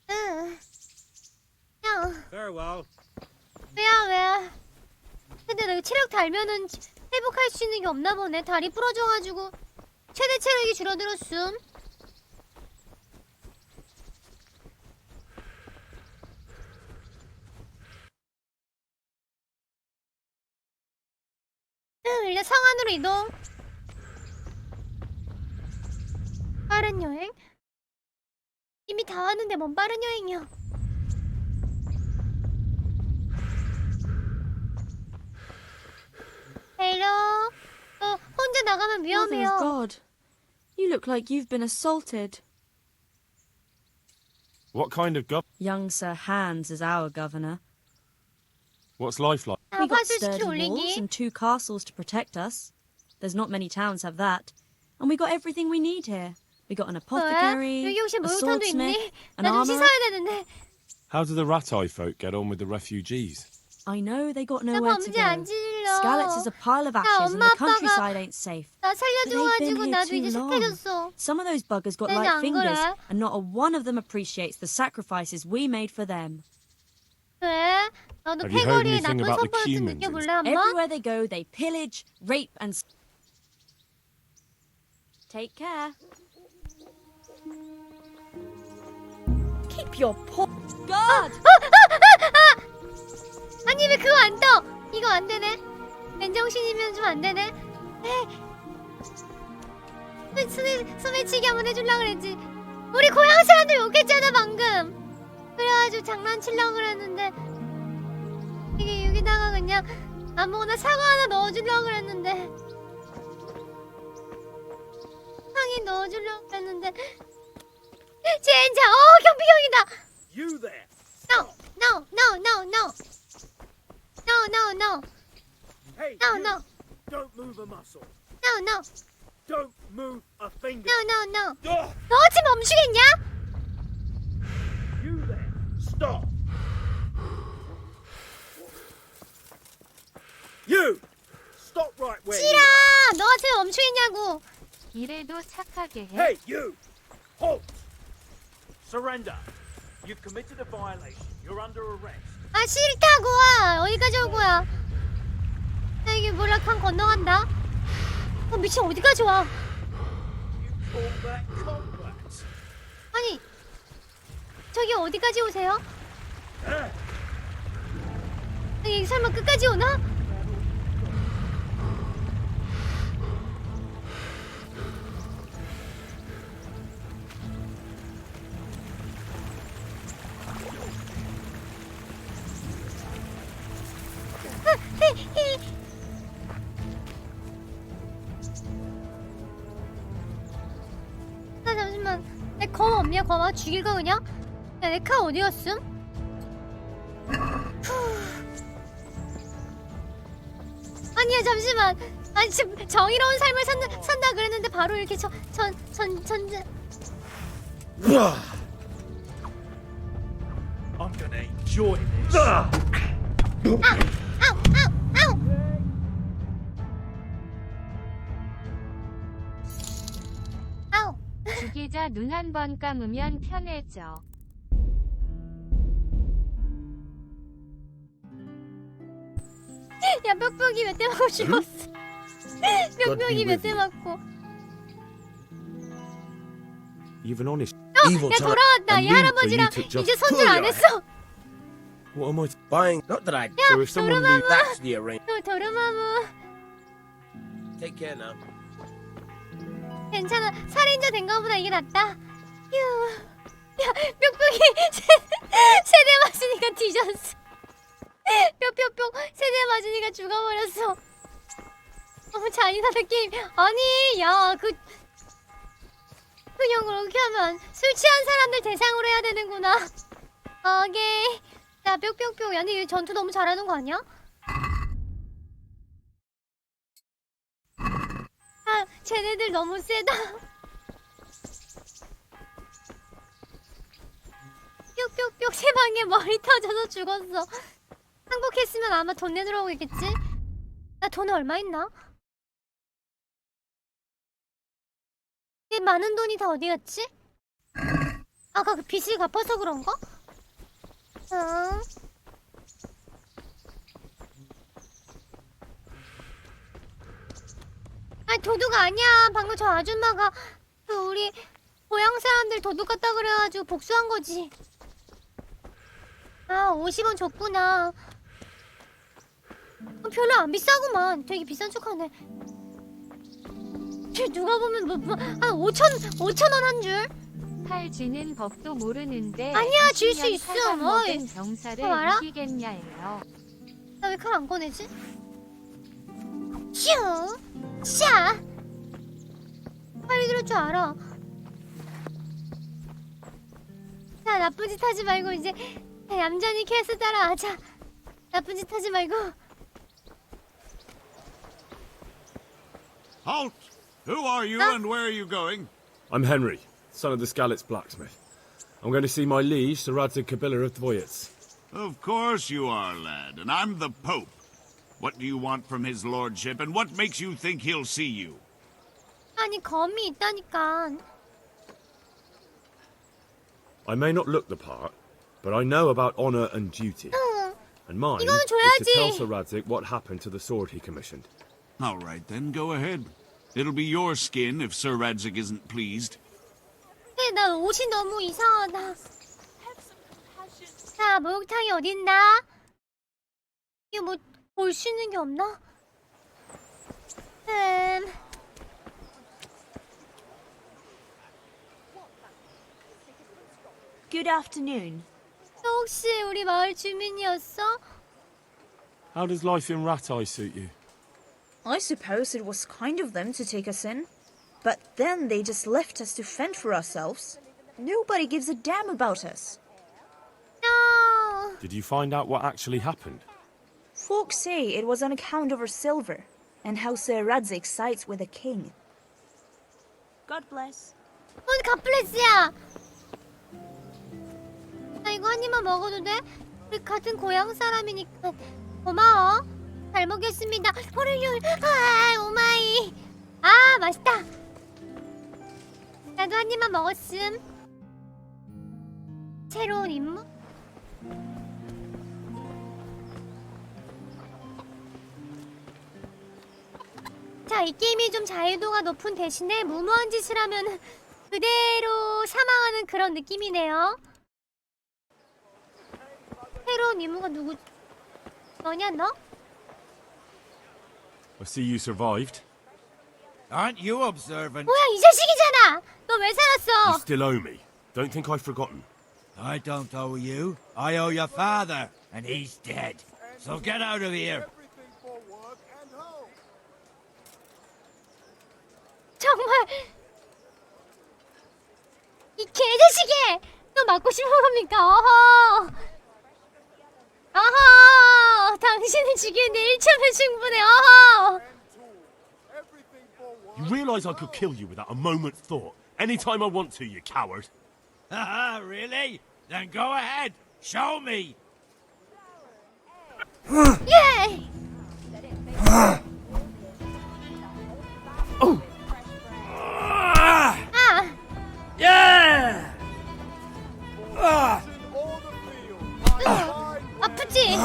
응. 야, Farewell. 왜야? 근데 나 이거 체력 달면은 회복할 수 있는 게 없나 보네. 다리 부러져가지고 최대 체력이 줄어들었음. 일단 성 안으로 이동. 빠른 여행? 이미 다 왔는데 뭔 빠른 여행이야? 헬로. 혼자 나가면 Mother 위험해요. of God, you look like you've been assaulted. What kind of Young Sir Hans is our governor. What's life like? We got 화술 sturdy 시키 walls 올리기. and 2 castles to protect us. There's not many towns have that. And we got everything we need here. We got an apothecary, 여기 혹시 a 목욕탕도 swordsmith, 있니? an 나 좀 armourer. 씻어야 되는데. How do the Ratai folk get on with the refugees? I know they got 나 nowhere to 범죄 go. 안 질러. Skalitz is a pile of 야, ashes and 엄마 the 아빠가 countryside ain't safe. 나 But they've been 살려줘가지고 here 나도 too 이제 long. 습해졌어. Some of those buggers got 근데 light 안 fingers, 그래? and not a one of them appreciates the sacrifices we made for them. 그래? 나도 Have you heard 패거리의 anything 나쁜 about the 선포를 좀 Cumans 느껴볼래 한번? Everywhere they go, they pillage, rape, and... Take care. Keep your paw... God! 아니 왜 그거 안 떠? 이거 안 되네. 맨정신이면 좀 안 되네. 소매치기 한번 해주려고 그랬지. 우리 고향 사람들 욕했잖아 방금. 그래가지고 장난치려고 그랬는데 이게 여기다가 그냥 아무거나 사과 하나 넣어주려고 그랬는데 향이 넣어주려고 그랬는데 젠장. 경비경이다. You there. No. Hey, No, you. no. Don't move a muscle. No. Don't move a finger. No. 너 지금 멈추겠냐? You there. Stop. You. Stop right where you 찌라. are. 너 지금 멈추겠냐고. 이래도 착하게 해. Hey, you. Halt. Surrender. You've committed a violation. You're under arrest. 아 싫다고. 어디까지 올 거야? 나 이게 몰라. 강 건너간다. 미친 어디까지 와? Call that combat. 아니 저기 어디까지 오세요? 아니 설마 끝까지 오나? 아 잠시만 내 검 없냐? 검아 죽일 거 그냥? 야 내 칼 어디였음? 아니야 잠시만 아니 지금 정의로운 삶을 산다 그랬는데 바로 이렇게 전제 I'm gonna enjoy this. 아우 주기자 눈 한 번 감으면 편해져. 야 뾱뾱이 몇 대 맞고 죽었어. 뾱뾱이 몇 대 맞고. You've an honest. 야 돌아왔다. 이 할아버지랑 이제 손질 안 했어. What am I buying? Not that I. 야 So if someone knew 도르마무. that's the arrangement. 도르마무. Take care now. 괜찮아. 살인자 된 거보다 이게 낫다. 휴. 야 뾱뾱이 세대 맞으니까 뒤졌어. 뿅뿅뿅 세대 맞으니까 죽어버렸어. 너무 잔인하다 게임. 아니 야 그냥 그렇게 하면 술 취한 사람들 대상으로 해야 되는구나. 오케이. 야 뿅뿅뿅. 야 근데 얘 전투 너무 잘하는 거 아니야? 아 쟤네들 너무 세다. 뿅뿅뿅 세 방에 머리 터져서 죽었어. 항복했으면 아마 돈 내놓으러 오겠지? 나 돈 얼마 있나? 이 많은 돈이 다 어디 갔지? 아까 그 빚을 갚아서 그런가? 응. 아니 도둑 아니야. 방금 저 아줌마가 그 우리 고향 사람들 도둑 같다 그래가지고 복수한 거지. 아 50원 줬구나. 별로 안 비싸구만. 되게 비싼 척하네. 누가 보면 한 5천 원 한 줄? 칼 쥐는 법도 모르는데 아니야 줄 수 있어. 먹은 병사를 알아? 이기겠냐예요. 나 왜 칼 안 꺼내지? 슈! 샤! 빨리 들을 줄 알아. 자 나쁜 짓 하지 말고 이제 얌전히 캐스 따라하자. 나쁜 짓 하지 말고. Halt! Who are you and where are you going? I'm Henry, son of the Skalitz blacksmith. I'm going to see my liege, Sir Radzig Kabila of Dvoyets. Of course you are, lad, and I'm the Pope. What do you want from his lordship, and what makes you think he'll see you? 아니 검이 있다니까. I may not look the part, but I know about honor and duty. And mine 이거는 is to 줘야지. tell Sir Radzig what happened to the sword he commissioned. All right, then, go ahead. It'll be your skin if Sir Radzig isn't pleased. 근데 나 옷이 너무 이상하다. 자 목욕탕이 어딨나? 이거 뭐 볼 수 있는 게 없나? Good afternoon. 너 혹시 우리 마을 주민이었어? How does life in Ratai suit you? I suppose it was kind of them to take us in. But then they just left us to fend for ourselves. Nobody gives a damn about us. No. Did you find out what actually happened? Folks say it was on account of our silver, and how Sir Radzig sides with the king. God bless. 뭔 갓블레스야. 나 이거 한 입만 먹어도 돼? 우리 같은 고향 사람이니까 고마워. 잘 먹겠습니다. 호르율. 아, 오마이. 아, 맛있다. 나도 한 입만 먹었음. 새로운 임무? 자, 이 게임이 좀 자유도가 높은 대신에 무모한 짓을 하면 그대로 사망하는 그런 느낌이네요. 새로운 임무가 누구지? 너냐 너? I see you survived. Aren't you observant? 뭐야 이 자식이잖아! 너 왜 You 살았어? still owe me. Don't think I've forgotten. I don't owe you. I owe your father, and he's dead. So get out of here. 정말 이 개자식이! 너 맞고 싶은 겁니까? 어허! 어허! 당신을 죽이는데 1초면 충분해. 어허! You realise I could kill you without a moment's thought. Anytime I want to, you coward. Haha, really? Then go ahead. Show me. 예! 아! Yeah! 아프지?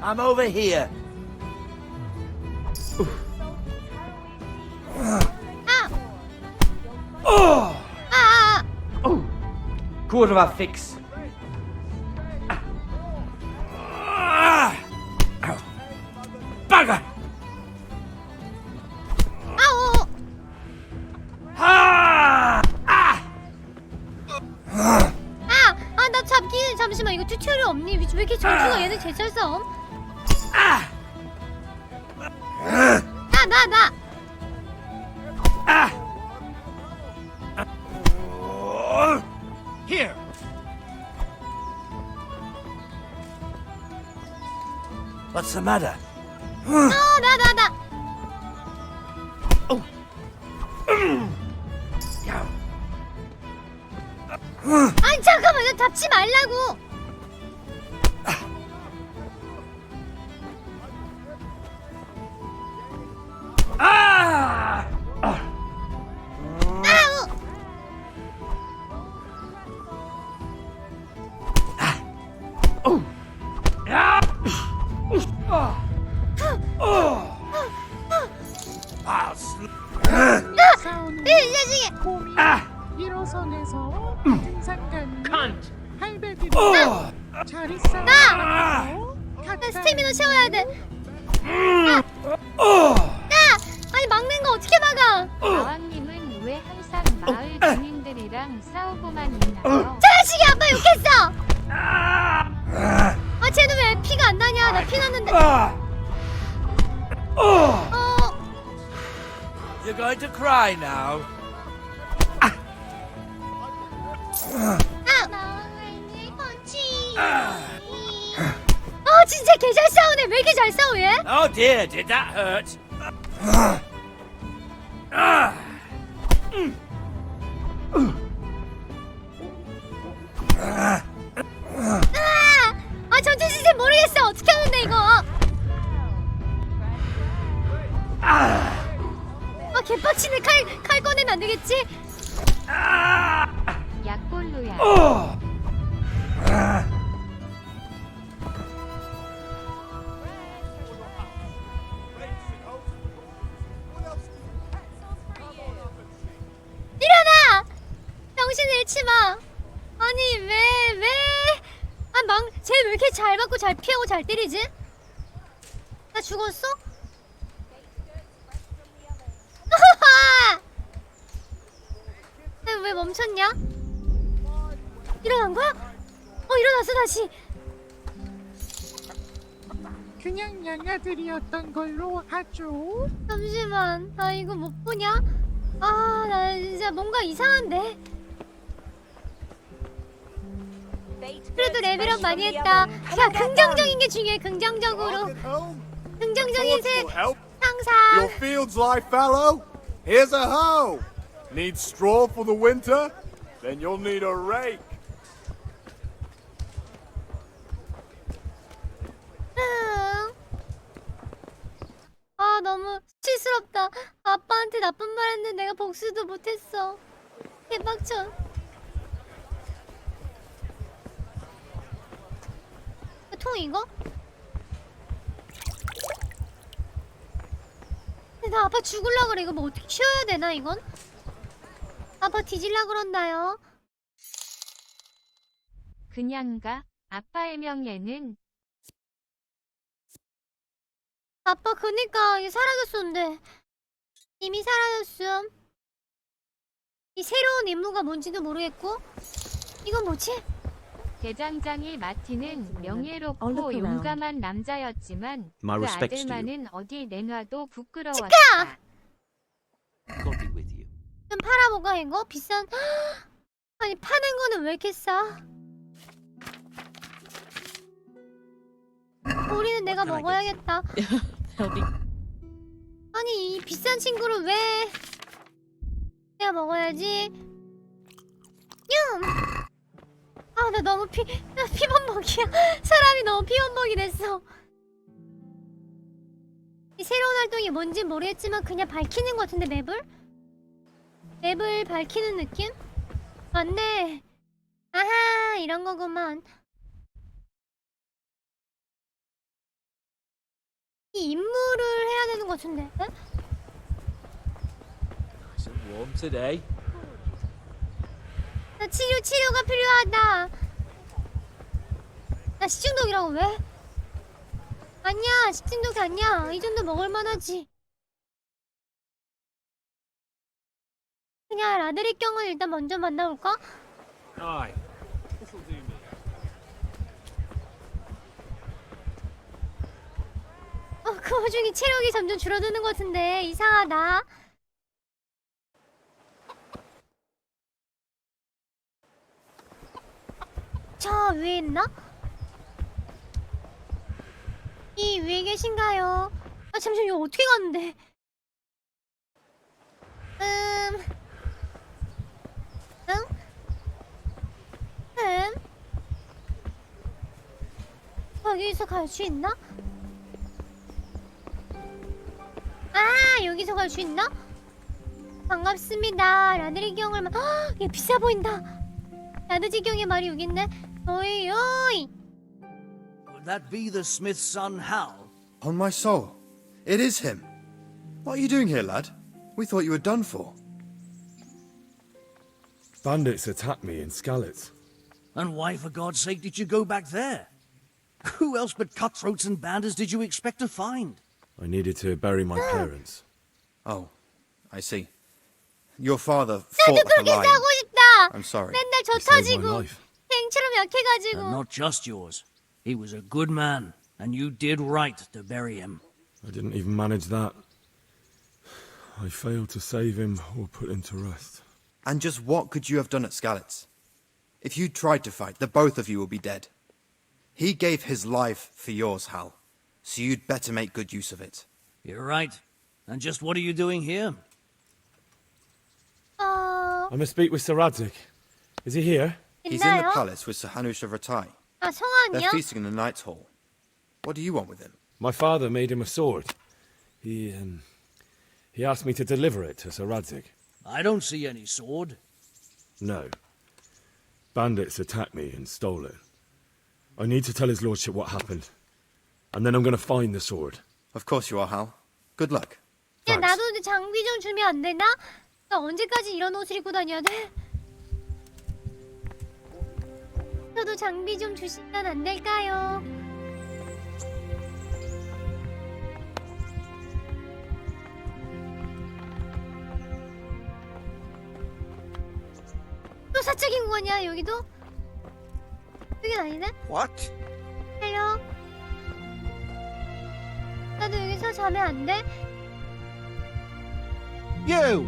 I'm over here. Quarter of our fix. Bugger! 아우! 나 잡기 잠시만 이거 튜토리얼 없니? 왜 이렇게 전투가 얘는 제철 싸움? 나! Here. What's the matter? 나! 아니 잠깐만 나 잡지 말라고! 이 자식이! 일어선에서 등산가는 할배들이 잘 있어. 나 스태미너 채워야 돼. 아니 막는 거 어떻게 막아? 마왕님은 왜 항상 마을 주민들이랑 싸우고만 있나요? 자식이 아빠 욕했어. 쟤는 왜 피가 안 나냐? 나 피 났는데. You're going to cry now. 마왕루야 펀치. 진짜 개 잘 싸우네. 왜 이렇게 잘 싸워 얘? Oh dear, did that hurt? 전투 시스템 모르겠어. 어떻게 하는데 이거? 개빡치네. 칼 꺼내면 안 되겠지? 약골루야. 일어나! 정신을 잃지 마. 아니 왜? 쟤 왜 이렇게 잘 맞고 잘 피하고 잘 때리지? 나 죽었어? 왜 멈췄냐? 일어난 거야? 일어났어 다시. 그냥 양아들이었던 걸로 하죠. 잠시만, 나 이거 못 보냐? 아, 나 진짜 뭔가 이상한데. 그래도 레벨업 많이 했다. 야, 긍정적인 게 중요해. 긍정적으로. 긍정적인 상상. Your fields lie fallow? Here's a hoe. Need straw for the winter? Then you'll need a rake. 아, 너무 수치스럽다. 아빠한테 나쁜 말 했는데 내가 복수도 못했어. 개빡쳐. 통 이거? 근데 나 아빠 죽을라 그래. 이거 뭐 어떻게 치워야 되나 이건? 아빠 뒤질라 그런다요. 그냥 가. 아빠의 명예는 아빠 그니까 이게 사라졌었는데 이미 사라졌음. 이 새로운 임무가 뭔지도 모르겠고. 이건 뭐지? 대장장이 마티는 명예롭고 용감한 남자였지만 그 아들만은 어디 내놔도 부끄러웠다. 좀 팔아볼까 이거? 비싼. 아니 파는 거는 왜 이렇게 싸? 우리는 내가 먹어야겠다. 아니 이 비싼 친구를 왜 내가 먹어야지. 아, 나 너무 피범벅이야. 사람이 너무 피범벅이 됐어. 이 새로운 활동이 뭔지 모르겠지만 그냥 밝히는 것 같은데 맵을? 맵을 밝히는 느낌? 맞네. 아하, 이런 거구만. 이 임무를 해야 되는 것 같은데? Nice and warm today. 나 치료가 필요하다. 나 식중독이라고 왜? 아니야, 식중독이 아니야. 이 정도 먹을만하지. 그냥 라드리경을 일단 먼저 만나볼까? Aye. This'll do me. 그 와중에 체력이 점점 줄어드는 것 같은데 이상하다. 저 위에 있나? 이 위에 계신가요? 아 잠시만 이거 어떻게 갔는데? 여기서 갈 수 있나? 아 여기서 갈 수 있나? 반갑습니다. 라드리경을 얘 비싸 보인다. 라드지경의 말이 여기 있네. 어이 어이. Would that be the smith's son, Hal? On my soul, it is him. What are you doing here, lad? We thought you were done for. Bandits attacked me in Skalitz. And why, for God's sake, did you go back there? Who else but cutthroats and bandits did you expect to find? I needed to bury my parents. Oh, I see. Your father fought like a lion. I'm sorry. 맨날 저 터지고 탱처럼 약해가지고. And not just yours. He was a good man, and you did right to bury him. I didn't even manage that. I failed to save him or put him to rest. And just what could you have done at Skalitz? If you tried to fight, the both of you will be dead. He gave his life for yours, Hal. So you'd better make good use of it. You're right. And just what are you doing here? I must speak with Sir Radzik. Is he here? He's in the palace with Sir Hanush of Ratai. 아, 성환이요? They're feasting in the Knight's Hall. What do you want with him? My father made him a sword. He asked me to deliver it to Sir Radzik. I don't see any sword. No. Bandits attacked me and stole it. I need to tell his lordship what happened. And then I'm going to find the sword. Of course you are, Hal. Good luck. 야, 나도 장비 좀 주면 안 되나? 나 언제까지 이런 옷을 입고 다녀야 돼? 저도 장비 좀 주시면 안 될까요? 또 사적인 거냐 여기도? 여긴 아니네? What? 헬로? 나도 여기서 자면 안 돼? You!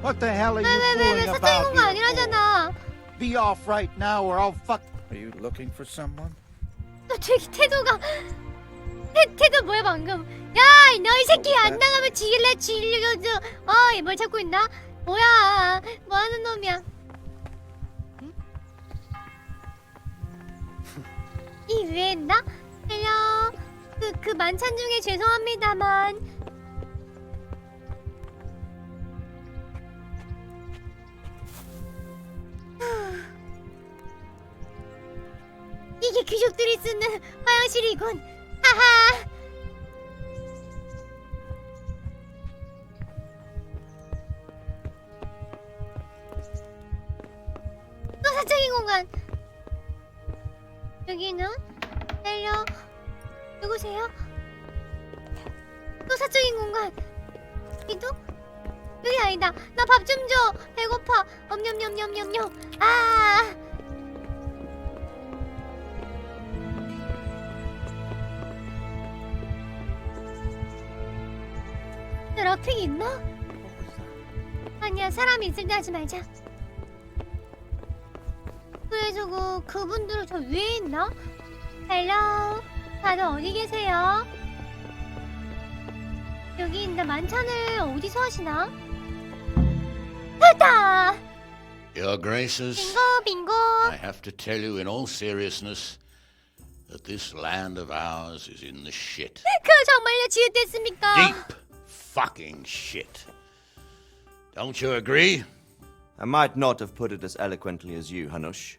What the hell are you 왜 fooling 사적인 about 공간 here? 아니라잖아. Be off right now or I'll fuck. Are you looking for someone? 너 되게 태도가 태도 뭐야 방금? 야, 너 이 새끼 안 나가면 지려줘. 뭘 찾고 있나? 뭐야? 뭐 하는 놈이야? 이 위에 있나? 헬로. 그 만찬 중에 죄송합니다만. 이게 귀족들이 쓰는 화장실이군. 하하. 또 사적인 공간. 여기는 헬로. 누구세요? 또 사적인 공간. 여기도? 여기 아니다. 나 밥 좀 줘. 배고파. 엄냠냠냠냠냠. 아. 러픽 있나? 아니야, 사람이 있을 때 하지 말자. 그래, 그분들은 저 위에 있나? 헬로, 다들 어디 계세요? 여기 있는데 만찬을 어디서 하시나? 됐다! Your Graces, 빙고. I have to tell you in all seriousness that this land of ours is in the shit. 정말요, 지읒됐습니까? Deep fucking shit. Don't you agree? I might not have put it as eloquently as you, Hanush,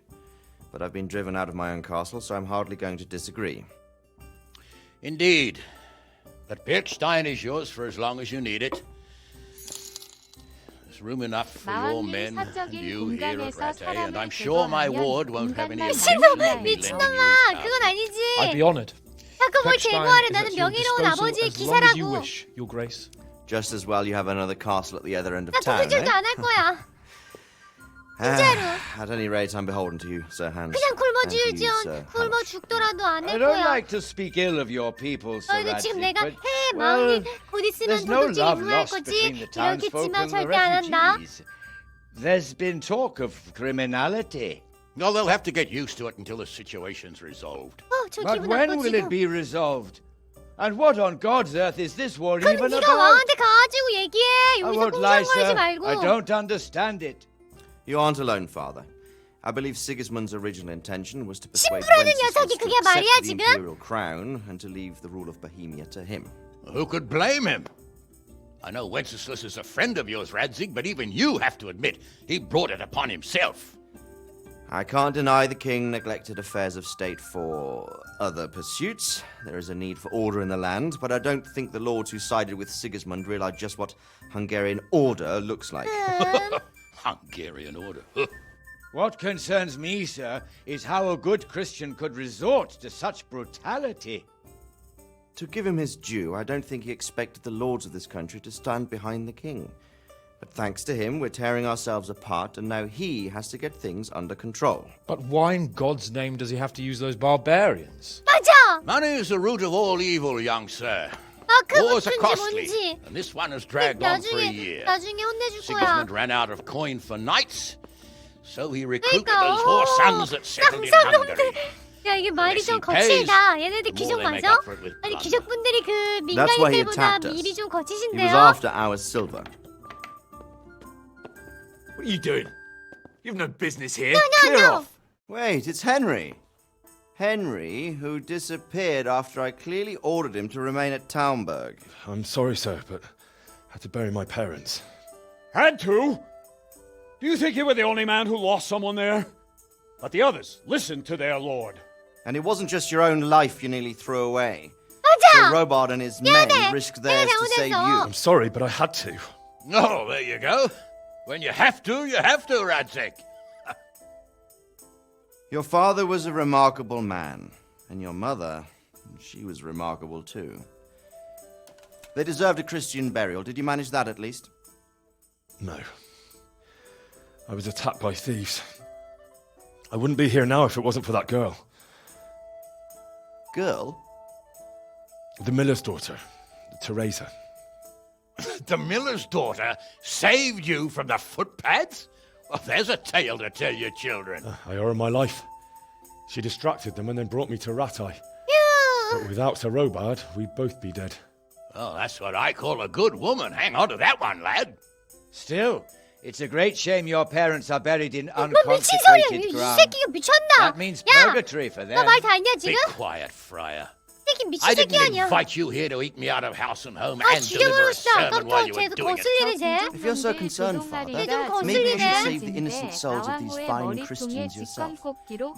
but I've been driven out of my own castle, so I'm hardly going to disagree. Indeed. But Birkstein is yours for as long as you need it. There's room enough for your men and you here at Rattay, and I'm sure my ward won't have any objection to me lending you his 미친놈아, 그건 아니지. I'd be honored. 자꾸 뭘 Birkstein 제거하래. is 나는 at your 명예로운 disposal 아버지의 as long as you 기사라고. wish, Your Grace. Just as well you have another castle at the other end of 나 town, 도둑질도 안 할 거야. 진짜로. At any rate, I'm beholden to you, Sir Hans. 그냥 굶어 And to you, 죽을지언 Sir 굶어 죽더라도 안 I 할 don't 거야. like to speak ill of your people, Sir 너희들 지금 Radzik, 내가 but, 마음이 곧 there's 있으면 no 도둑질 love 임무할 lost 거지. between the townsfolk 이렇겠지만 and the 절대 안 한다. refugees. There's been talk of criminality. No, they'll have to get used to it until the situation's resolved. 저 But 기분 when will it 나빠지고. be resolved? And what on God's earth is this war 그럼 even 네가 about? 왕한테 가가지고 얘기해. I 여기서 won't lie, 꽁상거리지 sir. 말고. I don't understand it. You aren't alone, Father. I believe Sigismund's original intention was to persuade 심부라는 Wenceslas 녀석이 to 그게 accept 말이야, the 지금? imperial crown and to leave the rule of Bohemia to him. Who could blame him? I know Wenceslas is a friend of yours, Radzig, but even you have to admit he brought it upon himself. I can't deny the king neglected affairs of state for other pursuits. There is a need for order in the land, but I don't think the lords who sided with Sigismund realize just what Hungarian order looks like. Hungarian order. What concerns me, sir, is how a good Christian could resort to such brutality. To give him his due, I don't think he expected the lords of this country to stand behind the king. But thanks to him, we're tearing ourselves apart, and now he has to get things under control. But why in God's name does he have to use those barbarians? 맞아. Money is the root of all evil, young sir. 그 Wars are 무슨지 costly, 뭔지. and this one has dragged on for a year. 나중에 혼내줄 거야. Sigismund ran out of coin for knights, so he recruited 그러니까, those four sons that settled in 쌍쌍놈들. Hungary. 야, 이게 말이 좀 Unless he 거칠다. 얘네들 the 귀족 more they make 맞아? up for it with 아니 blood. 귀족분들이 그 That's why he 민간인들보다 attacked us. 미리 좀 He was 거치신데요. after our silver. What are you doing? You've no business here. No, Clear no. off. Wait, it's Henry. Henry, who disappeared after I clearly ordered him to remain at Taunberg. I'm sorry, sir, but I had to bury my parents. Had to? Do you think you were the only man who lost someone there? But the others listened to their lord. And it wasn't just your own life you nearly threw away. 맞아. So Robard and his men risked theirs to save you. I'm sorry, but I had to. Oh, there you go. When you have to, Radzig. Your father was a remarkable man, and your mother, she was remarkable too. They deserved a Christian burial. Did you manage that at least? No. I was attacked by thieves. I wouldn't be here now if it wasn't for that girl. Girl? The miller's daughter. Teresa. The miller's daughter saved you from the footpads? Well, there's a tale to tell your children. I owe her my life. She distracted them and then brought me to Ratai. Yeah. But without Sir Robard, we'd both be dead. Oh, that's what I call a good woman. Hang on to that one, lad. Still, it's a great shame your parents are buried in 너 미친 소리야. unconsecrated 이 ground. 새끼가 미쳤나? That means 야, purgatory for them. 너 말 다 했냐 Be 지금? quiet, Friar. 새끼 미친 I 새끼 didn't 아니야. invite you here to eat me out of house and home 아 and deliver a 죽여버렸어. sermon while 아까부터 you were 쟤도 doing it. 거슬리네 쟤. If you're so concerned, Father, 좀 maybe you should 거슬리네. save the innocent souls of these fine Christians yourself.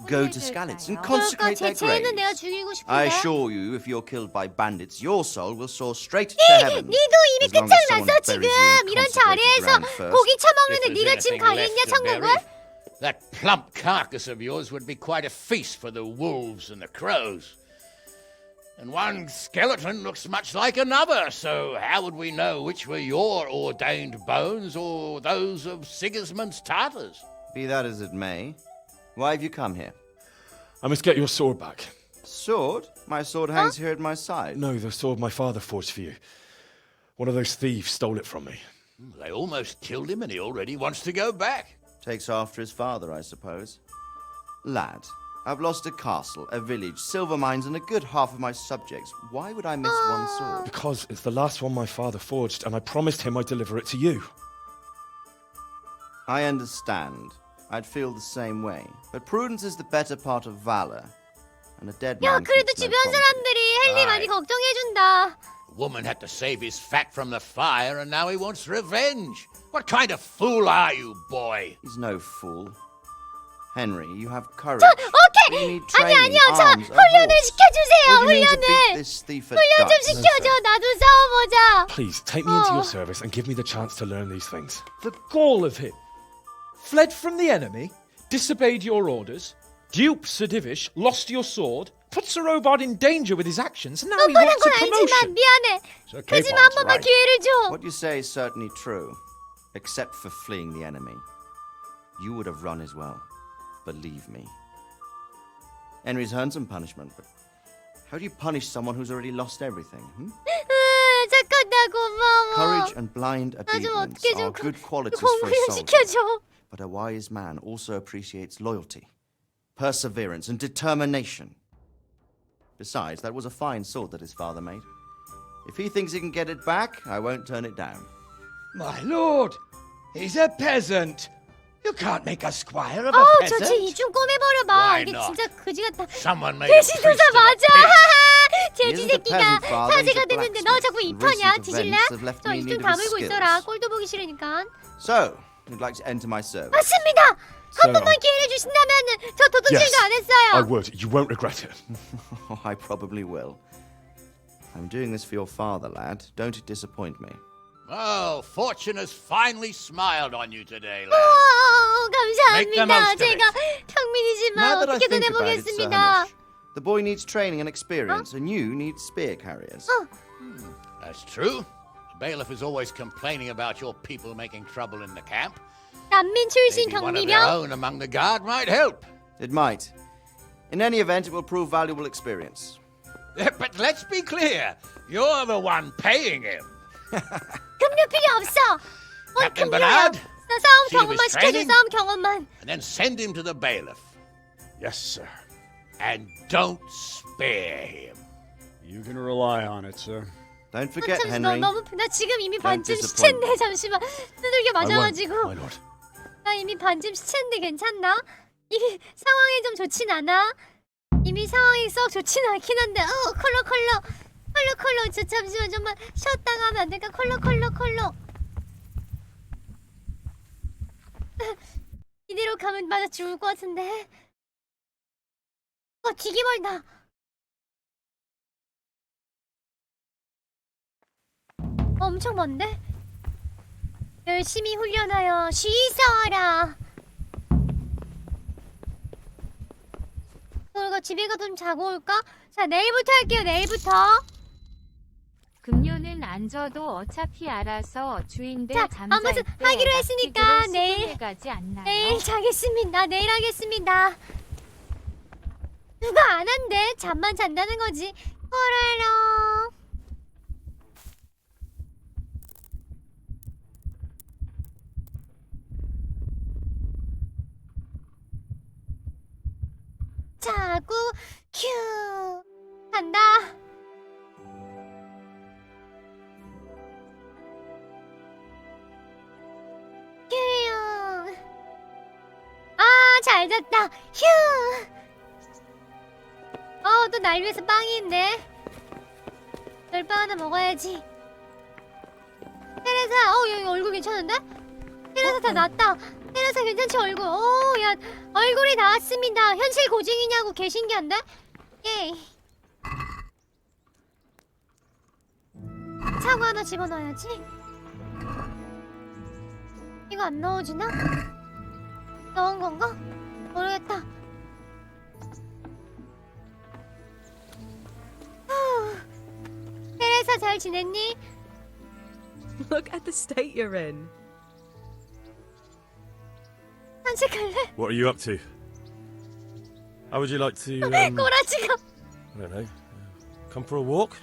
Go to Skalitz and 그러니까 consecrate their 쟤는 내가 graves. 죽이고 싶은데. I assure you, if you're killed by bandits, your soul will soar straight to heaven. 니도 이미 as long as 끝장났어 someone 지금. buries you in 이런 consecrated 자리에서 ground first. 고기 처먹는데 If 네가 there's 지금 anything 가겠냐 left to 천국을? bury, that plump carcass of yours would be quite a feast for the wolves and the crows. And one skeleton looks much like another, so how would we know which were your ordained bones or those of Sigismund's Tartars? Be that as it may, why have you come here? I must get your sword back. Sword? My sword hangs here at my side. No, the sword my father forged for you. One of those thieves stole it from me. They almost killed him and he already wants to go back. Takes after his father, I suppose. Lad, I've lost a castle, a village, silver mines, and a good half of my subjects. Why would I miss one sword? Because it's the last one my father forged, and I promised him I'd deliver it to you. I understand. I'd feel the same way. But prudence is the better part of valor. And a dead 야 man 그래도 keeps no 주변 promises. 사람들이 헨리 많이 걱정해준다. A woman had to save his fat from the fire and now he wants revenge. What kind of fool are you, boy? He's no fool. Henry, you have courage. 오케이. You need 아니 training, 아니요 저 arms, a 훈련을 horse. 시켜주세요 What do you mean to beat 훈련을. this thief at 훈련 좀 ducks? 시켜줘. 나도 싸워보자. Please, take me into your service and give me the chance to learn these things. The gall of him. Fled from the enemy, disobeyed your orders, duped Sir Divish, lost your sword, put Sir Robard in danger with his actions, and now he 뻔뻔한 wants a 건 알지만 promotion. 미안해. So 하지만 한 번만 right. 기회를 줘. What you say is certainly true, except for fleeing the enemy. You would have run as well. Believe me. Henry's earned some punishment, but how do you punish someone who's already lost everything? 착하다 고마워. Courage and blind 나 좀 obedience 어떻게 are 좀 good qualities for 공부 a 좀 soldier. 시켜줘. But a wise man also appreciates loyalty, perseverance, and determination. Besides, that was a fine sword that his father made. If he thinks he can get it back, I won't turn it down. My lord, he's a peasant. You can't make a squire of a 어우 peasant. 저쟤 이좀 꼬매버려봐. Why 이게 not? 진짜 거지 같다. Someone made a 배신도사 priest of a 맞아. pig. 돼지 He isn't a 새끼가 peasant, father. 사제가 He's a 됐는데 너 자꾸 blacksmith. 입하냐? Recent 뒤질래? events have left 저 me in 입 좀 need of his 다물고 있어라. skills. 꼴도 보기 싫으니까. So, you'd like to enter my service? 맞습니다. 한 번만 기회를 주신다면은 저 도둑질도 안 했어요. I would. You won't regret it. Oh, I probably will. I'm doing this for your father, lad. Don't disappoint me. Oh, fortune has finally smiled on you today, lad. Make the 감사합니다. most of 제가 평민이지만 Now that I 어떻게든 think about it, Sir 해보겠습니다. Hamish, the boy needs training and experience, and you need spear carriers. That's true. The bailiff is always complaining about your people making trouble in the camp. 난민 출신 Maybe one of their 경비병. own among the guard might help. It might. In any event, it will prove valuable experience. But let's be clear. You're the one paying him. 급료 필요 없어. Captain 급료야. Bernard, 나 싸움 see to 경험만 his 시켜줘. training. 싸움 경험만. And then send him to the bailiff. Yes, sir. And don't spare him. You can rely on it, sir. Don't forget, 잠시 너 Henry. 너무 나 지금 이미 Don't 반쯤 disappoint 시체인데 잠시만 두들겨 맞아가지고 My lord. 나 이미 반쯤 시체인데 괜찮나? 이미 상황이 좀 좋진 않아? 이미 상황이 썩 좋진 않긴 한데 컬러 저 잠시만 좀만 쉬었다가 하면 안 될까? 컬러 이대로 가면 맞아 죽을 것 같은데 되게 멀다. 엄청 먼데? 열심히 훈련하여 쉬어라. 그리고 집에 가서 좀 자고 올까? 자 내일부터 할게요. 내일부터. 금요는 안 져도 어차피 알아서 주인들 자, 잠잘 아무튼 때 하기로 했으니까 낚시기로 내일 수군에 가지 않나요? 내일 자겠습니다. 내일 하겠습니다. 누가 안 한대? 잠만 잔다는 거지. 코랄러. 바꾸고 큐 간다. 큐. 아, 잘 잤다. 휴. 또 날 위해서 빵이 있네. 멸빵 하나 먹어야지. 테레사, 여기 얼굴 괜찮은데? 테레사 다 났다. 테레사 괜찮지 얼굴? 야, 얼굴이 나왔습니다. 현실 고증이냐고 개 신기한데? 예이. 사과 하나 집어넣어야지. 이거 안 넣어주나? 넣은 건가? 모르겠다. 테레사 잘 지냈니? Look at the state you're in. 산책할래? What are you up to? How would you like to, 꼬라지가. I don't know, come for a walk?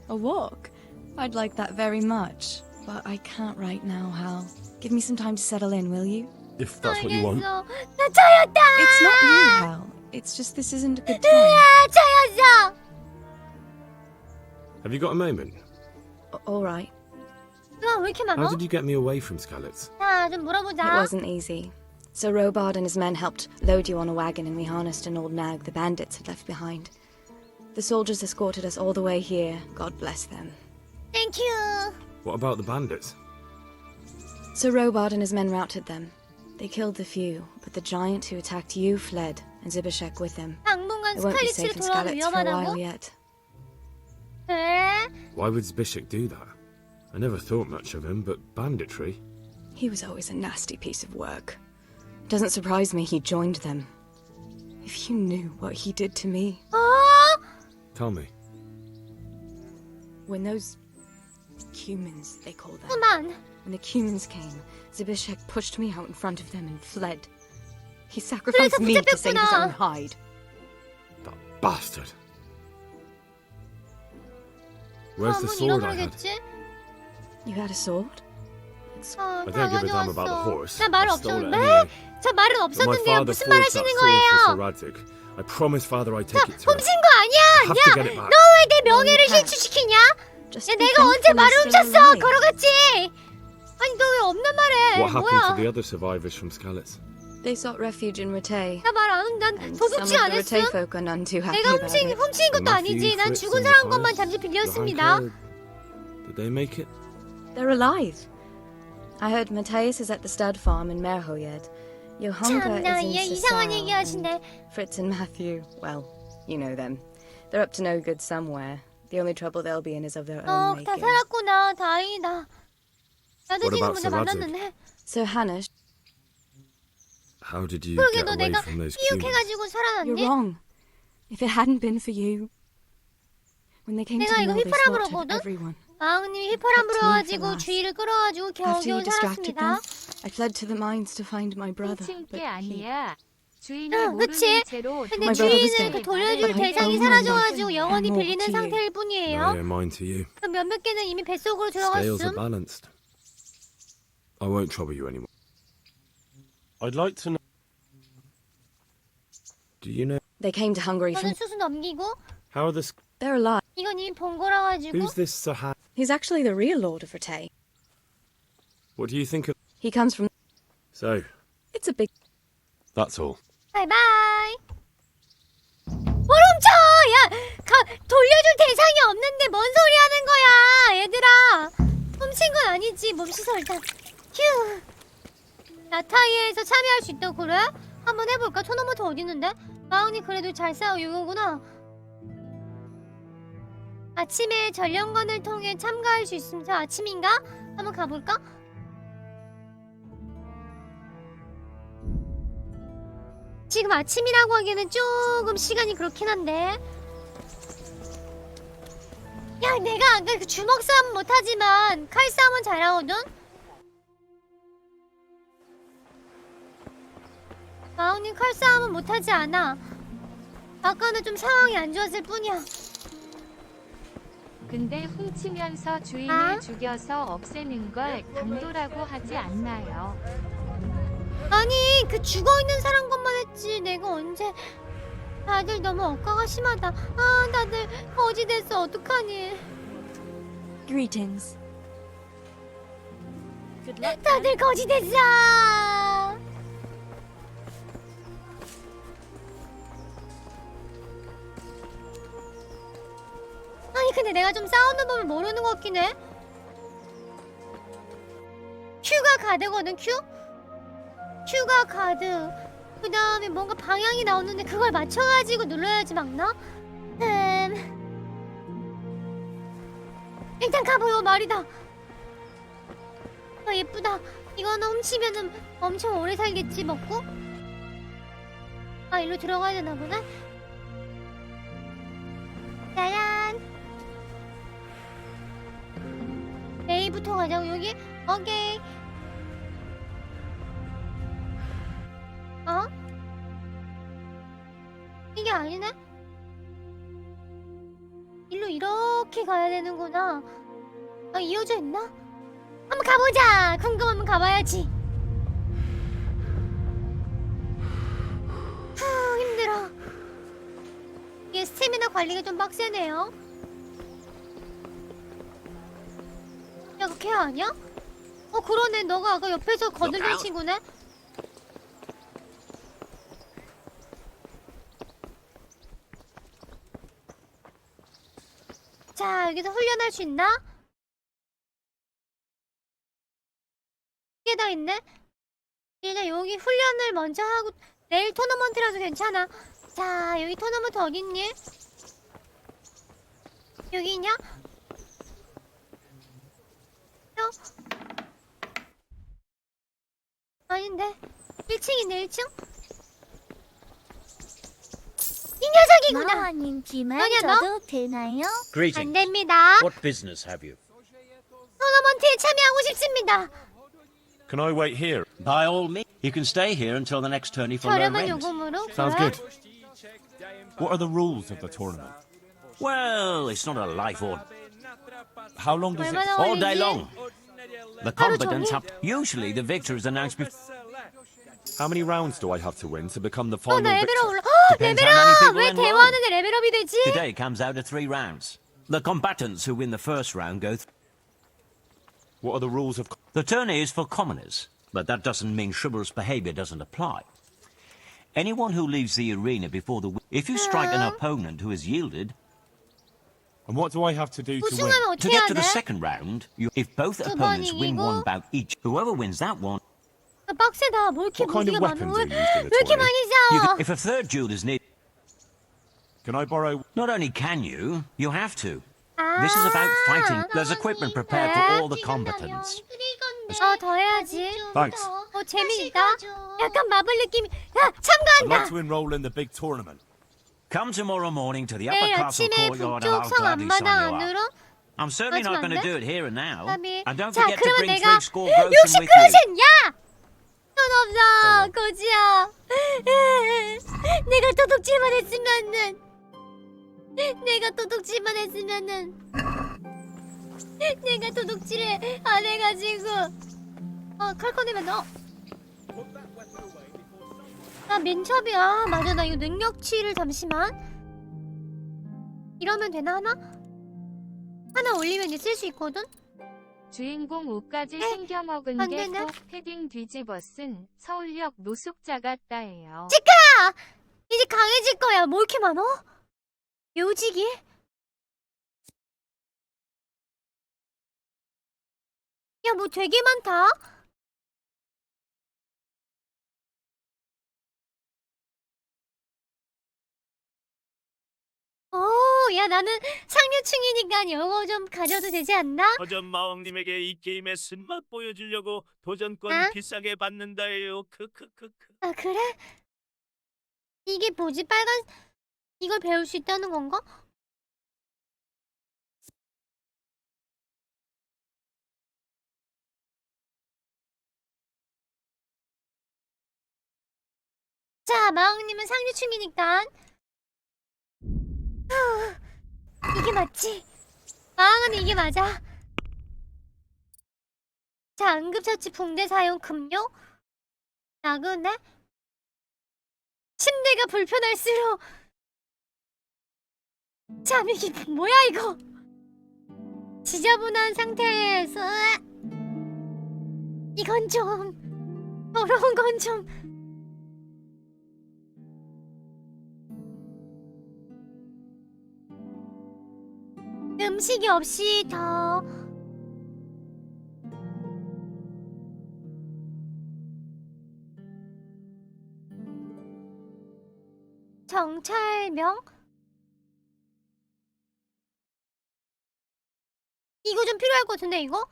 A walk? I'd like that very much. But I can't right now, Hal. Give me some time to settle in, will you? If that's what you want. 나 차였다! It's not you, Hal. It's just this isn't a good time. 차였어! Have you got a moment? All right. 왜 이렇게 많아? How did you get me away from Skalitz? 자, 좀 물어보자. It wasn't easy. So Robard and his men helped load you on a wagon and we harnessed an old nag the bandits had left behind. The soldiers escorted us all the way here. God bless them. Thank you. What about the bandits? So Robard and his men routed them. They killed the few, but the giant who attacked you fled, and Zibishek with him. 당분간 It won't be 스칼리츠를 safe in 돌아오면 Skalitz for a while 위험하다고? yet. 그래? Why would Zbyszek do that? I never thought much of him, but banditry? He was always a nasty piece of work. It doesn't surprise me he joined them. If you knew what he did to me. Tell me. When those humans, they call them. 그만. When the humans came, Zibishek pushed me out in front of them and fled. He sacrificed me to save his own hide. That bastard. Where's the sword I had? You had a sword? I don't give a damn about the horse. 나 말 I stole it 없었는데? anyway. 저 말은 But my 없었는데요. father 무슨 말 forged that 하시는 sword for Sir 거예요? Radzig. I promise, Father, I take it to him. 훔친 거 아니야. I have to get it 야, back. 너 왜 내 명예를 실추시키냐? 야, 내가 언제 말을 훔쳤어? 걸어갔지. 아니, 너 왜 없는 말해? What happened to 뭐야? the other survivors from Skalitz? They sought refuge in Ratay. 나 말 안 한, 난 Some of 도둑질 안 the 했음. Ratay folk are none too happy 내가 about it. 훔친 것도 아니지. 난 Matthew, 죽은 Fritz, 사람 and 것만 Matthias? 잠시 빌렸습니다. Did they make it? They're alive. I heard Matthias is at the stud farm in Merhoyed. Johanka 참나, is 얘 in 이상한 Sisal, 얘기 하신대. and Fritz and Matthew, well, you know them. They're up to no good somewhere. The only trouble they'll be in is of their own 다 making. 살았구나. 다행이다. 나도 What 지금 about 먼저 Sir Radzig? 만났는데. So Hannah, How did you 그러게 get 너 away 내가 from those humans? 이육해가지고 you're 살아났니? wrong. If it hadn't been for you, when they came to 내가 이거 know, they 휘파람 slaughtered 불었거든? everyone. 마왕님이 휘파람 불어가지고 last. 주의를 끌어가지고 After you 겨우겨우 distracted 살았습니다. them, I fled to the mines to find my brother. 훔친 But 게 아니야. 주인이 응, 그치? 모르는 채로 근데 My brother was 주인은 그 dead. 돌려줄 But I 대상이 owe my 사라져가지고 life 영원히 and more 빌리는 to you. 상태일 Oh, 뿐이에요. yeah, mine to you. 그럼 몇몇 개는 이미 뱃속으로 Scales 들어갔음. are balanced. I won't trouble you anymore. I'd like to know. Do you know They came to Hungary from. 저는 수수 넘기고 how are the They're alive. 이건 이미 본 거라 가지고 Who's this Sir He's actually the real Lord of Ratay. What do you think of? He comes from. So, It's a big. That's all. 바이바이. 뭘 훔쳐! 야, 돌려줄 대상이 없는데 뭔 소리 하는 거야, 얘들아. 훔친 건 아니지. 몸 씻어 일단. 휴. 나타이에서 참여할 수 있다고 그래? 한번 해볼까? 토너먼트 어디 있는데? 마왕이 그래도 잘 싸워 이거구나. 아침에 전령관을 통해 참가할 수 있으면 저 아침인가? 한번 가볼까? 지금 아침이라고 하기에는 조금 시간이 그렇긴 한데. 야, 내가 아까 그 주먹 싸움은 못하지만 칼 싸움은 잘하거든? 마왕님 칼 싸움은 못하지 않아. 아까는 좀 상황이 안 좋았을 뿐이야. 근데 훔치면서 주인을 죽여서 없애는 걸 강도라고 하지 않나요? 아니, 그 죽어있는 사람 것만 했지. 내가 언제... 다들 너무 억까가 심하다. 아, 다들 거지 됐어. 어떡하니? Greetings. 다들 거지 됐어. 아니 근데 내가 좀 싸우는 법을 모르는 것 같긴 해. Q가 가드거든. Q가 가드. 그 다음에 뭔가 방향이 나오는데 그걸 맞춰가지고 눌러야지 막나? 일단 가보요. 말이다. 아 예쁘다. 이거는 훔치면은 엄청 오래 살겠지 먹고? 아 일로 들어가야 되나 보네? 짜란. A부터 가자고. 여기? 오케이. 어? 이게 아니네? 일로 이렇게 가야 되는구나. 아 이어져 있나? 한번 가보자. 궁금하면 가봐야지. 후 힘들어. 이게 스태미나 관리가 좀 빡세네요. 야, 그 걔 아니야? 어, 그러네. 너가 아까 옆에서 거들던 친구네? 자, 여기서 훈련할 수 있나? 이게 다 있네? 일단 여기 훈련을 먼저 하고 내일 토너먼트라도 괜찮아. 자, 여기 토너먼트 어딨니? 여기 있냐? 아닌데 1층이네 1층? 이 녀석이구나. 마왕님 기만 너냐 너? 저도 되나요? 안 됩니다. What business have you? 토너먼트에 참여하고 싶습니다. Can I wait here? By all means, you can stay here until the next tourney for low 저렴한 rent. 요금으로. Sounds 그래? good. What are the rules of the tournament? Well, it's not a life or How long does it... 얼마나 all day 걸리지? long. The 하루 combatants 종일? have. Usually, the victor is announced before. How many rounds do I have to win to become the 어, final 나 victor? 레벨업 올라. Depends how many 레벨업! people 왜 enroll. 대화하는데 레벨업이 되지? Today comes out of 3 rounds. The combatants who win the first round go. What are the rules of... The tourney is for commoners, but that doesn't mean chivalrous behavior doesn't apply. Anyone who leaves the arena before the. If you strike an opponent who has yielded. And what do I have to do to win? 우승하면 To 어떻게 get 해야 to 돼? the second round, if both 두 opponents 번 win 이기고. one bout each, whoever wins that one. 아, 빡세다. 뭐 이렇게 What kind 무기가 of 많아? weapons 왜, are used in the 왜 이렇게 tourney? 많이 You 싸워? can, if a third duel is needed, Can I borrow... not only can you have to. 아, This is about fighting. There's equipment prepared for all the combatants. 더 해야지. Thanks. 재미있다. 약간 마블 느낌이. 야, I'd 참가한다. like to enroll in the big tournament. Come tomorrow morning to the upper 내일 castle 아침에 courtyard and 북쪽 I'll 성 gladly sign 앞마당 you up. 안으로. I'm certainly not going to do it here and now. 감히. And don't 자, forget to 그러면 bring 내가 3 score groschen 60 with you. 크로션. 야! 돈 없어. 거지야. 내가 도둑질만 했으면은. 내가 도둑질만 했으면은. 내가 도둑질을 안 해가지고. 칼 꺼내면 너. 나 민첩이. 아 맞아. 나 이거 능력치를 잠시만. 이러면 되나 하나? 하나 올리면 이제 쓸 수 있거든? 주인공 옷까지 챙겨 먹은 안 게 되네. 꼭 패딩 뒤집어 쓴 서울역 노숙자 같다예요. 치카! 이제 강해질 거야. 뭐 이렇게 많어? 요지기? 야, 뭐 되게 많다? 오, 야, 나는 상류층이니까 요거 좀 가져도 되지 않나? 허전 마왕님에게 이 게임의 쓴맛 보여주려고 도전권 아? 비싸게 받는다예요. 크크크크. 아, 그래? 이게 뭐지? 빨간... 이걸 배울 수 있다는 건가? 자, 마왕님은 상류층이니까 이게 맞지? 마왕은 이게 맞아. 자, 응급처치 붕대 사용 금요? 나그네? 침대가 불편할수록 참 이게 뭐야 이거? 지저분한 상태에서 이건 좀 더러운 건 좀. 음식이 없이 더 정찰명? 이거 좀 필요할 것 같은데 이거?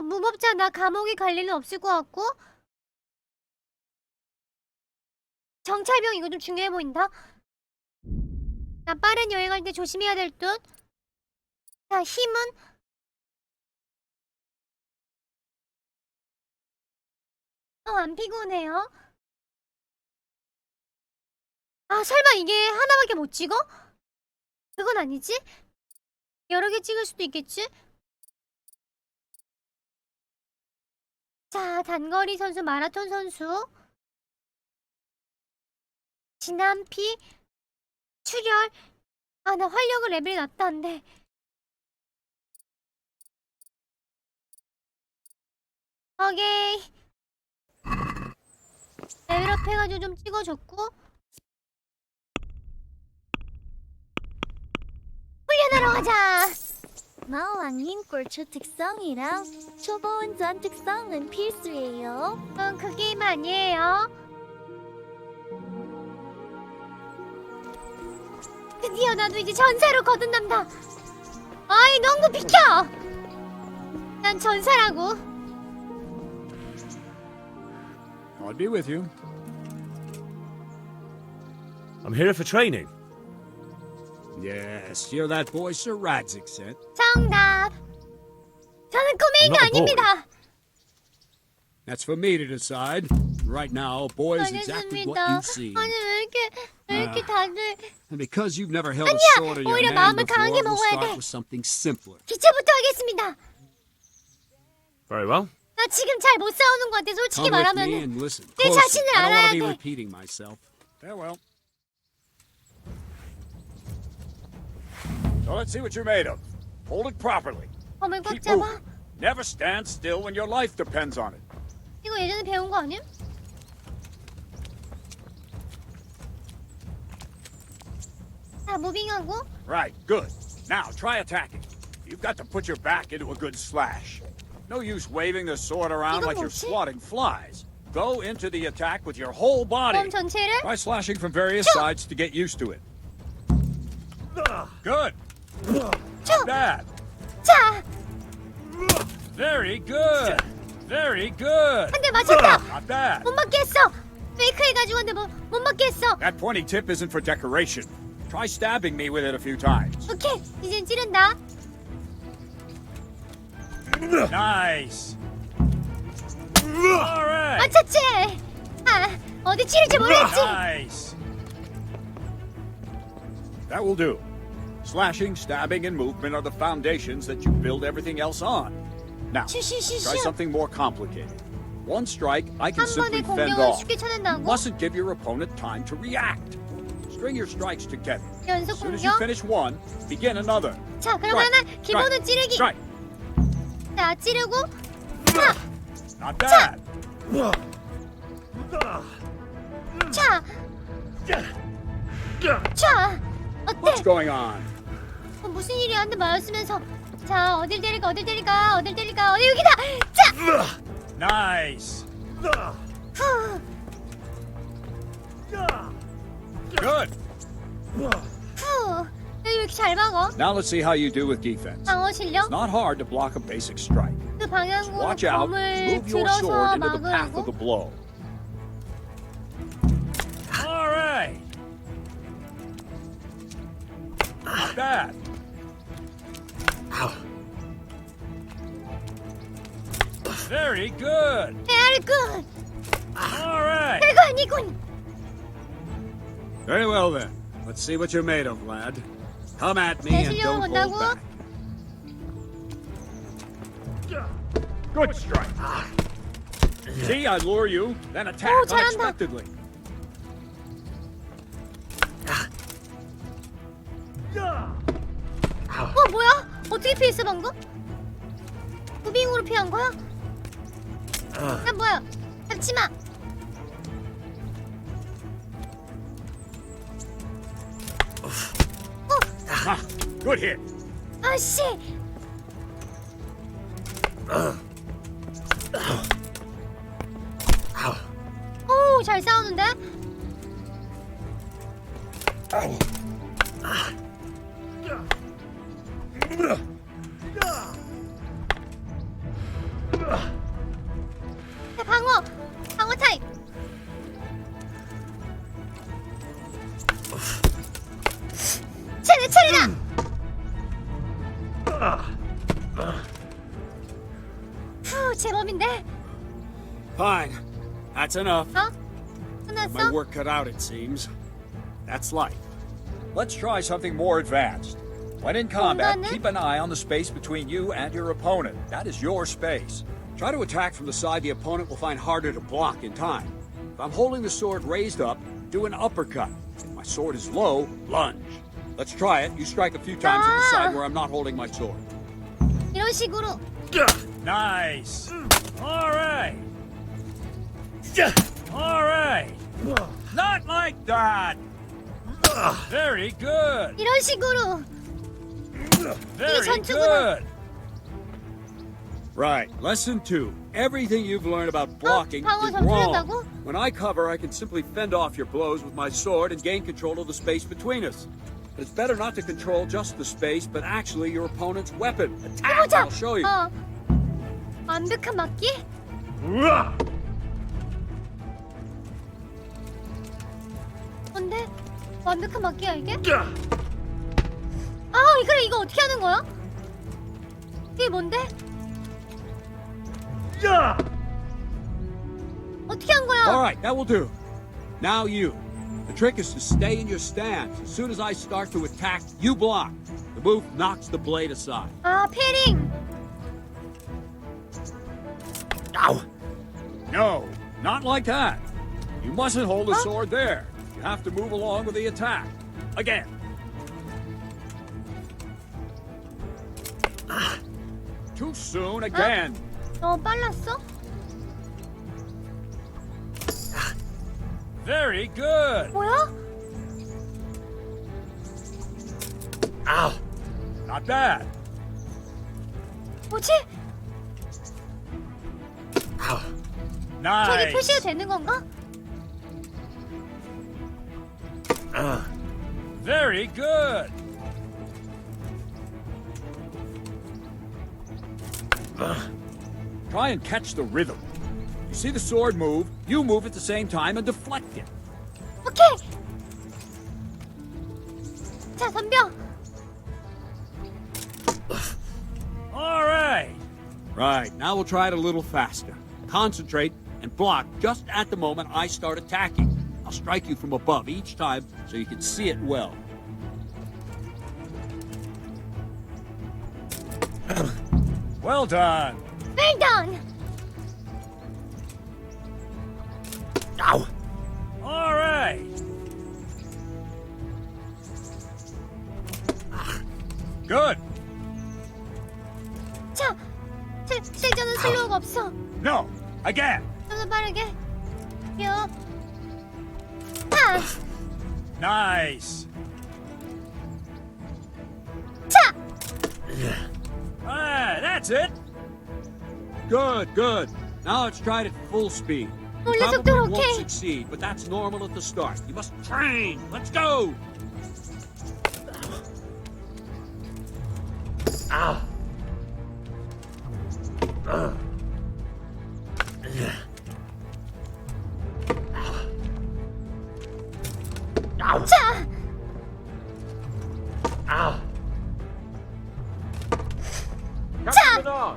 무법자 나 감옥에 갈 일은 없을 것 같고 정찰병 이거 좀 중요해 보인다. 나 빠른 여행할 때 조심해야 될 듯. 자, 힘은 안 피곤해요. 아, 설마 이게 하나밖에 못 찍어? 그건 아니지? 여러 개 찍을 수도 있겠지? 자, 단거리 선수, 마라톤 선수. 진한피, 출혈. 아, 나 활력을 레벨이 낮다 안 돼. 오케이. 레벨업 해가지고 좀 찍어줬고. 훈련하러 가자. 마왕님 꼴초 특성이랑 초보 운전 특성은 필수예요. 그 게임 아니에요. 드디어 나도 이제 전사로 거듭난다. 아이 농구 비켜. 난 전사라고. I'll be with you. I'm here for training. Yes, you're that boy Sir Radzik said. 정답. 저는 꼬맹이가 아닙니다. That's for me to decide. Right now, boy is exactly what you see. 아니 왜 이렇게 다들. And because you've never held a sword in your 오히려 hand 마음을 before, 강하게 we'll 먹어야 start 돼. with something simpler. 기체부터 하겠습니다. Very well. 나 지금 잘 못 싸우는 것 같아. 솔직히 Come with me 말하면 and listen 내 closely. 자신을 I don't 알아야 want to be 돼. repeating myself. Farewell. So let's see what you're made of. Hold it properly. 범을 꽉 Keep 잡아. moving. Never stand still when your life depends on it. 이거 예전에 배운 거 아니야? 자, 무빙하고. Right, good. Now try attacking. You've got to put your back into a good slash. No use waving the sword around like you're swatting flies. Go into the attack with your whole body. 몸 전체를. Try slashing from various sides to get used to it. Good. Not bad. 자, Very good. Very good. 한 대 맞췄다. Not bad. 못 맞게 했어. 페이크 해가지고 한대 못 맞게 했어. That pointy tip isn't for decoration. Try stabbing me with it a few times. 오케이, 이젠 찌른다. Nice. All right. 맞췄지? 아, 어디 찌를지 모르겠지? Nice. That will do. Slashing, stabbing, and movement are the foundations that you build everything else on. Now, try something more complicated. One strike, I can 한 simply 번에 fend 공격을 off. 쉽게 You 쳐낸다고? mustn't give your opponent time to react. String your strikes together. 연속 As soon as you 공격. finish one, begin another. 자, 그러면은 기본은 찌르기. Strike. 자, 찌르고. 자, Not bad. 차. 차. 어때? What's going on? 무슨 일이 한 대 맞았으면서. 자, 어딜 때릴까? 어디 여기다. 자. Nice. 후. Good. 후. 왜 이렇게 잘 막어? Now let's see how you do with defense. 방어 실력? It's not hard to block a basic strike. 그 방향으로 Watch out. 검을 Move your 들어서 sword into the path of 막으라고? the blow. All right. Not bad. Very good. Very good. All right. 별거 아니군. Very well then. Let's see what you're made of, lad. Come at me 내 and 실력을 don't hold 본다고? back. Good strike. See, I lure you, then attack 오, 잘한다. unexpectedly. 어떻게 피했어 방금? 무빙으로 피한 거야? 야 뭐야? 잡지마. Good hit. 아씨. 오, 잘 싸우는데? 방어 타입. 차례다. 후, 제법인데. Fine. That's enough. 어? My 끝났어? work cut out, it seems. That's life. Let's try something more advanced. When in combat, 공간은? keep an eye on the space between you and your opponent. That is your space. Try to attack from the side the opponent will find harder to block in time. If I'm holding the sword raised up, do an uppercut. If my sword is low, lunge. Let's try it. You strike a few times at the side where I'm not holding my sword. 이런 식으로. Nice. All right. All right. Not like that. Very good. 이런 식으로. Very 전투구나. good. Right. Lesson 2. Everything you've learned about blocking 방어 is 전 wrong. 풀린다고? When I cover, I can simply fend off your blows with my sword and gain control of the space between us. But it's better not to control just the space, but actually your opponent's weapon. Attack! 해보자. I'll show you. 완벽한 맞기? 뭔데? 완벽한 맞기야 이게? 아, 그래 이거 어떻게 하는 거야? 이게 뭔데? 어떻게 한 거야? All right, that will do. Now you. The trick is to stay in your stance. As soon as I start to attack, you block. The move knocks the blade aside. 아, 패링. Ow! No, not like that. You mustn't hold the sword there. You have to move along with the attack. Again. Too soon again. 너무 빨랐어? Very good. 뭐야? Ow. Not bad. 뭐지? 저기 Nice. 표시가 되는 건가? Very good. Try and catch the rhythm. You see the sword move, you move at the same time and deflect it. 오케이. 자, 덤벼. All right. Right, now we'll try it a little faster. Concentrate and block just at the moment I start attacking. I'll strike you from above each time so you can see it well. Well done. Well done. Ow. All right. Good. 자, 실전은 슬로우가 없어. No, again. 좀 더 빠르게. 뿅. 타. Nice. 차. Ah, that's it. Good, good. Now let's try it at full speed. You 원래 probably 속도로 won't 오케이. succeed, but that's normal at the start. You must train. Let's go. Ow. 차. Ow. 차.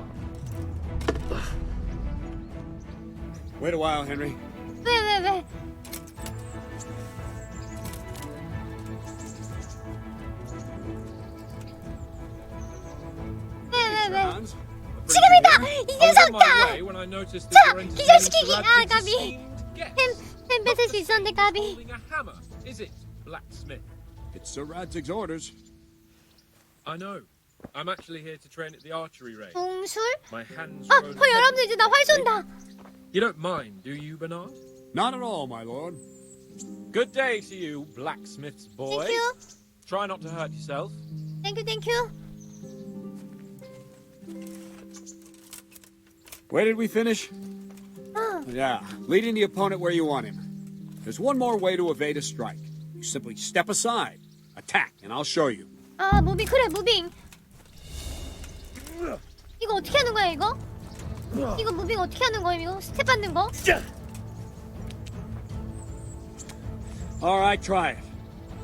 Wait a while, Henry. 왜? 왜? 지금이다! 이제 섰다! 자! 기절시키기! 아, 까비! 햄 뺏을 수 있었는데 까비. Is it, blacksmith? It's Sir Radzig's orders. I know. I'm actually here to train at the archery range. 동술? My hands 아, are only 여러분들 이제 나 활 쏜다. You don't mind, do you, Bernard? Not at all, my lord. Good day to you, blacksmith's boy. Thank you. Try not to hurt yourself. Thank you, thank you. Where did we finish? Yeah, leading the opponent where you want him. There's one more way to evade a strike. You simply step aside, attack, and I'll show you. 아, 무빙 그래, 무빙. 이거 어떻게 하는 거야, 이거? 이거 무빙 어떻게 하는 거야, 이거? 스텝 받는 거? All right, try it.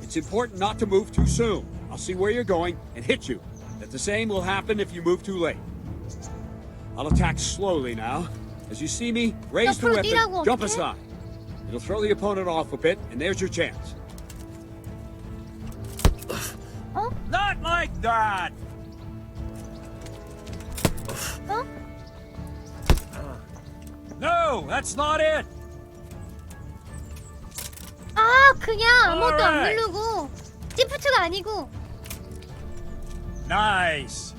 It's important not to move too soon. I'll see where you're going and hit you. But the same will happen if you move too late. I'll attack slowly now. As you see me, raise the weapon, jump aside. It'll throw the opponent off a bit, and there's your chance. Not like that! No, that's not it! 아, 그냥 아무것도 안 누르고 시프트가 아니고. Nice!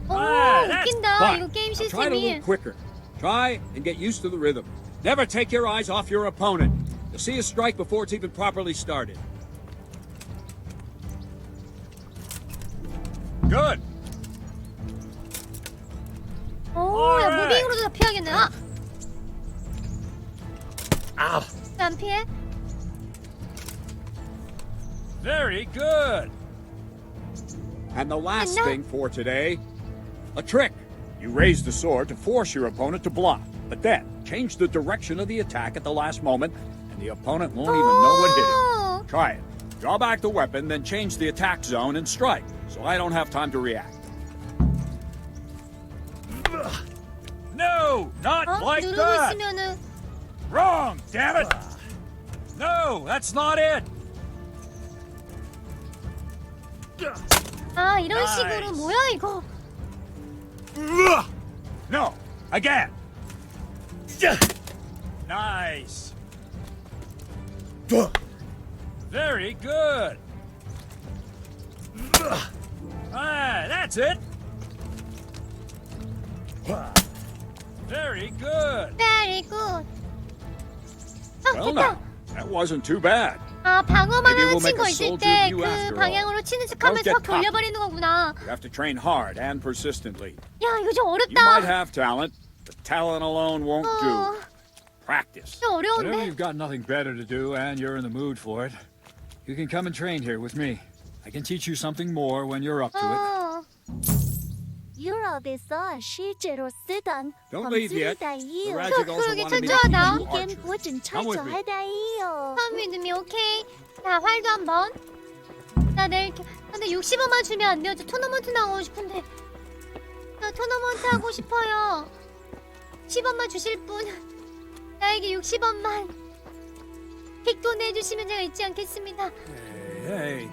오, 웃긴다. 이거 게임 Now try it a little 시스템이. quicker. Try and get used to the rhythm. Never take your eyes off your opponent. You'll see a strike before it's even properly started. Good! 오, 야, 무빙으로도 다 피하겠네. 아! 안 피해? Very good! And the last thing for today, a trick. You raise the sword to force your opponent to block, but then change the direction of the attack at the last moment, and the opponent won't even know what hit him. Try it. Draw back the weapon, then change the attack zone and strike, so I don't have time to react. No, not like 누르고 that! 있으면은. Wrong, damn it! No, that's not it! 아, 이런 식으로 뭐야 이거? No, again! Nice! Very good! Ah, that's it! Very good! Very good. Well, now, that wasn't too bad. 아, 방어만 Maybe 하는 we'll make 친구 a 있을 soldier 때 of you 그 after all. 방향으로 치는 Don't 척하면서 get 확 돌려버리는 거구나. You have to train hard and persistently. 야, 이거 좀 You 어렵다. might have talent, but talent alone won't do. Practice. 좀 Whenever 어려운데. you've got nothing better to do and you're in the mood for it, you can come and train here with me. I can teach you something more when you're up to it. 유럽에서 실제로 쓰던 Don't leave yet. 검술이다이요. The Rajik also 그러게 wanted me to 철저하다. teach you archery. 이게 뭐좀 Come with me. 철저하다이요. 처음 믿음이 오케이. 자, 활도 한번. 나 내일 근데 60원만 주면 안 돼요. 저 토너먼트 나가고 싶은데. 나 토너먼트 하고 싶어요. 10원만 주실 분. 나에게 60원만. 픽돈 내주시면 제가 잊지 않겠습니다. Hey,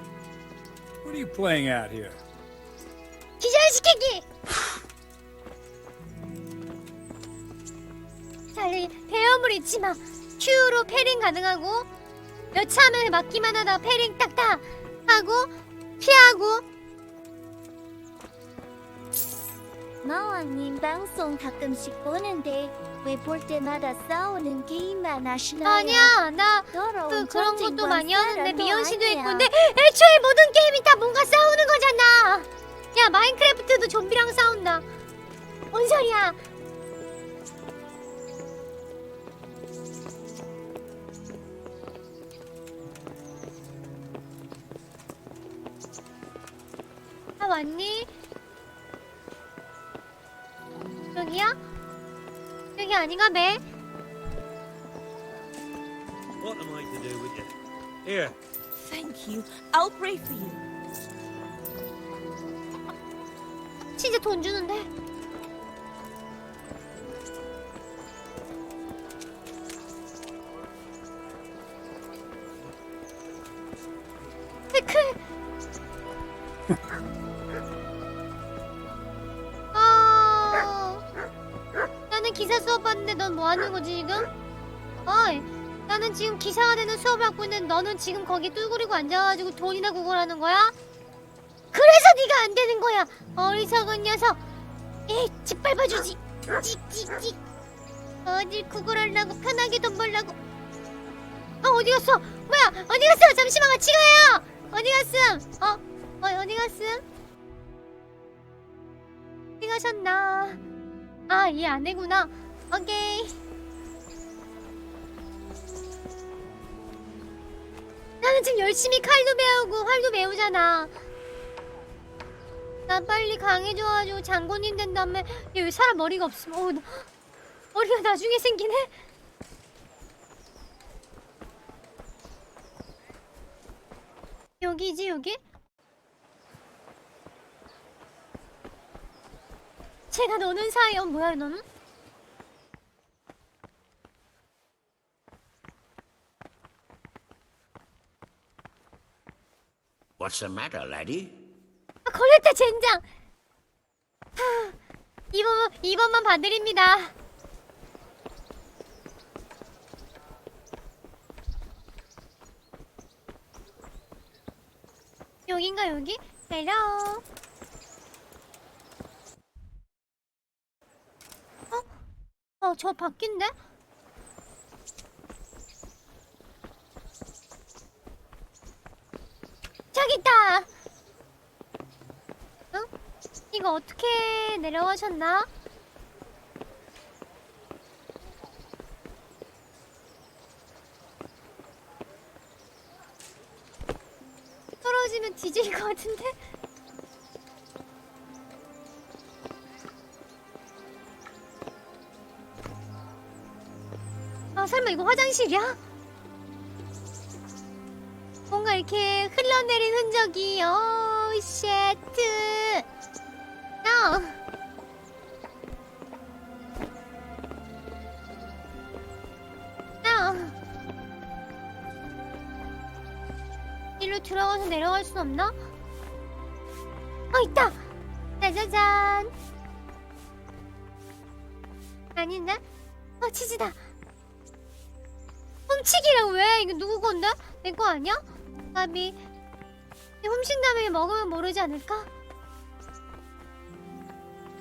what are you playing at here? 기절시키기! 자, 대여물 잊지 마. Q로 패링 가능하고 몇 차 하면 맞기만 하다가 패링 딱딱 하고 피하고. 마왕님 방송 가끔씩 보는데 왜 볼 때마다 싸우는 게임만 하시나요? 아니야, 나 더러운 그런 것도 많이 하는데 사람도 미연씨도 아니야. 있고. 근데 애초에 모든 게임이 다 뭔가 싸우는 거잖아. 야, 마인크래프트도 좀비랑 싸운다. 뭔 소리야? 아, 왔니? 여기야? 여기 아닌가 배? What am I to do with you? Here. Thank you. I'll pray for you. 진짜 돈 주는데? 태클! 나는 기사 수업 봤는데 넌 뭐 하는 거지 지금? 어이, 나는 지금 기사가 되는 수업을 받고 있는데 너는 지금 거기 뚫그리고 앉아가지고 돈이나 구걸하는 거야? 그래서 네가 안 되는 거야. 어리석은 녀석. 에이, 짓밟아주지. 찍찍찍. 어딜 구걸하려고 편하게 돈 벌라고. 어디 갔어? 뭐야? 어디 갔어? 잠시만 같이 가요. 어디 갔음? 어디 갔음? 어디 가셨나? 아, 이 안에구나. 오케이. 나는 지금 열심히 칼도 배우고 활도 배우잖아. 나 빨리 강해져가지고 장군님 된 다음에 여기 사람 머리가 없으면 머리가 나중에 생기네? 여기지 여기? 제가 노는 사이 뭐야 너는? What's the matter, laddie? 걸렸다 젠장. 2번만 봐드립니다. 여긴가 여기? 헬로. 저 바뀐데? 저기 있다. 응? 이거 어떻게 내려가셨나? 떨어지면 뒤질 것 같은데? 아, 설마 이거 화장실이야? 뭔가 이렇게 흘러내린 흔적이 쉣. 일로 들어가서 내려갈 순 없나? 있다! 짜자잔! 아닌데? 치즈다! 훔치기라고 왜? 이거 누구 건데? 내 거 아니야? 나비 훔친 다음에 먹으면 모르지 않을까?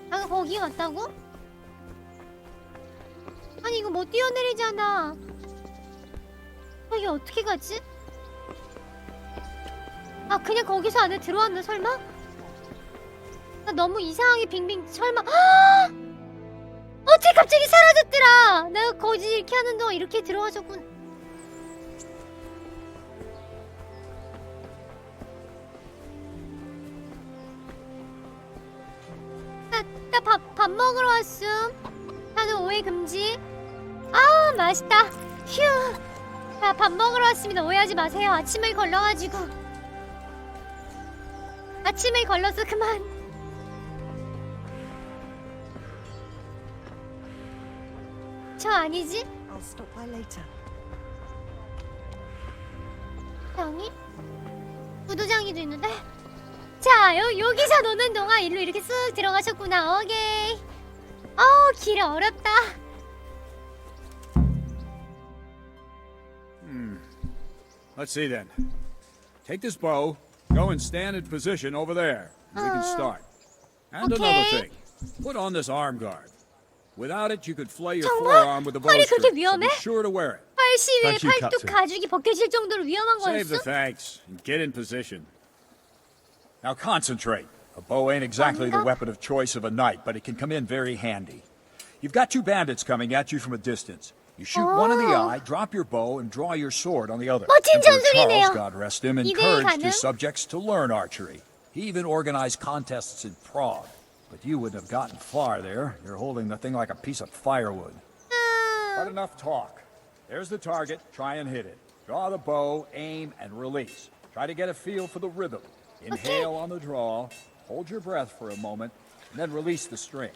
아까 거기 갔다고? 아니 이거 못 뛰어내리잖아. 여기 어떻게 가지? 아 그냥 거기서 안에 들어왔나 설마? 나 너무 이상하게 빙빙 설마 어떻게 갑자기 사라졌더라. 내가 거지 이렇게 하는 동안 이렇게 들어가셨군. 나 밥 먹으러 왔음. 다들 오해 금지. 아 맛있다. 휴. 자, 밥 먹으러 왔습니다. 오해하지 마세요. 아침을 걸러가지고. 아침을 걸러서 그만. 저 아니지? I'll stop by later. 장이? 부도장이도 있는데? 자, 여기서 노는 동안 일로 이렇게 쓱 들어가셨구나. 오케이. 길 어렵다. Let's see then. Take this bow, go and stand in position over there. We can start. And another thing. Put on this arm guard. Without it, you could flay your forearm with a bowstring. So be sure to wear it. 팔씨의 팔뚝 가죽이 벗겨질 정도로 위험한 거였어? Save the thanks and get in position. Now concentrate. A bow ain't exactly the weapon of choice of a knight, but it can come in very handy. You've got two bandits coming at you from a distance. You shoot one in the eye, drop your bow, and draw your sword on the other. Emperor Charles, God rest him, encouraged his subjects to learn archery. He even organized contests in Prague. But you wouldn't have gotten far there. You're holding the thing like a piece of firewood. But enough talk. There's the target. Try and hit it. Draw the bow, aim, and release. Try to get a feel for the rhythm. Inhale on the draw, hold your breath for a moment, and then release the string.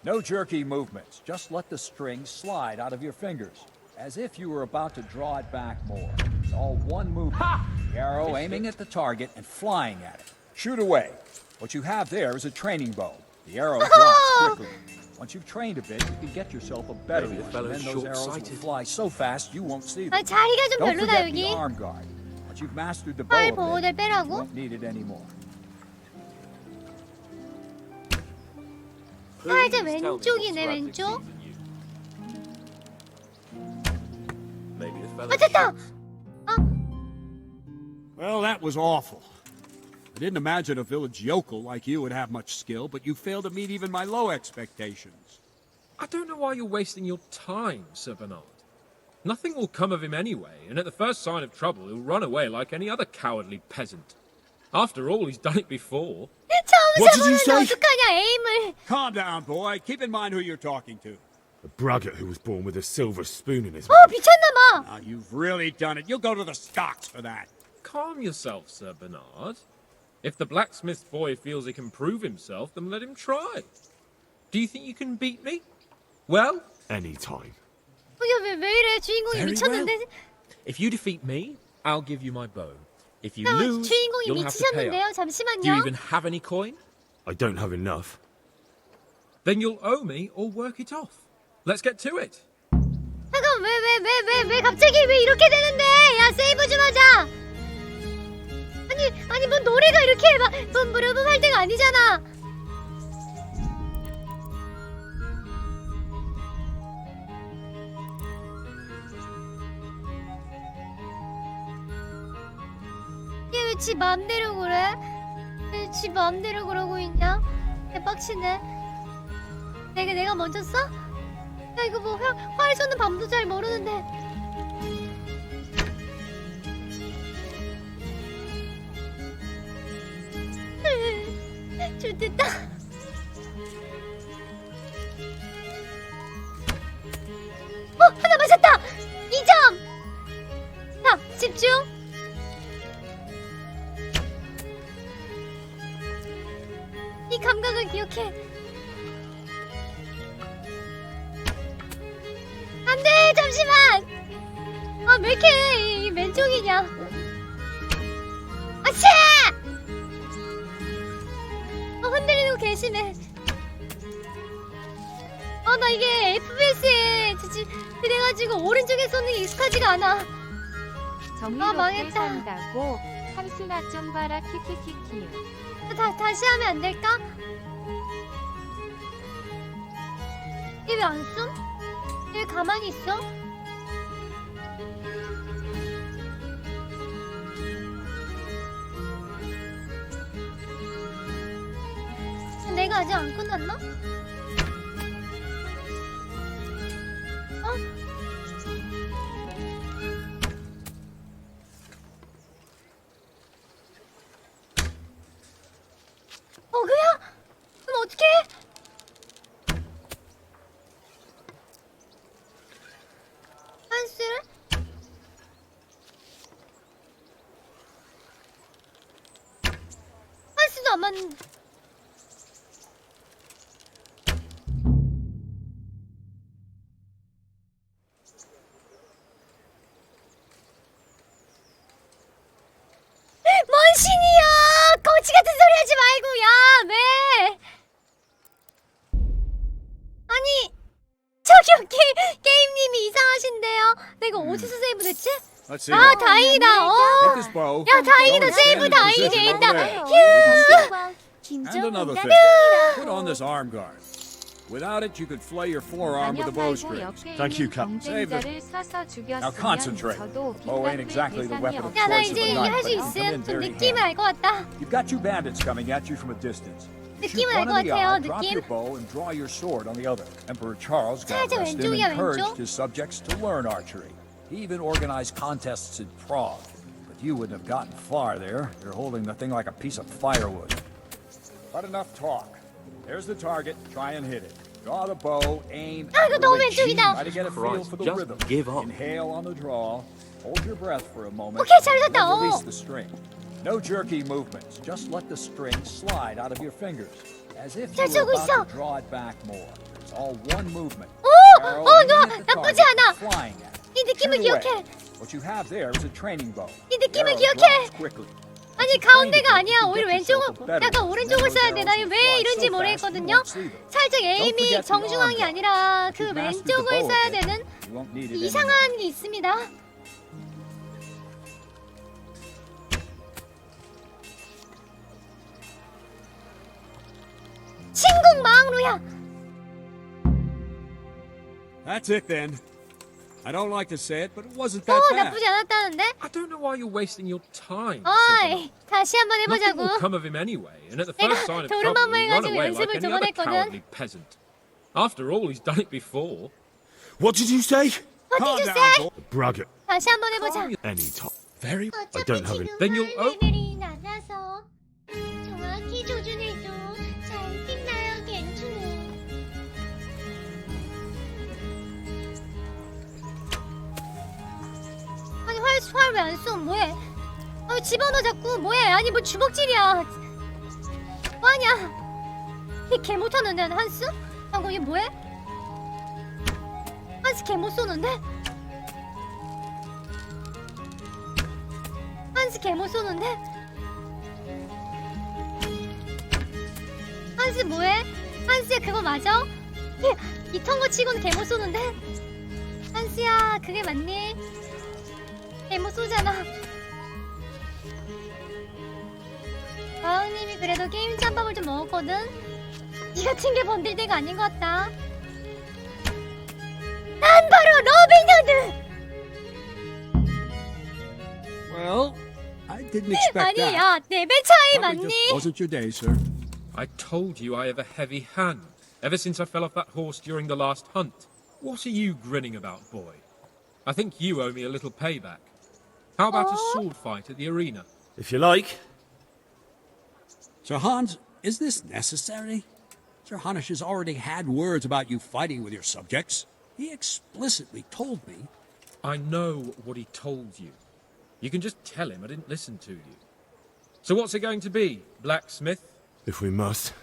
No jerky movements, just let the string slide out of your fingers, as if you were about to draw it back more. It's all one movement. The arrow aiming at the target and flying at it. Shoot away. What you have there is a training bow. The arrow drops quickly. Once you've trained a bit, you can get yourself a better Maybe the one. fellow's And then those arrows will short-sighted. fly so fast you won't see them. 아, 자리가 좀 Don't 별로다, forget the 여기. arm guard. Once you've mastered the bow 팔 a bit, 보호대 you 빼라고? won't need it anymore. 살짝 왼쪽이네, 왼쪽. Maybe the 아, fellow's 됐다! Well, that was awful. I didn't imagine a village yokel like you would have much skill, but you failed to meet even my low expectations. I don't know why you're wasting your time, Sir Bernard. Nothing will come of him anyway, and at the first sign of trouble, he'll run away like any other cowardly peasant. After all, he's done it before. What did you say? 어떡하냐, 에임을. Calm down, boy. Keep in mind who you're talking to. A braggart who was born with a silver spoon in his 어, 미쳤나봐. Now, you've really done it. You'll go to the stocks for that. Calm yourself, Sir Bernard. If the blacksmith boy feels he can prove himself, then let him try. Do you think you can beat me? Well? Anytime. 왜 이래, 주인공이 Very 미쳤는데. well. If you defeat me, I'll give you my bow. If you 아, lose, 주인공이 you'll have to pay 미치셨는데요. up. Do you 잠시만요. even have any coin? I don't have enough. Then you'll owe me or work it off. Let's get to it. 잠깐, 왜 갑자기 왜 이렇게 되는데? 야, 세이브 좀 하자. 아니, 뭔 노래가 이렇게 막, 붐부르붐 할 때가 아니잖아. 얘 왜 지 맘대로 그래? 왜 지 맘대로 그러고 있냐? 대박치네. 내가 먼저 써? 야, 이거 뭐 활 쏘는 밤도 잘 모르는데. 좋됐다. 하나 맞았다. 2점. 자, 집중. 이 감각을 기억해. 안돼, 잠시만. 아, 왜 이렇게 왼쪽이냐? 아차! 흔들리는 거 개심해. 나 이게 FPS에 그래가지고 오른쪽에 쏘는 게 익숙하지가 않아. 정의롭게 망했다. 산다고 한수나 좀 봐라 키키키키. 다시 하면 안 될까? 얘 왜 안 쏘? 얘 가만히 있어? 내가 아직 안 끝났나? 버그야? 그럼 어떡해? 한스를? 한스도 안 맞는데. 뭔 신이야! 거지 같은 소리 하지 말고, 야, 왜? 아니, 저기요, 게임님이 이상하신데요. 내가 어디서 세이브 됐지? 아, 다행이다. 야, 다행이다. 세이브 다행히 돼 있다. 휴. And another thing, put on this arm guard. Without it, you could flay your forearm with a bowstring. Thank you, Cap. Save it. Now concentrate. Oh, ain't exactly the weapon of 야, 나 choice of 이제 the 이게 할 night, 수 but it'll come in 있음. 좀 very 느낌을 handy. 알 것 같다. You've got two bandits coming at you from a distance. Shoot 느낌을 알 one 것 in the 같아요. eye, drop 느낌. your bow, and draw your sword on the other. Emperor Charles, God 살짝 rest him, 왼쪽이야, encouraged 왼쪽. his subjects to learn archery. He even organized contests in Prague. But you wouldn't have gotten far there. You're holding the thing like a piece of firewood. But enough talk. There's the target. Try and hit it. Draw the bow, aim, 아, 이거 너무 release. 왼쪽이다. Try to get a feel for the Just rhythm. give up. Inhale on the draw. Hold your breath for a moment. 오케이, 잘 and then 됐다. release the string. No jerky movements. Just let the string slide out of your fingers, as if you 잘 were 쏘고 about 있어. to draw it back more. It's all one movement. 오, Arrow 좋아. aiming at the 나쁘지 target, 않아. flying at it. 이 느낌을 Shoot away. 기억해. What you have there is a training bow. 이 느낌을 Arrow 기억해. drops quickly. 아니, 아니 가운데가 아니야. 오히려 왼쪽을 약간 오른쪽을 써야 돼. 나 왜 이런지 모르겠거든요. 살짝 에임이 정중앙이 아니라 그 왼쪽을 써야 되는 이상한 게 있습니다. 신궁 마왕루야. That's it then. I don't like to say it, but it wasn't that bad. 나쁘지 않았다는데? I don't know why you're wasting your time. 어이, 다시 한번 Nothing will 해보자고. come of him anyway, and at the first sign of trouble, 도루마무 he'll run 해가지고 away 연습을 like 두 any 번 other 했거든. cowardly peasant. After all, he's done it before. What did you say? What did you say? Braggart. 다시 한번 해보자. Anytime. Very. I 어차피 don't have 지금 it. Then you'll 레벨이 낮아서 정확히 조준해도 잘 빛나요, 괜찮은. 아니 활 왜 안 써? 뭐해? 아 집어넣어 자꾸. 뭐해? 아니 뭐 주먹질이야. 뭐하냐? 이개 못하는데 한스? 아 이게 뭐해? 한스 개 못 쏘는데? 한스 개 못 쏘는데? 한스 뭐해? 한스야 그거 맞아? 이 턴거 치고는 개 못 쏘는데? 한스야 그게 맞니? 개 못 쏘잖아. 마왕님이 그래도 게임 짬밥을 좀 먹었거든? 니 같은 게 번들 때가 아닌 것 같다. 난 바로 로빈후드! Well, I didn't expect 아니 that. 야 4배 차이 Probably 맞니? just wasn't your day, sir. I told you I have a heavy hand. Ever since I fell off that horse during the last hunt. What are you grinning about, boy? I think you owe me a little payback. How about a sword fight at the arena? If you like. Sir Hans, is this necessary? Sir Hanush has already had words about you fighting with your subjects. He explicitly told me. I know what he told you. You can just tell him I didn't listen to you. So what's it going to be? Blacksmith? If we must.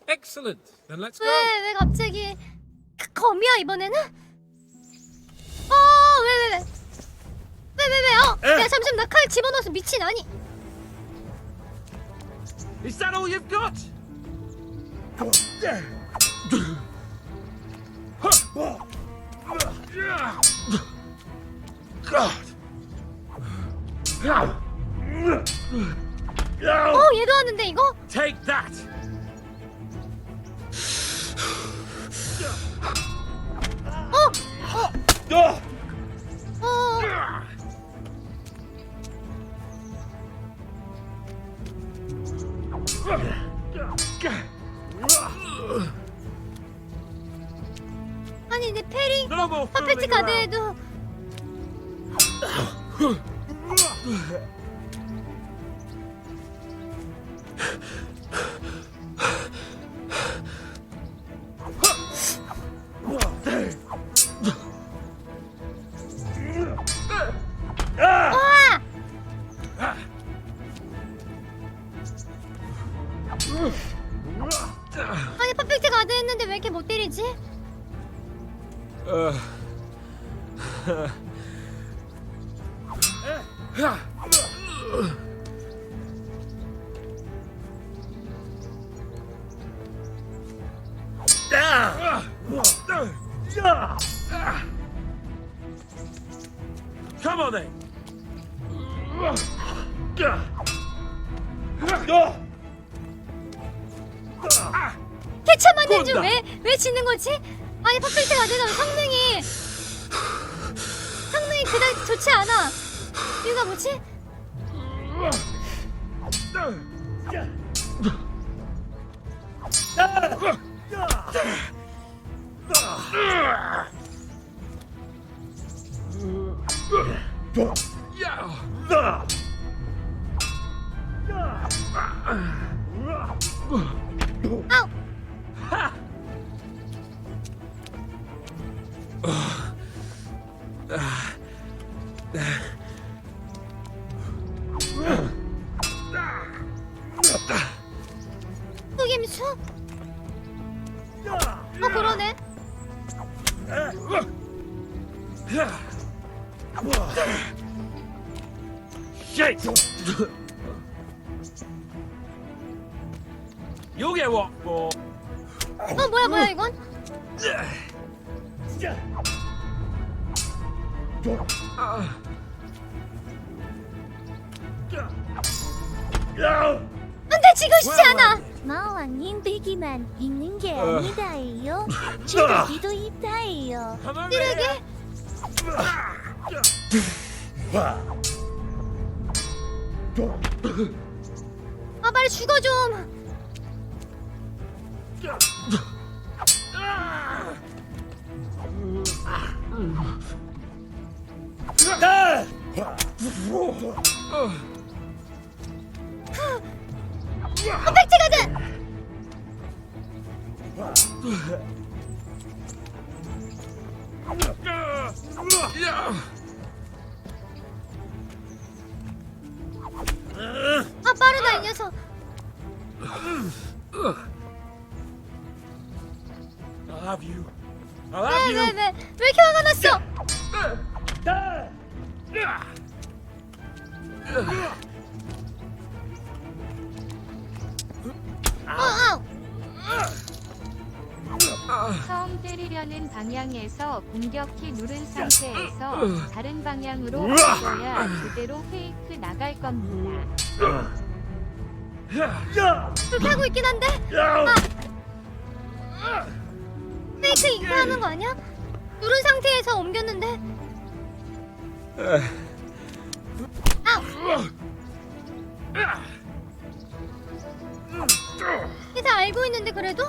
Excellent. Then let's go. 왜 갑자기 검이야 이번에는? 왜? 야 잠시만 나 칼 집어넣어서 미친 아니. Is that all you've got? 얘도 하는데 이거? Take that. 아니 내 페리 퍼펙트 가드에도 아니 퍼펙트 가드 했는데 왜 이렇게 못 때리지? Come on then. 개차 맞는 줄 왜 지는 거지? 아니 퍼펙트 가드가 성능이 그닥 좋지 않아. 이유가 뭐지? 아우. 흑임수? 그러네. shit! You'll get what for? 뭐야 이건? 안돼 지고 싶지 않아. 마왕님 배기만 있는 게 아니다예요. 찌르기도 있다예요. 찌르기? 아 빨리 죽어 좀. 백지 가자. 아 빠르다 이 녀석. I'll have you. I'll have you. 왜 이렇게 화가 났어? 처음 때리려는 방향에서 공격키 누른 상태에서 다른 방향으로 옮겨야 그대로 페이크 나갈 겁니다. 그렇게 하고 있긴 한데. 페이크 이거 하는 거 아니야? 누른 상태에서 옮겼는데. 이게 다 알고 있는데 그래도?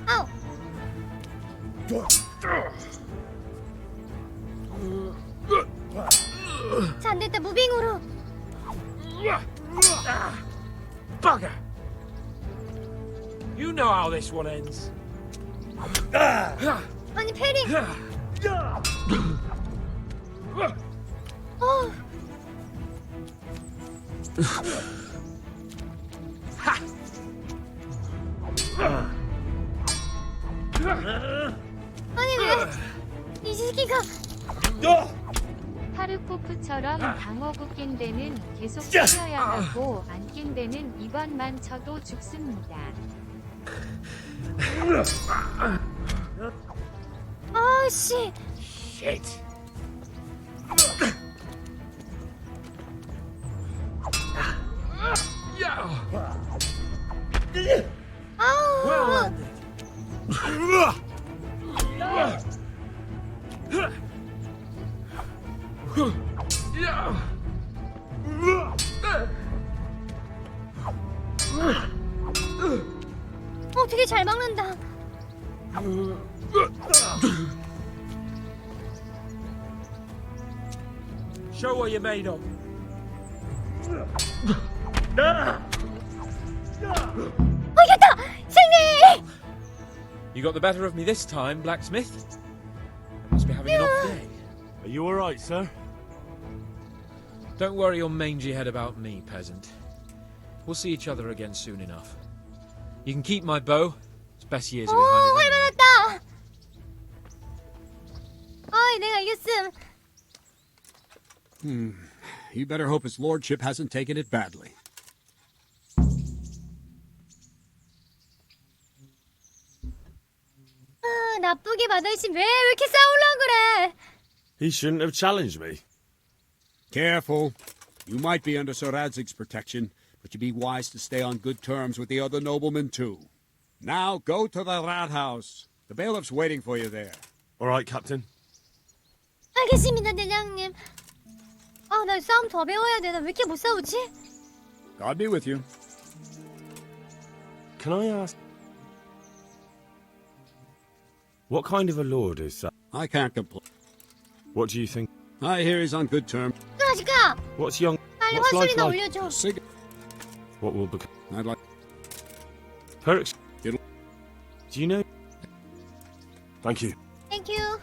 아우. 자, 안 됐다. 무빙으로. Bugger! You know how this one ends. 아니 패링. 아니 왜 이 새끼가 타르코프처럼 방어구 낀 데는 계속 때려야 하고 안 낀 데는 이번만 쳐도 죽습니다. 아씨. Shit. 아우. 되게 잘 막는다. Show what you're made of. 이겼다! 승리! You got the better of me this time, blacksmith. Must be having an off day. Are you alright, sir? Don't worry your mangy head about me, peasant. We'll see each other again soon enough. You can keep my bow. It's best years are behind it. 활 받았다! 어이, 내가 이겼음. You better hope his lordship hasn't taken it badly. 나쁘게 받아야지 왜 이렇게 싸우려고 그래? He shouldn't have challenged me. Careful. You might be under Sir Radzig's protection, but you'd be wise to stay on good terms with the other noblemen too. Now go to the rat house. The bailiff's waiting for you there. Alright, Captain. 알겠습니다, 대장님. 아, 나 싸움 더 배워야 돼. 나 왜 이렇게 못 싸우지? God be with you. Can I ask? What kind of a lord is that? I can't complain. What do you think? I hear he's on good terms. 그러니까 What's young? 빨리 What's life 화소리나 like? 올려줘. What will become? I'd like. Her ex- It'll. Do you know? Thank you. Thank you.